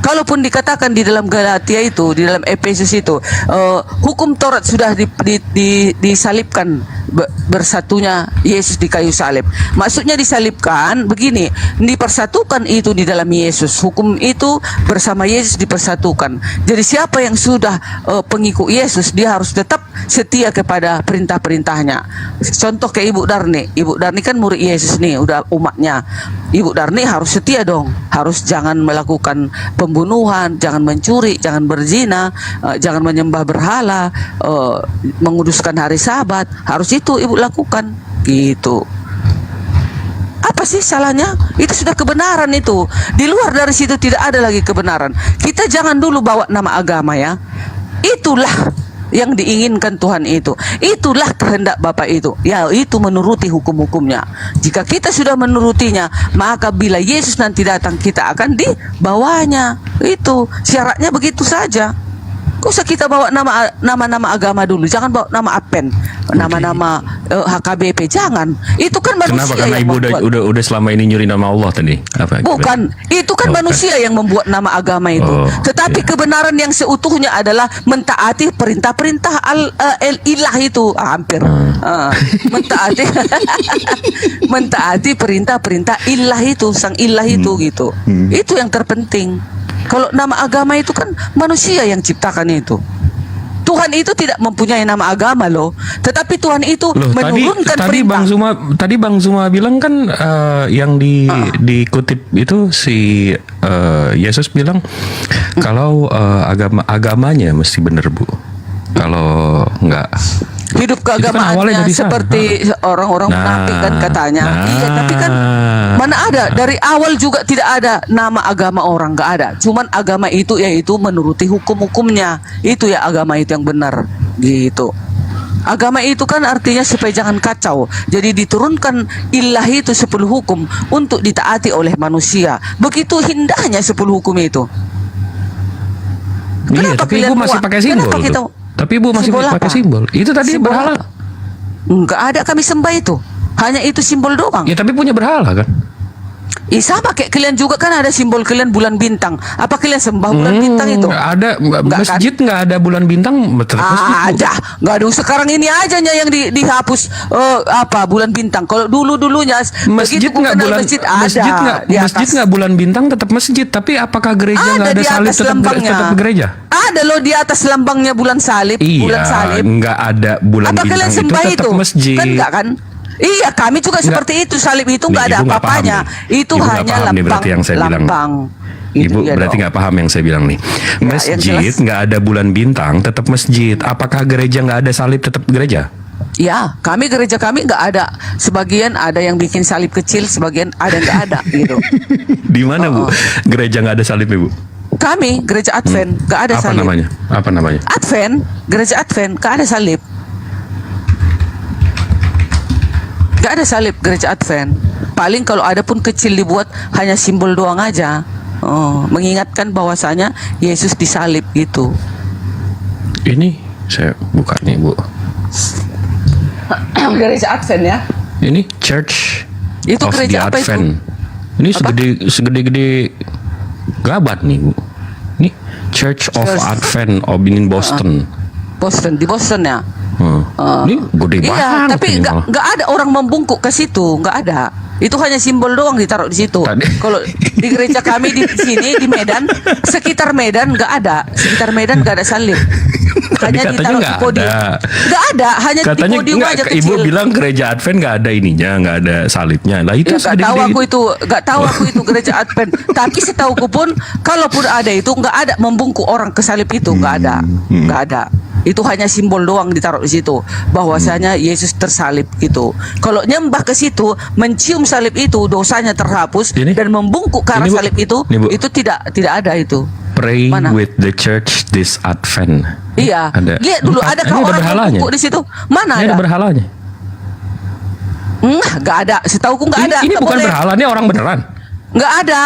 Kalaupun dikatakan di dalam Galatia itu, di dalam Efesus itu, hukum Taurat sudah disalibkan bersatunya Yesus di kayu salib. Maksudnya disalibkan begini, dipersatukan itu di dalam Yesus. Hukum itu bersama Yesus dipersatukan. Jadi siapa yang sudah pengikut Yesus, dia harus tetap setia kepada perintah-perintahnya. Contoh ke Ibu Darni. Ibu Darni kan murid Yesus nih, udah umatnya. Ibu Darni harus setia dong, harus jangan melakukan pembunuhan, jangan mencuri, jangan berzina, jangan menyembah berhala, menguduskan hari Sabat. Harus itu ibu lakukan gitu. Apa sih salahnya? Itu sudah kebenaran itu. Di luar dari situ tidak ada lagi kebenaran. Kita jangan dulu bawa nama agama ya. Itulah yang diinginkan Tuhan itu. Itulah kehendak Bapa itu. Ya, itu menuruti hukum-hukumnya. Jika kita sudah menurutinya, maka bila Yesus nanti datang, kita akan dibawanya. Itu syaratnya begitu saja. Gak usah kita bawa nama-nama agama dulu. Jangan bawa nama Advent, nama-nama HKBP. Jangan. Itu kan manusia. Kenapa? Karena yang ibu membuat. udah selama ini nyuri nama Allah tadi. Apa? Bukan, itu kan manusia yang membuat nama agama itu. Tetapi kebenaran yang seutuhnya adalah mentaati perintah-perintah ilah itu. Hampir mentaati mentaati perintah-perintah ilah itu, sang ilah itu gitu. Itu yang terpenting. Kalau nama agama itu kan manusia yang ciptakan itu. Tuhan itu tidak mempunyai nama agama loh, tetapi Tuhan itu menurunkan perintah. Tadi Bang Zuma bilang kan yang dikutip itu si Yesus bilang kalau agamanya mesti benar, Bu. Kalau enggak hidup awalnya keagamaannya dari sana. seperti orang-orang munafik kan katanya. Iya, tapi kan mana ada dari awal juga tidak ada nama agama orang, nggak ada. Cuman agama itu yaitu menuruti hukum-hukumnya. Itu ya agama itu yang benar gitu. Agama itu kan artinya supaya jangan kacau. Jadi diturunkan ilahi itu 10 hukum untuk ditaati oleh manusia. Begitu indahnya 10 hukum itu. Iya, tapi ibu masih pakai simbol kenapa kita tuh. Tapi ibu masih simbol pakai apa? simbol. Itu tadi Simbol berhala. apa? Enggak ada kami sembah itu. Hanya itu simbol doang. Ya tapi punya berhala kan? Sama kayak kalian juga kan ada simbol kalian bulan bintang. Apa kalian sembah bulan bintang itu? Ada Nggak masjid nggak ada bulan bintang masjid, Bu. Ada, nggak ada. Sekarang ini aja yang dihapus apa bulan bintang. Kalau dulunya Masjid nggak bulan masjid ada di atas. masjid nggak bulan bintang tetap masjid. Tapi apakah gereja nggak ada di salib atas tetap lambangnya. tetap gereja? Ada loh di atas lambangnya bulan salib. Bulan Iya, salib. nggak ada bulan Apa bintang kalian itu sembah tetap itu? masjid. Kan enggak kan? Iya, kami juga Nggak. seperti itu. Salib itu Nih, nggak ada Ibu nggak paham apa-apanya. nih. Itu Ibu nggak hanya paham nih berarti yang saya bilang. lambang. Ibu Iya berarti dong. nggak paham yang saya bilang nih. yang Masjid jelas. nggak ada bulan bintang tetap masjid. Apakah gereja nggak ada salib tetap gereja? Ya, gereja kami nggak ada. Sebagian ada yang bikin salib kecil, sebagian ada nggak ada gitu. Di mana Bu? Gereja nggak ada salib Ibu? Kami gereja Advent nggak ada Apa salib. namanya? Apa namanya? Advent, gereja Advent nggak ada salib. Nggak ada salib gereja Advent. Paling kalau ada pun kecil dibuat hanya simbol doang aja. Mengingatkan bahwasanya Yesus disalib gitu. Ini saya buka nih Bu. Gereja Advent ya. Ini Church Itu of gereja the apa itu? Advent. Ini segede-gede gabat nih Bu. Ini Church of Advent of in Boston. Boston, di Boston ya. Ini gede Iya, banget tapi ini malah. nggak ada orang membungkuk ke situ, nggak ada. Itu hanya simbol doang ditaruh di situ. Kalau di gereja kami di sini di Medan, sekitar Medan nggak ada, sekitar Medan nggak ada salib. Hanya katanya ditaruh di nggak podium. ada. Nggak ada, hanya Katanya di podium nggak, aja Ibu kecil. bilang gereja Advent nggak ada ininya, nggak ada salibnya. Lah itu Ya, nggak tahu segede-gede aku itu, nggak tahu aku itu gereja Advent. Tapi setauku pun, kalaupun ada itu nggak ada membungkuk orang ke salib itu, nggak ada, nggak ada. Itu hanya simbol doang ditaruh di situ, bahwasanya Yesus tersalib gitu. Kalau nyembah ke situ, mencium salib itu, dosanya terhapus dan membungkuk ke arah Ini, Bu. salib Ini, Bu. itu tidak ada itu. Pray Mana? with the church this Advent. Iya. Ada. Lihat dulu Empat. ada Ini ada orang berhalanya. membungkuk di situ. Mana Ini ada? ada berhalanya. Nggak ada. Setauku nggak ada. Ini Nggak bukan boleh. berhala, ini orang beneran. Nggak ada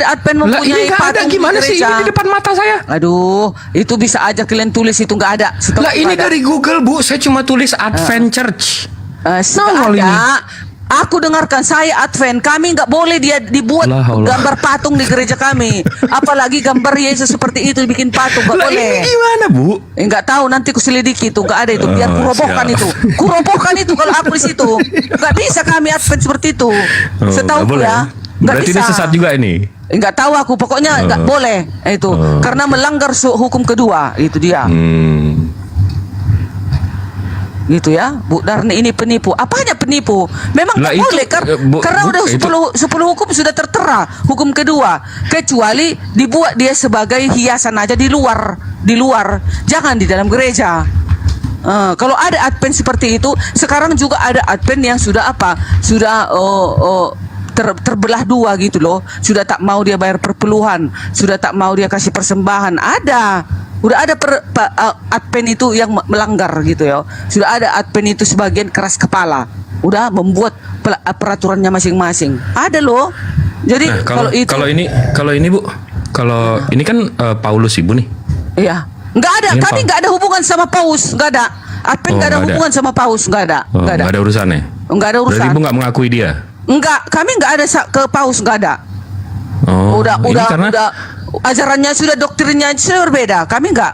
Advent Lah, mempunyai ini nggak ada, patung gimana sih? gereja. Ini di depan mata saya. Aduh, itu bisa aja kalian tulis itu nggak ada. Setahu Lah ini nggak ada. dari Google Bu, saya cuma tulis Advent Church. Nggak ada. Aku dengarkan saya Advent, kami nggak boleh dia dibuat Lah, Allah. gambar patung di gereja kami. Apalagi gambar Yesus seperti itu bikin patung nggak Lah boleh. ini gimana Bu? Nggak tahu, nanti ku selidiki itu nggak ada itu. Biar Oh, kurobohkan siap. itu. Kurobohkan itu kalau aku di situ. Nggak bisa kami Advent seperti itu. Oh, Setahu nggak boleh. ya. Nggak Berarti bisa. ini sesat juga ini. Nggak tahu aku, pokoknya nggak boleh itu karena melanggar hukum kedua itu dia. Gitu ya, Bu Darni, ini penipu. Apanya penipu? Memang Lah nggak itu, boleh karena Bu, udah itu- 10 hukum sudah tertera. Hukum kedua, kecuali dibuat dia sebagai hiasan aja di luar, jangan di dalam gereja. Kalau ada Advent seperti itu, sekarang juga ada Advent yang sudah terbelah dua gitu loh. Sudah tak mau dia bayar perpuluhan, sudah tak mau dia kasih persembahan. Udah ada Advent itu yang melanggar gitu ya. Sudah ada Advent itu sebagian keras kepala. Udah membuat peraturannya masing-masing. Ada loh. Jadi Nah, kalau itu kalau ini Bu, kalau ini kan Paulus Ibu nih. iya. Nggak ada, Ini kami nggak ada hubungan sama Paus, nggak ada. Advent nggak ada nggak ada. hubungan sama Paus, nggak ada. Oh, nggak ada urusannya. Nggak ada urusan. Berarti Ibu nggak mengakui dia. Enggak, kami nggak ada ke Paus, nggak ada. Oh, udah ajarannya sudah, doktrinnya sudah berbeda. Kami nggak.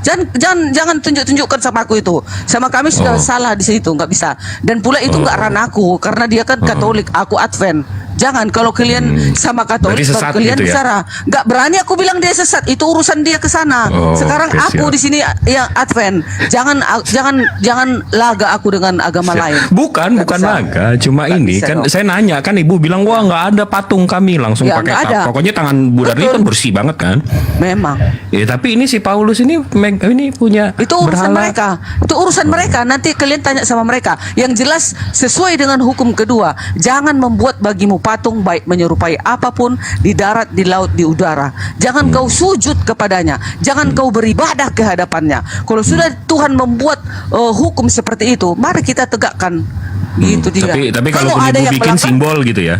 Jangan tunjukkan sama aku itu. Sama kami sudah salah di situ, nggak bisa. Dan pula itu nggak ranahku karena dia kan Katolik, aku Advent. Jangan kalau kalian sama Katolik, Berarti sesat kalau kalian gitu ya? bicara, nggak berani aku bilang dia sesat. Itu urusan dia ke sana. Oh, Sekarang oke, aku siap. di sini yang Advent. Jangan laga aku dengan agama lain. Bukan bisa. laga, cuma ini bisa kan dong. saya nanya kan ibu bilang wah nggak ada patung kami langsung Ya, pakai nggak ada. pokoknya tangan Bu Darni kan bersih banget kan. Memang. Ya tapi ini si Paulus ini ini punya Itu urusan berhala. mereka. Itu urusan mereka. Nanti kalian tanya sama mereka. Yang jelas sesuai dengan hukum kedua, jangan membuat bagimu patung baik menyerupai apapun di darat, di laut, di udara. Jangan kau sujud kepadanya. Jangan kau beribadah ke hadapannya. Kalau sudah Tuhan membuat hukum seperti itu, mari kita tegakkan. Gitu dia. Tapi kalau ada ibu yang bikin melanggar- simbol gitu ya.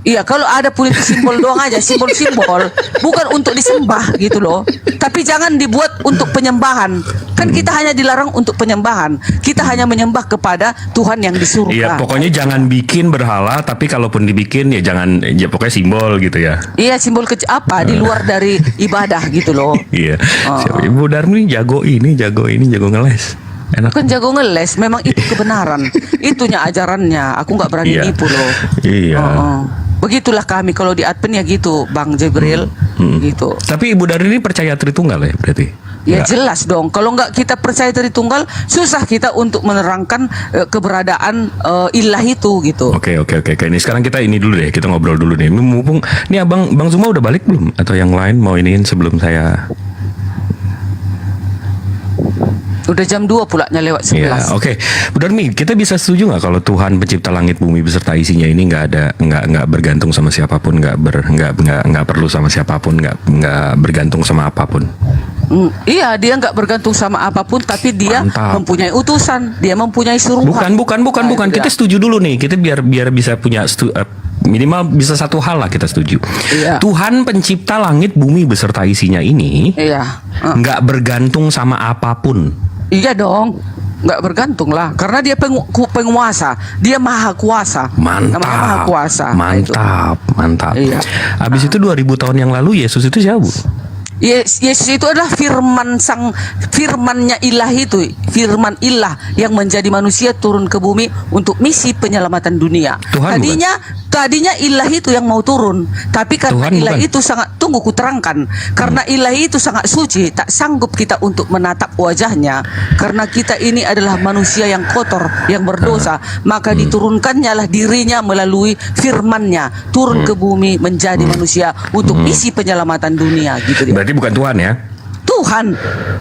Iya, kalau ada politik simbol doang aja, simbol-simbol, bukan untuk disembah gitu loh. Tapi jangan dibuat untuk penyembahan. Kan kita hanya dilarang untuk penyembahan. Kita hanya menyembah kepada Tuhan yang di surga. Iya, pokoknya jangan bikin berhala, tapi kalaupun dibikin ya jangan, ya pokoknya simbol gitu ya. Iya, simbol apa di luar dari ibadah gitu loh. Iya. Siapa? Ibu Darmi jago jago ngeles. Enak. Bukan jago ngeles, memang itu kebenaran. Itunya ajarannya. Aku nggak berani Iya. nipu loh. Iya. Begitulah kami kalau di Advent ya gitu, Bang Jibril. Gitu. Tapi Ibu Darni ini percaya Tritunggal ya berarti? Ya Nggak? jelas dong. Kalau nggak kita percaya Tritunggal, susah kita untuk menerangkan keberadaan ilah itu gitu. Oke. Ini sekarang kita ini dulu deh, kita ngobrol dulu nih. Mumpung ini Bang Zuma udah balik belum? Atau yang lain mau iniin sebelum saya? Udah jam 2 pulanya lewat 11. Iya, oke. Bu Darmi, kita bisa setuju nggak kalau Tuhan pencipta langit bumi beserta isinya ini nggak bergantung sama siapapun, nggak perlu sama siapapun, nggak bergantung sama apapun. Iya, dia nggak bergantung sama apapun, tapi dia mempunyai utusan, dia mempunyai suruhan. Bukan. Kita setuju dulu nih. Kita biar bisa punya minimal bisa satu hal lah kita setuju. Iya. Tuhan pencipta langit bumi beserta isinya ini Iya. nggak bergantung sama apapun. Iya dong, nggak bergantung lah, karena dia penguasa, dia maha kuasa. Namanya maha kuasa. Mantap. Iya. Habis itu 2000 tahun yang lalu Yesus itu siapa, Bu? Yesus itu adalah firmannya ilah itu, firman ilah yang menjadi manusia turun ke bumi untuk misi penyelamatan dunia. Tuhan Tadinya ilah itu yang mau turun, tapi karena Tuhan ilah bukan? itu sangat, tunggu kuterangkan, karena ilah itu sangat suci, tak sanggup kita untuk menatap wajahnya, karena kita ini adalah manusia yang kotor, yang berdosa, maka diturunkannya lah dirinya melalui firmannya turun ke bumi menjadi manusia untuk misi penyelamatan dunia gitu dia. Berarti bukan Tuhan ya? Tuhan.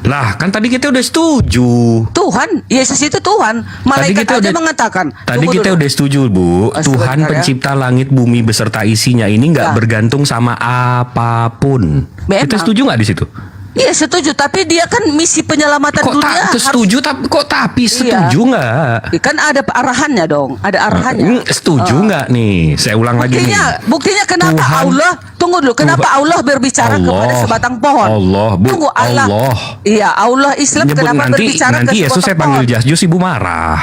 Lah, kan tadi kita udah setuju. Tuhan, Yesus itu Tuhan. Malaikat kita aja udah- mengatakan. Tadi Tunggu kita dulu. udah setuju, Bu. Tuhan sebentar ya. pencipta langit bumi beserta isinya ini nggak Ya. bergantung sama apapun. Memang. Kita setuju nggak di situ? Iya setuju, tapi dia kan misi penyelamatan dunia. Setuju, tapi setuju nggak? Kan ada arahannya dong, ada arahannya. Setuju nggak nih? Saya ulang lagi nih. Buktinya kenapa Tuhan- Allah, tunggu dulu, kenapa Allah berbicara kepada sebatang pohon? Allah, Bu. Tunggu Allah. Allah. Iya, Allah Islam Nyebut kenapa nanti berbicara ke Yesus saya sebatang panggil pohon? Jasjus Ibu marah.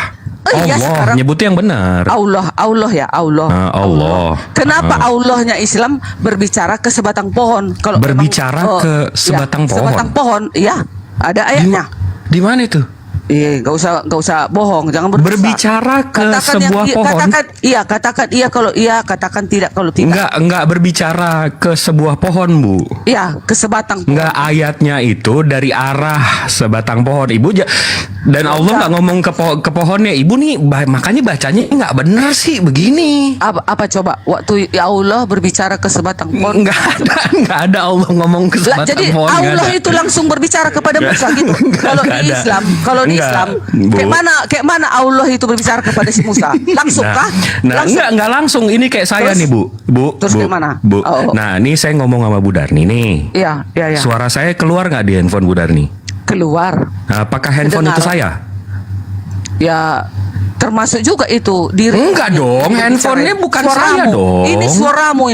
Oh iya, Allah, sekarang- nyebutnya yang benar. Allah ya Allah. Allah. Kenapa Allahnya Islam berbicara ke sebatang pohon? Kalau Berbicara memang, ke sebatang pohon? Sebatang pohon, iya. Ada ayatnya. Di mana itu? Iya, nggak usah bohong, jangan berdosa. Berbicara ke sebuah pohon? Katakan iya kalau iya, katakan tidak kalau tidak. Enggak berbicara ke sebuah pohon, Bu. Iya, ke sebatang pohon. Enggak, ayatnya itu dari arah sebatang pohon. Ibu dan Allah nggak ngomong ke pohonnya. Ibu nih makanya bacanya nggak benar sih begini. Apa coba? Waktu ya Allah berbicara ke sebatang pohon. Nggak ada Allah ngomong ke Lah, sebatang jadi pohon. nggak Allah ada. itu langsung berbicara kepada Musa gitu. Kalau nggak di ada. Islam, kalau di Nggak, Islam, Bu. kayak mana Allah itu berbicara kepada si Musa? Langsung kah? Enggak langsung. Ini kayak saya Terus? nih, Bu. Terus Bu, kayak mana? Bu. Oh. Nah, ini saya ngomong sama Bu Darni nih. Iya. Suara saya keluar nggak di handphone Bu Darni? Keluar. Nah, apakah handphone Kedengar. itu saya? Ya termasuk juga itu diri. Enggak dong, handphonenya bukan saya dong. Ini suaramu.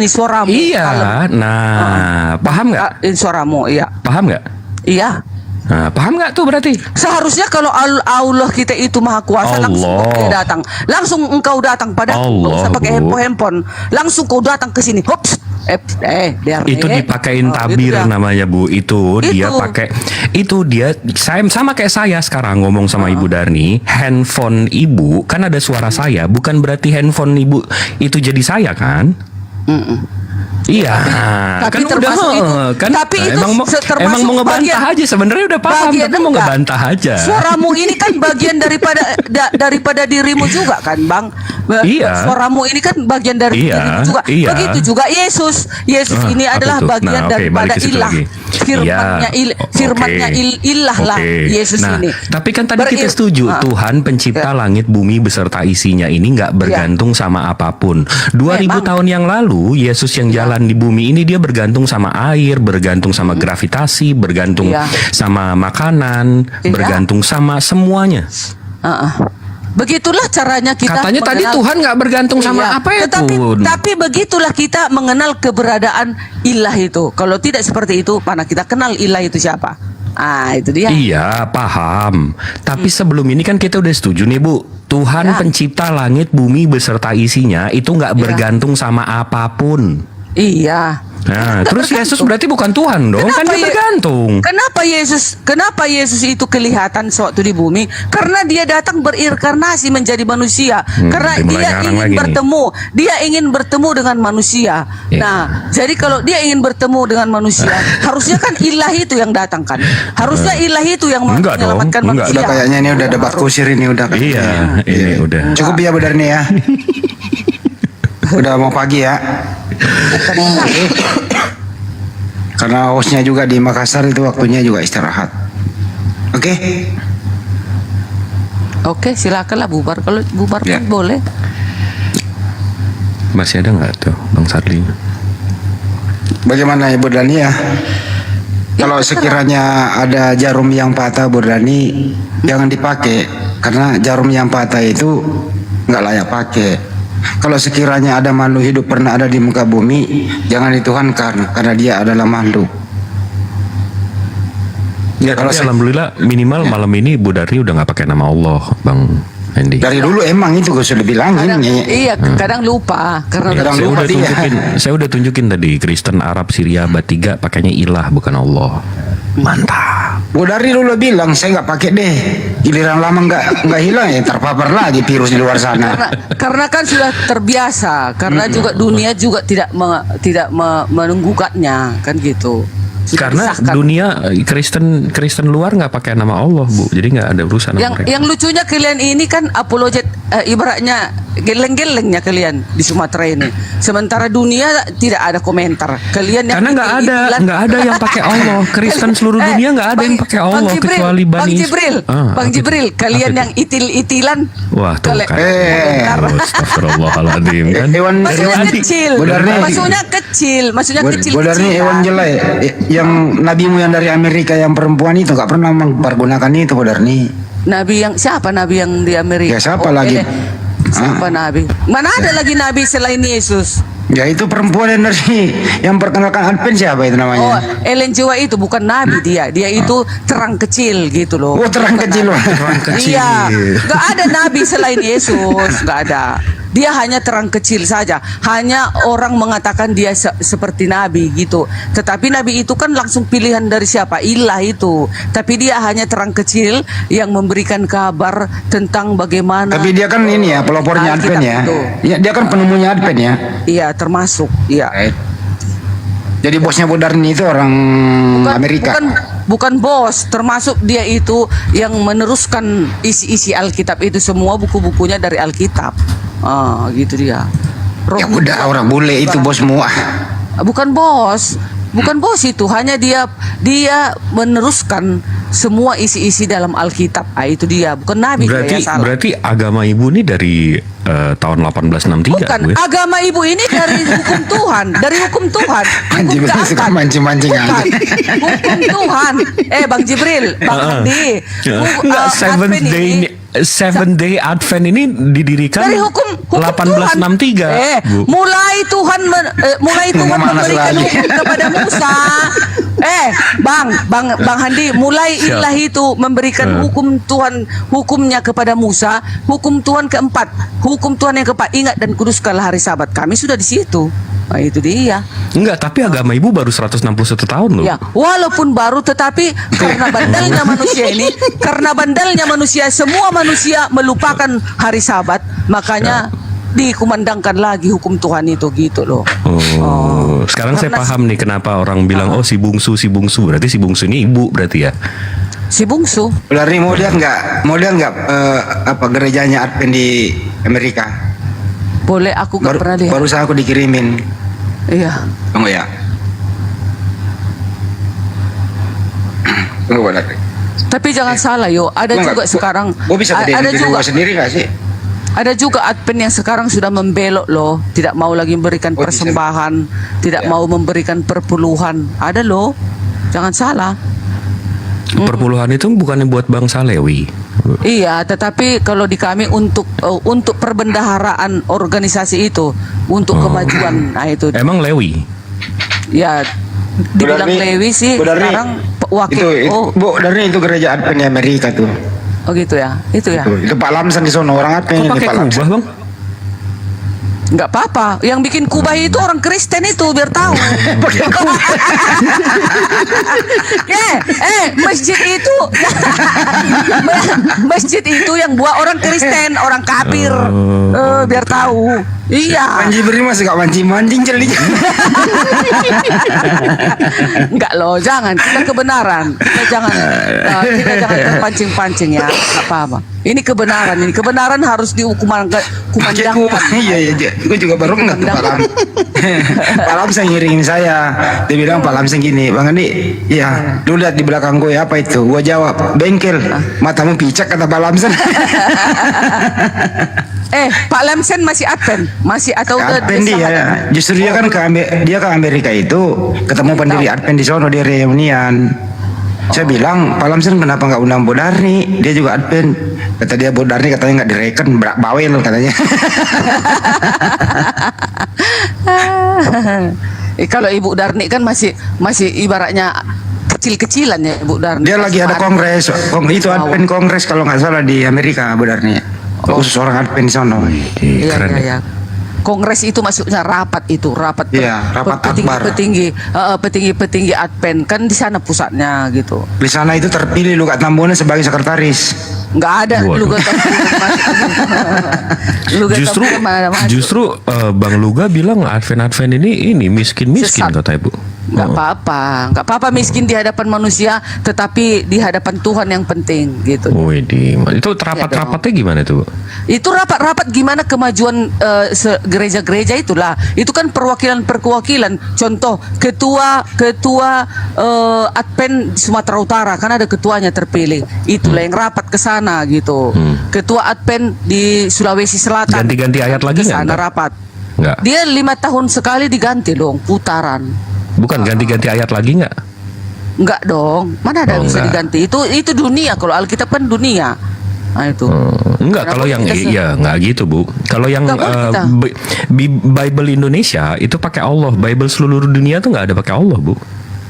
Iya. Kalem. Nah, paham nggak? Ini suaramu, iya. Paham nggak? Iya. Nah, paham nggak tuh berarti? Seharusnya kalau Allah kita itu maha kuasa, langsung dia datang. Langsung engkau datang pada, nggak usah pakai handphone. Langsung kau datang ke sini. Hops. Biar Itu dipakein tabir namanya Bu. Itu dia pakai. Itu dia sama kayak saya sekarang ngomong sama Ibu Darni. Handphone Ibu kan ada suara saya. Bukan berarti handphone Ibu itu jadi saya kan? Iya, tapi kan udah kan tapi itu emang mau ngebantah aja sebenarnya udah paham tapi mau ngebantah aja. Suaramu ini kan bagian daripada dirimu juga kan, Bang. Iya. Suaramu ini kan bagian dari dirimu juga. Iya. Begitu juga Yesus. Yesus ini adalah bagian daripada ilah. Firmannya ilah lah Yesus ini. Tapi kan tadi kita setuju Tuhan pencipta langit bumi beserta isinya ini nggak bergantung sama apapun. 2000 tahun yang lalu Yesus yang jalan di bumi ini dia bergantung sama air, bergantung sama gravitasi, bergantung sama makanan, bergantung sama semuanya. Begitulah caranya kita. Katanya tadi Tuhan nggak bergantung sama apa ya pun. Tapi begitulah kita mengenal keberadaan ilah itu. Kalau tidak seperti itu, mana kita kenal ilah itu siapa? Itu dia. Iya, paham. Tapi sebelum ini kan kita udah setuju nih Bu. Tuhan pencipta langit bumi beserta isinya itu nggak bergantung sama apapun. Iya. Nah, terus Yesus berarti bukan Tuhan dong, kan dia bergantung. Kenapa Yesus itu kelihatan sewaktu di bumi? Karena dia datang berinkarnasi menjadi manusia. Karena dia ingin bertemu dengan manusia. Nah, jadi kalau dia ingin bertemu dengan manusia, harusnya kan ilah itu yang datang kan. Harusnya ilah itu yang menyelamatkan manusia. Udah kayaknya ini udah debat kusir ini udah. Iya, ini udah. Cukup ya benar nih ya. Udah mau pagi ya. Karena hostnya juga di Makassar itu waktunya juga istirahat. Oke, silakanlah bubar. Kalau bubar pun boleh. Masih ada nggak tuh Bang Sadli? Bagaimana Ibu Dani ya? Kalau sekiranya ada jarum yang patah Bu Dani, jangan dipakai karena jarum yang patah itu nggak layak pakai. Kalau sekiranya ada makhluk hidup pernah ada di muka bumi, jangan dituhankan karena dia adalah makhluk. Ya, kalau alhamdulillah minimal malam ini Bu Darni udah nggak pakai nama Allah, Bang Andy. Dari dulu emang itu gue sudah bilangin. Kadang lupa karena saya udah tunjukin tadi Kristen, Arab, Syria, Batiga pakainya ilah bukan Allah. Mantap. Bu Darni dulu bilang saya nggak pakai deh. Giliran lama nggak hilang ya terpapar lagi virus di luar sana. Karena kan sudah terbiasa. Karena juga dunia juga tidak menunggukannya kan gitu. Karena dunia Kristen luar nggak pakai nama Allah Bu, jadi nggak ada urusan sama mereka. Yang lucunya kalian ini kan apologet, ibaratnya geleng-gelengnya kalian di Sumatera ini. Sementara dunia tidak ada komentar. Kalian yang karena nggak ada yang pakai Allah. Kristen seluruh dunia nggak ada yang pakai Allah kecuali Bani Bang Jibril, kalian yang itil-itilan. Wah tuh kan. Astagfirullahaladzim kan. Maksudnya kecil. Bu Darni hewan jelek. Yang nabimu yang dari Amerika yang perempuan itu nggak pernah mempergunakan itu Bu Darni. Siapa nabi yang di Amerika? Ya siapa lagi? Siapa nabi? Mana ada lagi nabi selain Yesus? Ya itu perempuan yang perkenalkan Advent siapa itu namanya? Ellen G. White itu bukan nabi dia itu terang kecil gitu loh. Terang kecil. Iya, nggak ada nabi selain Yesus, nggak ada. Dia hanya terang kecil saja. Hanya orang mengatakan dia seperti nabi gitu. Tetapi nabi itu kan langsung pilihan dari siapa? Ilah itu. Tapi dia hanya terang kecil yang memberikan kabar tentang bagaimana. Tapi dia kan ini ya pelopornya Advent ya. Ya dia kan penemunya Advent ya. Iya termasuk. Iya. Jadi bosnya Bu Darni itu orang Amerika. Bukan bos, termasuk dia itu yang meneruskan isi-isi Alkitab itu semua buku-bukunya dari Alkitab. Gitu dia. Ya udah orang bule itu bosmu. Bukan bos itu, hanya dia meneruskan semua isi-isi dalam Alkitab. Itu dia, bukan nabi. Berarti agama ibu ini dari tahun 1863. Bukan, agama ibu ini dari hukum Tuhan, Hukum mancing-mancing aja. Hukum Tuhan. Bang Jibril, Bang Andi. Seventh Day Advent ini didirikan dari hukum 1863. Mulai Tuhan memberikan hukum kepada Musa. Bang Handi, mulai Siap. ilah itu memberikan hukum Tuhan, hukumnya kepada Musa, hukum Tuhan keempat, hukum Tuhan yang keempat, ingat dan kuduskanlah hari Sabat. Kami sudah di situ. Nah, itu dia. Enggak, tapi agama ibu baru 161 tahun loh. Ya, walaupun baru, tetapi karena bandelnya manusia ini, karena bandelnya manusia, semua manusia melupakan hari Sabat, makanya dikumandangkan lagi hukum Tuhan itu gitu loh. Sekarang saya Karena paham nih kenapa orang bilang si bungsu. Berarti si bungsu ini ibu berarti ya. Si bungsu. Dari mau lihat nggak apa gerejanya Advent di Amerika? Boleh, aku nggak pernah lihat. Baru saya aku dikirimin. Iya. Tunggu ya. Tunggu boleh. Tapi jangan salah yo, ada juga sekarang. Gua bisa ada gedein juga gua sendiri nggak sih? Ada juga Advent yang sekarang sudah membelok loh, tidak mau lagi memberikan persembahan, tidak mau memberikan perpuluhan. Ada loh, jangan salah. Perpuluhan itu bukannya buat bangsa Lewi. Iya, tetapi kalau di kami untuk perbendaharaan organisasi itu, untuk kemajuan, nah itu. Emang Lewi? Ya, dibilang Lewi sih sekarang wakil. Bu, dari itu gereja Advent di Amerika tuh. Oh gitu ya, itu ya. Itu Pak Lamsan di sono orang Advent. Kok pakai kubah, Bang? Nggak apa-apa. Yang bikin kubah itu orang Kristen itu, biar tahu. Masjid itu masjid itu yang buat orang Kristen, orang kafir. Biar tahu. Iya. Manji beri masih gak mancing jeli. Enggak loh, jangan. Kita kebenaran. Kita jangan terpancing-pancing ya. Nggak apa-apa. Ini kebenaran. Ini kebenaran harus dikumandangkan. Iya. Gue juga baru nggak Pak Lam. Pak Lamsan ngiringin saya. Dia bilang Pak Lamsan gini, Bang Andi, iya, lu lihat di belakang gue apa itu? Gue jawab, bengkel. Matamu picak kata Pak Lamsan. Pak Lamsen masih Advent, masih atau Advent dia, justru dia kan dia ke Amerika itu ketemu pendiri Advent di sono, di reunian. Saya bilang, Pak Lamsen kenapa nggak undang Bu Darni? Dia juga Advent. Kata dia Bu Darni katanya nggak direken, bawel katanya. Kalau Ibu Darni kan masih ibaratnya kecil-kecilan ya Ibu Darni. Dia lagi ada kongres, itu Advent kongres kalau nggak salah di Amerika Bu Darni. Khusus orang Advent di sono. Iya. Kongres itu maksudnya rapat rapat petinggi Advent kan di sana pusatnya gitu. Di sana itu terpilih Luka Tambona sebagai sekretaris. Nggak ada Luka Justru Bang Luga bilang Advent ini miskin kata Ibu. Nggak apa-apa miskin di hadapan manusia, tetapi di hadapan Tuhan yang penting gitu. Itu rapat-rapatnya gimana tuh? Itu rapat-rapat gimana kemajuan gereja-gereja itulah. Itu kan perwakilan. Contoh ketua Advent Sumatera Utara kan ada ketuanya terpilih. Itulah yang rapat ke sana gitu. Ketua Advent di Sulawesi Selatan. Ganti-ganti ayat lagi nggak? Sana rapat. Nggak. Dia 5 tahun sekali diganti dong putaran. Bukan ganti-ganti ayat lagi nggak? Enggak dong, mana ada yang bisa diganti? Itu dunia, kalau Alkitab kan dunia. Nah itu. Enggak, kalau yang enggak gitu, Bu. Kalau yang Bible Indonesia itu pakai Allah, Bible seluruh dunia tuh nggak ada pakai Allah, Bu.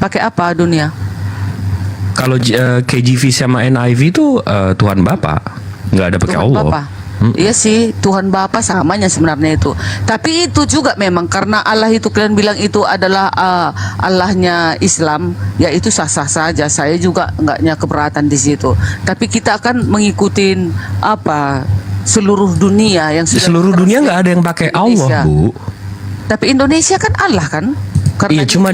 Pakai apa dunia? Kalau KJV sama NIV itu Tuhan Bapa, nggak ada pakai Allah. Bapa. Iya sih, Tuhan Bapa samanya sebenarnya itu. Tapi itu juga memang karena Allah itu kalian bilang itu adalah Allahnya Islam, ya itu sah-sah saja. Saya juga enggaknya keberatan di situ. Tapi kita akan mengikutin seluruh dunia yang sudah seluruh dunia nggak ada yang pakai Allah, Bu. Tapi Indonesia kan Allah kan? Iya, cuma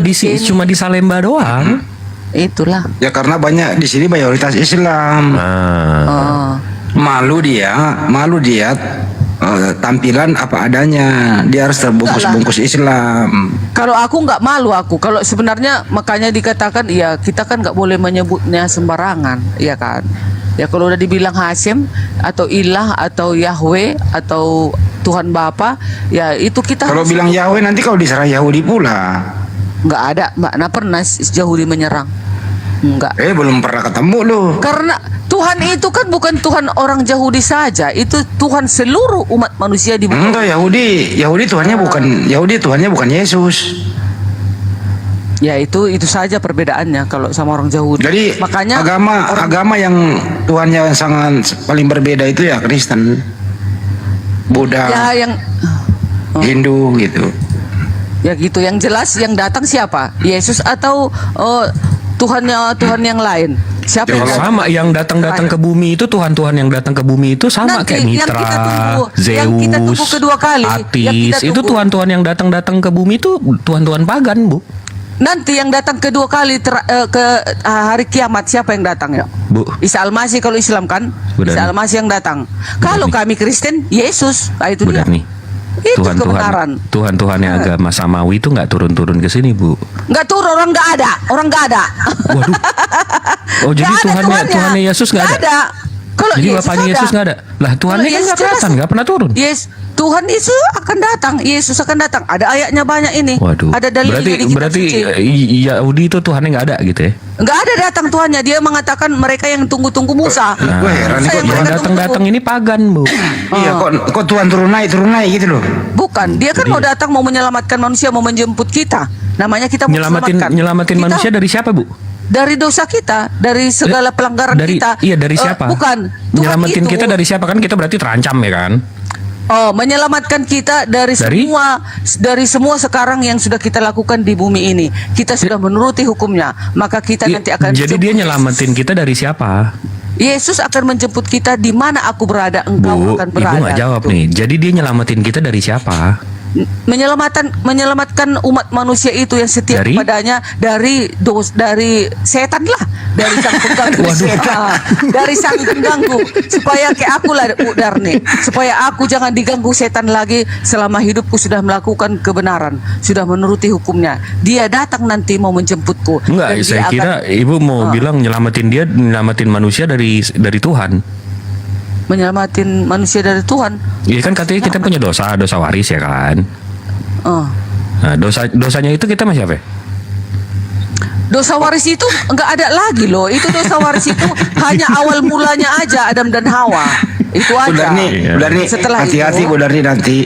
di Salemba doang. Itulah. Ya karena banyak di sini mayoritas Islam. Malu dia tampilan apa adanya, dia harus terbungkus Islam. Kalau aku nggak malu kalau sebenarnya makanya dikatakan ya kita kan nggak boleh menyebutnya sembarangan, ya kan? Ya kalau udah dibilang Hasyim atau Ilah atau Yahweh atau Tuhan Bapa, ya itu kita. Kalau bilang Yahweh nanti kalau diserang Yahudi pula. Nggak ada, mana pernah Yahudi menyerang. Enggak. Belum pernah ketemu loh. Karena Tuhan itu kan bukan Tuhan orang Yahudi saja, itu Tuhan seluruh umat manusia di bumi. Enggak, Yahudi Tuhannya bukan Yesus. Ya itu saja perbedaannya kalau sama orang Yahudi. Jadi makanya agama yang Tuhannya sangat paling berbeda itu ya Kristen, Buddha, ya yang Hindu gitu. ya gitu. Yang jelas yang datang siapa? Yesus atau Tuhan yang lain? Siapa yang datang? Sama yang datang ke bumi itu Tuhan-Tuhan yang datang ke bumi itu sama Nanti kayak yang Mitra, yang kita tunggu Zeus, kedua kali, yang Atis. kita Itu tunggu. Tuhan-Tuhan yang datang ke bumi itu Tuhan-Tuhan pagan, Bu. Nanti yang datang kedua kali ke hari kiamat siapa yang datang ya? Bu. Isa Al-Masih kalau Islam kan? Udah Isa nih. Al-Masih yang datang. Kalau kami Kristen, Yesus. Nah, itu dia. Nih. Itu kebenaran. Tuhan-Tuhan yang agama samawi itu nggak turun-turun ke sini, Bu. Nggak turun, orang nggak ada. Oh, jadi Nggak ada Tuhannya Yesus nggak ada? Kalau Jadi Yesus Bapaknya ada. Yesus nggak ada? Lah Tuhannya kan nggak kelihatan, nggak pernah turun. Tuhan Yesus akan datang. Yesus akan datang. Ada ayatnya banyak ini. Waduh. Ada dalilnya di kitab Berarti suci. Yahudi itu Tuhannya nggak ada gitu ya? Nggak ada datang Tuhannya. Dia mengatakan mereka yang tunggu-tunggu Musa. Nah, yang datang-datang ini pagan, Bu. Iya, kok Tuhan turun naik gitu loh. Bukan, dia kan mau datang mau menyelamatkan manusia, mau menjemput kita. Namanya kita mau Nyelamatin Kita- manusia dari siapa, Bu? Dari dosa kita, dari segala pelanggaran kita. Iya, dari siapa? Bukan. Tuhan Nyelamatin itu, kita dari siapa? Kan kita berarti terancam ya kan? menyelamatkan kita dari semua sekarang yang sudah kita lakukan di bumi ini. Kita sudah menuruti hukumnya, maka kita nanti akan Jadi dia nyelamatin kita dari siapa? Yesus akan menjemput kita di mana aku berada, engkau Bu, akan Ibu berada. nggak jawab gitu. nih. Jadi dia nyelamatin kita dari siapa? Menyelamatkan umat manusia itu yang setia Dari? kepadanya dari setan lah, dari sang pengganggu setan, dari sang pengganggu, supaya kayak aku lah udar nih, supaya aku jangan diganggu setan lagi selama hidupku sudah melakukan kebenaran, sudah menuruti hukumnya. Dia datang nanti mau menjemputku. Enggak, Dan saya dia kira akan- Ibu mau bilang nyelamatin manusia dari Tuhan. menyelamatin manusia dari Tuhan. Iya kan katanya kita punya dosa waris ya kan? Nah, dosanya itu kita masih apa? Ya? Dosa waris itu enggak ada lagi loh. Itu dosa waris itu hanya awal mulanya aja Adam dan Hawa. Itu aja. Udah nih, Setelah hati-hati itu, Bu Darni nanti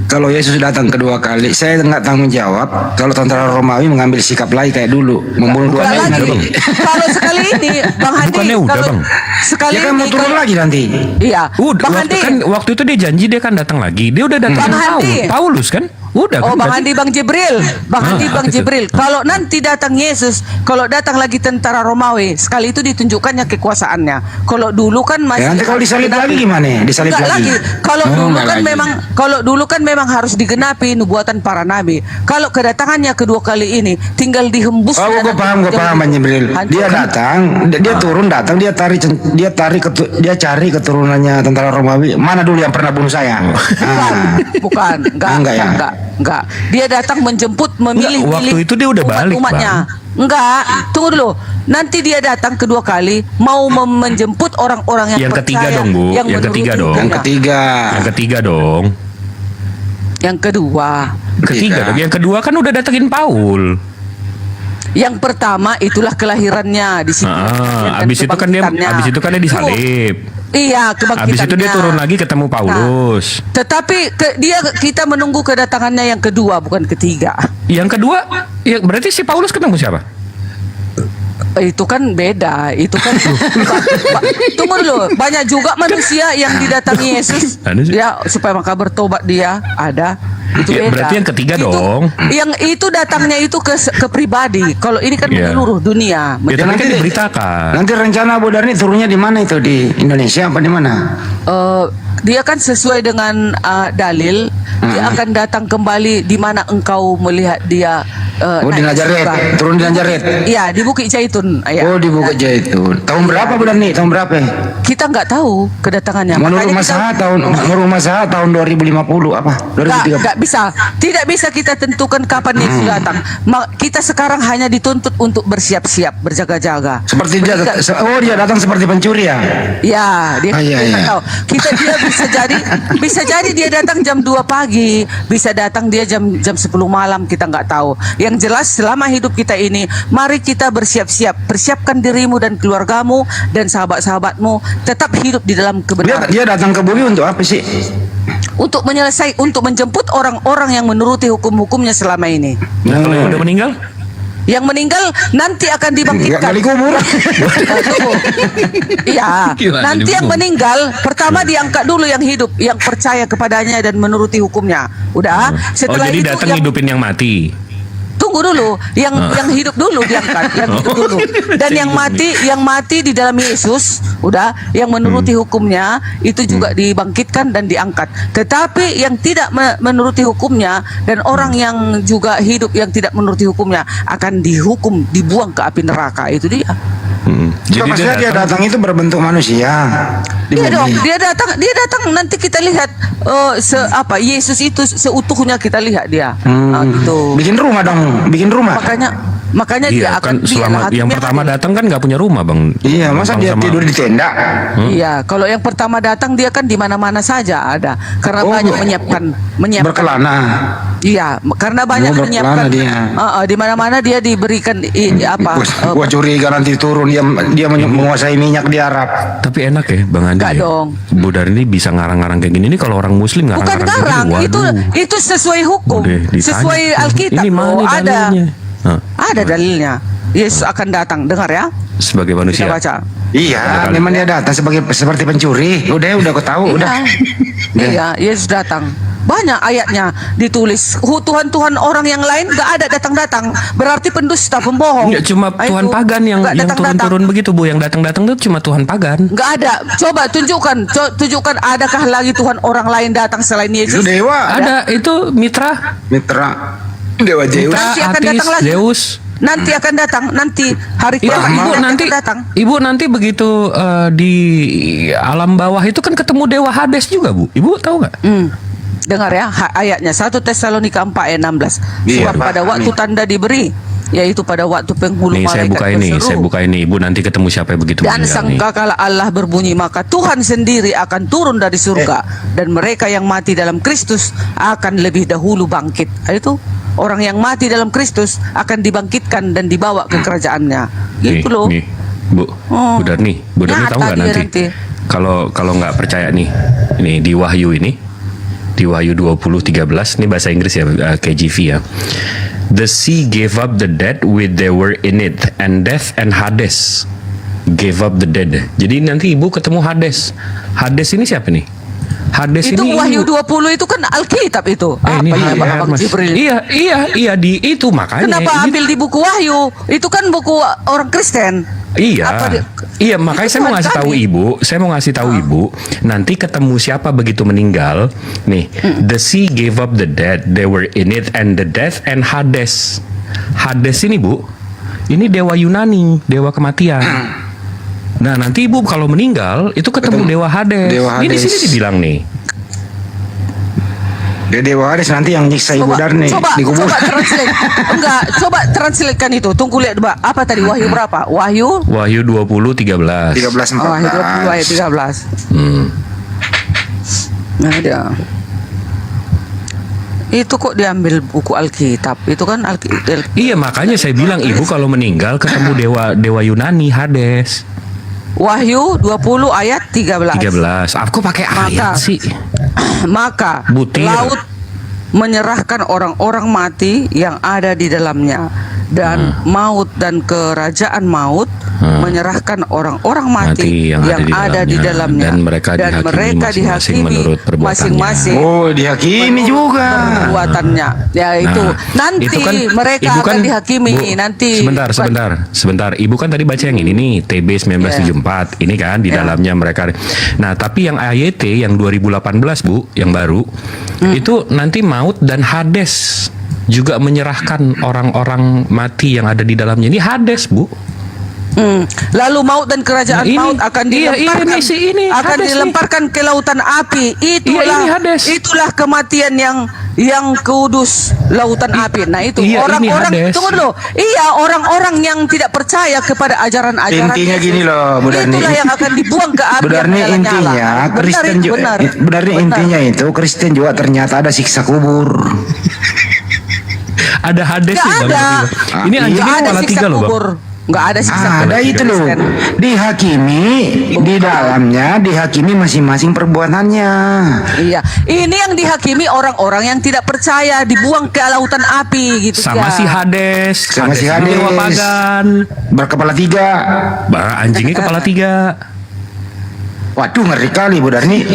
kalau Yesus datang kedua kali, saya nggak tanggung jawab kalau tentara Romawi mengambil sikap lain kayak dulu, membunuh dua enggak lain. lagi. Kalau sekali ini Bang Handi, Bukannya udah, kalau Bang? sekali Dia kan ini mau turun lagi nanti. Iya. Udah, Bang Handi. waktu itu dia janji dia kan datang lagi. Dia udah datang Bang Handi. Paulus kan? Udah Oh kan? Bang Handi, Bang Jibril, Bang Handi, Bang apa itu? Jibril. Kalau nanti datang Yesus, kalau datang lagi tentara Romawi, sekali itu ditunjukkannya kekuasaannya. Kalau dulu kan masih. Ya, nanti kalau disalib lagi gimana? Disalib Enggak lagi. Kalau Oh, dulu enggak kan lagi. kalau dulu kan memang harus digenapi nubuatan para nabi. Kalau kedatangannya kedua kali ini, tinggal dihembus. Oh, gue paham Bang Jibril. Dia datang, dia turun datang, dia cari keturunannya tentara Romawi. Mana dulu yang pernah bunuh saya? Bukan, enggak ya. Enggak. Dia datang menjemput, memilih Waktu itu dia udah balik, umatnya. Enggak, tunggu dulu. Nanti dia datang kedua kali mau menjemput orang-orang yang ketiga percaya, dong, Bu. yang Yang ketiga menuruti dong. hukumnya. Yang ketiga dong. Yang kedua. Ketiga dong. Yang kedua kan udah datengin Paul. Yang pertama itulah kelahirannya di situ. Dan Abis itu kan dia kebangkitannya. disalib. Iya, kebangkitannya. Abis itu dia turun lagi ketemu Paulus. Tetapi kita menunggu kedatangannya yang kedua, bukan ketiga. Yang kedua, ya berarti si Paulus ketemu siapa? Itu kan beda. Itu kan tunggu dulu. Banyak juga manusia yang didatangi Yesus ya supaya maka bertobat dia ada. Itu Ya, beda. berarti yang ketiga dong. Yang itu datangnya itu ke pribadi. Kalau ini kan Iya. menyeluruh dunia. Ya, tapi kan diberitakan. Nanti rencana Bu Darni turunnya di mana itu, di Indonesia apa di mana? Dia kan sesuai dengan dalil, dia akan datang kembali di mana engkau melihat dia. Oh, di naik ke Nazaret, surga. turun di Nazaret. Iya, di Bukit Zaitun. Ya. Oh, di Bukit Zaitun. Tahun berapa Bu Darni? Tahun berapa? Kita nggak tahu kedatangannya. Menurut Masaha tahun 2050 apa? 2030. Nggak bisa. Tidak bisa kita tentukan kapan Yesus datang. Kita sekarang hanya dituntut untuk bersiap-siap, berjaga-jaga. Seperti dia datang seperti pencuri ya? Ya, dia Iya, kita iya. tahu. Dia bisa jadi dia datang jam 2 pagi, bisa datang dia jam 10 malam, kita nggak tahu. Yang jelas selama hidup kita ini, mari kita bersiap-siap, persiapkan dirimu dan keluargamu dan sahabat-sahabatmu tetap hidup di dalam kebenaran. Dia datang ke bumi untuk apa sih? Untuk menjemput orang-orang yang menuruti hukum-hukumnya selama ini. Nah, kalau yang udah meninggal? Yang meninggal nanti akan dibangkitkan. Gali kubur. Iya. Gimana Nanti yang dibungkus? meninggal pertama diangkat dulu yang hidup, yang percaya kepadanya dan menuruti hukumnya. Udah. Oh, Setelah jadi itu datang yang hidupin yang mati. tunggu dulu, yang hidup dulu diangkat, yang hidup dulu. Dan yang mati di dalam Yesus, udah, yang menuruti hukumnya itu juga dibangkitkan dan diangkat. Tetapi yang tidak menuruti hukumnya dan orang yang juga hidup yang tidak menuruti hukumnya akan dihukum, dibuang ke api neraka. Itu dia. Jadi maksudnya dia datang itu berbentuk manusia. Iya dong, dia datang nanti kita lihat Yesus itu seutuhnya kita lihat dia. Gitu. Bikin rumah dong, bikin rumah. Makanya dia Iya kan akan selama yang pertama datang kan nggak punya rumah bang. Iya, masa Bang dia sama- tidur di tenda? Iya, kalau yang pertama datang dia kan di mana-mana saja ada, karena banyak menyiapkan. Berkelana. Iya, karena banyak berkelana menyiapkan. dia. Di mana-mana dia diberikan Gua curiga nanti turun dia menguasai minyak di Arab. Tapi enak ya Bang Andi. Enggak ya? dong. Bu Darni bisa ngarang-ngarang kayak gini. Ini kalau orang Muslim Bukan ngarang-ngarang kayak garang, gini, waduh. itu sesuai hukum, Udah ditanya. sesuai Alkitab. Ini mana loh, ada dalilnya? Hah, ada dalilnya. Yesus akan datang, dengar ya. sebagai Kita manusia. baca. Iya, memang dia datang seperti pencuri. Udah aku tahu, udah. Iya, Yesus datang. Banyak ayatnya ditulis. Tuhan-Tuhan orang yang lain gak ada datang-datang. Berarti pendusta, pembohong. Enggak cuma Tuhan pagan yang turun-turun begitu Bu. Yang datang-datang itu cuma Tuhan pagan. Gak ada. Coba tunjukkan adakah lagi Tuhan orang lain datang selain Yesus? Itu dewa. Ada itu mitra. Dewa Zeus. Nanti akan Atis, datang lagi. Zeus. Nanti akan datang. Nanti hari Itu kiamat ibu akan nanti datang. ibu nanti begitu di alam bawah itu kan ketemu dewa Hades juga Bu. Ibu tahu nggak? Dengar ya ayatnya 1 Tesalonika 4 ayat 16. Iya, Sebab Pak. pada waktu tanda diberi, yaitu pada waktu penghulu Nih saya buka ini, berseru, saya buka ini. Ibu nanti ketemu siapa yang begitu dan meninggal nih. sangkakala Allah berbunyi, maka Tuhan sendiri akan turun dari surga dan mereka yang mati dalam Kristus akan lebih dahulu bangkit. Itu orang yang mati dalam Kristus akan dibangkitkan dan dibawa ke kerajaannya. Gitu loh. Nih, Bu. Bu Darni Nyata tahu nggak dia nanti? Kalau nggak percaya nih, ini di Wahyu ini. Di Wahyu 20:13 ini bahasa Inggris ya, KJV ya. The sea gave up the dead with they were in it, and death and Hades gave up the dead. Jadi nanti ibu ketemu Hades. Hades ini siapa nih? Hades Itu ini Wahyu 20 itu kan Alkitab itu. ini Apa ya Hades, Bang Mas. Jibril? Iya di itu makanya. Kenapa ini- ambil di buku Wahyu? Itu kan buku orang Kristen. Iya, Apa di- iya makanya saya mau Tuhan ngasih tahu kami. ibu, ibu nanti ketemu siapa begitu meninggal, nih, the sea gave up the dead, they were in it, and the death and Hades. Hades ini Bu, ini dewa Yunani, dewa kematian. Nah nanti ibu kalau meninggal itu ketemu dewa Hades. Dewa Ini di Hades. sini dibilang nih. Dia dewa Hades nanti yang nyiksa Ibu Darni dikubur. Coba translate. Enggak, coba translatekan itu. Tunggu lihat Mbak. Apa tadi Wahyu berapa? Wahyu Wahyu 20:13. 13 Wahyu 20 ayat 13. Nah dia. Itu kok diambil buku Alkitab. Itu kan Alkitab. Iya makanya saya bilang ibu kalau meninggal ketemu dewa Yunani Hades. Wahyu 20 ayat 13. 13. Aku pakai ayat sih. Maka Butir. laut menyerahkan orang-orang mati yang ada di dalamnya, dan maut dan kerajaan maut menyerahkan orang-orang mati yang ada di dalamnya, dan mereka dihakimi masing-masing menurut perbuatannya. masing-masing Oh, dihakimi juga perbuatannya. Ya itu nanti itu kan, mereka Ibu akan kan, dihakimi Bu, nanti. sebentar. Ibu kan tadi baca yang ini nih, TB 1974. Ini kan di dalamnya mereka. Nah, tapi yang AYT yang 2018 Bu, yang baru itu nanti maut dan Hades juga menyerahkan orang-orang mati yang ada di dalamnya. Ini Hades Bu. Lalu maut dan kerajaan Nah, ini- maut akan iya, dilemparkan, ini akan Hades nih. dilemparkan ke lautan api. Iya, ini Hades. Itulah kematian yang kudus, lautan api. Nah itu Iya, ini orang-orang Hades. tunggu dulu. Iya, orang-orang yang tidak percaya kepada ajaran-ajaran Intinya Yesus. gini loh, Bu Darni. Itulah yang akan dibuang ke api. Bu yang Darni, menyala-nyala. intinya Kristen juga. Benar. Bu Darni, intinya itu Kristen juga ternyata ada siksa kubur. Ada Hades Nggak nih, Bang ada. Ibu. Ini Nggak anjingnya ada kepala siksa 3 loh Bang. kubur. Nggak ada siksa Ada kubur itu loh, Kristen. dihakimi di dalamnya, dihakimi masing-masing perbuatannya. Iya, ini yang dihakimi orang-orang yang tidak percaya, dibuang ke lautan api gitu. Sama ya. si Hades, Sama si ini Hades. Dewa Pagan, Berkepala 3. anjingnya kepala 3. Waduh, ngeri kali Bu Darni.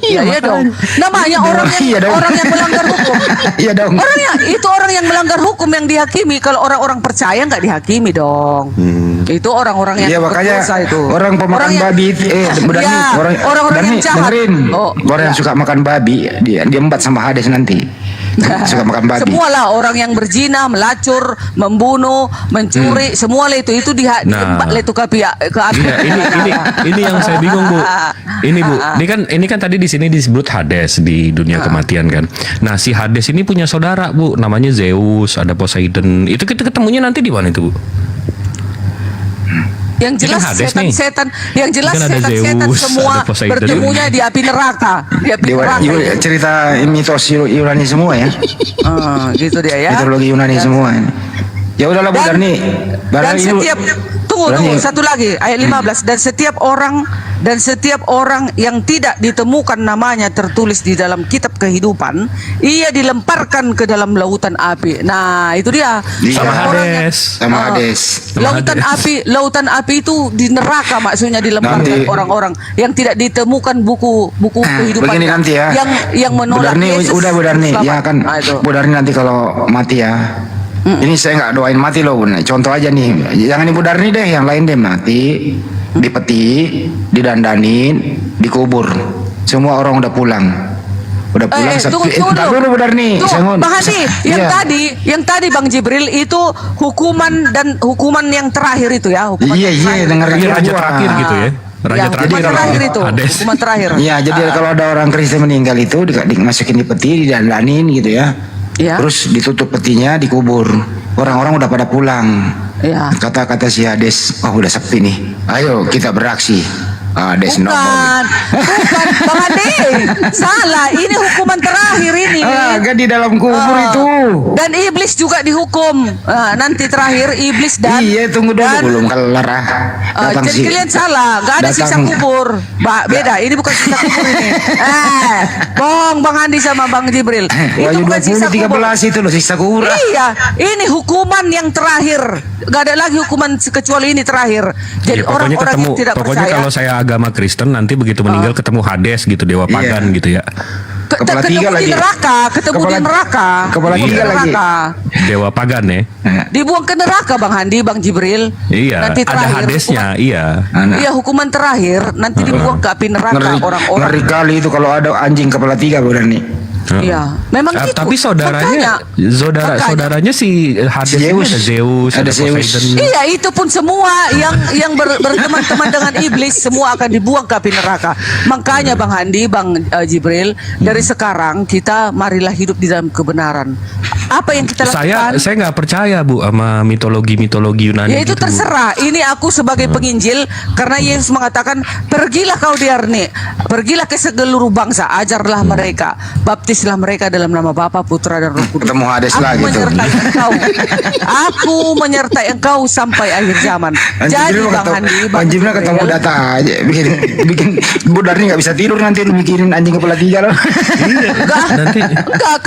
Iya dong. Namanya orang yang Iya dong. orang yang melanggar hukum. Iya dong. Orang yang melanggar hukum yang dihakimi. Kalau orang-orang percaya nggak dihakimi dong. Itu orang-orang yang Iya, makanya berdosa itu. orang pemakan yang- babi Bu Darni, Iya, orang-orang yang Darni, jahat. dengerin. Oh, orang yang suka makan babi, dia embat sama Hades nanti. Suka makan babi. Semualah orang yang berzina, melacur, membunuh, mencuri, semualah itu diembat lah itu ke api. Iya, ini yang saya bingung Bu. Ini Bu, ini kan tadi di sini disebut Hades di dunia kematian kan. Nah si Hades ini punya saudara Bu, namanya Zeus, ada Poseidon. Itu kita ketemunya nanti di mana itu Bu? Yang Ini jelas kan Hades setan-setan, yang jelas Ini kan ada setan-setan Zeus, semua ada Poseidon. bertemunya di api neraka, di api neraka. Cerita mitos Yunani semua ya. Gitu dia ya. Mitologi Yunani semua ini. Ya udahlah Bu Darni. Dan setiap tunggu Darni. satu lagi ayat 15 dan setiap orang yang tidak ditemukan namanya tertulis di dalam kitab kehidupan ia dilemparkan ke dalam lautan api. Nah, itu dia. Sama Hades. Sama Hades. Lautan api itu di neraka maksudnya dilemparkan Nanti. orang-orang yang tidak ditemukan buku kehidupan Begini nanti ya. yang Bu menolak Darni, Yesus. udah Bu Darni, selamat. ya kan. Nah, itu. Bu Darni nanti kalau mati ya. Ini saya nggak doain mati loh, Bu. Contoh aja nih, jangan Ibu Darni deh, yang lain deh mati, dipeti, didandanin, dikubur. Semua orang udah pulang. Udah pulang Tunggu Entar dulu Bu Darni. Tunggu, Bang Hadi, Iya. yang tadi Bang Jibril itu hukuman yang terakhir itu ya, hukuman Iya, yang terakhir. dengar Ini raja terakhir gitu ya. Raja Ya, terakhir hukuman terakhir itu, Hades. hukuman terakhir. Iya, jadi kalau ada orang Kristen meninggal itu dimasukin di peti, didandanin gitu ya. Ya. Terus ditutup petinya, dikubur. Orang-orang udah pada pulang. Ya. Kata-kata si Hades, oh udah sepi nih. Ayo kita beraksi. Hades nongol. Bukan Bang Hadi, salah. Ini hukuman terakhir ini. Agak di dalam kubur itu. Dan iblis juga dihukum. Nanti terakhir iblis dan Iya, tunggu dulu belum kelar. Datang jadi si kalian salah, nggak ada siksa kubur. Beda, ini bukan siksa kubur ini. Bang Handi sama Bang Jibril. Itu Wahyu bukan siksa 20 kubur. 13 itu loh siksa kubur. Iya, ini hukuman yang terakhir. Gak ada lagi hukuman kecuali ini terakhir. Jadi Ya, pokoknya orang-orang ketemu, yang tidak pokoknya percaya. kalau saya agama Kristen nanti begitu meninggal ketemu Hades gitu, dewa pagan gitu ya. Kepala ketemu tiga di lagi. neraka, ketemu di neraka. Kepala Ketemu di tiga lagi. neraka. Dewa pagan ya. Dibuang ke neraka Bang Handi, Bang Jibril. Iya, Nanti ada terakhir, Hadesnya, iya. Iya, hukuman terakhir nanti dibuang ke api neraka orang-orang. Ngeri kali itu kalau ada anjing kepala 3 Bu Darni. Iya, memang gitu. Tapi saudaranya si Hades ini ada Zeus, ada Poseidon. Iya, itu pun semua yang berteman-teman dengan iblis semua akan dibuang ke api neraka. Makanya Bang Handi, Bang Jibril, dari sekarang kita marilah hidup di dalam kebenaran. Apa yang kita lakukan? Saya nggak percaya Bu sama mitologi Yunani. Ya itu gitu, Bu. terserah. Ini aku sebagai penginjil karena Yesus mengatakan, "Pergilah kau Diarni, pergilah ke seluruh bangsa, ajarlah mereka, baptislah mereka dalam nama Bapa, Putra dan Roh Kudus." Ketemu Hades lagi tuh. Aku menyertai engkau sampai akhir zaman. Jadi Bang Handi, Bang Jibril ketemu data aja, bikin Bu Darni nggak bisa tidur nanti lu bikinin anjing kepala 3 loh. Enggak,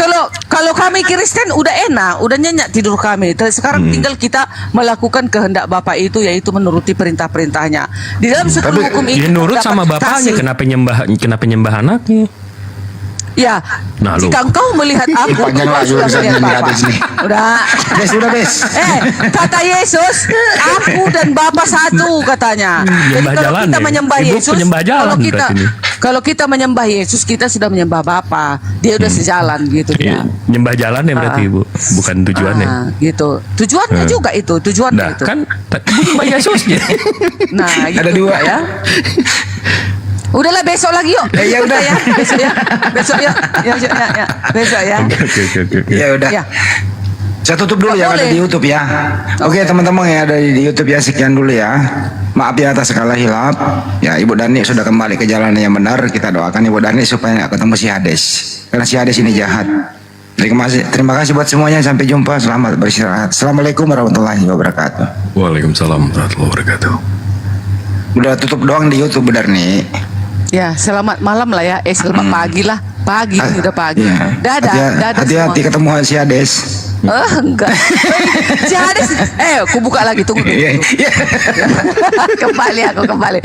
kalau kami Kristen udah enak, udah nyenyak tidur kami. Sekarang tinggal kita melakukan kehendak Bapa itu, yaitu menuruti perintah-perintahnya. Di dalam seluruh hukum ini Ya nurut sama terdapat bapaknya, kasih. kenapa nyembah anaknya? Ya, Nah, lu. jika engkau melihat aku, Panjang engkau lagi sudah urusan melihat ini Bapa. Hades nih. Udah. Sudah Bes. Kata Yesus, aku dan Bapa satu katanya. Jadi Nyembah kalau jalan kita ya? menyembah Ibu Yesus, penyembah jalan berarti ini. kalau kita menyembah Yesus, kita sudah menyembah Bapa. Dia udah sejalan gitu Iya, dia. nyembah jalan ya berarti Ibu, bukan tujuannya. Gitu. Tujuannya juga itu, tujuannya Nah, itu. kan Ibu nyembah Yesusnya. Nah, gitu Ada 2 ya. Udahlah besok lagi yuk. Ya udah. Ya, besok ya. Besok ya. Ya. Besok ya. Oke. Ya udah. Ya. Saya tutup dulu Nggak yang ada boleh. di YouTube ya. Oke teman-teman yang ada di YouTube ya, sekian dulu ya. Maaf ya atas segala hilap. Ya Ibu Darni sudah kembali ke jalan yang benar. Kita doakan Ibu Darni supaya nggak ketemu si Hades. Karena si Hades ini jahat. Terima kasih buat semuanya. Sampai jumpa. Selamat beristirahat. Assalamualaikum warahmatullahi wabarakatuh. Waalaikumsalam warahmatullahi wabarakatuh. Udah tutup doang di YouTube benar nih. Ya, selamat malam lah ya. Selamat pagi lah. Pagi, udah pagi. Dadah Hati-hati ketemu si Hades. Enggak. Si Hades. Aku buka lagi, tunggu dulu. Kembali.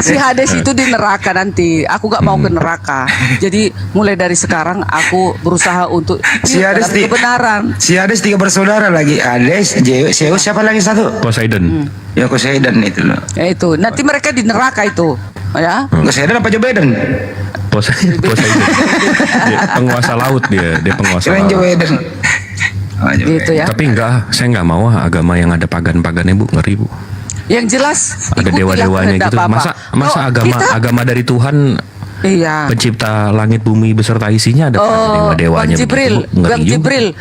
Si Hades itu di neraka nanti. Aku gak mau ke neraka. Jadi mulai dari sekarang aku berusaha untuk si Hades kebenaran. Si Hades 3 bersaudara lagi. Hades, Zeus, siapa lagi satu? Poseidon. Ya Poseidon itu loh. Ya itu. Nanti mereka di neraka itu. Ya. Poseidon apa Joe Biden? Poseidon. Dia penguasa laut dia penguasa laut. Joe Biden. Gitu ya. Tapi saya nggak mau agama yang ada pagan-pagannya Bu, ngeri Bu. Yang jelas ada dewa-dewanya gitu. Masa agama dari Tuhan, iya, pencipta langit bumi beserta isinya ada dewa-dewanya. Bang Jibril,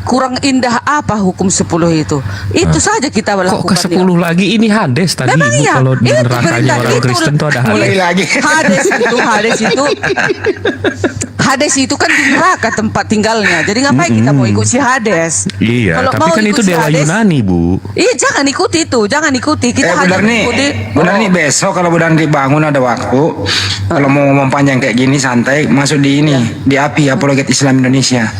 kurang indah apa hukum 10 itu? Itu saja kita lakukan. Kok ke 10 lagi? Ini Hades tadi. Memang iya. Kalau di nerakanya orang Kristen tuh ada Hades. Mulai lagi. Hades itu kan di neraka tempat tinggalnya. Jadi ngapain kita mau ikut si Hades? Iya, kalau tapi mau kan itu si dewa Hades, Yunani, Bu. Iya, jangan ikuti itu, jangan ikuti. Kita hanya ikuti. Benar nih, besok kalau benar dibangun ada waktu, kalau mau ngomong panjang kayak gini santai, masuk di ini, di API Apologet Islam Indonesia.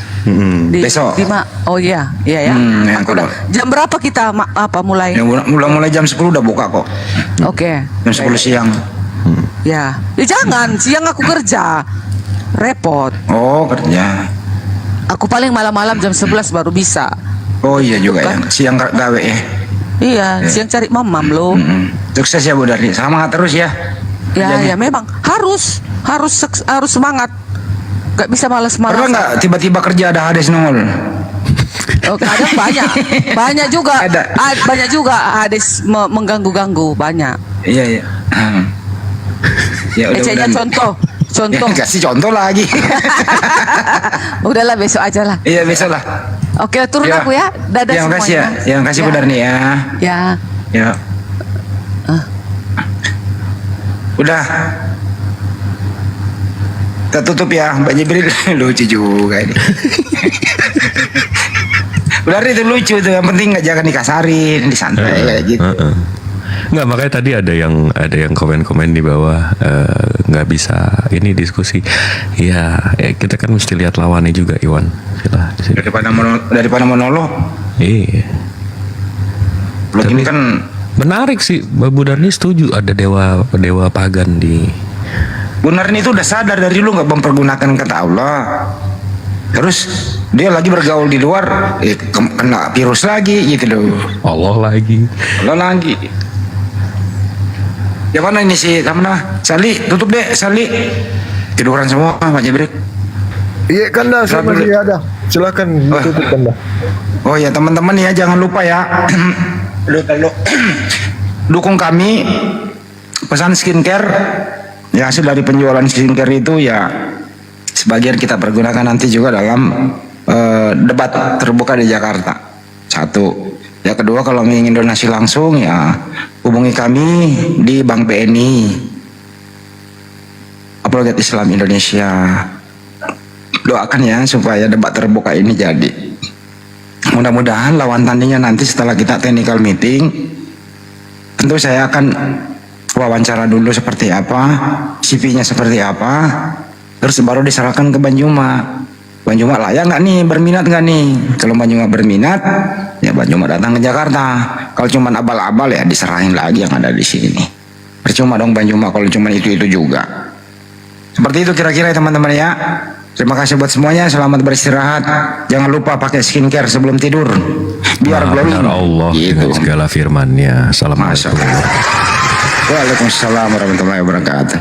Besok. Oh iya, iya ya. Jam berapa kita mulai? Ya, mulai jam 10 udah buka kok. Oke. Jam 10 siang. Ya jangan, siang aku kerja. Repot. Oh, kerja. Aku paling malam-malam jam 11 baru bisa. Oh iya juga ya. Siang gawe ya. Iya, siang cari mamam lo. Sukses ya Bu Darni. Semangat terus ya. Ya memang harus semangat. Gak bisa malas-malas. Pernah nggak tiba-tiba kerja ada Hades nongol? Oh, kadang banyak juga. Banyak juga Hades mengganggu-ganggu, banyak. Iya. Ya udah. Contoh. Kasih contoh lagi. Udahlah besok aja lah. Iya besok lah. Oke, turun aku ya. Dadah yang semuanya. Kasih ya. Yang kasih Bu Darni ya. Ya. Udah. Kita tutup ya. Mbak Jibril lucu juga ini. Bu Darni itu lucu tuh. Yang penting nggak jangan dikasarin, disantai kayak gitu. Nggak, makanya tadi ada yang komen-komen di bawah, nggak bisa ini diskusi. Ya kita kan mesti lihat lawannya juga, Iwan. Daripada monolog. Iya. Ini kan menarik sih. Bu Darni setuju ada dewa pagan di. Bu Darni itu udah sadar dari dulu nggak mempergunakan kata Allah. Terus dia lagi bergaul di luar, kena virus lagi gitu loh. Allah lagi. Ya mana ini sih, Sali, tutup deh, Sali. Tiduran semua, Pak Jibril. Iya kan dah, saya masih ada. Silakan ditutup kan dah. Oh ya teman-teman ya, jangan lupa ya. Dukung kami pesan skincare. Ya hasil dari penjualan skincare itu ya sebagian kita pergunakan nanti juga dalam debat terbuka di Jakarta. 1. Ya kedua, kalau ingin donasi langsung ya hubungi kami di Bank BNI Apologet Islam Indonesia. Doakan ya supaya debat terbuka ini jadi. Mudah-mudahan lawan tandingnya nanti setelah kita technical meeting, tentu saya akan wawancara dulu seperti apa, CV-nya seperti apa, terus baru diserahkan ke Banjuma. Banjuma layak nggak nih, berminat nggak nih? Kalau Banjuma berminat, ya Banjuma datang ke Jakarta. Kalau cuma abal-abal ya diserahin lagi yang ada di sini. Percuma dong Banjuma kalau cuma itu juga. Seperti itu kira-kira ya teman-teman ya. Terima kasih buat semuanya. Selamat beristirahat. Jangan lupa pakai skincare sebelum tidur. Biar glowing. Allah dengan segala firman-Nya. Assalamualaikum. Waalaikumsalam warahmatullahi wabarakatuh.